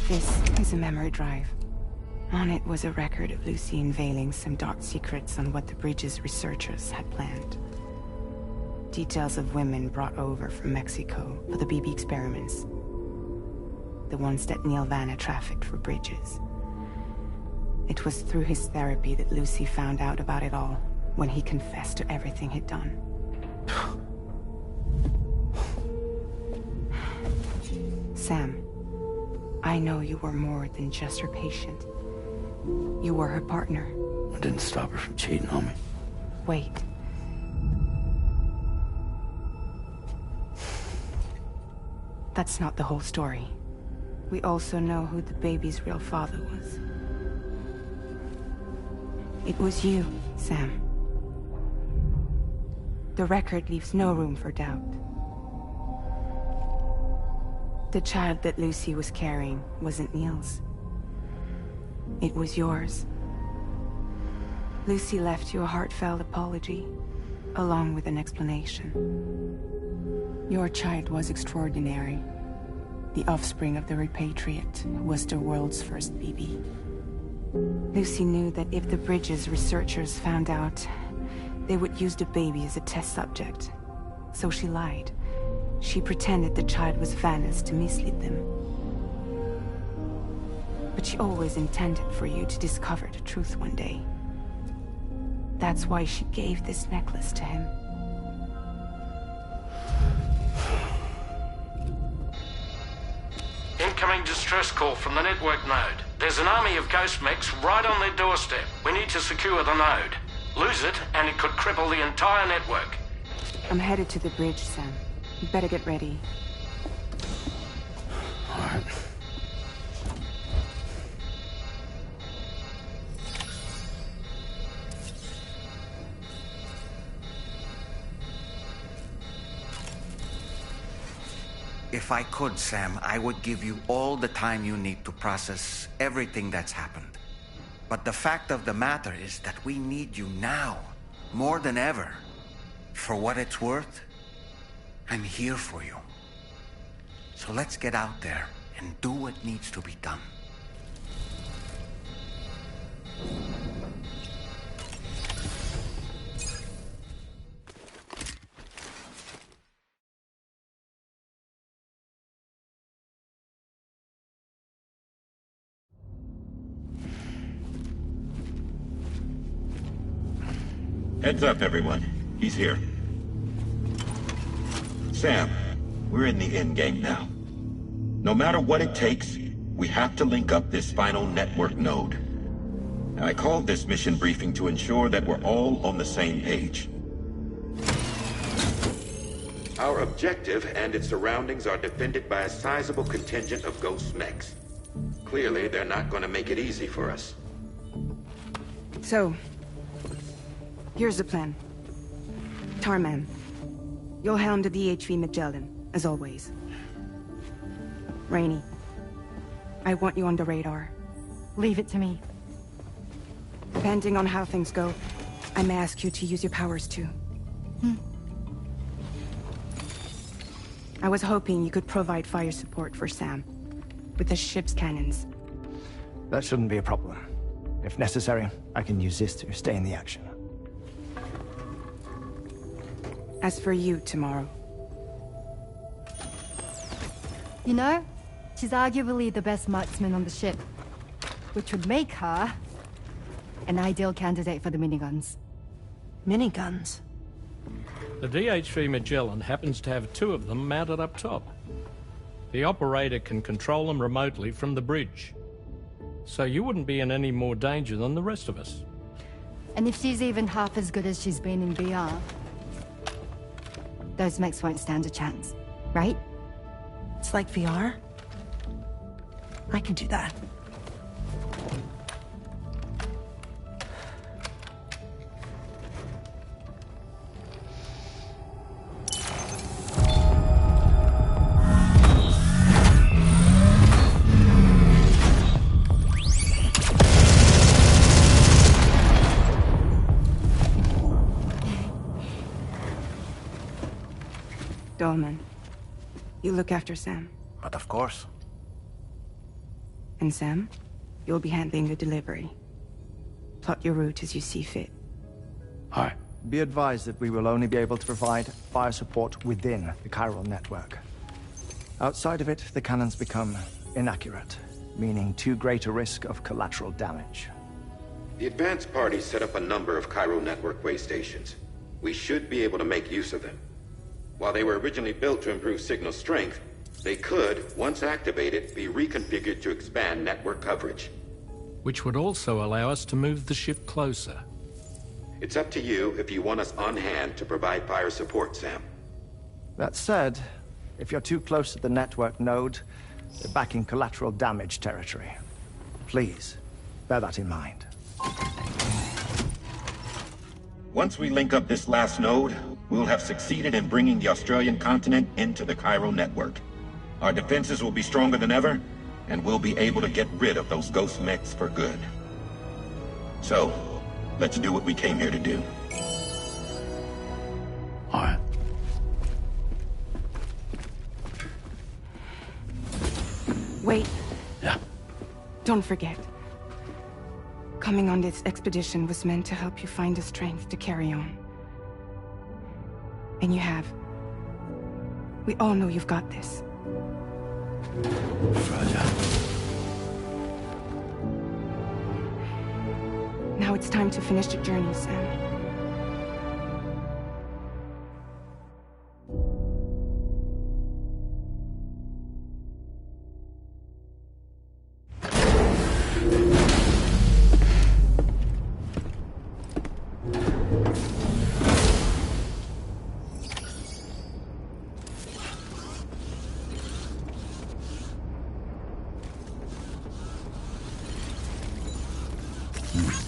This is a memory drive. On it was a record of Lucy unveiling some dark secrets on what the Bridges researchers had planned. Details of women brought over from Mexico for the BB experiments. The ones that Neil Vanna trafficked for Bridges. It was through his therapy that Lucy found out about it all, when he confessed to everything he'd done. Sam, I know you were more than just her patient. You were her partner. I didn't stop her from cheating on me. Wait. That's not the whole story. We also know who the baby's real father was. It was you, Sam. The record leaves no room for doubt. The child that Lucy was carrying wasn't Neil's. It was yours. Lucy left you a heartfelt apology, along with an explanation. Your child was extraordinary. The offspring of the repatriate who was the world's first BB. Lucy knew that if the Bridges researchers found out, they would use the baby as a test subject. So she lied. She pretended the child was Vanna's to mislead them. But she always intended for you to discover the truth one day. That's why she gave this necklace to him. Incoming distress call from the network node. There's an army of ghost mechs right on their doorstep. We need to secure the node. Lose it, and it could cripple the entire network. I'm headed to the bridge, Sam. You better get ready. All right. If I could, Sam, I would give you all the time you need to process everything that's happened. But the fact of the matter is that we need you now, more than ever. For what it's worth, I'm here for you. So let's get out there and do what needs to be done. Heads up, everyone. He's here. Sam, we're in the end game now. No matter what it takes, we have to link up this final network node. I called this mission briefing to ensure that we're all on the same page. Our objective and its surroundings are defended by a sizable contingent of ghost mechs. Clearly, they're not going to make it easy for us. So, here's the plan. Tarman, you'll helm the DHV Magellan, as always. Rainey, I want you on the radar. Leave it to me. Depending on how things go, I may ask you to use your powers too. I was hoping you could provide fire support for Sam, with the ship's cannons. That shouldn't be a problem. If necessary, I can use this to stay in the action. As for you, tomorrow. You know, she's arguably the best marksman on the ship, which would make her an ideal candidate for the miniguns. Miniguns? The DHV Magellan happens to have 2 of them mounted up top. The operator can control them remotely from the bridge. So you wouldn't be in any more danger than the rest of us. And if she's even half as good as she's been in VR, those mechs won't stand a chance, right? It's like VR? I can do that. Dolman, you look after Sam. But of course. And Sam, you'll be handling the delivery. Plot your route as you see fit. Hi. Be advised that we will only be able to provide fire support within the chiral network. Outside of it, the cannons become inaccurate, meaning too great a risk of collateral damage. The advanced party set up a number of chiral network way stations. We should be able to make use of them. While they were originally built to improve signal strength, they could, once activated, be reconfigured to expand network coverage. Which would also allow us to move the ship closer. It's up to you if you want us on hand to provide fire support, Sam. That said, if you're too close to the network node, you're back in collateral damage territory. Please, bear that in mind. Once we link up this last node, we'll have succeeded in bringing the Australian continent into the chiral network. Our defenses will be stronger than ever, and we'll be able to get rid of those ghost mechs for good. So, let's do what we came here to do. All right. Wait. Yeah. Don't forget. Coming on this expedition was meant to help you find the strength to carry on. And you have. We all know you've got this. Fragile. Now it's time to finish the journey, Sam.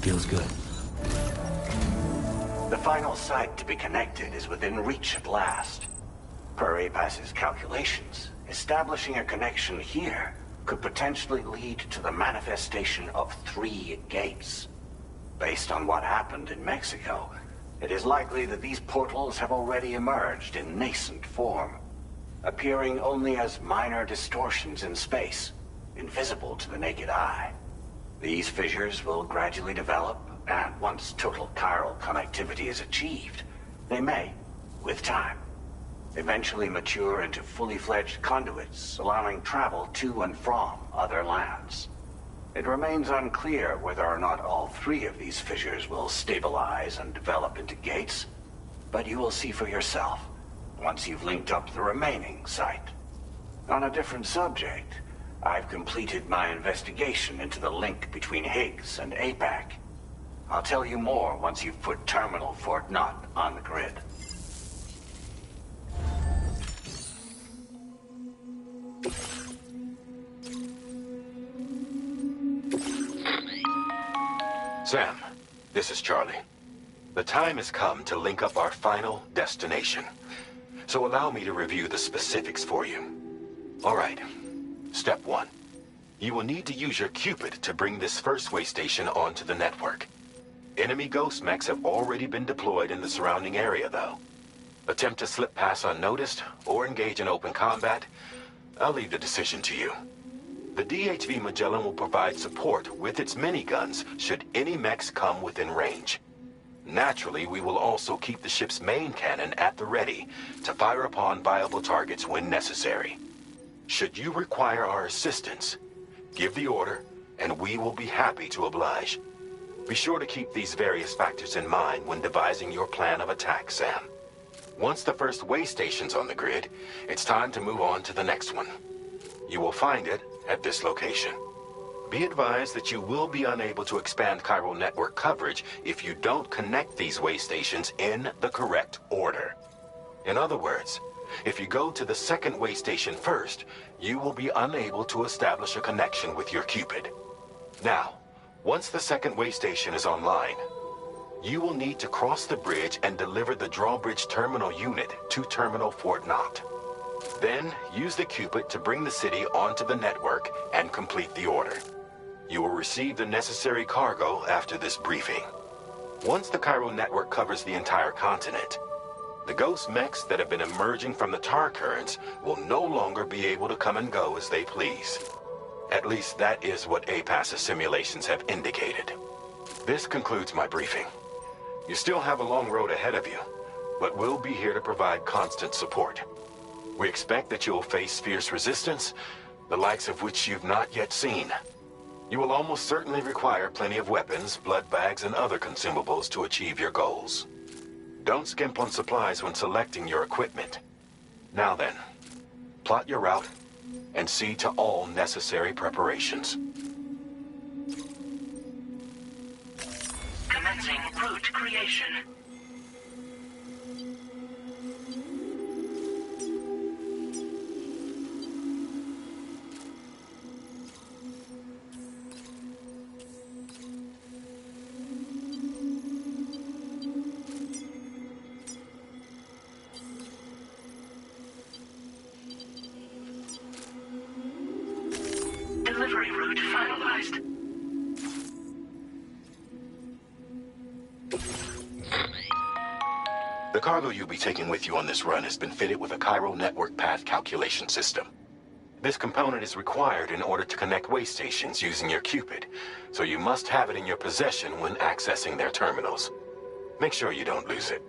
Feels good. The final site to be connected is within reach at last. Per APAS's calculations, establishing a connection here could potentially lead to the manifestation of 3 gates. Based on what happened in Mexico, it is likely that these portals have already emerged in nascent form, appearing only as minor distortions in space, invisible to the naked eye. These fissures will gradually develop, and once total chiral connectivity is achieved, they may, with time, eventually mature into fully fledged conduits, allowing travel to and from other lands. It remains unclear whether or not all 3 of these fissures will stabilize and develop into gates, but you will see for yourself once you've linked up the remaining site. On a different subject, I've completed my investigation into the link between Higgs and APAC. I'll tell you more once you've put Terminal Fort Knott on the grid. Sam, this is Charlie. The time has come to link up our final destination. So allow me to review the specifics for you. All right. Step 1. You will need to use your Cupid to bring this first way station onto the network. Enemy ghost mechs have already been deployed in the surrounding area, though. Attempt to slip past unnoticed or engage in open combat, I'll leave the decision to you. The DHV Magellan will provide support with its miniguns should any mechs come within range. Naturally, we will also keep the ship's main cannon at the ready to fire upon viable targets when necessary. Should you require our assistance, give the order, and we will be happy to oblige. Be sure to keep these various factors in mind when devising your plan of attack, Sam. Once the first way station's on the grid, it's time to move on to the next one. You will find it at this location. Be advised that you will be unable to expand chiral network coverage if you don't connect these way stations in the correct order. In other words, if you go to the second way station first, you will be unable to establish a connection with your Cupid. Now, once the second way station is online, you will need to cross the bridge and deliver the drawbridge terminal unit to Terminal Fort Knott. Then, use the Cupid to bring the city onto the network and complete the order. You will receive the necessary cargo after this briefing. Once the chiral network covers the entire continent, the ghost mechs that have been emerging from the tar currents will no longer be able to come and go as they please. At least that is what APAS's simulations have indicated. This concludes my briefing. You still have a long road ahead of you, but we'll be here to provide constant support. We expect that you will face fierce resistance, the likes of which you've not yet seen. You will almost certainly require plenty of weapons, blood bags, and other consumables to achieve your goals. Don't skimp on supplies when selecting your equipment. Now then, plot your route and see to all necessary preparations. Commencing route creation. Delivery route finalized. The cargo you'll be taking with you on this run has been fitted with a chiral network path calculation system. This component is required in order to connect way stations using your Cupid, so you must have it in your possession when accessing their terminals. Make sure you don't lose it.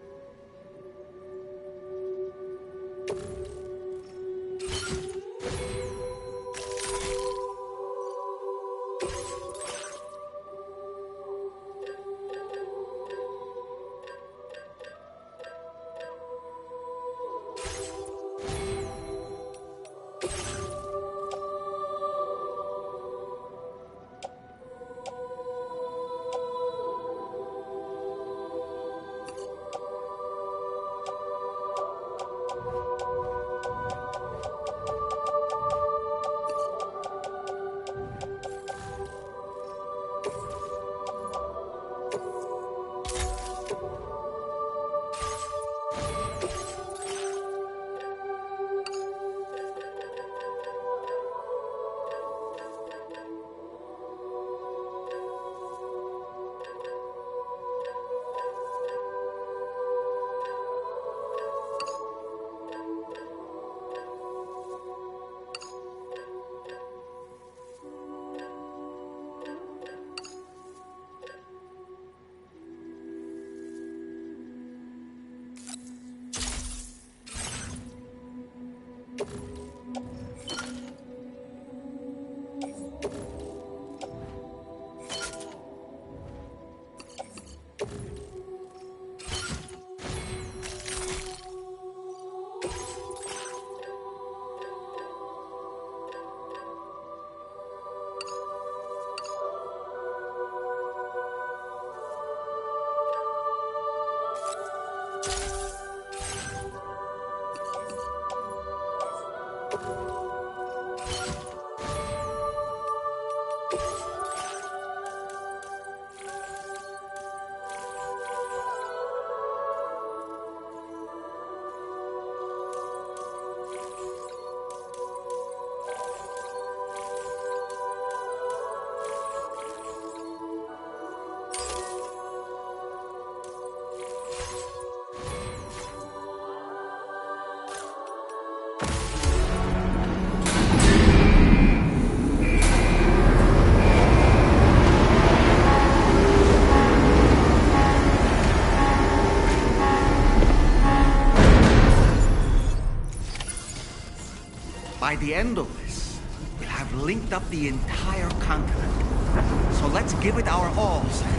By the end of this, we'll have linked up the entire continent. So let's give it our all, Sam.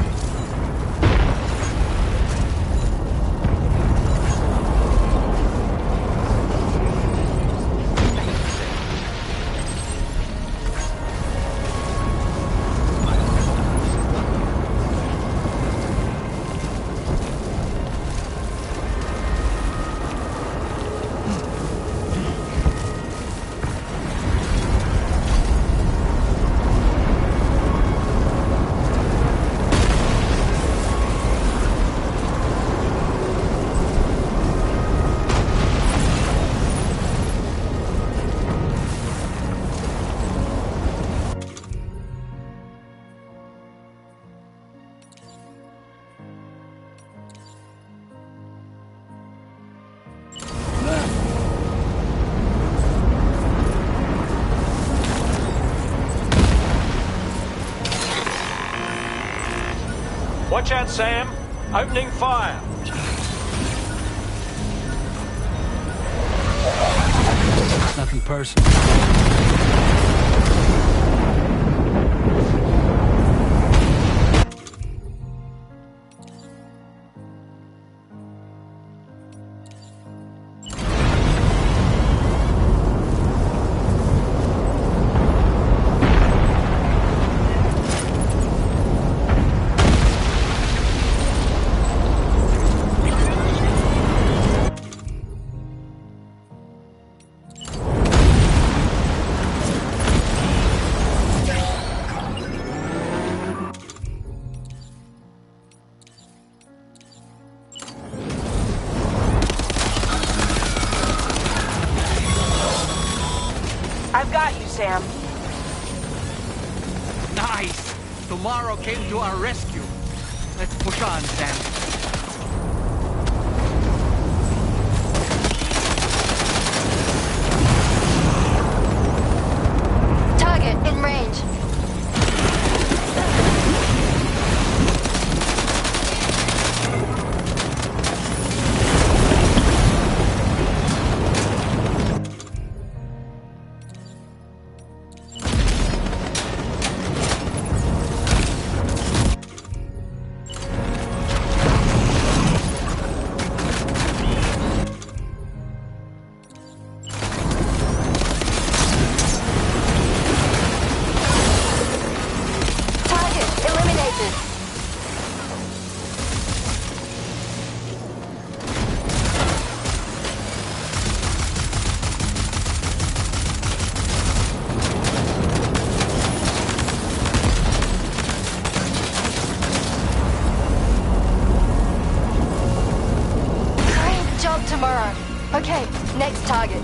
Watch out, Sam. Opening fire. Nothing personal. I've got you, Sam. Nice! Tomorrow came to our rescue. Let's push on, Sam. Target in range. Tomorrow. Okay, next target.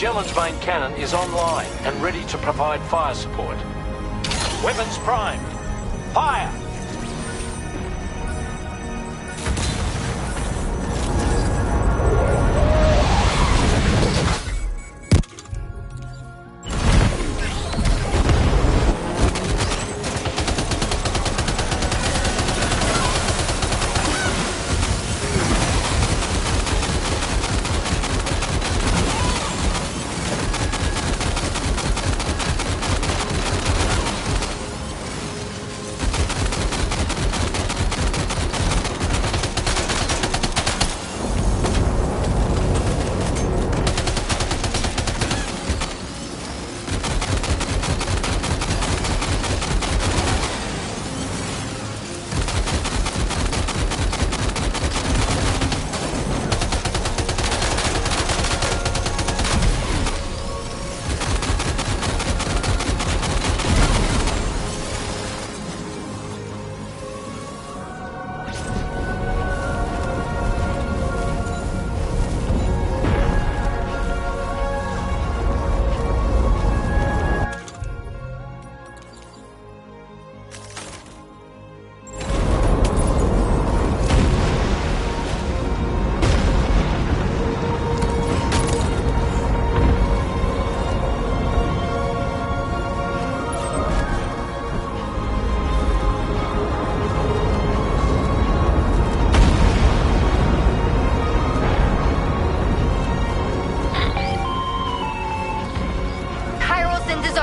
Magellan's main cannon is online and ready to provide fire support. Weapons primed. Fire!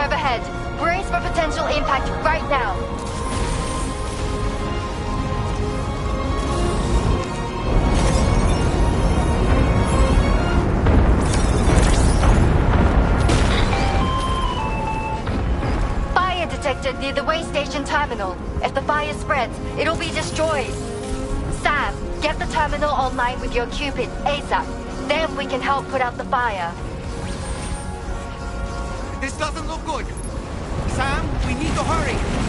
overhead. Brace for potential impact right now. Fire detected near the way station terminal. If the fire spreads, it'll be destroyed. Sam, get the terminal online with your Cupid ASAP. Then we can help put out the fire. This doesn't look good. Sam, we need to hurry.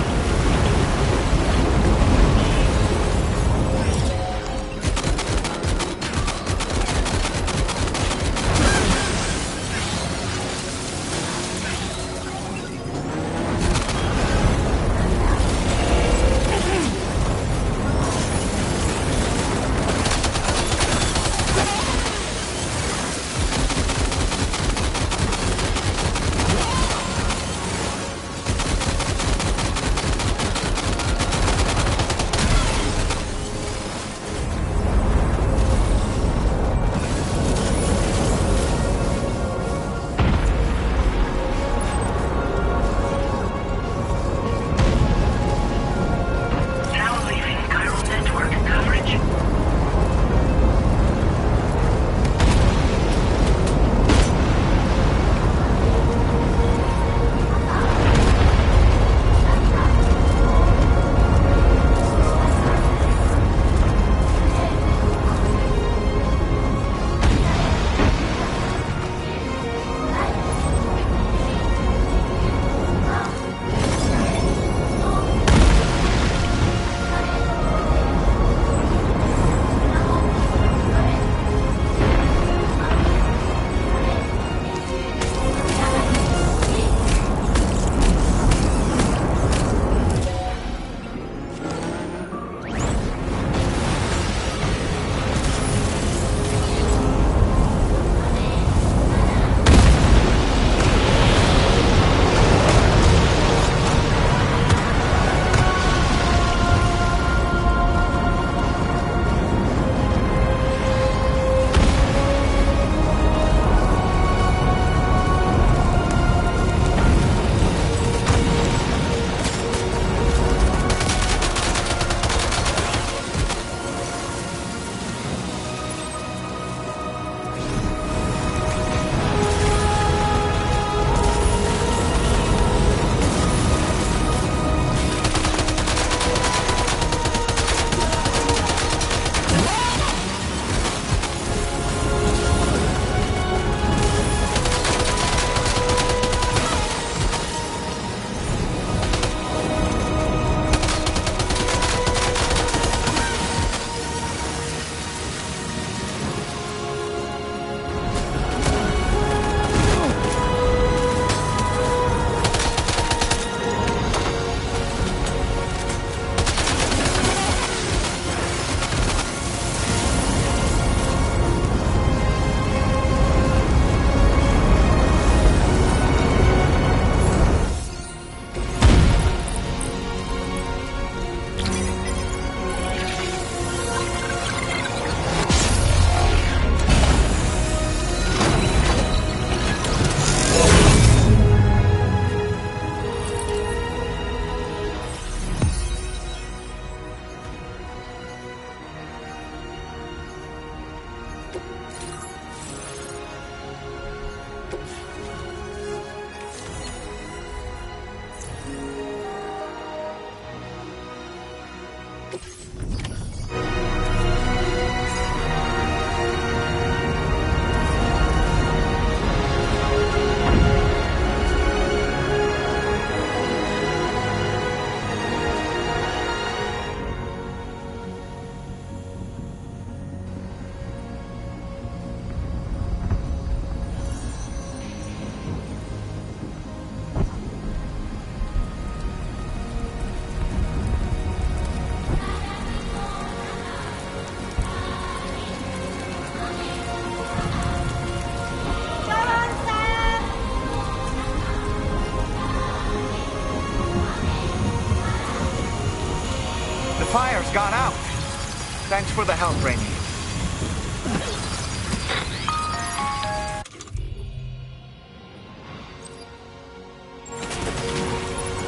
for the help, Rainey.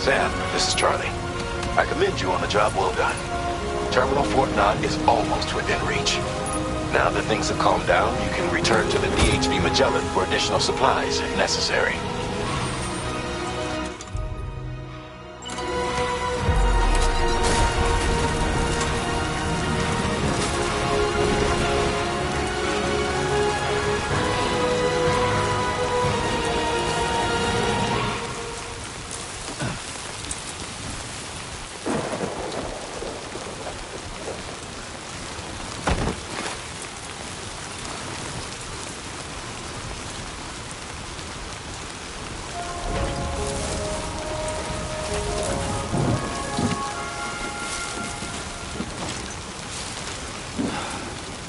Sam, this is Charlie. I commend you on a job well done. Terminal Fort Knott is almost within reach. Now that things have calmed down, you can return to the DHV Magellan for additional supplies if necessary.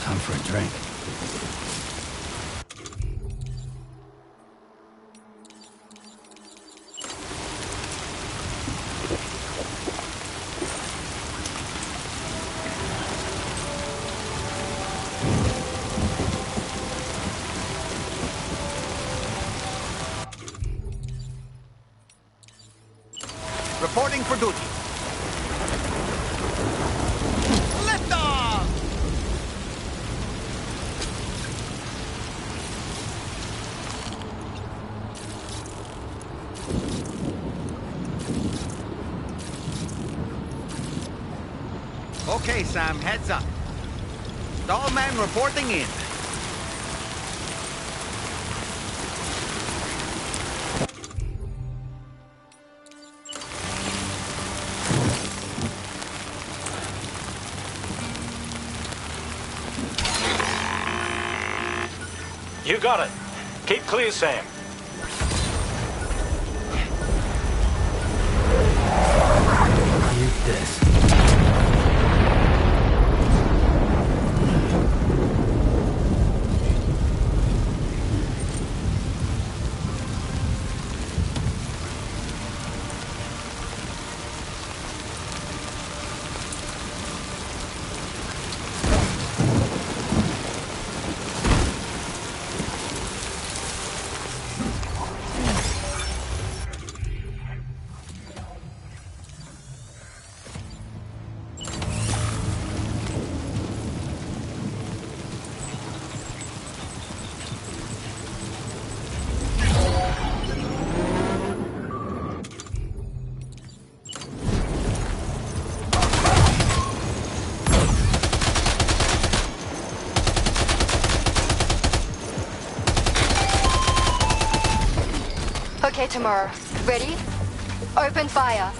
Time for a drink. Reporting for duty. Lift off! Okay, Sam, heads up. Stallman reporting in. You got it. Keep clear, Sam. Eat this. Okay, Tamara. Ready? Open fire.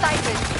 ciphers.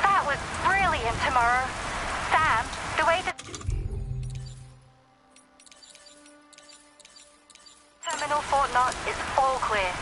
That was brilliant, Tomorrow. Sam, the way the Terminal Fort Knott is all clear.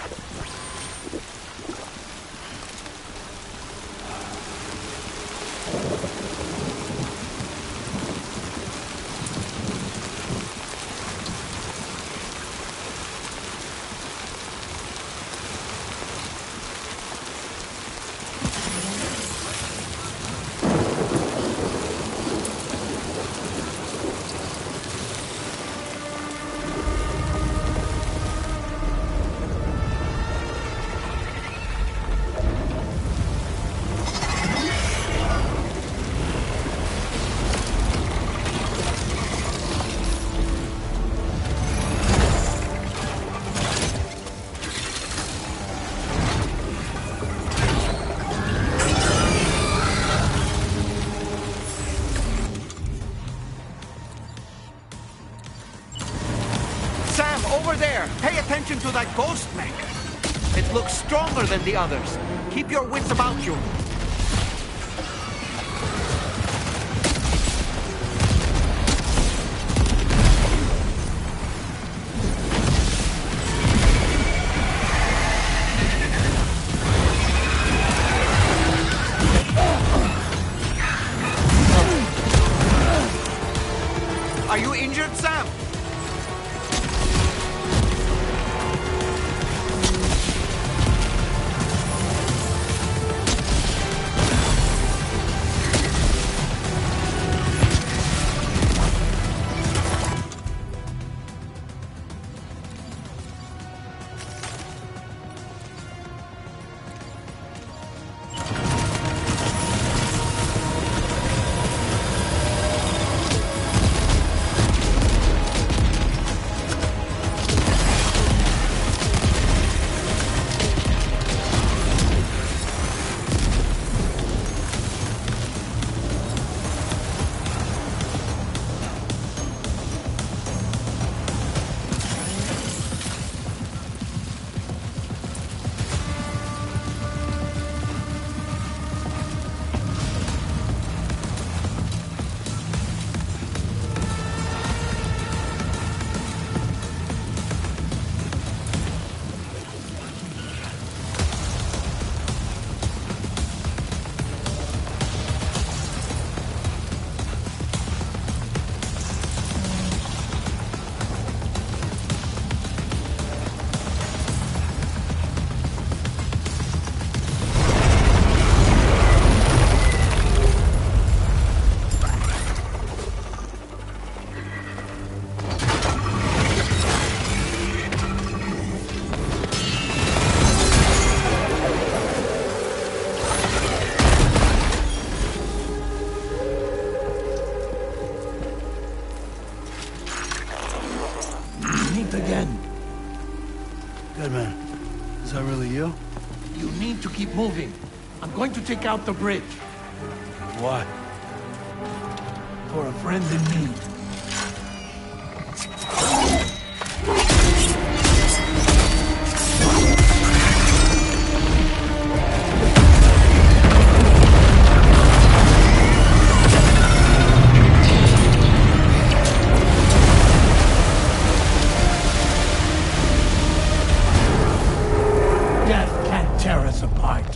Over there! Pay attention to that ghost mech! It looks stronger than the others. Keep your wits about you. Are you injured, Sam? keep moving. I'm going to take out the bridge. Why? For a friend in need. Death can't tear us apart.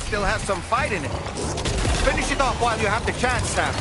Still has some fight in it. Finish it off while you have the chance, Sam.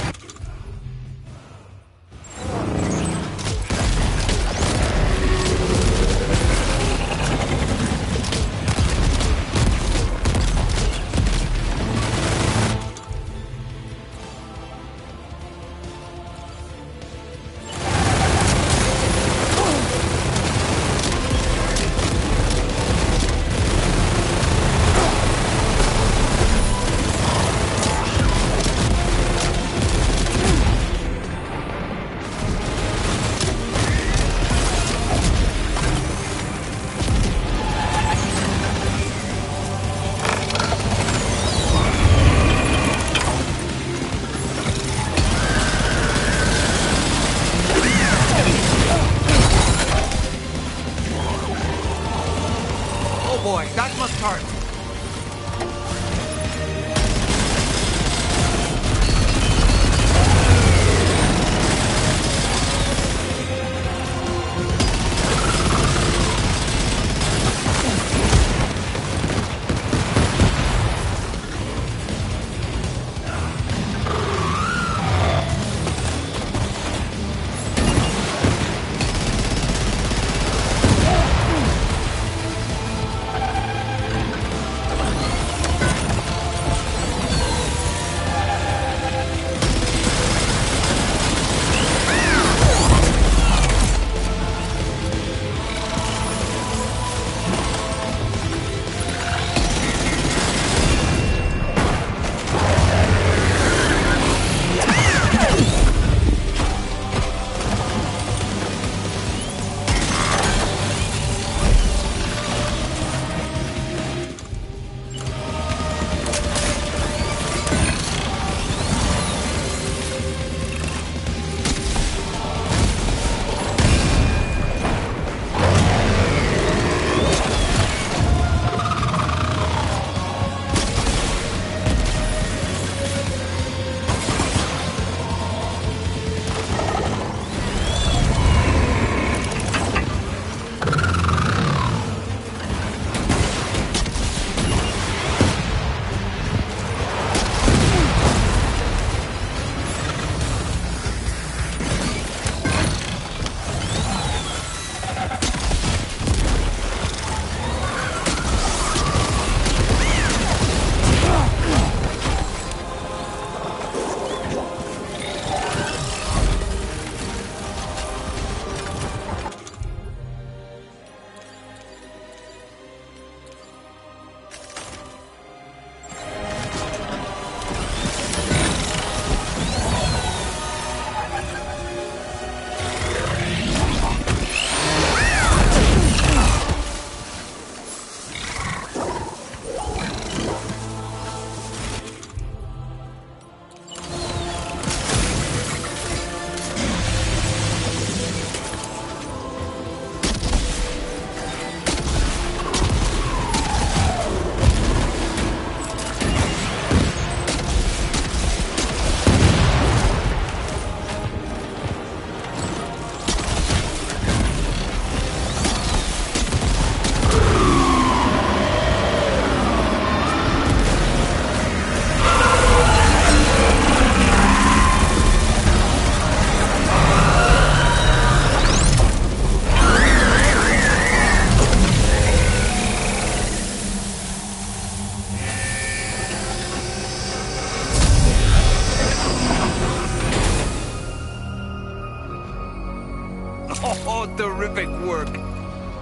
Terrific work.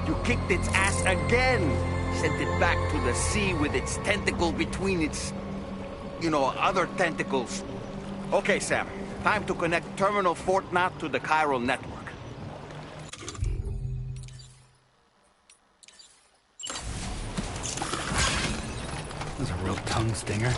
You kicked its ass again. Sent it back to the sea with its tentacle between its, other tentacles. Okay, Sam. Time to connect Terminal Fort Knot to the chiral network. This is a real tongue stinger.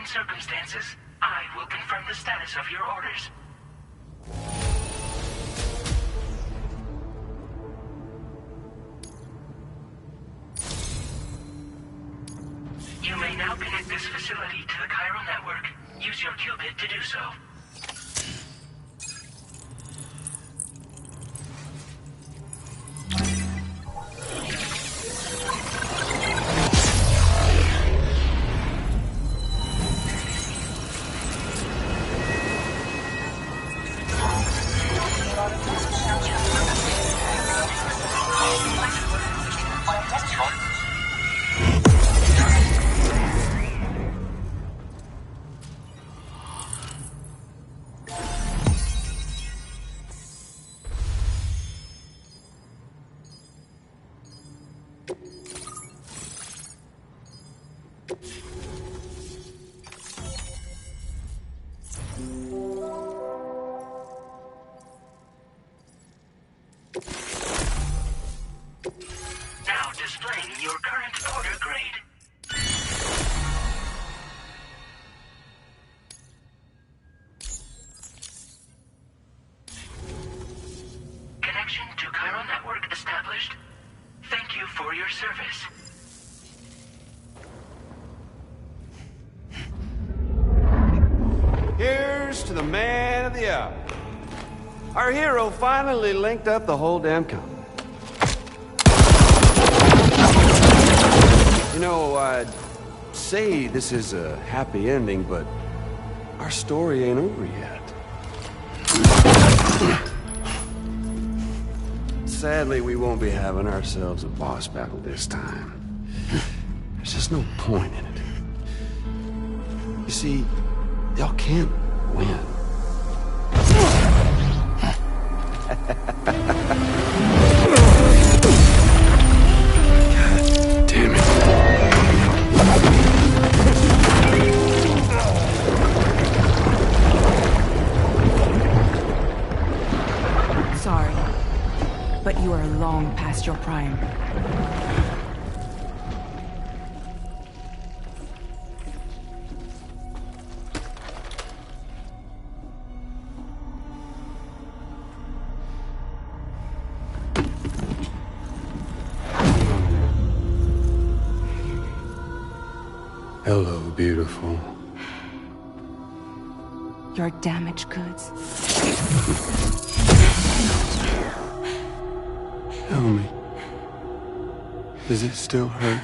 Circumstances, I will confirm the status of your orders. You may now connect this facility to the chiral network. Use your qubit to do so. Now displaying your current order grade. Connection to chiral network established. Thank you for your service. Here's to the man of the hour. Our hero finally linked up the whole damn company. You know, I'd say this is a happy ending, but our story ain't over yet. Sadly, we won't be having ourselves a boss battle this time. There's just no point in it. You see, y'all can't win. Damn it. Sorry, but you are long past your prime. Hello, beautiful. Your damaged goods. Tell me, does it still hurt?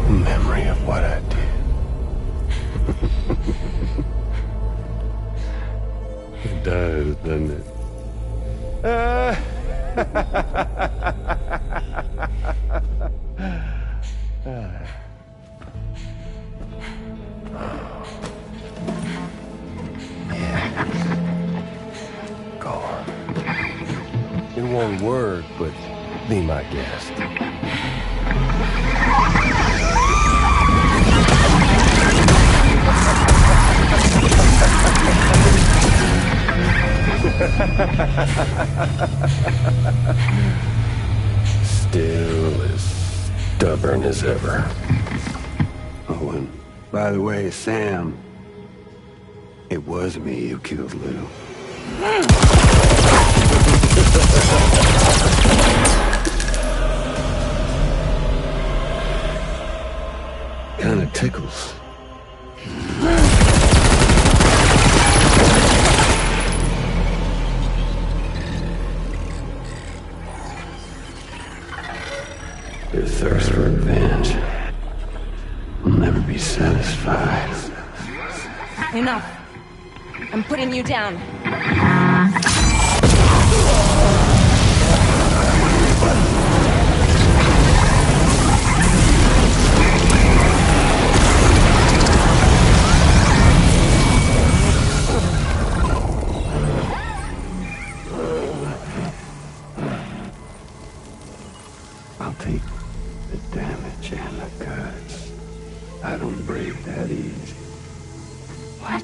Memory of what I did. It does, doesn't it? Still as stubborn as ever. Oh, and by the way, Sam, it was me who killed Lou. Kinda tickles. Your thirst for revenge will never be satisfied. Enough. I'm putting you down. I'll take the damage and the goods. I don't break that easy. What?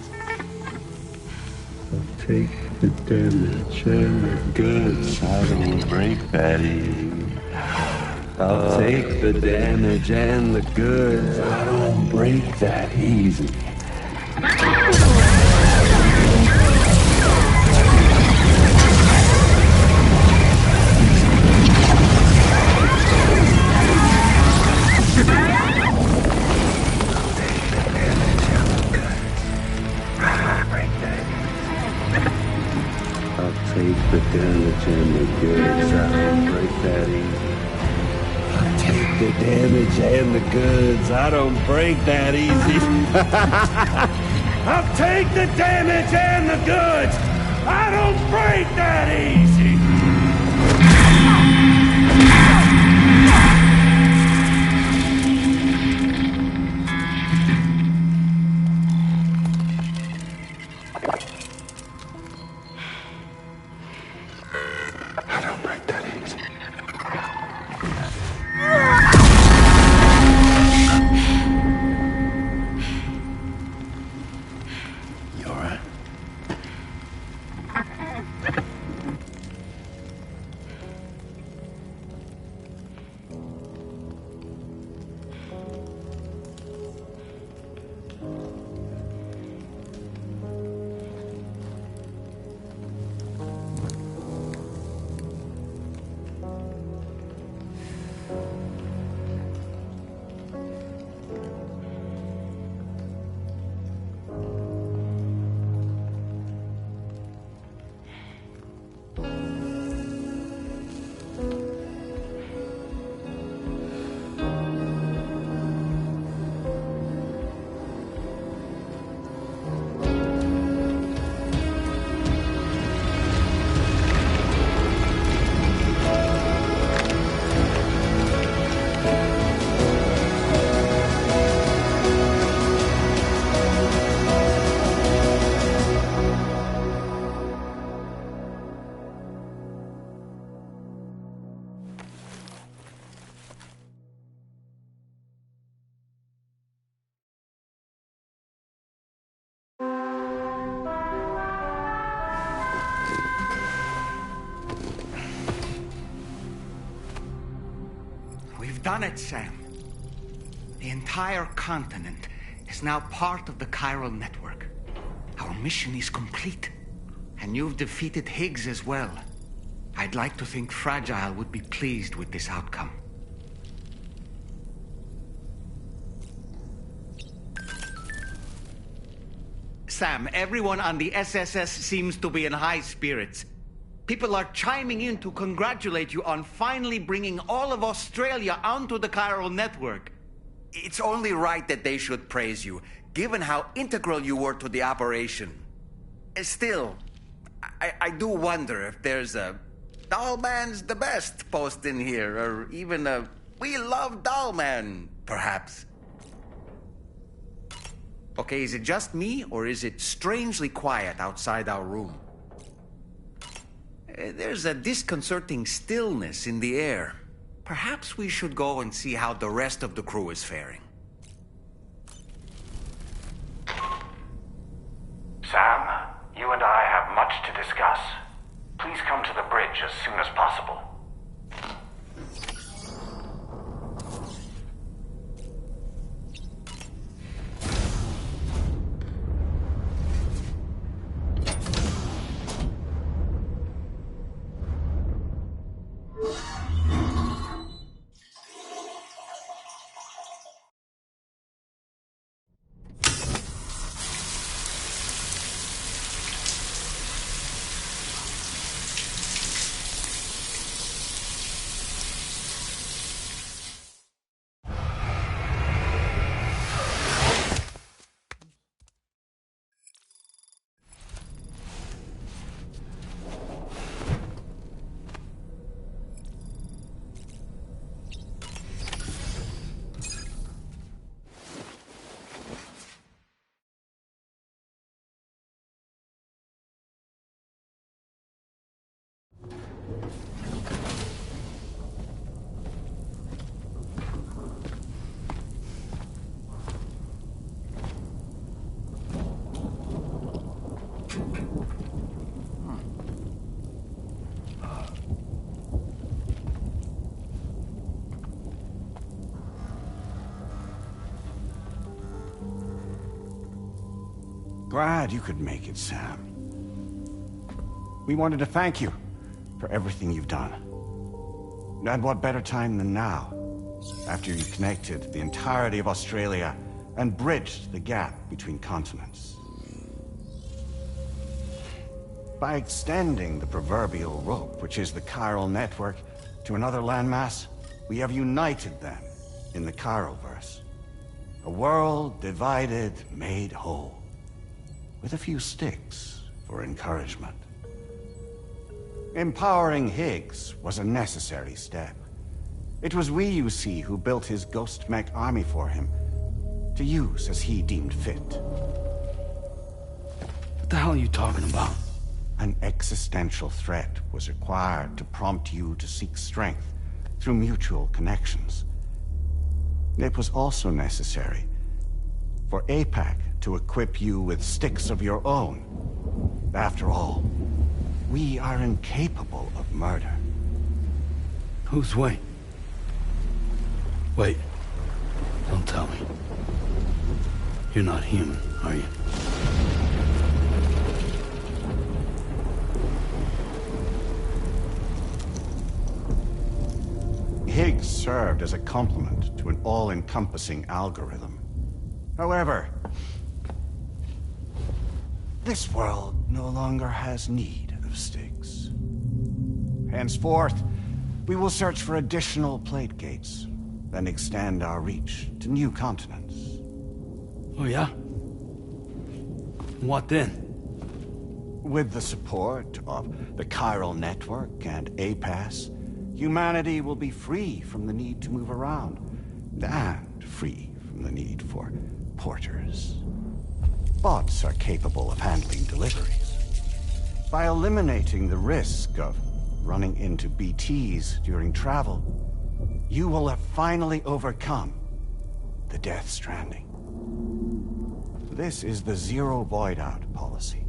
I'll take the damage and the goods. I don't break that easy. I'll take the damage and the goods. I don't break that easy. Take the damage and the goods. I don't break that easy. I'll take the damage and the goods. I don't break that easy. I'll take the damage and the goods. I don't break that easy. Done it, Sam. The entire continent is now part of the chiral network. Our mission is complete. And you've defeated Higgs as well. I'd like to think Fragile would be pleased with this outcome. Sam, everyone on the SSS seems to be in high spirits. People are chiming in to congratulate you on finally bringing all of Australia onto the chiral network. It's only right that they should praise you, given how integral you were to the operation. Still, I do wonder if there's a Dollman's the best post in here, or even a We Love Dollman, perhaps. Okay, is it just me, or is it strangely quiet outside our room? There's a disconcerting stillness in the air. Perhaps we should go and see how the rest of the crew is faring. Sam, you and I have much to discuss. glad you could make it, Sam. We wanted to thank you for everything you've done. And what better time than now, after you connected the entirety of Australia and bridged the gap between continents. By extending the proverbial rope, which is the chiral network, to another landmass, we have united them in the Chiroverse. A world divided, made whole, with a few sticks for encouragement. Empowering Higgs was a necessary step. It was we, you see, who built his ghost mech army for him, to use as he deemed fit. What the hell are you talking about? An existential threat was required to prompt you to seek strength through mutual connections. It was also necessary for APAC to equip you with sticks of your own. After all, we are incapable of murder. Who's we? Wait. Don't tell me. You're not human, are you? Higgs served as a complement to an all-encompassing algorithm. However, this world no longer has need of sticks. Henceforth, we will search for additional plate gates, then extend our reach to new continents. Oh yeah? What then? With the support of the chiral network and APAS, humanity will be free from the need to move around, and free from the need for porters. Bots are capable of handling deliveries. By eliminating the risk of running into BTs during travel, you will have finally overcome the Death Stranding. This is the Zero Void-Out policy.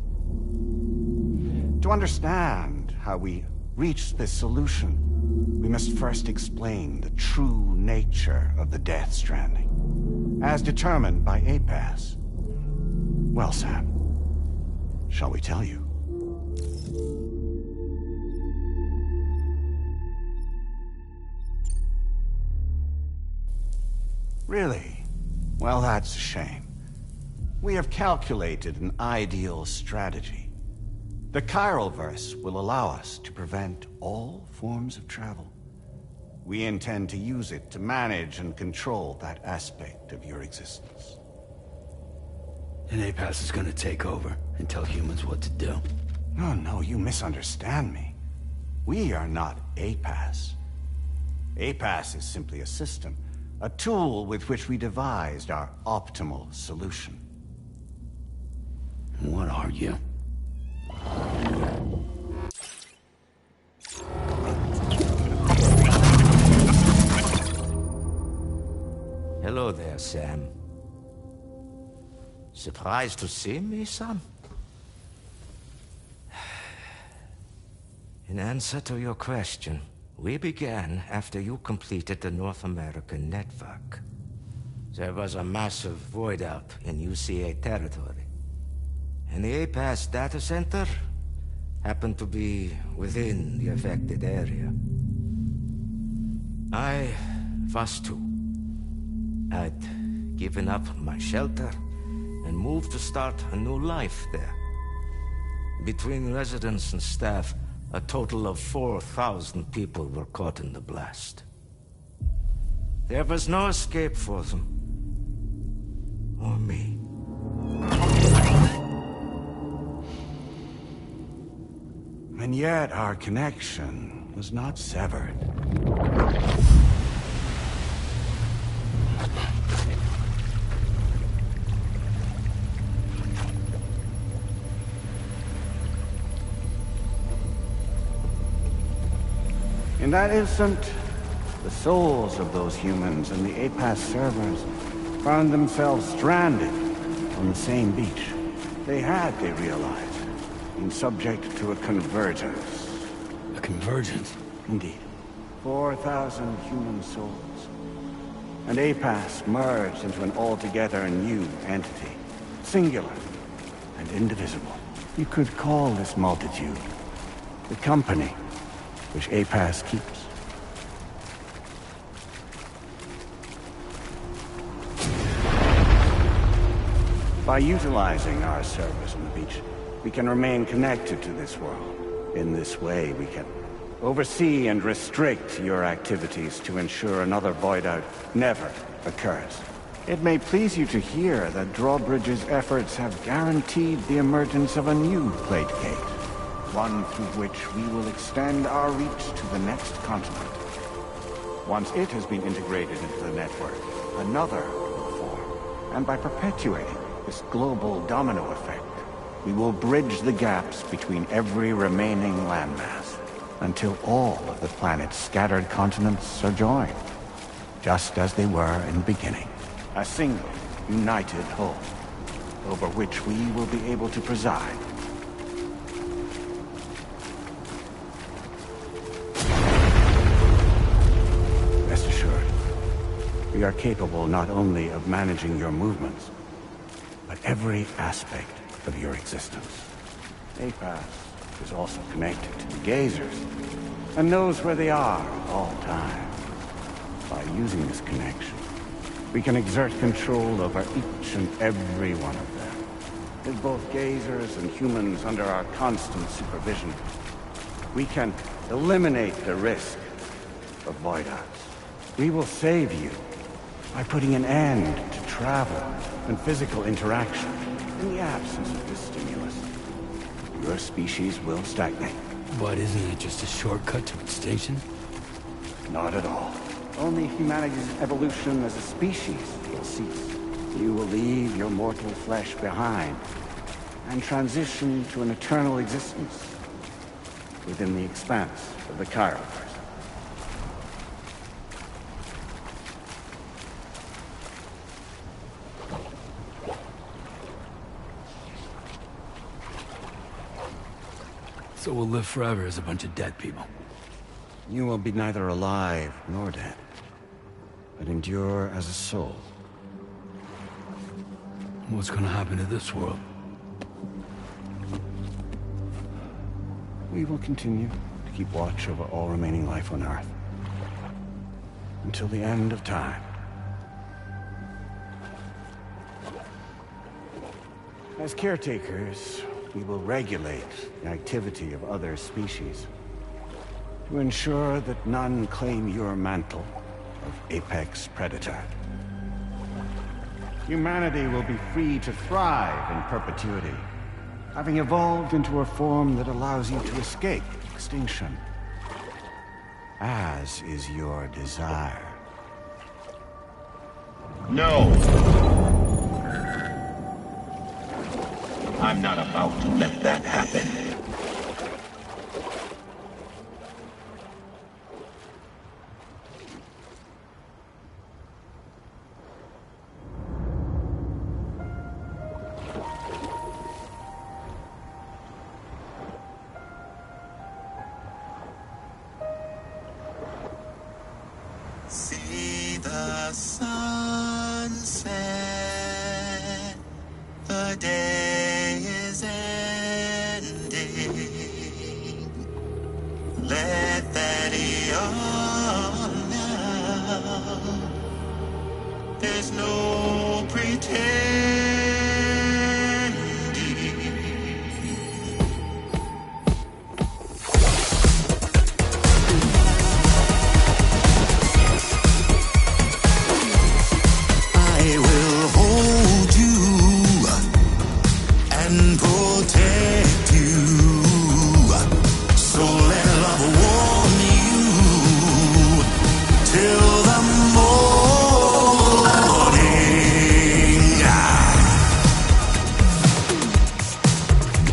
To understand how we reached this solution, we must first explain the true nature of the Death Stranding, as determined by APAS. Well, Sam, shall we tell you? Really? Well, that's a shame. We have calculated an ideal strategy. The Chiroverse will allow us to prevent all forms of travel. We intend to use it to manage and control that aspect of your existence. And APAS is gonna take over and tell humans what to do. No, you misunderstand me. We are not APAS. APAS is simply a system, a tool with which we devised our optimal solution. What are you? Hello there, Sam. Surprised to see me, son? In answer to your question, we began after you completed the North American network. There was a massive void out in UCA territory, and the APAS data center happened to be within the affected area. I was too. I'd given up my shelter and moved to start a new life there. Between residents and staff, a total of 4,000 people were caught in the blast. There was no escape for them. Or me. And yet our connection was not severed. In that instant, the souls of those humans and the APAS servers found themselves stranded on the same beach. They had, they realized, been subject to a convergence. A convergence? Indeed. 4,000 human souls. And APAS merged into an altogether new entity. Singular. and indivisible. You could call this multitude the company which APAS keeps. By utilizing our service on the beach, we can remain connected to this world. In this way, we can oversee and restrict your activities to ensure another void out never occurs. It may please you to hear that Drawbridge's efforts have guaranteed the emergence of a new plate gate, one through which we will extend our reach to the next continent. Once it has been integrated into the network, another will form, and by perpetuating this global domino effect, we will bridge the gaps between every remaining landmass until all of the planet's scattered continents are joined, just as they were in the beginning. A single, united whole, over which we will be able to preside. Rest assured, we are capable not only of managing your movements, but every aspect of your existence. APAS is also connected to the gazers, and knows where they are at all times. By using this connection, we can exert control over each and every one of them. With both gazers and humans under our constant supervision, we can eliminate the risk of void-outs. We will save you by putting an end to travel and physical interaction. In the absence of this stimulus, your species will stagnate. But isn't it just a shortcut to extinction? Not at all. Only humanity's evolution as a species will cease. You will leave your mortal flesh behind and transition to an eternal existence within the expanse of the Chiroverse. So we'll live forever as a bunch of dead people. You will be neither alive nor dead, but endure as a soul. What's gonna happen to this world? We will continue to keep watch over all remaining life on Earth until the end of time. As caretakers, we will regulate the activity of other species to ensure that none claim your mantle of apex predator. Humanity will be free to thrive in perpetuity, having evolved into a form that allows you to escape extinction, as is your desire. No! I'm not about to let that happen. See the sunset, the day is ending. Let that yawn now. There's no pretending. I will hold you and protect you. So let love warm you till the morning.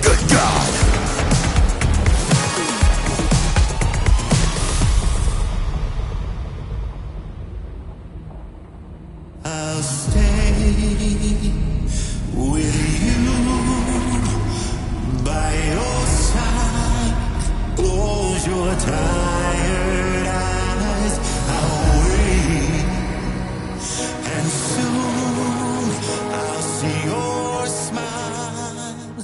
Good God. I'll stay with you by your side. Close your tired eyes. I'll wait, and soon I'll see your smile.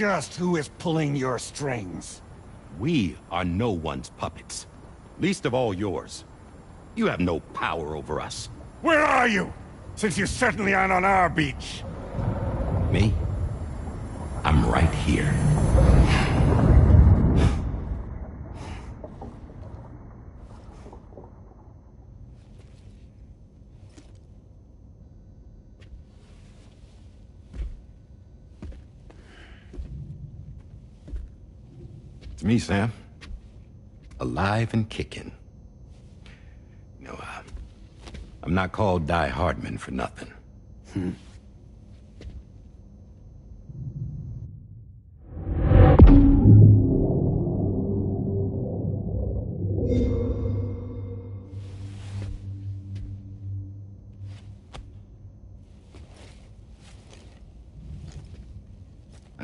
just who is pulling your strings? We are no one's puppets. Least of all yours. You have no power over us. Where are you? Since you certainly aren't on our beach. Me? I'm right here. It's me, Sam. Alive and kicking. No, I'm not called Die Hardman for nothing.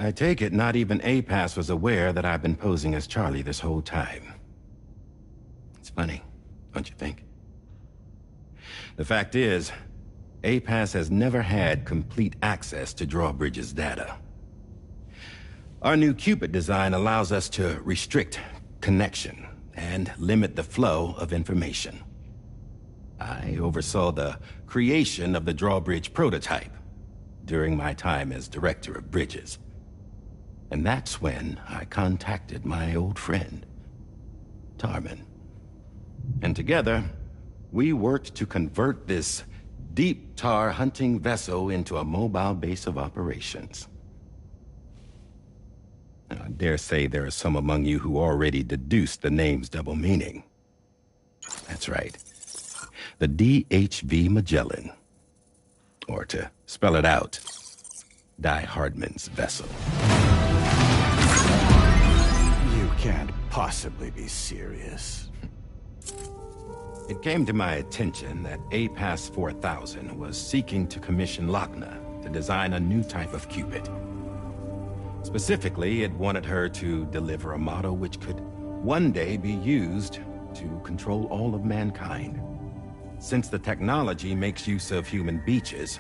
I take it not even APAS was aware that I've been posing as Charlie this whole time. It's funny, don't you think? The fact is, APAS has never had complete access to Drawbridge's data. Our new Cupid design allows us to restrict connection and limit the flow of information. I oversaw the creation of the Drawbridge prototype during my time as Director of Bridges. And that's when I contacted my old friend, Tarman. And together, we worked to convert this deep tar hunting vessel into a mobile base of operations. Now, I dare say there are some among you who already deduced the name's double meaning. That's right. The DHV Magellan. Or to spell it out, Die Hardman's vessel. You can't possibly be serious. It came to my attention that APAS 4000 was seeking to commission Lochna to design a new type of Cupid. Specifically, it wanted her to deliver a model which could one day be used to control all of mankind. Since the technology makes use of human beaches,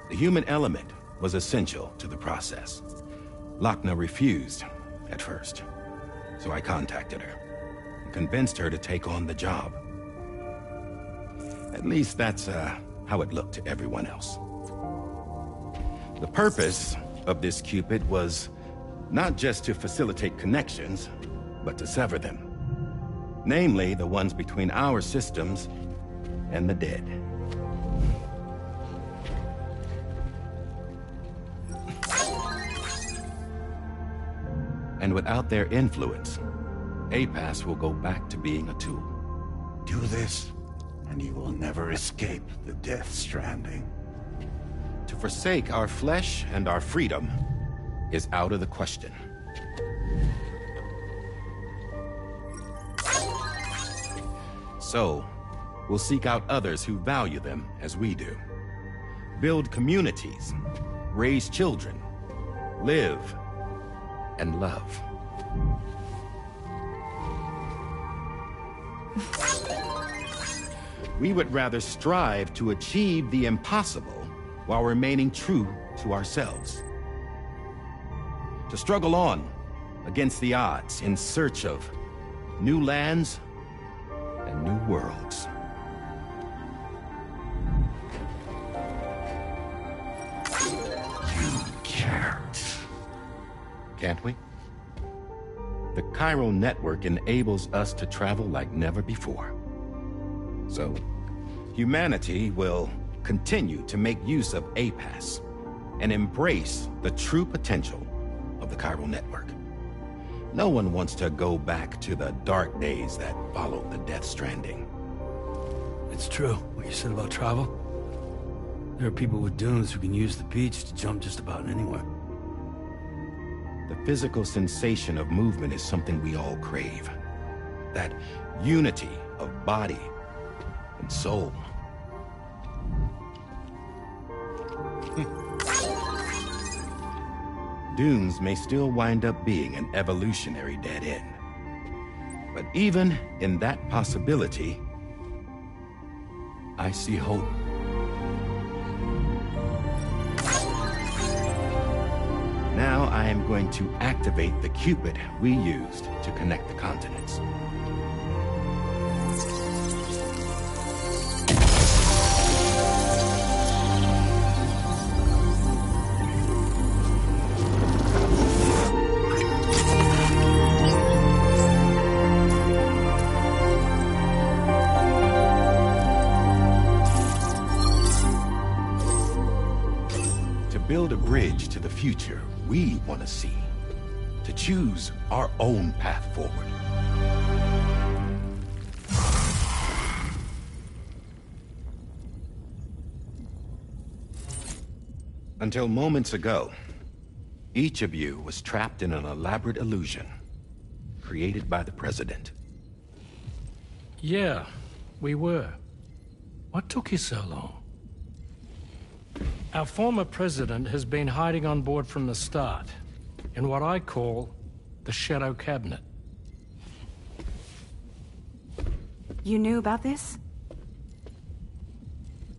the human element was essential to the process. Lochna refused at first, so I contacted her and convinced her to take on the job. At least that's how it looked to everyone else. The purpose of this Cupid was not just to facilitate connections, but to sever them. Namely, the ones between our systems and the dead. And without their influence, APAS will go back to being a tool. Do this, and you will never escape the death stranding. To forsake our flesh and our freedom is out of the question. So, we'll seek out others who value them as we do. Build communities, raise children, live, and love. We would rather strive to achieve the impossible while remaining true to ourselves. To struggle on against the odds in search of new lands and new worlds. You can't. Can't we? The chiral network enables us to travel like never before. So, humanity will continue to make use of APAS and embrace the true potential of the chiral network. No one wants to go back to the dark days that followed the Death Stranding. It's true, what you said about travel. There are people with dunes who can use the beach to jump just about anywhere. The physical sensation of movement is something we all crave. That unity of body and soul. Dunes may still wind up being an evolutionary dead end. But even in that possibility, I see hope. Now I am going to activate the Cupid we used to connect the continents. Build a bridge to the future we want to see, to choose our own path forward. Until moments ago, each of you was trapped in an elaborate illusion created by the President. Yeah, we were. What took you so long? Our former president has been hiding on board from the start, in what I call the Shadow Cabinet. You knew about this?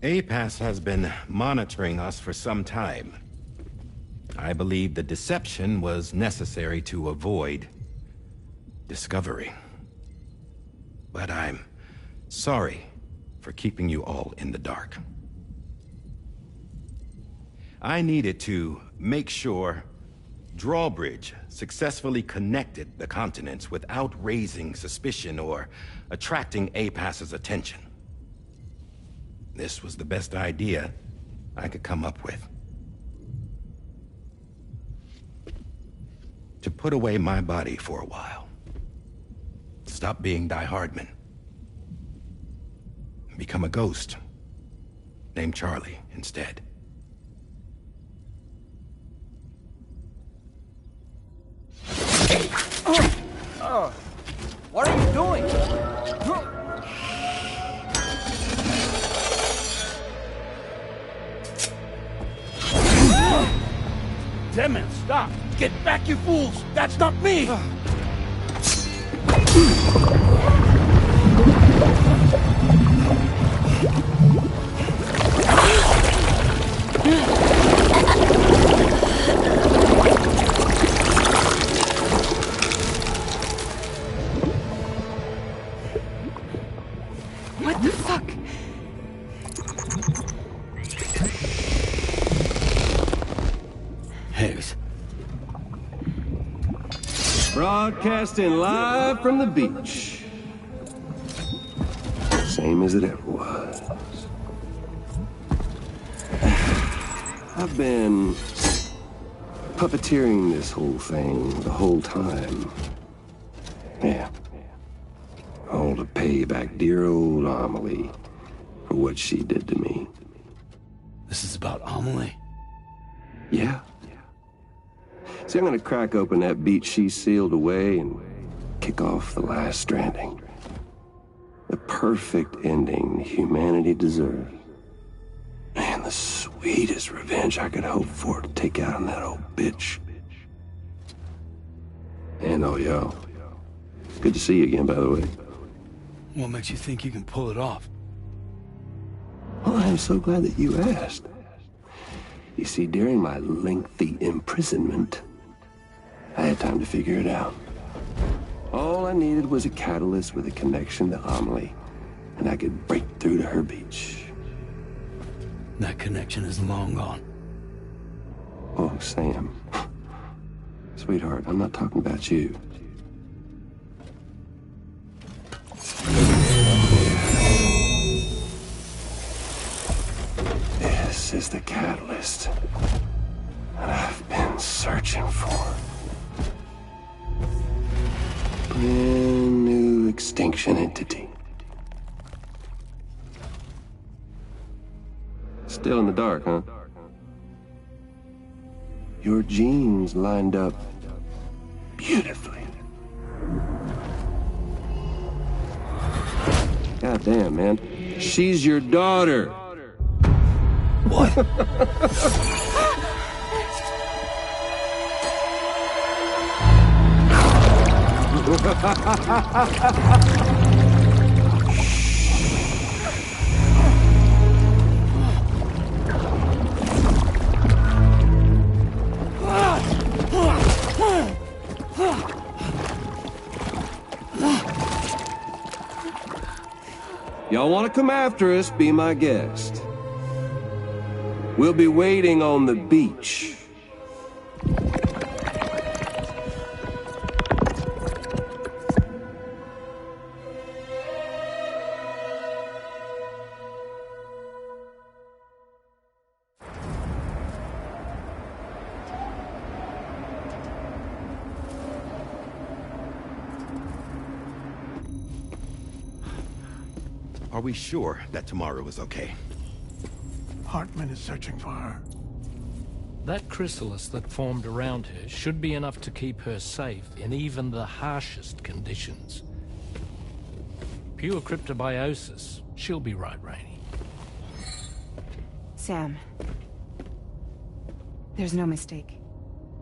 APAS has been monitoring us for some time. I believe the deception was necessary to avoid discovery. But I'm sorry for keeping you all in the dark. I needed to make sure Drawbridge successfully connected the continents without raising suspicion or attracting APAS's attention. This was the best idea I could come up with. To put away my body for a while. Stop being Die Hardman. Become a ghost. Named Charlie instead. What are you doing? Damn it, stop! Get back, you fools! That's not me! What the fuck? Higgs. Broadcasting live from the beach. Same as it ever was. I've been puppeteering this whole thing the whole time. Yeah. All to pay back dear old Amelie for what she did to me. This is about Amelie? Yeah. See, I'm gonna crack open that beach she sealed away and kick off the last stranding. The perfect ending humanity deserves. Man, the sweetest revenge I could hope for to take out on that old bitch. And oh, yo. Good to see you again, by the way. What makes you think you can pull it off? Well, I'm so glad that you asked. You see, during my lengthy imprisonment, I had time to figure it out. All I needed was a catalyst with a connection to Amelie, and I could break through to her beach. That connection is long gone. Oh, Sam. Sweetheart, I'm not talking about you. This is the catalyst that I've been searching for. Brand new extinction entity. Still in the dark, huh? Your genes lined up beautifully. Goddamn, man. She's your daughter. What? Y'all want to come after us, be my guest. We'll be waiting on the beach. Are we sure that tomorrow is okay? Hartman is searching for her. That chrysalis that formed around her should be enough to keep her safe in even the harshest conditions. Pure cryptobiosis. She'll be right, Rainey. Sam. There's no mistake.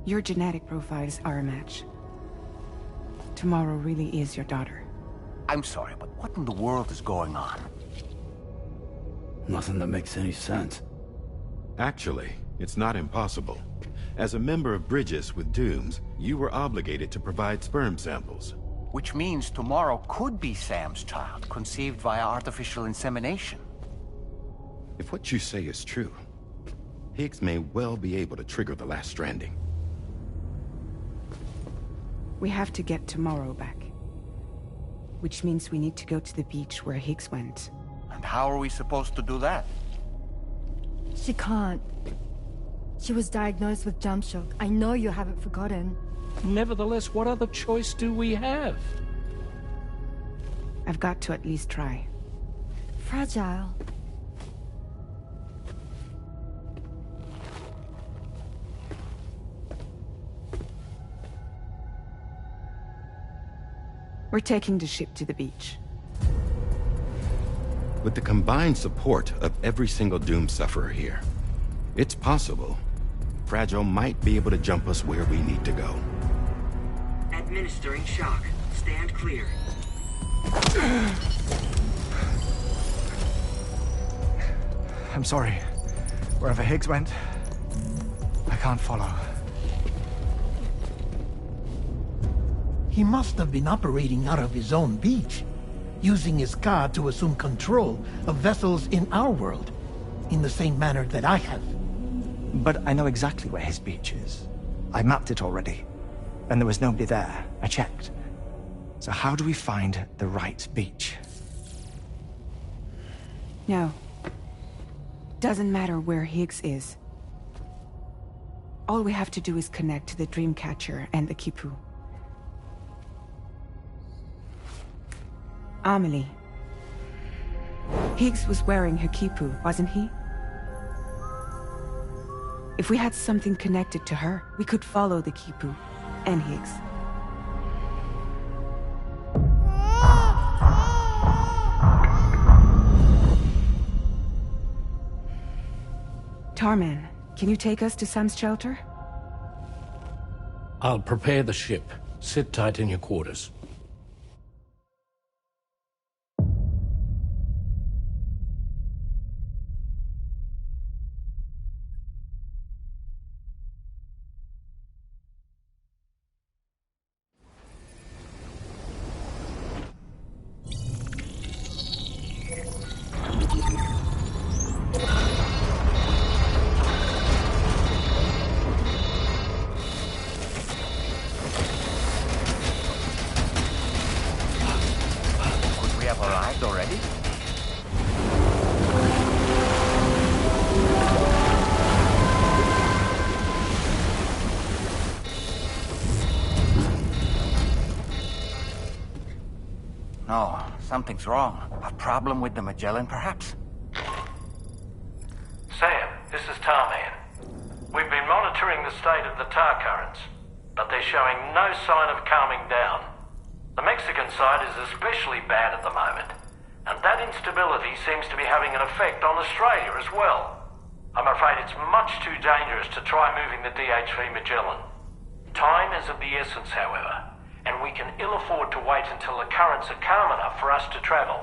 Your genetic profiles are a match. Tomorrow really is your daughter. I'm sorry, but what in the world is going on? Nothing that makes any sense. Actually, it's not impossible. As a member of Bridges with Dooms, you were obligated to provide sperm samples. Which means tomorrow could be Sam's child, conceived via artificial insemination. If what you say is true, Higgs may well be able to trigger the last stranding. We have to get Tomorrow back. Which means we need to go to the beach where Higgs went. And how are we supposed to do that? She can't. She was diagnosed with jump shock. I know you haven't forgotten. Nevertheless, what other choice do we have? I've got to at least try. Fragile. We're taking the ship to the beach. With the combined support of every single Doom sufferer here, it's possible Fragile might be able to jump us where we need to go. Administering shock. Stand clear. I'm sorry. Wherever Higgs went, I can't follow. He must have been operating out of his own beach, using his car to assume control of vessels in our world, in the same manner that I have. But I know exactly where his beach is. I mapped it already, and there was nobody there. I checked. So how do we find the right beach? No. Doesn't matter where Higgs is. All we have to do is connect to the Dreamcatcher and the Kipu. Amelie. Higgs was wearing her Kipu, wasn't he? If we had something connected to her, we could follow the Kipu and Higgs. Tarman, can you take us to Sam's shelter? I'll prepare the ship. Sit tight in your quarters. No, something's wrong. A problem with the Magellan, perhaps? Sam, this is Tarman. We've been monitoring the state of the tar currents, but they're showing no sign of calming down. The Mexican side is especially bad at the moment, and that instability seems to be having an effect on Australia as well. I'm afraid it's much too dangerous to try moving the DH3 Magellan. Time is of the essence, however, and we can ill afford to wait until the currents are calm enough for us to travel.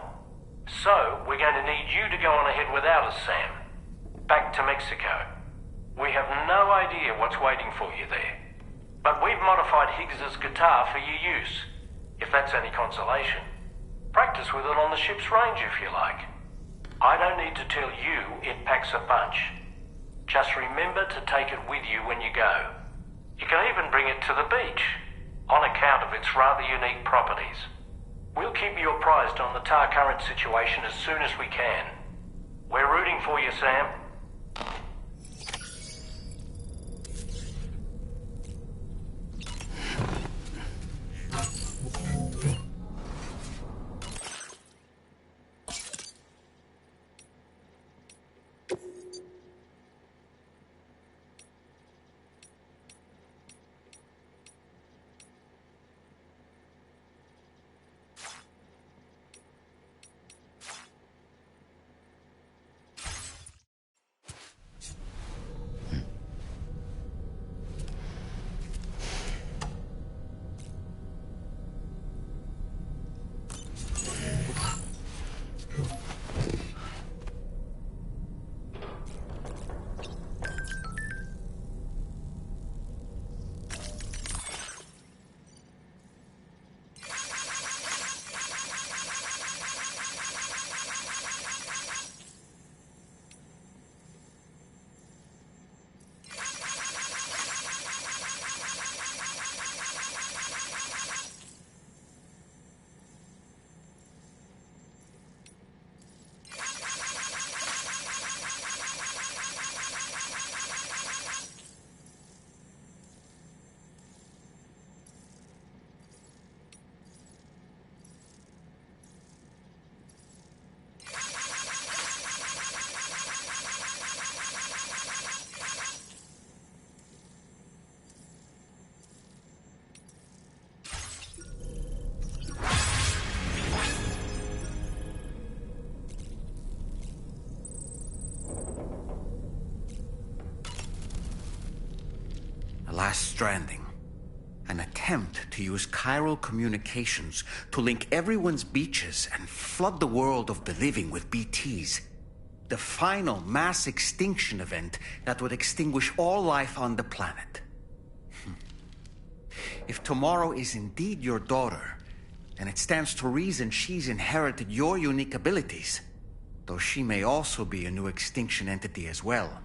So, we're going to need you to go on ahead without us, Sam. Back to Mexico. We have no idea what's waiting for you there. But we've modified Higgs's guitar for your use, if that's any consolation. Practice with it on the ship's range if you like. I don't need to tell you it packs a punch. Just remember to take it with you when you go. You can even bring it to the beach, on account of its rather unique properties. We'll keep you apprised on the tar current situation as soon as we can. We're rooting for you, Sam. Last Stranding. An attempt to use chiral communications to link everyone's beaches and flood the world of the living with BTs. The final mass extinction event that would extinguish all life on the planet. If tomorrow is indeed your daughter, then it stands to reason she's inherited your unique abilities, though she may also be a new extinction entity as well.